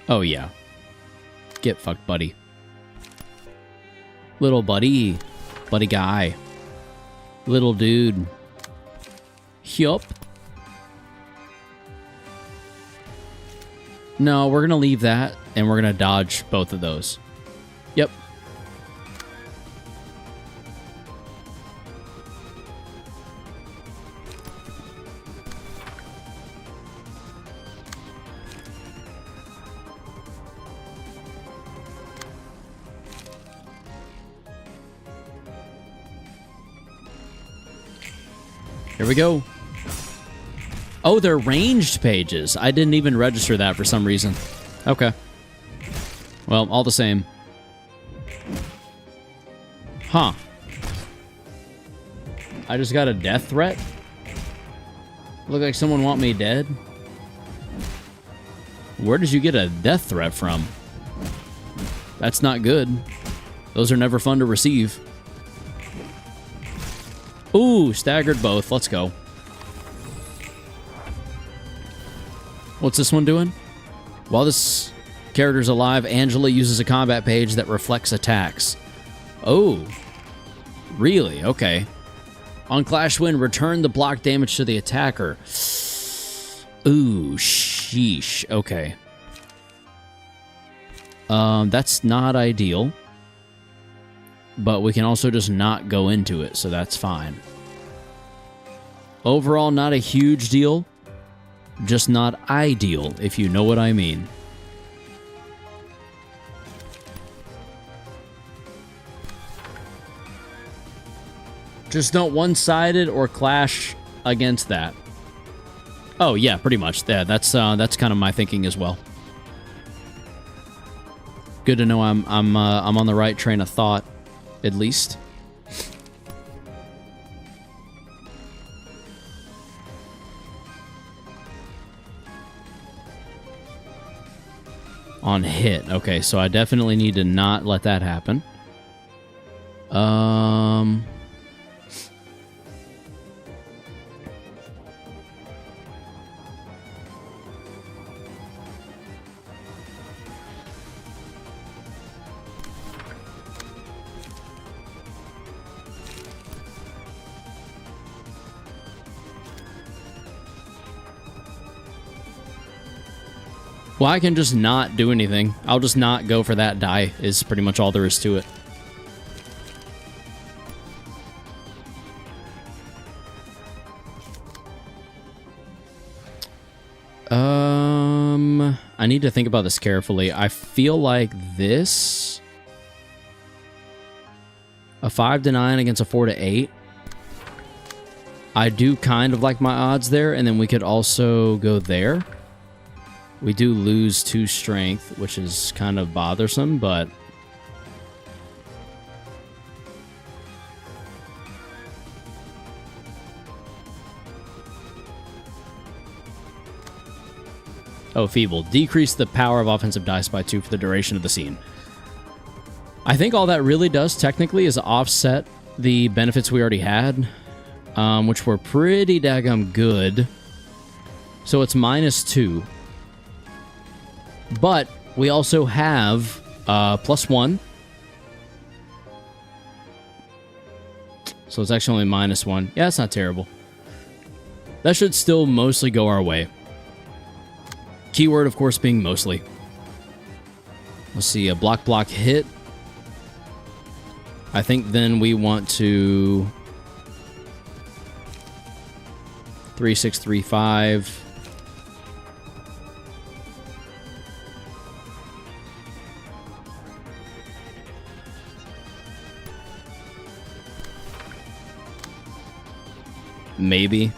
Oh, yeah. Get fucked, buddy. Little buddy. Buddy guy. Little dude. Yup. No, we're going to leave that. And we're going to dodge both of those. Yep. Here we go. Oh, they're ranged pages. I didn't even register that for some reason. Okay. Well, all the same. Huh. I just got a death threat? Look like someone want me dead? Where did you get a death threat from? That's not good. Those are never fun to receive. Ooh, staggered both. Let's go. What's this one doing? While this character's alive, Angela uses a combat page that reflects attacks. Oh. Really? Okay. On Clash Win, return the block damage to the attacker. Ooh, sheesh. Okay. That's not ideal. but we can also just not go into it, so that's fine. Overall, not a huge deal, just not ideal, if you know what I mean. Just don't one-sided or clash against that. Oh yeah, pretty much. Yeah, that's kind of my thinking as well. Good to know I'm on the right train of thought, at least. On hit. Okay, so I definitely need to not let that happen. Well, I can just not do anything. I'll just not go for that die, is pretty much all there is to it. I need to think about this carefully. I feel like this... a 5 to 9 against a 4 to 8. I do kind of like my odds there, and then we could also go there. We do lose 2 strength, which is kind of bothersome, but... Oh, feeble. Decrease the power of offensive dice by 2 for the duration of the scene. I think all that really does, technically, is offset the benefits we already had, which were pretty daggum good. So it's -2. But we also have +1. So it's actually only -1. Yeah, it's not terrible. That should still mostly go our way. Keyword, of course, being mostly. Let's see, a block hit. I think then we want to 3, 6, 3, 5. Maybe.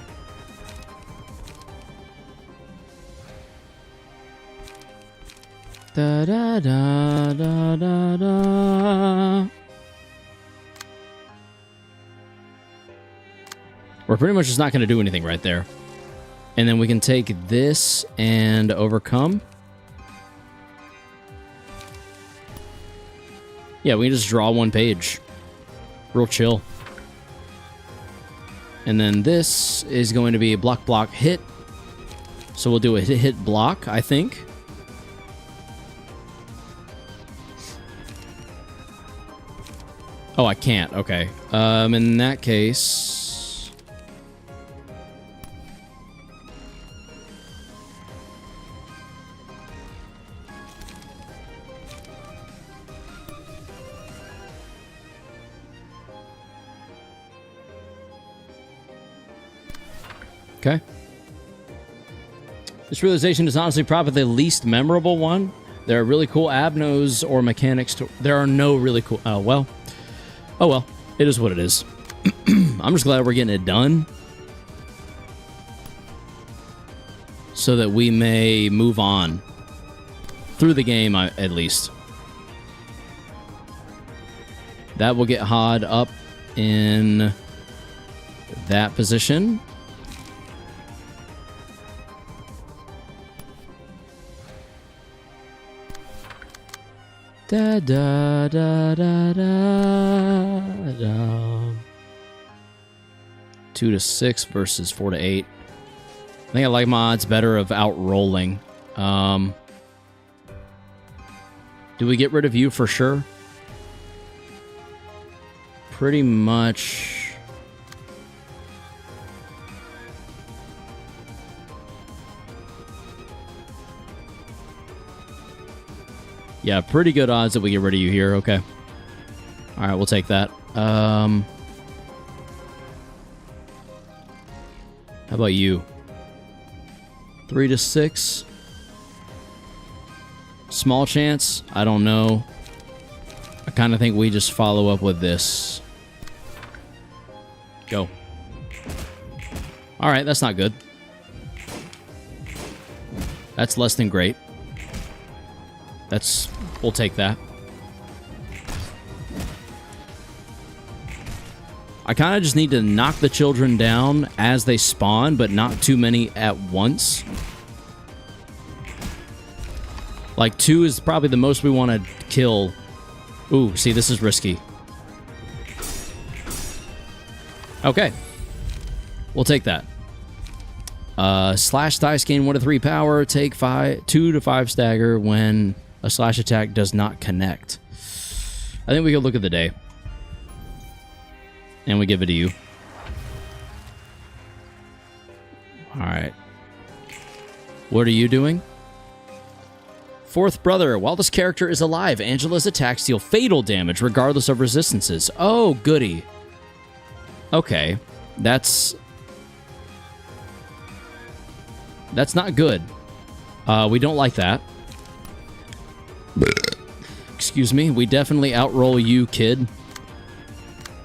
Da da da da da da. We're pretty much just not going to do anything right there. And then we can take this and overcome. Yeah, we can just draw 1 page. Real chill. And then this is going to be a block hit. So we'll do a hit block, I think. Oh, I can't. Okay. In that case... Okay. This realization is honestly probably the least memorable one. There are really cool abnos or mechanics to... There are no really cool... Oh, well. Oh, well. It is what it is. I'm just glad we're getting it done. So that we may move on. Through the game, at least. That will get Hod up in that position. Da da da da da da. 2 to 6 versus 4 to 8. I think I like my odds better of outrolling. Do we get rid of you for sure? Pretty much. Yeah, pretty good odds that we get rid of you here. Okay. Alright, we'll take that. How about you? 3 to 6. Small chance? I don't know. I kind of think we just follow up with this. Go. Alright, that's not good. That's less than great. We'll take that. I kind of just need to knock the children down as they spawn, but not too many at once. Like 2 is probably the most we want to kill. Ooh, see, this is risky. Okay. We'll take that. Slash dice gain 1 to 3 power. Take 2 to 5 stagger when a slash attack does not connect. I think we could look at the day. And we give it to you. Alright. What are you doing? Fourth brother. While this character is alive, Angela's attacks deal fatal damage regardless of resistances. Oh, goody. Okay. That's not good. We don't like that. Excuse me. We definitely outroll you, kid.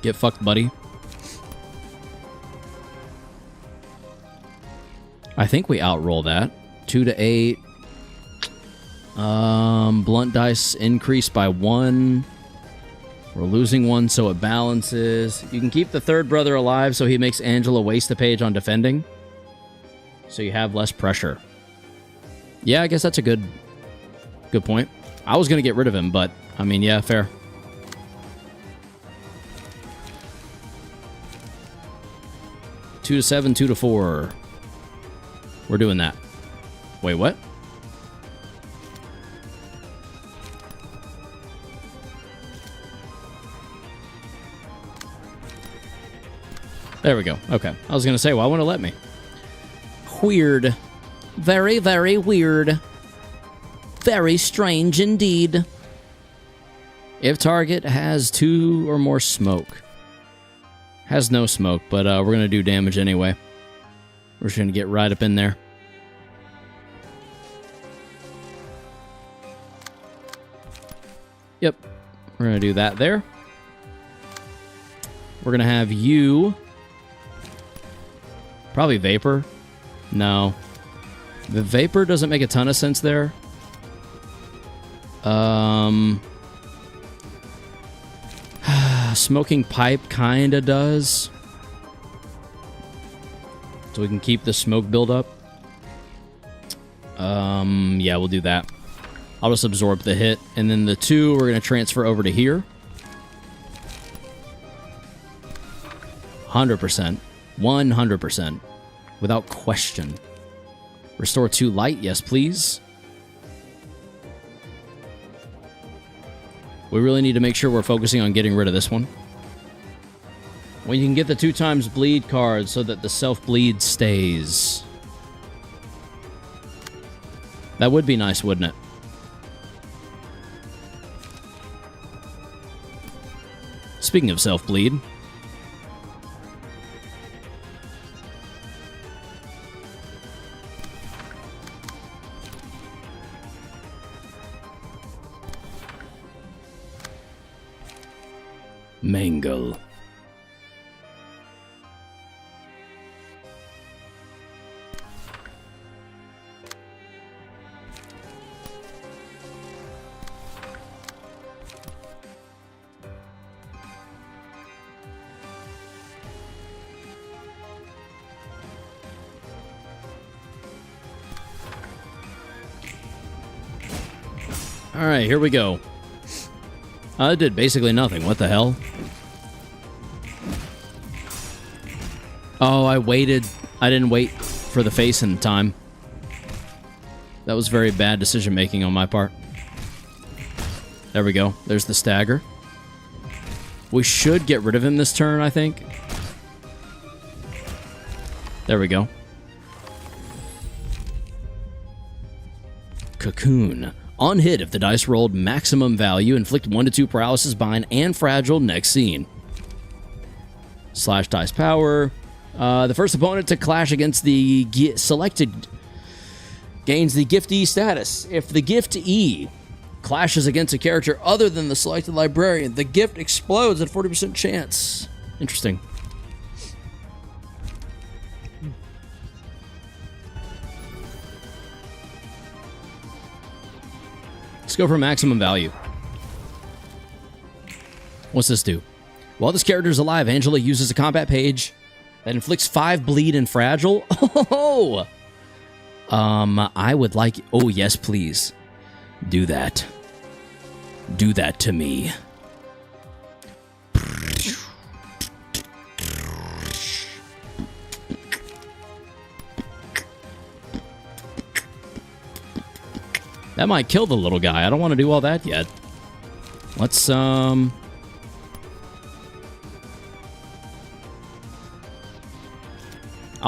Get fucked, buddy. I think we outroll that. 2 to 8. Blunt dice increase by 1. We're losing 1, so it balances. You can keep the third brother alive, so he makes Angela waste the page on defending. So you have less pressure. Yeah, I guess that's a good point. I was going to get rid of him, but, I mean, yeah, fair. Two to 7, 2 to 4. We're doing that. Wait, what? There we go. Okay. I was going to say, why wouldn't it let me? Weird. Very, very weird. Very strange indeed. If target has 2 or more smoke. Has no smoke, but we're going to do damage anyway. We're just going to get right up in there. Yep. We're going to do that there. We're going to have you... Probably Vapor. No. The Vapor doesn't make a ton of sense there. Smoking Pipe kinda does. So we can keep the smoke buildup. Yeah, we'll do that. I'll just absorb the hit. And then the 2, we're going to transfer over to here. 100%. 100%. Without question. Restore 2 light. Yes, please. We really need to make sure we're focusing on getting rid of this one. When you can get the 2 times bleed card so that the self-bleed stays. That would be nice, wouldn't it? Speaking of self-bleed. Mangle. All right, here we go. I did basically nothing. What the hell? Oh, I waited. I didn't wait for the face in time. That was very bad decision making on my part. There we go. There's the stagger. We should get rid of him this turn, I think. There we go. Cocoon. On hit, if the dice rolled maximum value, inflict 1 to 2 paralysis, bind, and fragile next scene. Slash dice power. The first opponent to clash against the selected gains the giftee status. If the giftee clashes against a character other than the selected librarian, the gift explodes at 40% chance. Interesting. Let's go for maximum value. What's this do? While this character is alive, Angela uses a combat page that inflicts 5 bleed and fragile. Oh! I would like... Oh, yes, please. Do that. Do that to me. That might kill the little guy. I don't want to do all that yet. Let's, I'll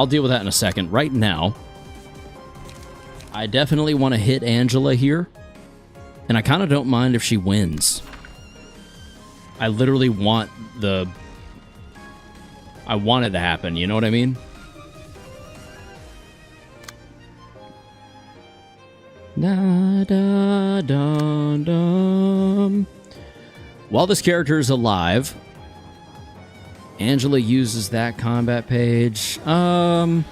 deal with that in a second. Right now, I definitely want to hit Angela here. And I kind of don't mind if she wins. I literally want I want it to happen, you know what I mean? Da, da, da, da. While this character is alive, Angela uses that combat page. I'm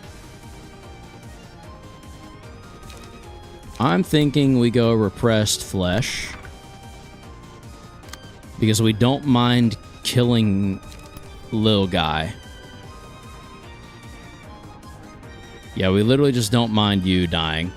thinking we go repressed flesh. Because we don't mind killing Lil Guy. Yeah, we literally just don't mind you dying.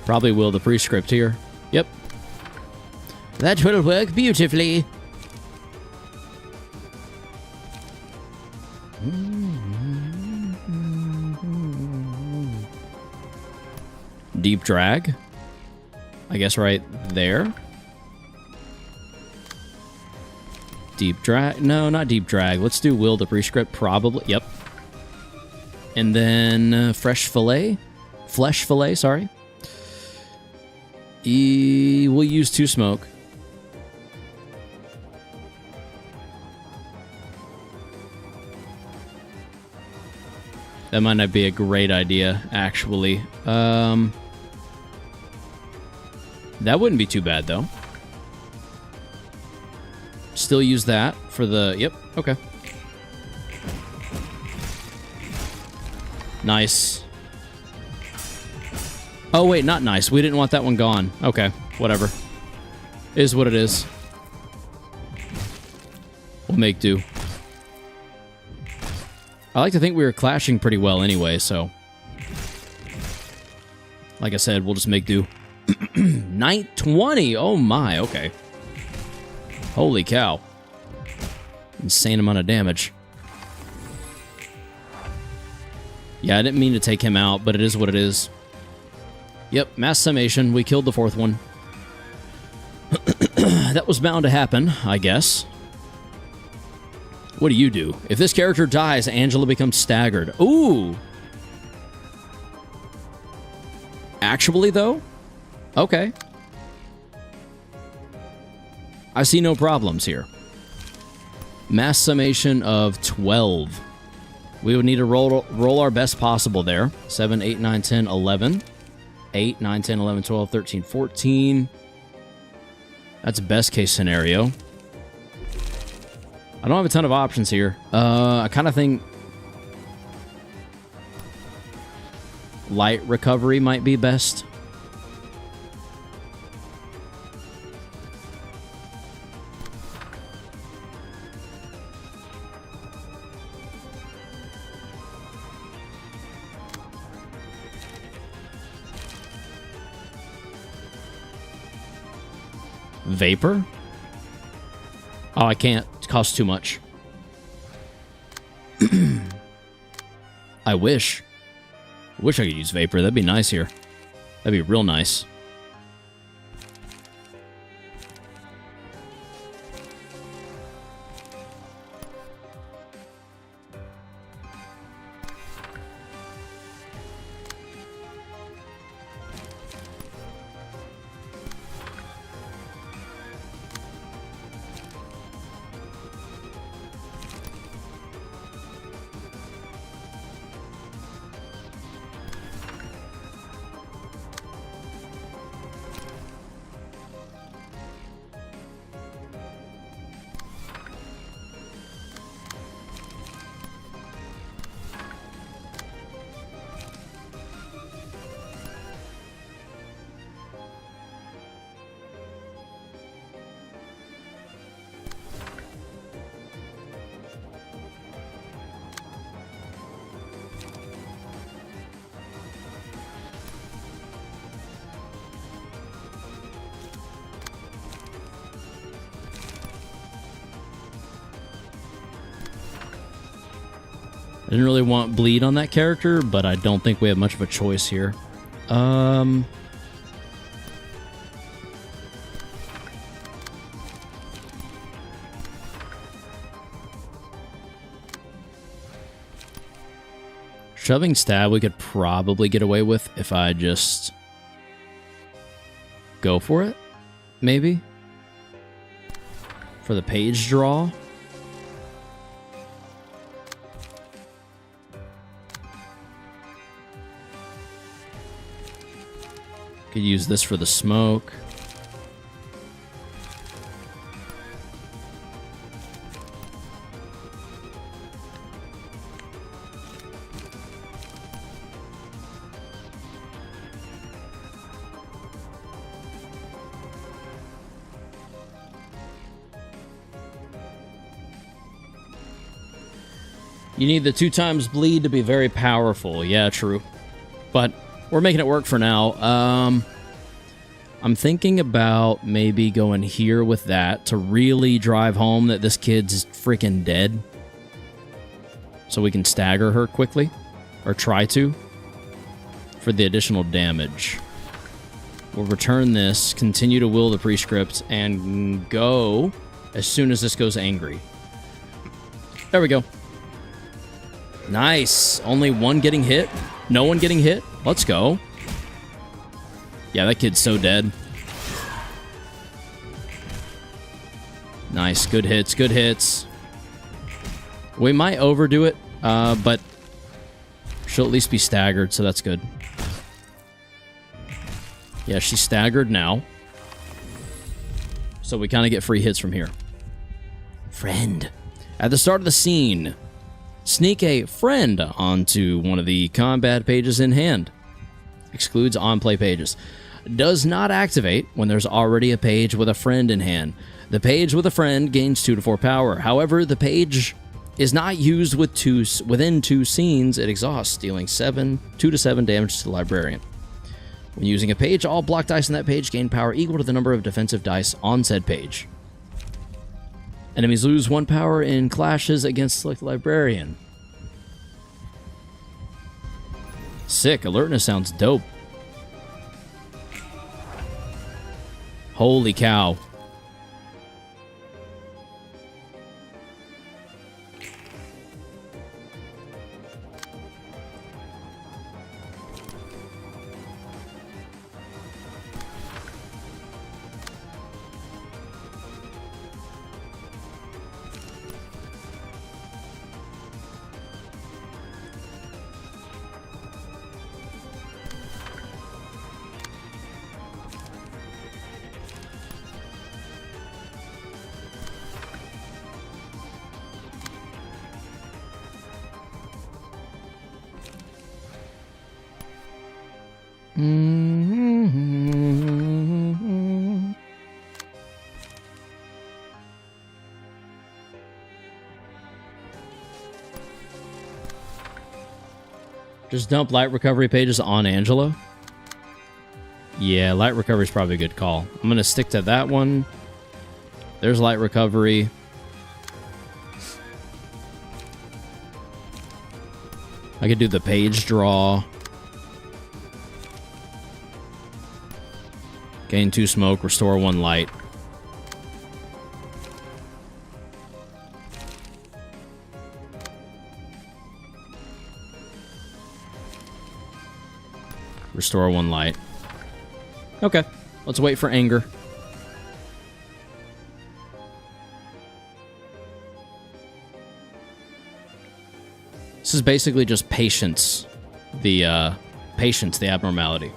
Probably will the prescript here. Yep. That will work beautifully. Deep drag. I guess right there. Deep drag. No, not deep drag. Let's do will the prescript. Probably. Yep. And then fresh fillet. Flesh fillet, sorry. We'll use 2 smoke. That might not be a great idea, actually. That wouldn't be too bad, though. Still use that for the... Yep, okay. Nice. Oh, wait, not nice. We didn't want that one gone. Okay, whatever. Is what it is. We'll make do. I like to think we were clashing pretty well anyway, so... Like I said, we'll just make do. Night 20! Oh my, okay. Holy cow. Insane amount of damage. Yeah, I didn't mean to take him out, but it is what it is. Yep, mass summation. We killed the 4th one. That was bound to happen, I guess. What do you do? If this character dies, Angela becomes staggered. Ooh! Actually, though? Okay. I see no problems here. Mass summation of 12. We would need to roll our best possible there. 7, 8, 9, 10, 11. 8, 9, 10, 11, 12, 13, 14. That's best case scenario. I don't have a ton of options here. I kind of think light recovery might be best. Vapor? Oh, I can't. It costs too much. I wish. I wish I could use Vapor. That'd be nice here. That'd be real nice. I didn't really want bleed on that character, but I don't think we have much of a choice here. Shoving stab we could probably get away with if I just go for it, maybe? For the page draw. Could use this for the smoke. You need the 2 times bleed to be very powerful. Yeah, true. But we're making it work for now. I'm thinking about maybe going here with that to really drive home that this kid's freaking dead. So we can stagger her quickly. Or try to. For the additional damage. We'll return this, continue to will the prescript, and go as soon as this goes angry. There we go. Nice. Only one getting hit. No one getting hit. Let's go. Yeah, that kid's so dead. Nice. Good hits. Good hits. We might overdo it, but she'll at least be staggered, so that's good. Yeah, she's staggered now. So we kind of get free hits from here. Friend. At the start of the scene, sneak a friend onto one of the combat pages in hand. Excludes on-play pages. Does not activate when there's already a page with a friend in hand. The page with a friend gains 2 to 4 power. However, the page is not used within 2 scenes. It exhausts, dealing 2 to 7 damage to the librarian. When using a page, all block dice on that page gain power equal to the number of defensive dice on said page. Enemies lose 1 power in clashes against select librarian. Sick. Alertness sounds dope. Holy cow. Just dump light recovery pages on Angela. Yeah, light recovery is probably a good call. I'm going to stick to that one. There's light recovery. I could do the page draw. Gain 2 smoke, restore 1 light. Restore 1 light. Okay, let's wait for anger. This is basically just patience. The abnormality.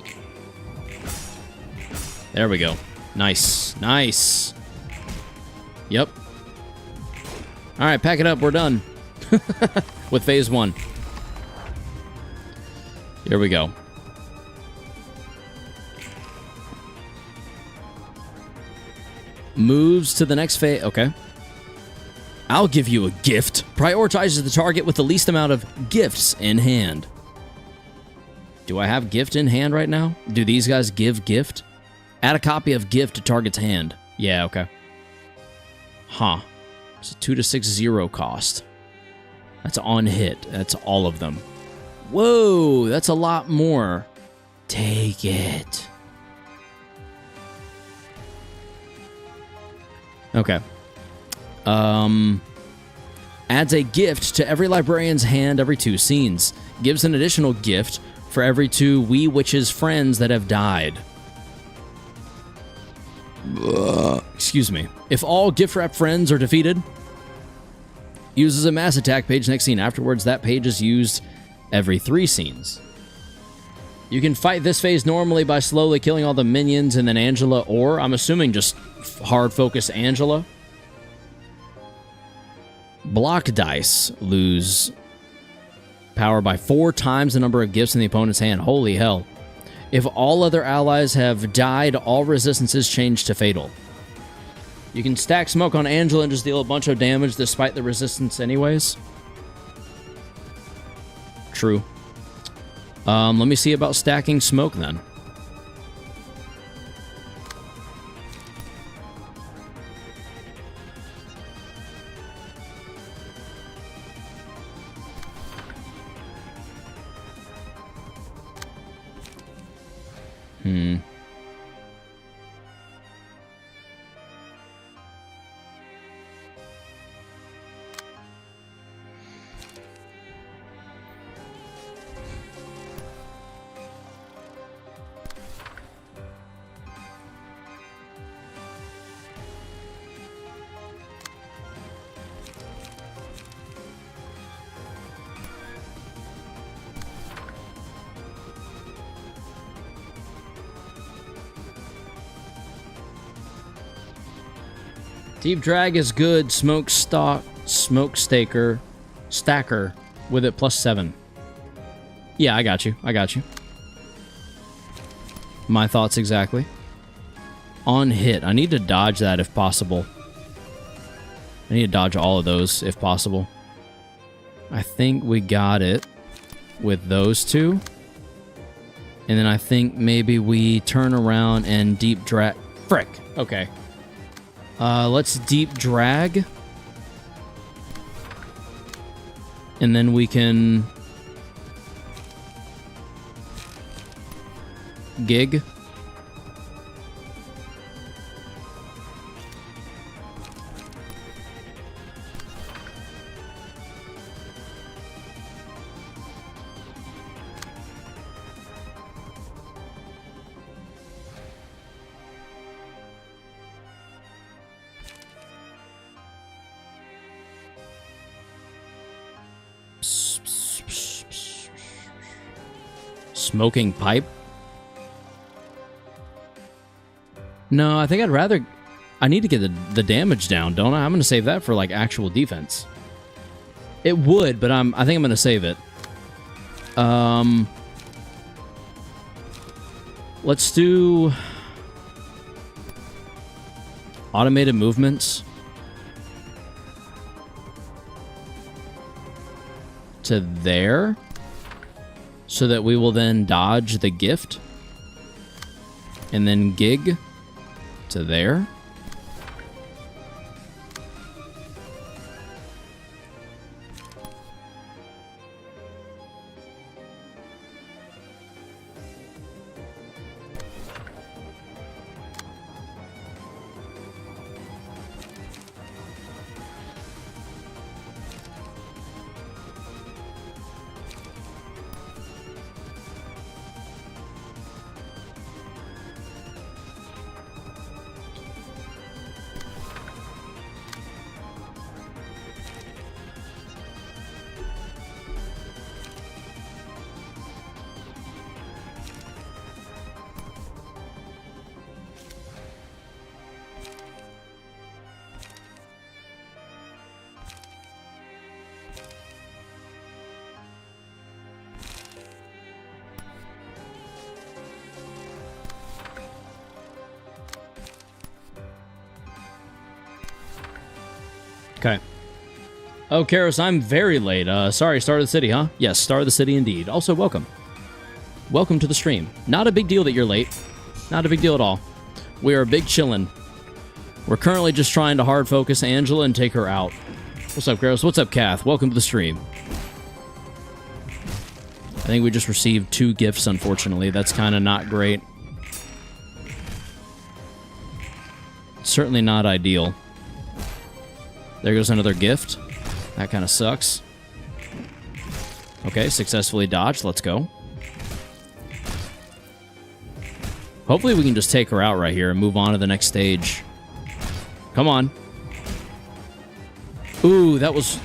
There we go. Nice. Nice. Yep. Alright, pack it up. We're done. With phase 1. Here we go. Moves to the next phase. Okay. I'll give you a gift. Prioritizes the target with the least amount of gifts in hand. Do I have gift in hand right now? Do these guys give gift? Add a copy of gift to target's hand. Yeah, okay. Huh. It's a 2 to 6 0 cost. That's on hit. That's all of them. Whoa, that's a lot more. Take it. Okay. Adds a gift to every librarian's hand every 2 scenes. Gives an additional gift for every 2 wee witches' friends that have died. Excuse me. If all gift wrap friends are defeated, uses a mass attack page next scene. Afterwards, that page is used every 3 scenes. You can fight this phase normally by slowly killing all the minions and then Angela, or I'm assuming just hard focus Angela. Block dice lose power by 4 times the number of gifts in the opponent's hand. Holy hell. If all other allies have died, all resistances change to fatal. You can stack smoke on Angela and just deal a bunch of damage despite the resistance anyways. True. Let me see about stacking smoke then. Deep drag is good. Smoke stacker with it +7. Yeah, I got you. I got you. My thoughts exactly. On hit. I need to dodge that if possible. I need to dodge all of those if possible. I think we got it with those 2. And then I think maybe we turn around and deep drag. Frick. Okay. Let's deep drag. And then we can gig. Smoking pipe? No, I think I'd rather... I need to get the damage down, don't I? I'm going to save that for, like, actual defense. It would, but I think I'm going to save it. Let's do... automated movements. To there. So that we will then dodge the gift. And then gig to there. Okay. Oh, Karos, I'm very late. Sorry, Star of the City, huh? Yes, Star of the City indeed. Also, welcome. Welcome to the stream. Not a big deal that you're late. Not a big deal at all. We are big chillin'. We're currently just trying to hard focus Angela and take her out. What's up, Karos? What's up, Kath? Welcome to the stream. I think we just received 2 gifts, unfortunately. That's kind of not great. Certainly not ideal. There goes another gift. That kind of sucks. Okay, successfully dodged. Let's go. Hopefully we can just take her out right here and move on to the next stage. Come on. Ooh, that was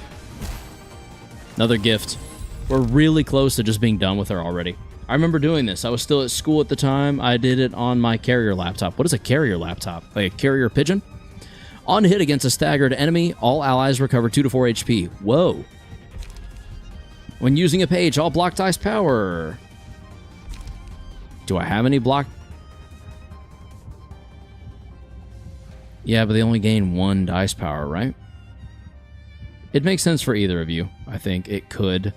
another gift. We're really close to just being done with her already. I remember doing this. I was still at school at the time. I did it on my carrier laptop. What is a carrier laptop? Like a carrier pigeon? On hit against a staggered enemy, all allies recover 2 to 4 HP. Whoa. When using a page, all block dice power. Do I have any block? Yeah, but they only gain 1 dice power, right? It makes sense for either of you. I think it could.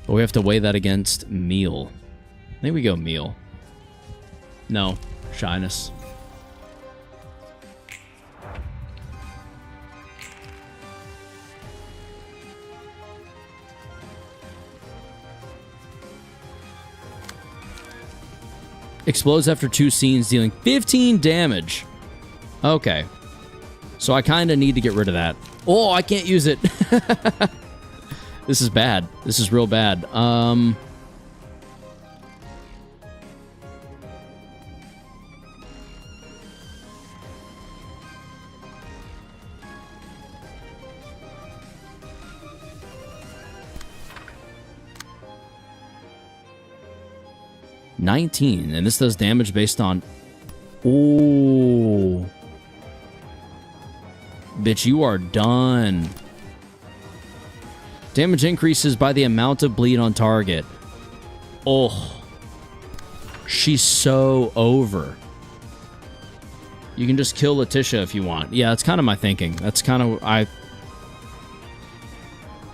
But we have to weigh that against meal. I think we go meal. No, shyness. Explodes after 2 scenes, dealing 15 damage. Okay. So I kind of need to get rid of that. Oh, I can't use it. This is bad. This is real bad. 19, and this does damage based on... Ooh. Bitch, you are done. Damage increases by the amount of bleed on target. Oh. She's so over. You can just kill Letitia if you want. Yeah, that's kind of my thinking. That's kind of...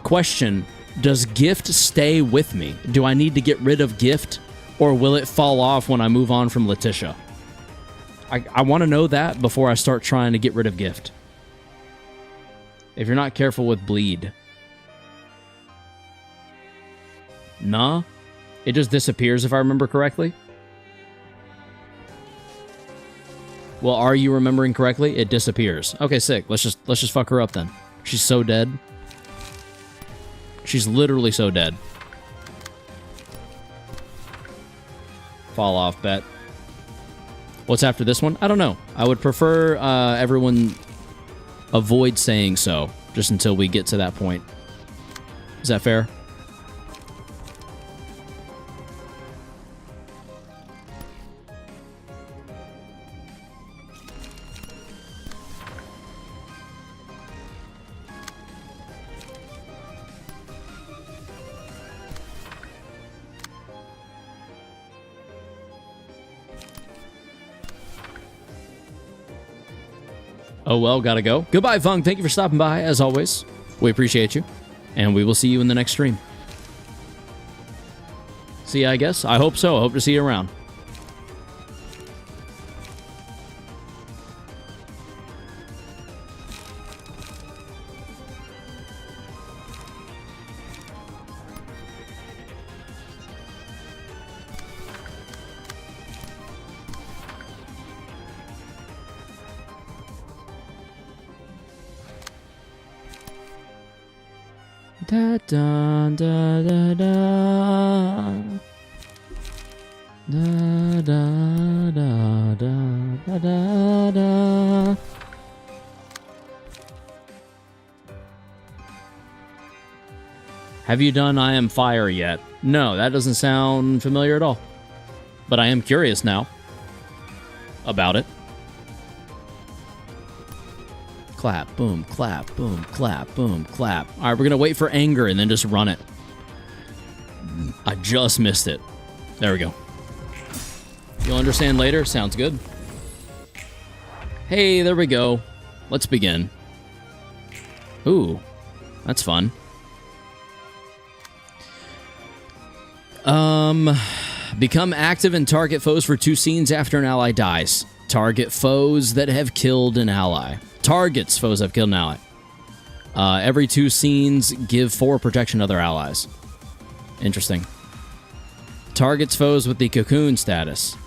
Question, does Gift stay with me? Do I need to get rid of Gift? Or will it fall off when I move on from Letitia? I want to know that before I start trying to get rid of Gift. If you're not careful with bleed. Nah. It just disappears if I remember correctly. Well, are you remembering correctly? It disappears. Okay, sick. Let's just fuck her up then. She's so dead. She's literally so dead. Fall off bet. What's after this one? I don't know. I would prefer everyone avoid saying so, just until we get to that point. Is that fair? Oh well, gotta go. Goodbye, Fung. Thank you for stopping by, as always. We appreciate you. And we will see you in the next stream. See ya, I guess. I hope so. I hope to see you around. Da da da da da. Da da da da da da. Have you done I Am Fire yet? No, that doesn't sound familiar at all. But I am curious now about it. Clap, boom, clap, boom, clap, boom, clap. All right, we're going to wait for anger and then just run it. I just missed it. There we go. You'll understand later. Sounds good. Hey, there we go. Let's begin. Ooh, that's fun. Become active and target foes for 2 scenes after an ally dies. Target foes that have killed an ally. Targets foes that have killed an ally. Every 2 scenes, give 4 protection to other allies. Interesting. Targets foes with the cocoon status.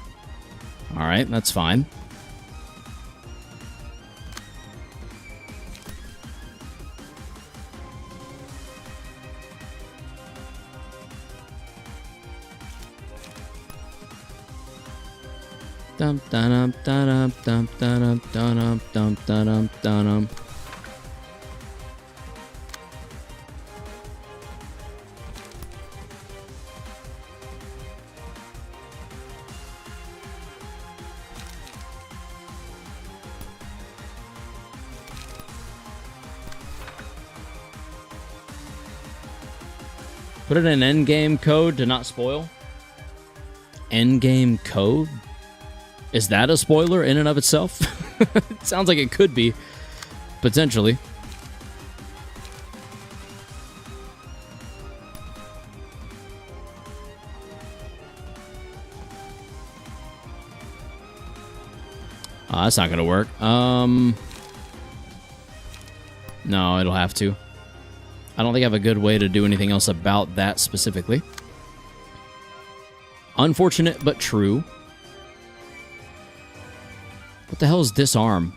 Alright, that's fine. Dum dum dum dum dum dum dum dum dum. Put it in endgame code to not spoil. Endgame code? Is that a spoiler in and of itself? It sounds like it could be. Potentially. Oh, that's not going to work. No, it'll have to. I don't think I have a good way to do anything else about that specifically. Unfortunate, but true. What the hell is disarm?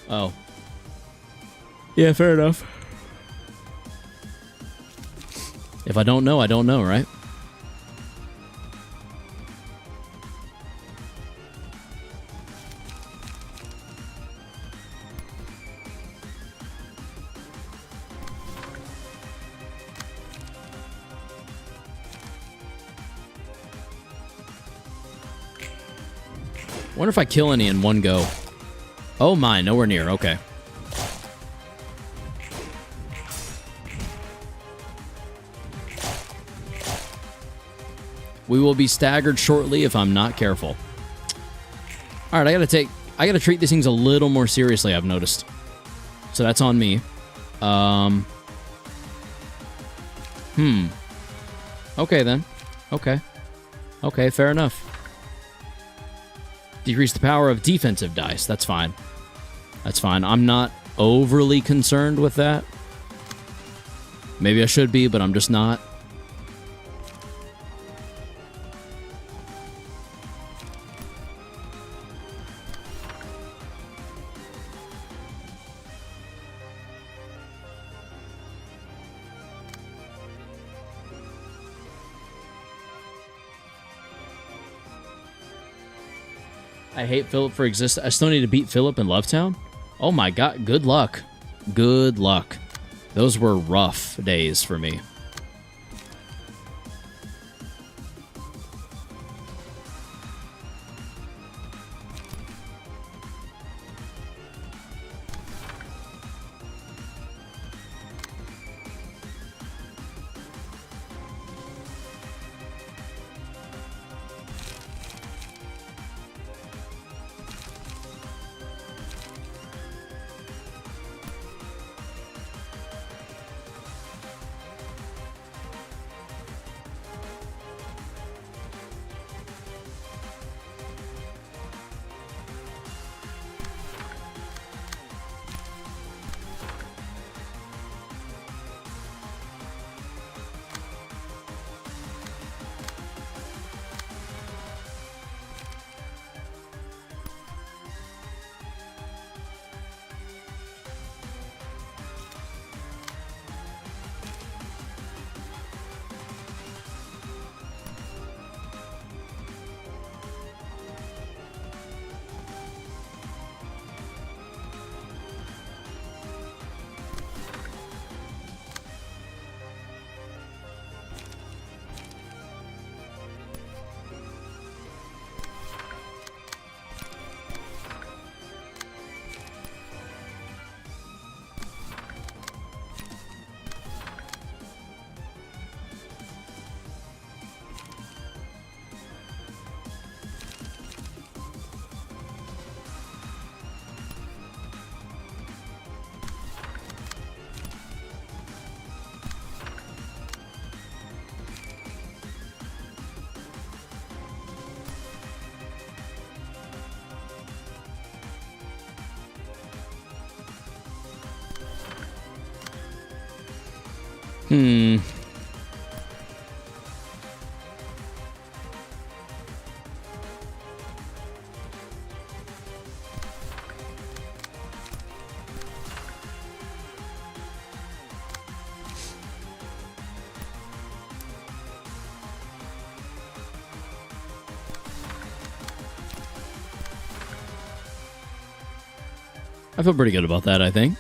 Oh. Yeah, fair enough. If I don't know, I don't know, right? Wonder if I kill any in one go. Oh my, nowhere near. Okay. We will be staggered shortly if I'm not careful. All right, I gotta treat these things a little more seriously, I've noticed. So that's on me. Okay then. Okay, fair enough. Decrease the power of defensive dice. That's fine. That's fine. I'm not overly concerned with that. Maybe I should be, but I'm just not. I hate Philip for existing. I still need to beat Philip in Lovetown? Oh my god, good luck. Good luck. Those were rough days for me. I feel pretty good about that, I think.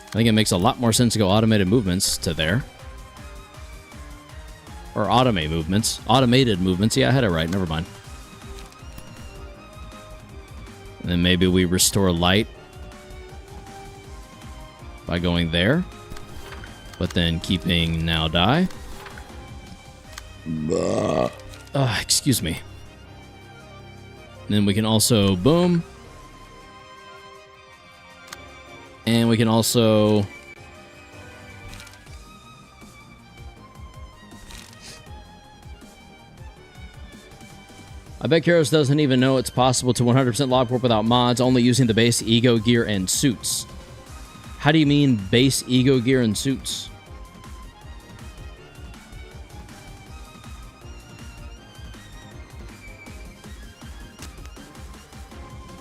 I think it makes a lot more sense to go automated movements to there. Or automate movements. Automated movements. Yeah, I had it right. Never mind. And then maybe we restore light by going there. But then keeping now die. Excuse me. And then we can also boom. And we can also... I bet Kyros doesn't even know it's possible to 100% log warp without mods, only using the base ego gear and suits. How do you mean base ego gear and suits?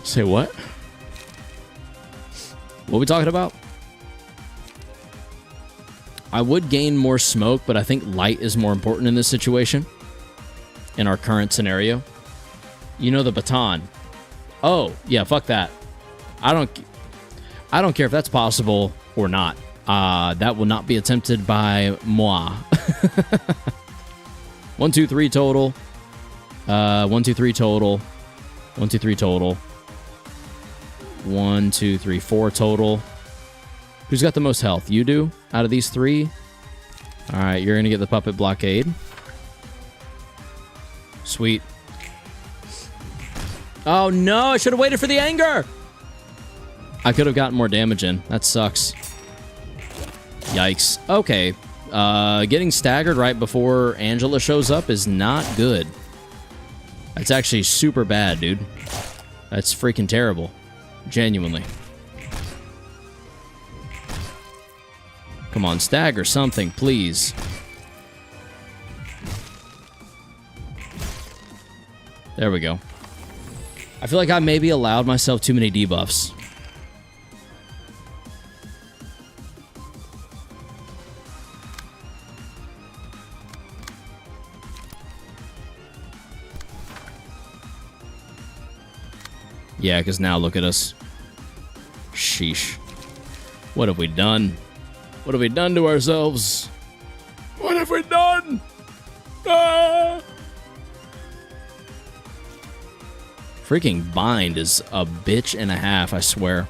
Say what? What are we talking about? I would gain more smoke, but I think light is more important in this situation. In our current scenario. You know the baton. Oh, yeah, fuck that. I don't care if that's possible or not. That will not be attempted by moi. 1, 2, 3 total. 1, 2, 3 total. 1, 2, 3 total. 1, 2, 3, 4 total. Who's got the most health? You do? Out of these 3? Alright, you're gonna get the puppet blockade. Sweet. Oh no, I should have waited for the anger! I could have gotten more damage in. That sucks. Yikes. Okay. Getting staggered right before Angela shows up is not good. That's actually super bad, dude. That's freaking terrible. Genuinely. Come on, stagger something, please. There we go. I feel like I maybe allowed myself too many debuffs. Yeah, because now look at us. Sheesh. What have we done? What have we done to ourselves? What have we done? Ah! Freaking bind is a bitch and a half, I swear.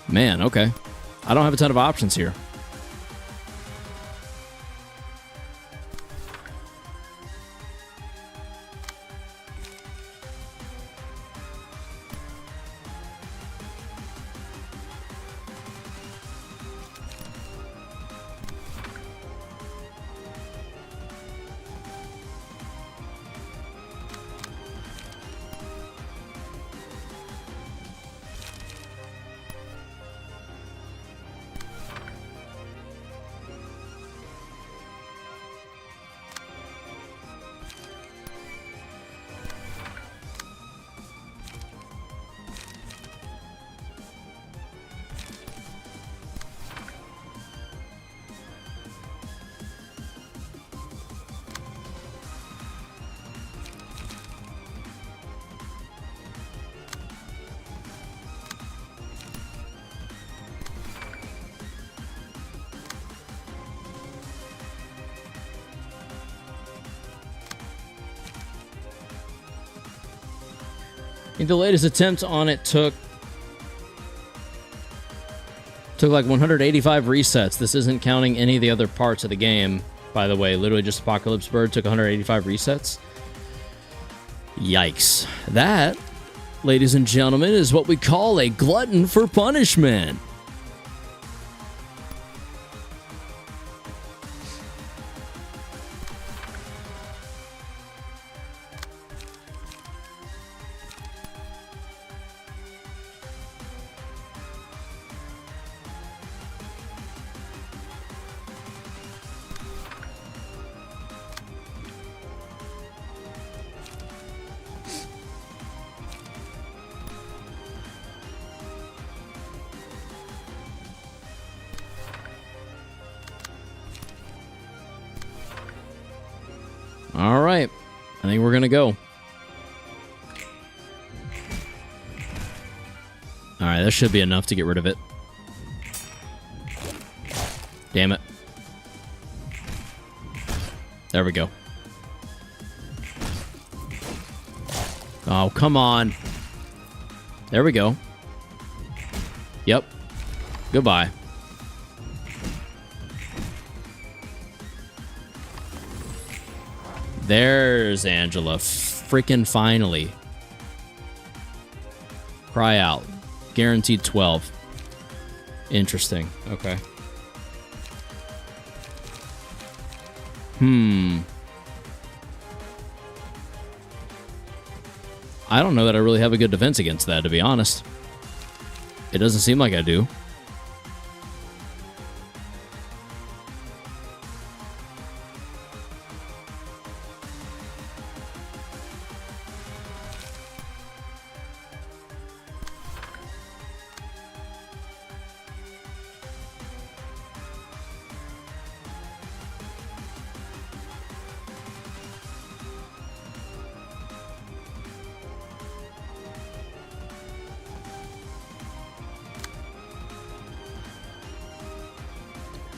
Man, okay. I don't have a ton of options here. I think the latest attempt on it took like 185 resets. This isn't counting any of the other parts of the game, by the way. Literally just Apocalypse Bird took 185 resets. Yikes. That, ladies and gentlemen, is what we call a glutton for punishment. All right. I think we're going to go. All right, that should be enough to get rid of it. Damn it. There we go. Oh, come on. There we go. Yep. Goodbye. There's Angela. Freaking finally. Cry out. Guaranteed 12. Interesting. Okay. I don't know that I really have a good defense against that, to be honest. It doesn't seem like I do.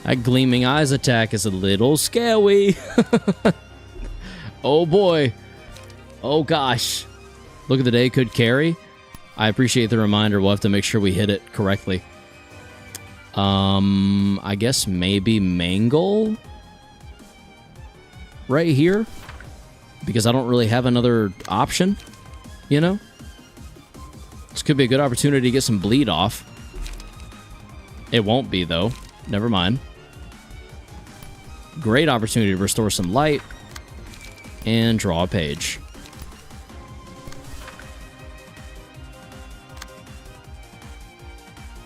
That gleaming eyes attack is a little scary. Oh boy. Oh gosh. Look at the day could carry. I appreciate the reminder. We'll have to make sure we hit it correctly. I guess maybe Mangle right here, because I don't really have another option, you know? This could be a good opportunity to get some bleed off. It won't be though. Never mind. Great opportunity to restore some light and draw a page.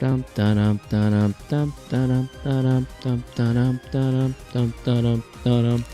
Dum dum dum dum dum dum dum dum dum dum dum dum.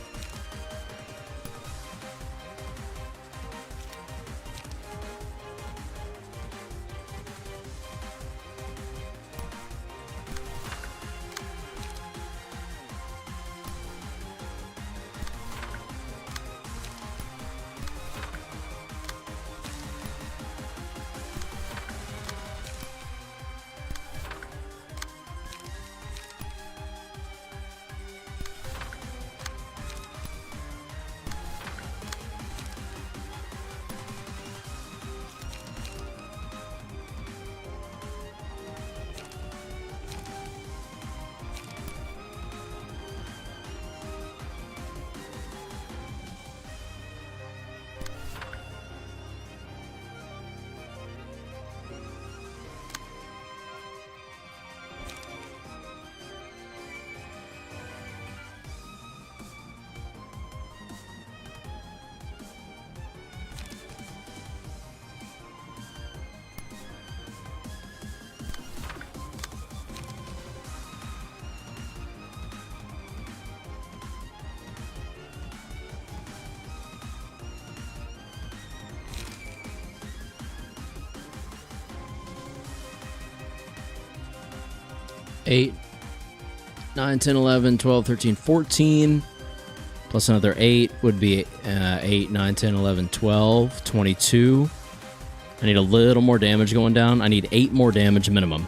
Eight, 9, 10, 11, 12, 13, 14. Plus another 8 would be 8, 9, 10, 11, 12, 22. I need a little more damage going down. I need 8 more damage minimum,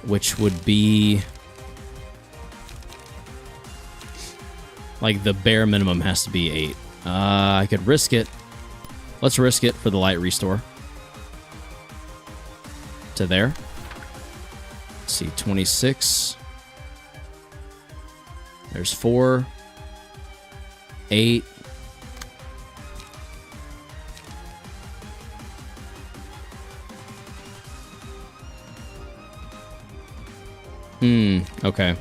which would be like the bare minimum has to be 8. I could risk it. Let's risk it for the light restore. To there. Let's see, 26. There's 4. 8. Okay.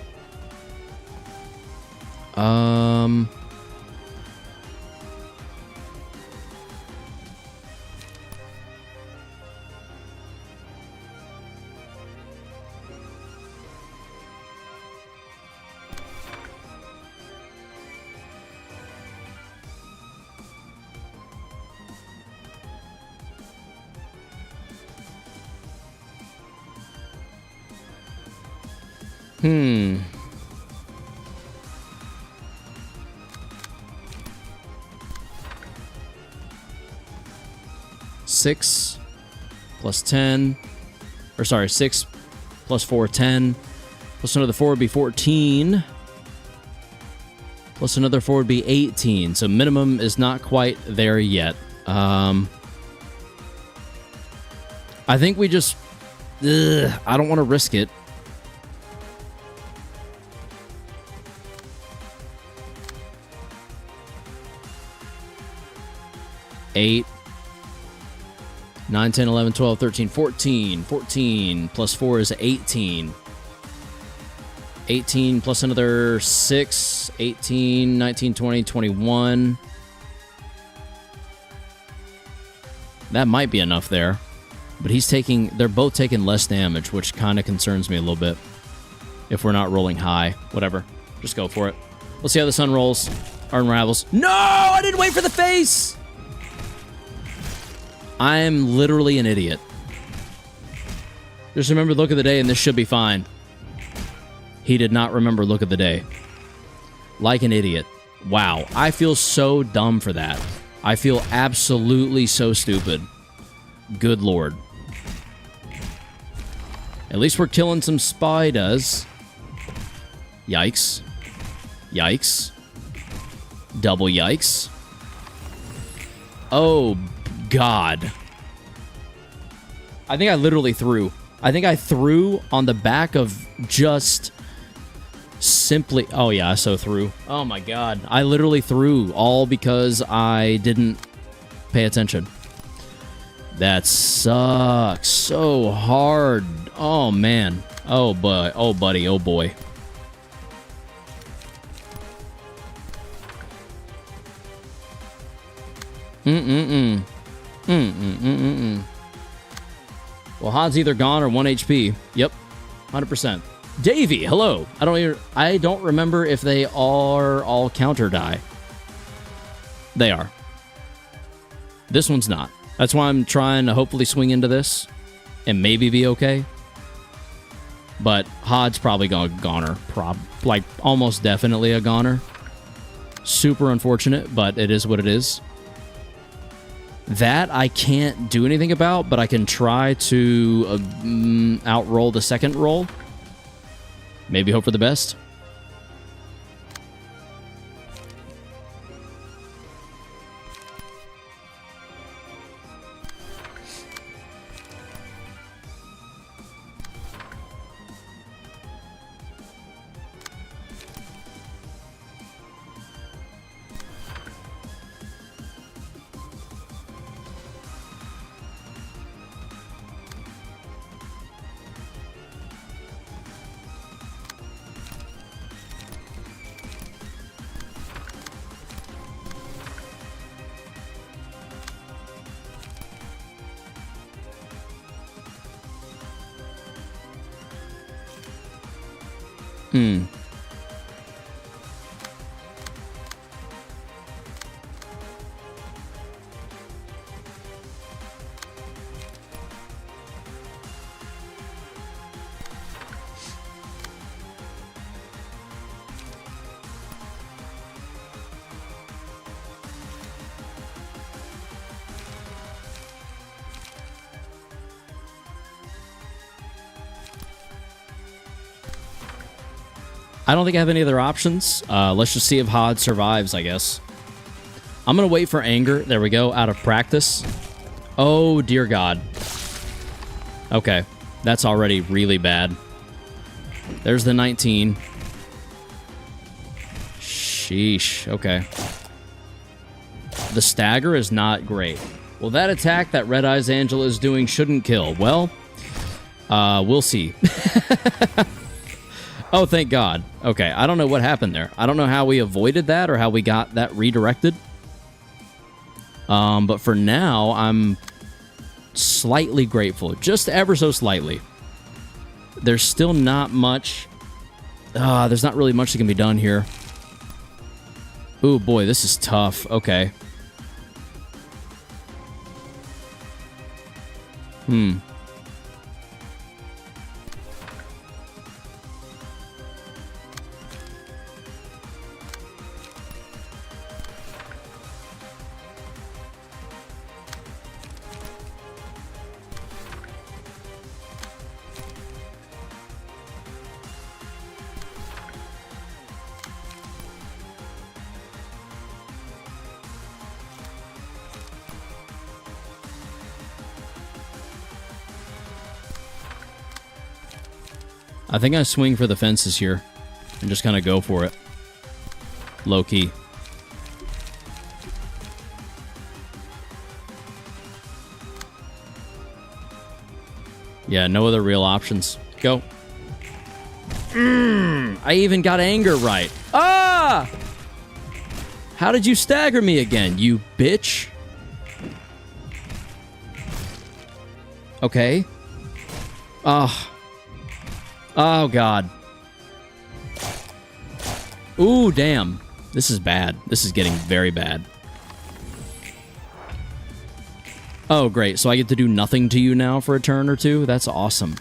6 plus 10. Or sorry, 6 plus 4, 10. Plus another 4 would be 14. Plus another 4 would be 18. So minimum is not quite there yet. I think we just... I don't want to risk it. Eight, 9, 10, 11, 12, 13, 14. 14 plus 4 is 18. 18 plus another 6, 18, 19, 20, 21. That might be enough there. But they're both taking less damage, which kind of concerns me a little bit. If we're not rolling high. Whatever. Just go for it. Let's see how the sun rolls. Or unravels. No! I didn't wait for the face! I am literally an idiot. Just remember look of the day and this should be fine. He did not remember look of the day. Like an idiot. Wow. I feel so dumb for that. I feel absolutely so stupid. Good lord. At least we're killing some spiders. Yikes. Yikes. Double yikes. Oh, God. I think I literally threw. I think I threw on the back of just simply... Oh, yeah, I so threw. Oh, my God. I literally threw all because I didn't pay attention. That sucks so hard. Oh, man. Oh, boy. Oh, buddy. Oh, boy. Well, Hod's either gone or 1 HP. Yep. 100%. Davey, hello. I don't remember if they are all counter die. They are. This one's not. That's why I'm trying to hopefully swing into this and maybe be okay. But Hod's probably a goner. Like, almost definitely a goner. Super unfortunate, but it is what it is. That I can't do anything about, but I can try to outroll the second roll. Maybe hope for the best. I don't think I have any other options. Let's just see if Hod survives, I guess. I'm going to wait for anger. There we go. Out of practice. Oh, dear God. Okay. That's already really bad. There's the 19. Sheesh. Okay. The stagger is not great. Well, that attack that Red Eyes Angela is doing shouldn't kill. Well, we'll see. Oh, thank God. Okay, I don't know what happened there. I don't know how we avoided that or how we got that redirected. But for now, I'm slightly grateful. Just ever so slightly. There's still not much... there's not really much that can be done here. Ooh, boy, this is tough. Okay. I think I swing for the fences here and just kind of go for it. Low key. Yeah, no other real options. Go. I even got anger right. Ah! How did you stagger me again, you bitch? Okay. Oh. Oh, God. Ooh, damn. This is bad. This is getting very bad. Oh, great. So I get to do nothing to you now for a turn or two? That's awesome.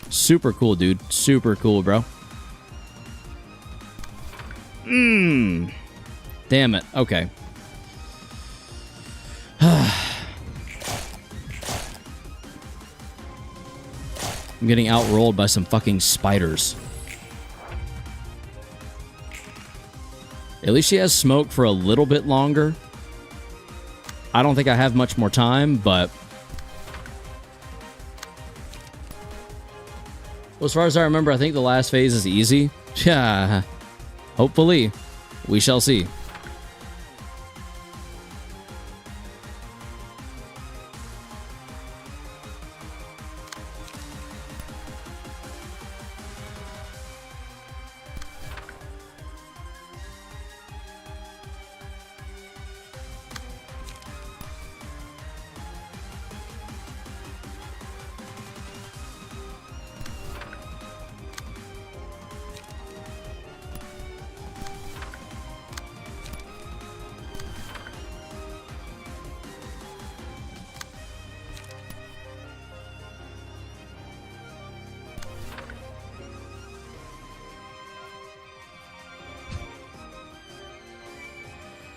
Super cool, dude. Super cool, bro. Damn it. Okay. I'm getting outrolled by some fucking spiders. At least she has smoke for a little bit longer. I don't think I have much more time, but... Well, as far as I remember, I think the last phase is easy. Yeah. Hopefully. We shall see.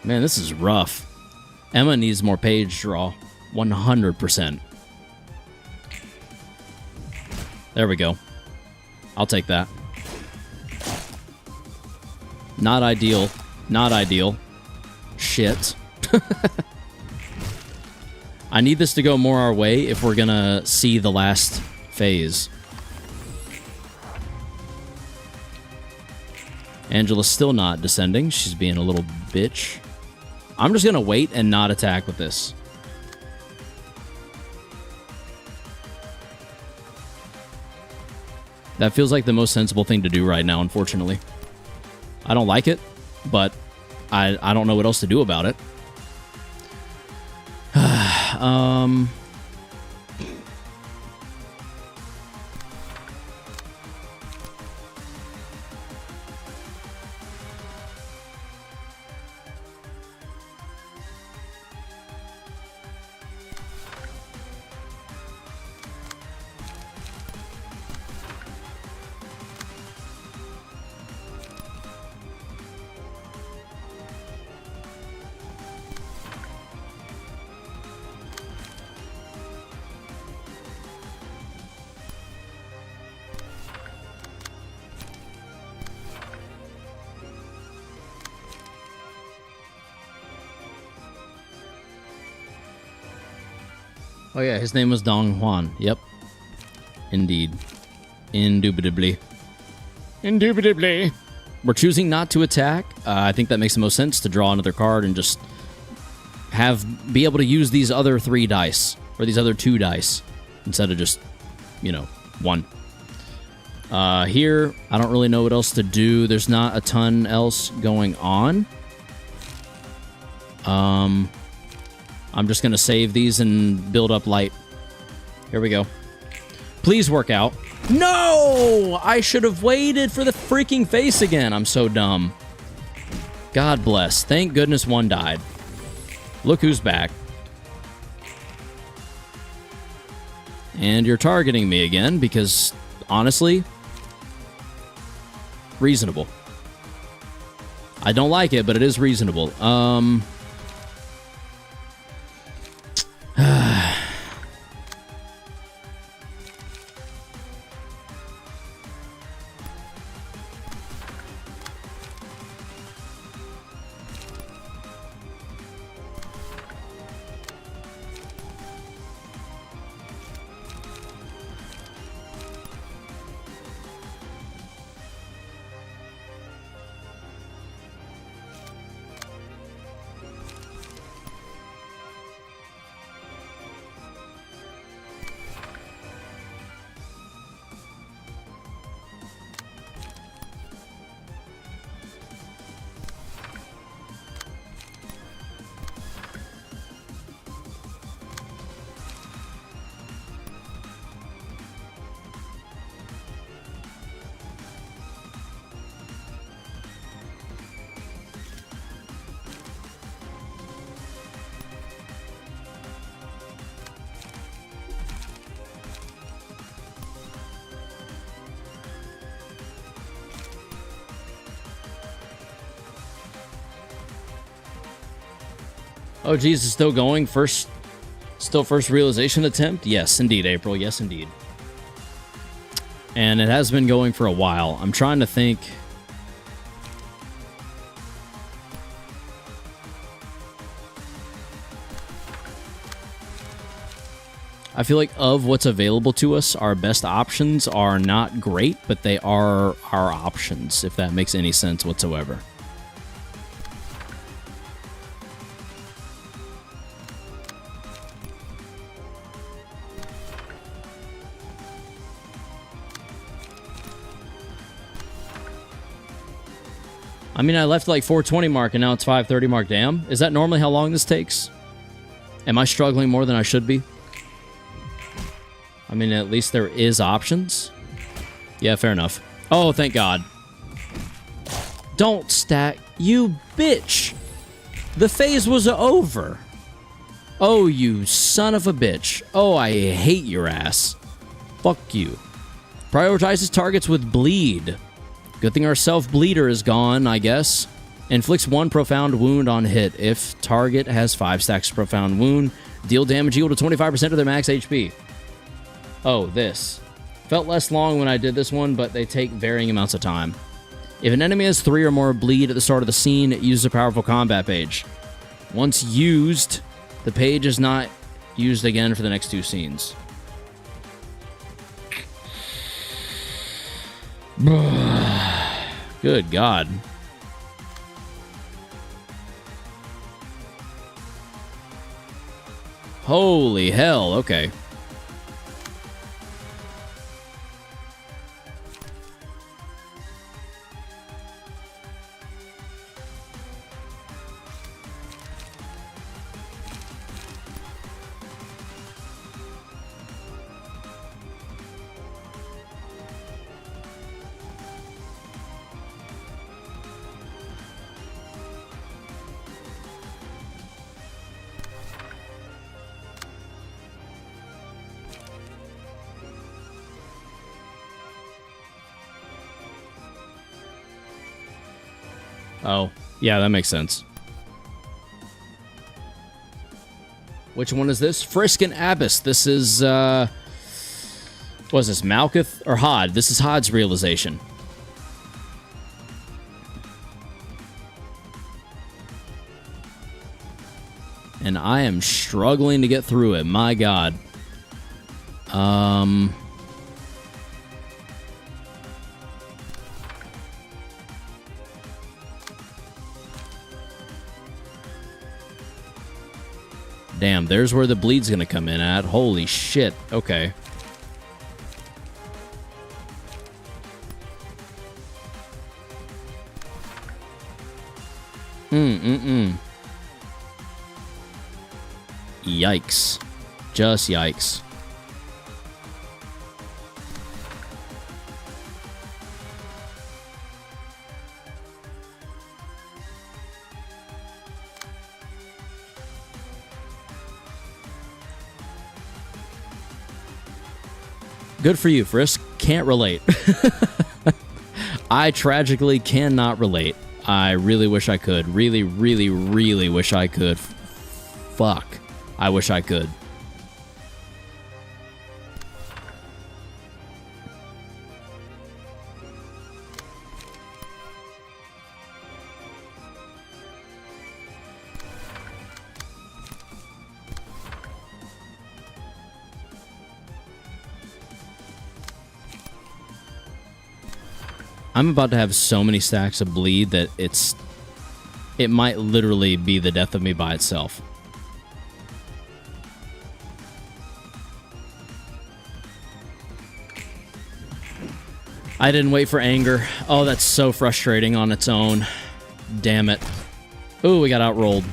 Man, this is rough. Emma needs more page draw. 100%. There we go. I'll take that. Not ideal. Not ideal. Shit. I need this to go more our way if we're gonna see the last phase. Angela's still not descending. She's being a little bitch. I'm just gonna wait and not attack with this. That feels like the most sensible thing to do right now, unfortunately. I don't like it, but I don't know what else to do about it. Oh yeah, his name was Dong Juan. Yep. Indeed. Indubitably. Indubitably. We're choosing not to attack. I think that makes the most sense to draw another card and just be able to use these other 3 dice, or these other 2 dice, instead of just, you know, 1. Here, I don't really know what else to do. There's not a ton else going on. I'm just going to save these and build up light. Here we go. Please work out. No! I should have waited for the freaking face again. I'm so dumb. God bless. Thank goodness one died. Look who's back. And you're targeting me again because, honestly, reasonable. I don't like it, but it is reasonable. Oh, geez, it's still going. Still first realization attempt? Yes, indeed, April. Yes, indeed. And it has been going for a while. I'm trying to think. I feel like of what's available to us, our best options are not great, but they are our options, if that makes any sense whatsoever. I mean, I left like 420 mark and now it's 530 mark. Damn. Is that normally how long this takes? Am I struggling more than I should be? I mean, at least there is options. Yeah, fair enough. Oh, thank God. Don't stack. You bitch. The phase was over. Oh, you son of a bitch. Oh, I hate your ass. Fuck you. Prioritizes targets with bleed. Good thing our self-bleeder is gone, I guess. Inflicts 1 profound wound on hit. If target has 5 stacks of profound wound, deal damage equal to 25% of their max HP. Oh, this. Felt less long when I did this one, but they take varying amounts of time. If an enemy has 3 or more bleed at the start of the scene, it uses a powerful combat page. Once used, the page is not used again for the next 2 scenes. Good God. Holy hell, okay. Oh, yeah, that makes sense. Which one is this? Frisk and Abyss. This is, what is this, Malkuth or Hod? This is Hod's realization. And I am struggling to get through it. My God. Damn, there's where the bleed's gonna come in at. Holy shit. Okay. Yikes. Just yikes. Good for you, Frisk. Can't relate. I tragically cannot relate. I really wish I could. Really, really, really wish I could. Fuck. I wish I could. I'm about to have so many stacks of bleed that it might literally be the death of me by itself. I didn't wait for anger. Oh, that's so frustrating on its own. Damn it. Ooh, we got outrolled.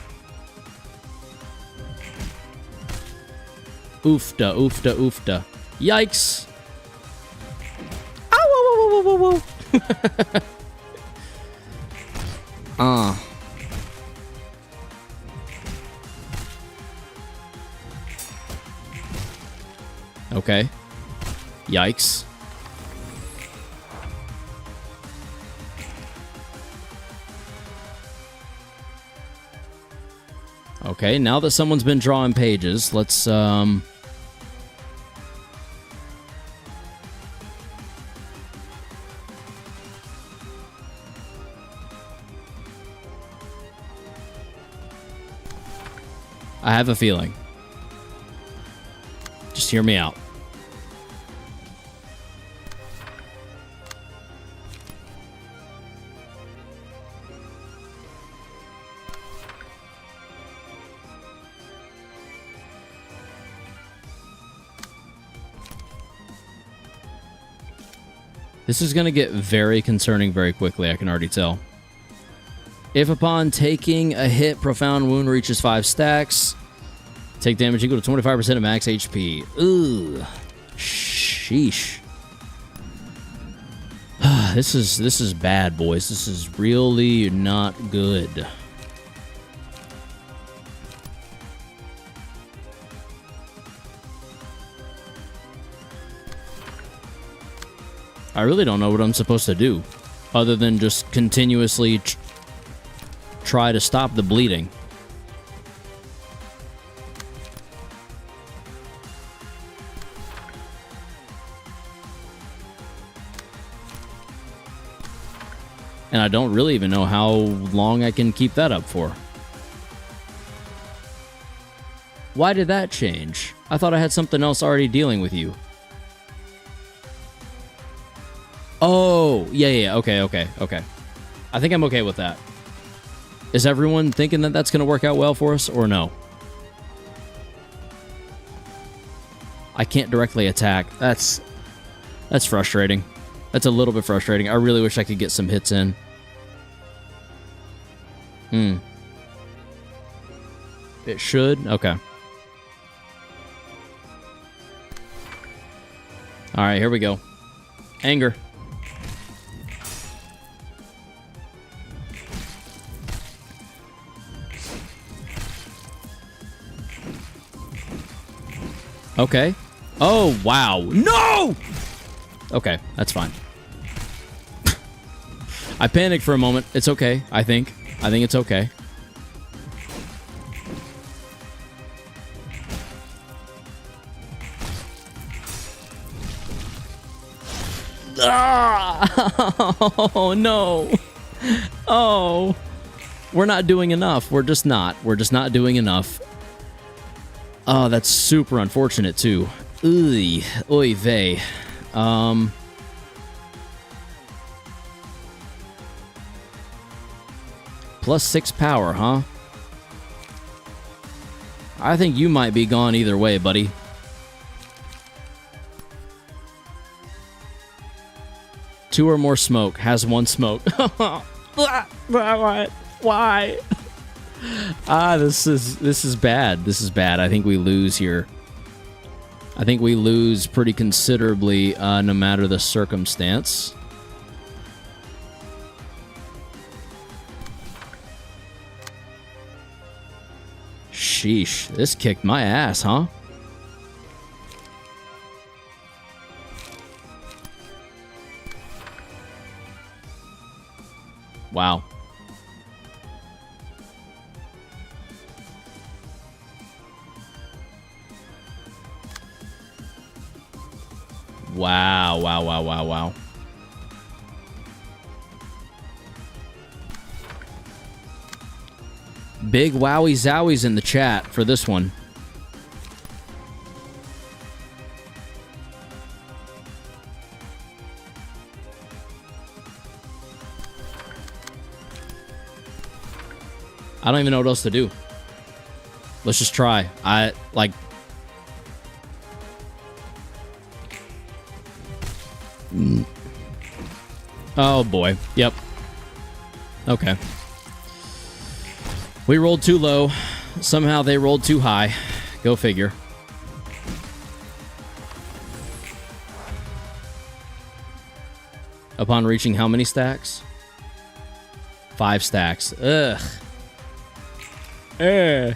Oofda, oofda, oofda. Yikes. Ow, whoa, whoa, whoa, whoa, whoa. Okay. Yikes. Okay, now that someone's been drawing pages, let's, I have a feeling. Just hear me out. This is going to get very concerning very quickly, I can already tell. If upon taking a hit, profound wound reaches 5 stacks, take damage equal to 25% of max HP. Ugh. Sheesh. This is bad, boys. This is really not good. I really don't know what I'm supposed to do, other than just continuously try to stop the bleeding. And I don't really even know how long I can keep that up for. Why did that change? I thought I had something else already dealing with you. Oh, yeah, okay. I think I'm okay with that. Is everyone thinking that that's going to work out well for us, or no? I can't directly attack. That's frustrating. That's a little bit frustrating. I really wish I could get some hits in. It should? Okay. Alright, here we go. Anger. Okay. Oh, wow. No! Okay, that's fine. I panicked for a moment. It's okay, I think. I think it's okay. Ah! Oh, no. Oh. We're not doing enough. We're just not. We're just not doing enough. Oh, that's super unfortunate, too. Oy vey. Plus 6 power, huh? I think you might be gone either way, buddy. Two or more smoke. Has 1 smoke. Why? This is bad. This is bad. I think we lose here. I think we lose pretty considerably, no matter the circumstance. Sheesh. This kicked my ass, huh? Wow. Wow. Big wowie zowies in the chat for this one. I don't even know what else to do. Let's just try. Oh boy. Yep. Okay. We rolled too low. Somehow they rolled too high. Go figure. Upon reaching how many stacks? 5 stacks. Ugh. I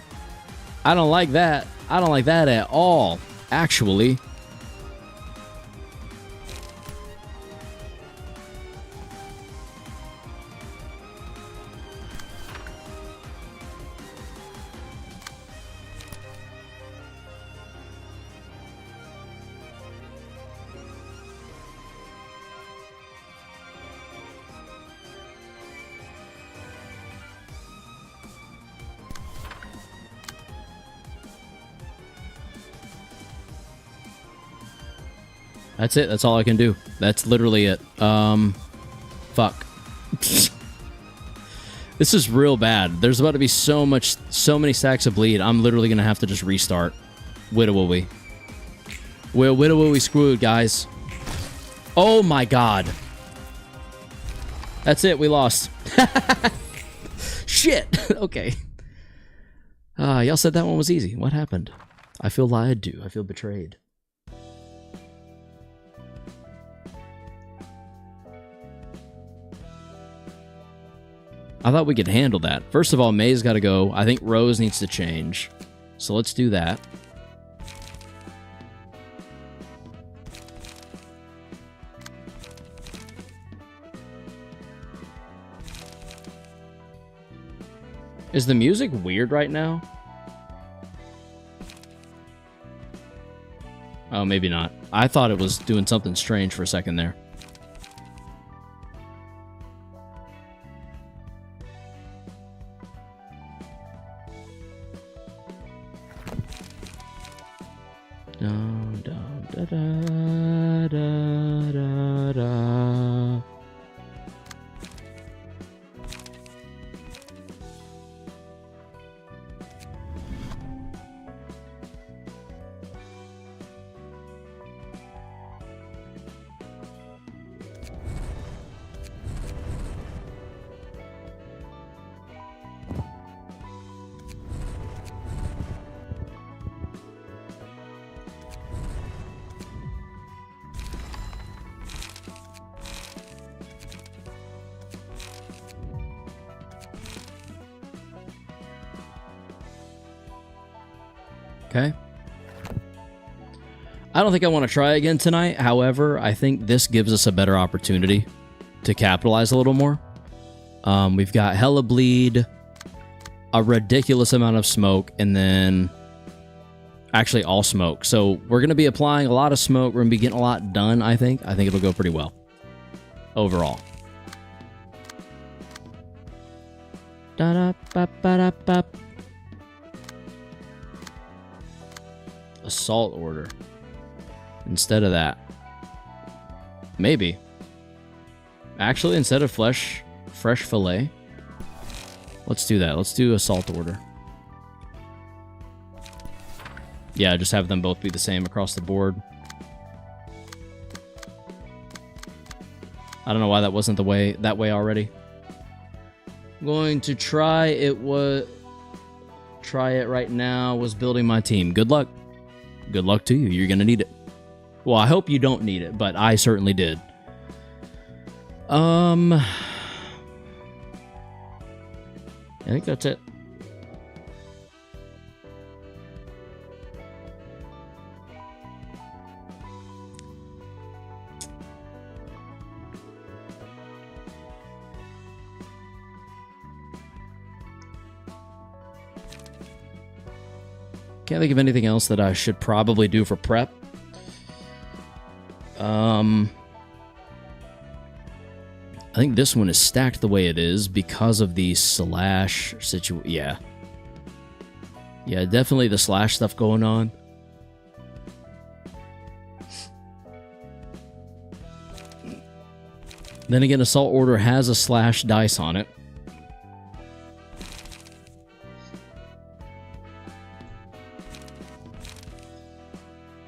don't like that. I don't like that at all, actually. That's it. That's all I can do. That's literally it. Fuck. This is real bad. There's about to be so many stacks of bleed. I'm literally gonna have to just restart. Widowy. We're widowy screwed, guys. Oh my god. That's it. We lost. Shit. Okay. Y'all said that one was easy. What happened? I feel lied to. I feel betrayed. I thought we could handle that. First of all, May's got to go. I think Rose needs to change. So let's do that. Is the music weird right now? Oh, maybe not. I thought it was doing something strange for a second there. Dun, dun, da, da, da, da, da. Okay. I don't think I want to try again tonight. However, I think this gives us a better opportunity to capitalize a little more. We've got hella bleed, a ridiculous amount of smoke, and then actually all smoke. So we're going to be applying a lot of smoke. We're going to be getting a lot done, I think. I think it'll go pretty well overall. Da-da-ba-ba-da-ba. Assault order instead of that. Maybe. Actually, instead of fresh fillet, let's do that. Let's do assault order. Yeah, just have them both be the same across the board. I don't know why that wasn't that way already. I'm going to try it right now. Was building my team. Good luck. Good luck to you. You're going to need it. Well, I hope you don't need it, but I certainly did. I think that's it. Can't think of anything else that I should probably do for prep. I think this one is stacked the way it is because of the slash situation. Yeah. Yeah, definitely the slash stuff going on. Then again, Assault Order has a slash dice on it.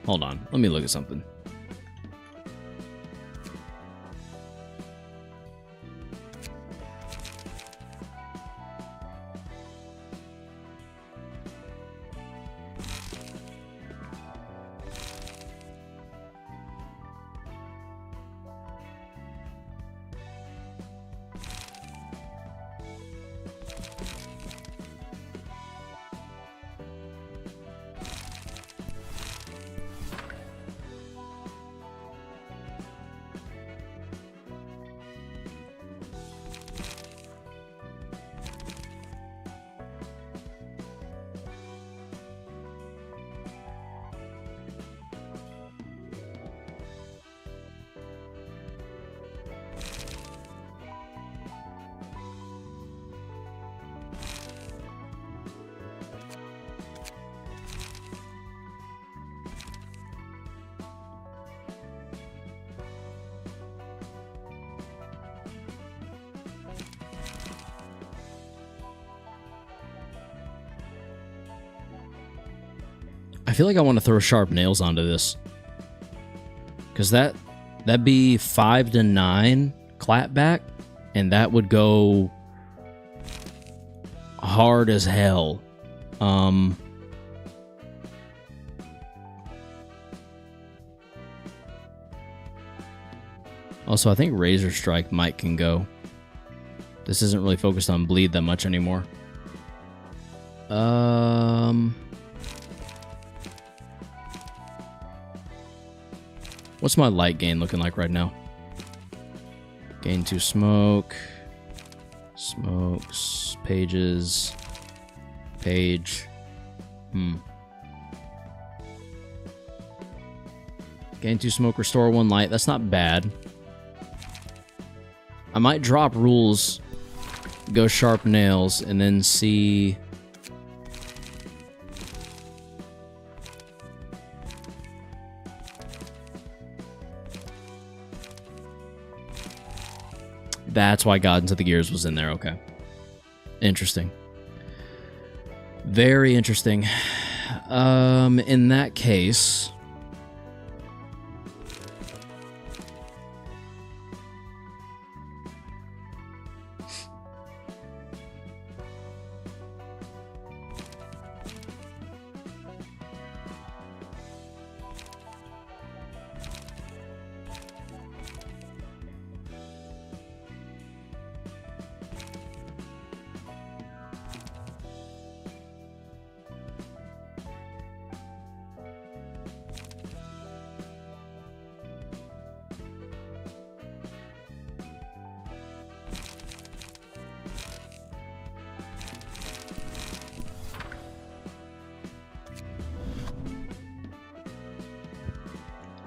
Hold on, let me look at something. feel like I want to throw sharp nails onto this. Because that'd be 5 to 9 clapback, and that would go hard as hell. Also, I think Razor Strike might can go. This isn't really focused on bleed that much anymore. What's my light gain looking like right now? Gain 2 smoke. Smokes. Pages. Page. Gain 2 smoke, restore 1 light. That's not bad. I might drop rules, go sharp nails, and then see... That's why God into the Gears was in there, okay. Interesting. Very interesting. In that case...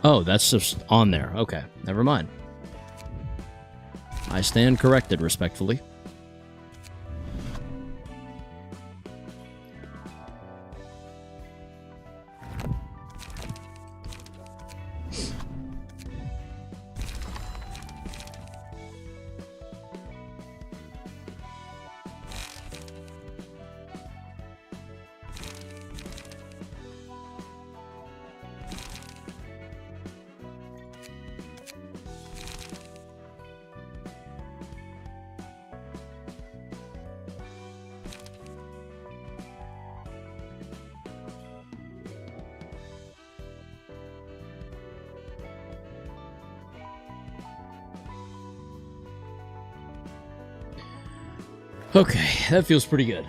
Oh, that's just on there. Okay, never mind. I stand corrected respectfully. Okay, that feels pretty good.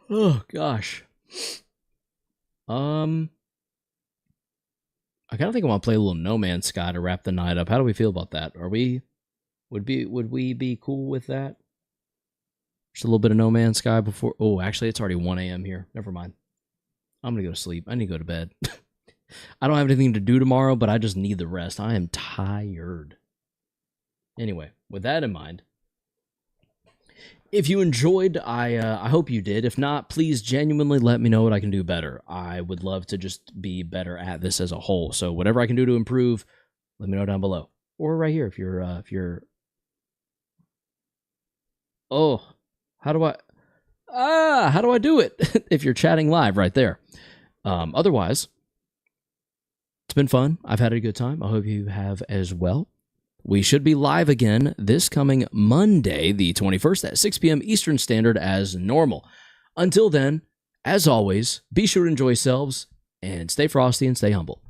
Oh gosh. I kind of think I want to play a little No Man's Sky to wrap the night up. How do we feel about that? Would we be cool with that? Just a little bit of No Man's Sky before. Oh, actually, it's already 1 a.m. here. Never mind. I'm gonna go to sleep. I need to go to bed. I don't have anything to do tomorrow, but I just need the rest. I am tired. Anyway, with that in mind, if you enjoyed, I hope you did. If not, please genuinely let me know what I can do better. I would love to just be better at this as a whole. So whatever I can do to improve, let me know down below. Or right here if you're Oh, how do I do it? If you're chatting live right there. Otherwise, it's been fun. I've had a good time. I hope you have as well. We should be live again this coming Monday, the 21st at 6 p.m. Eastern Standard as normal. Until then, as always, be sure to enjoy yourselves and stay frosty and stay humble.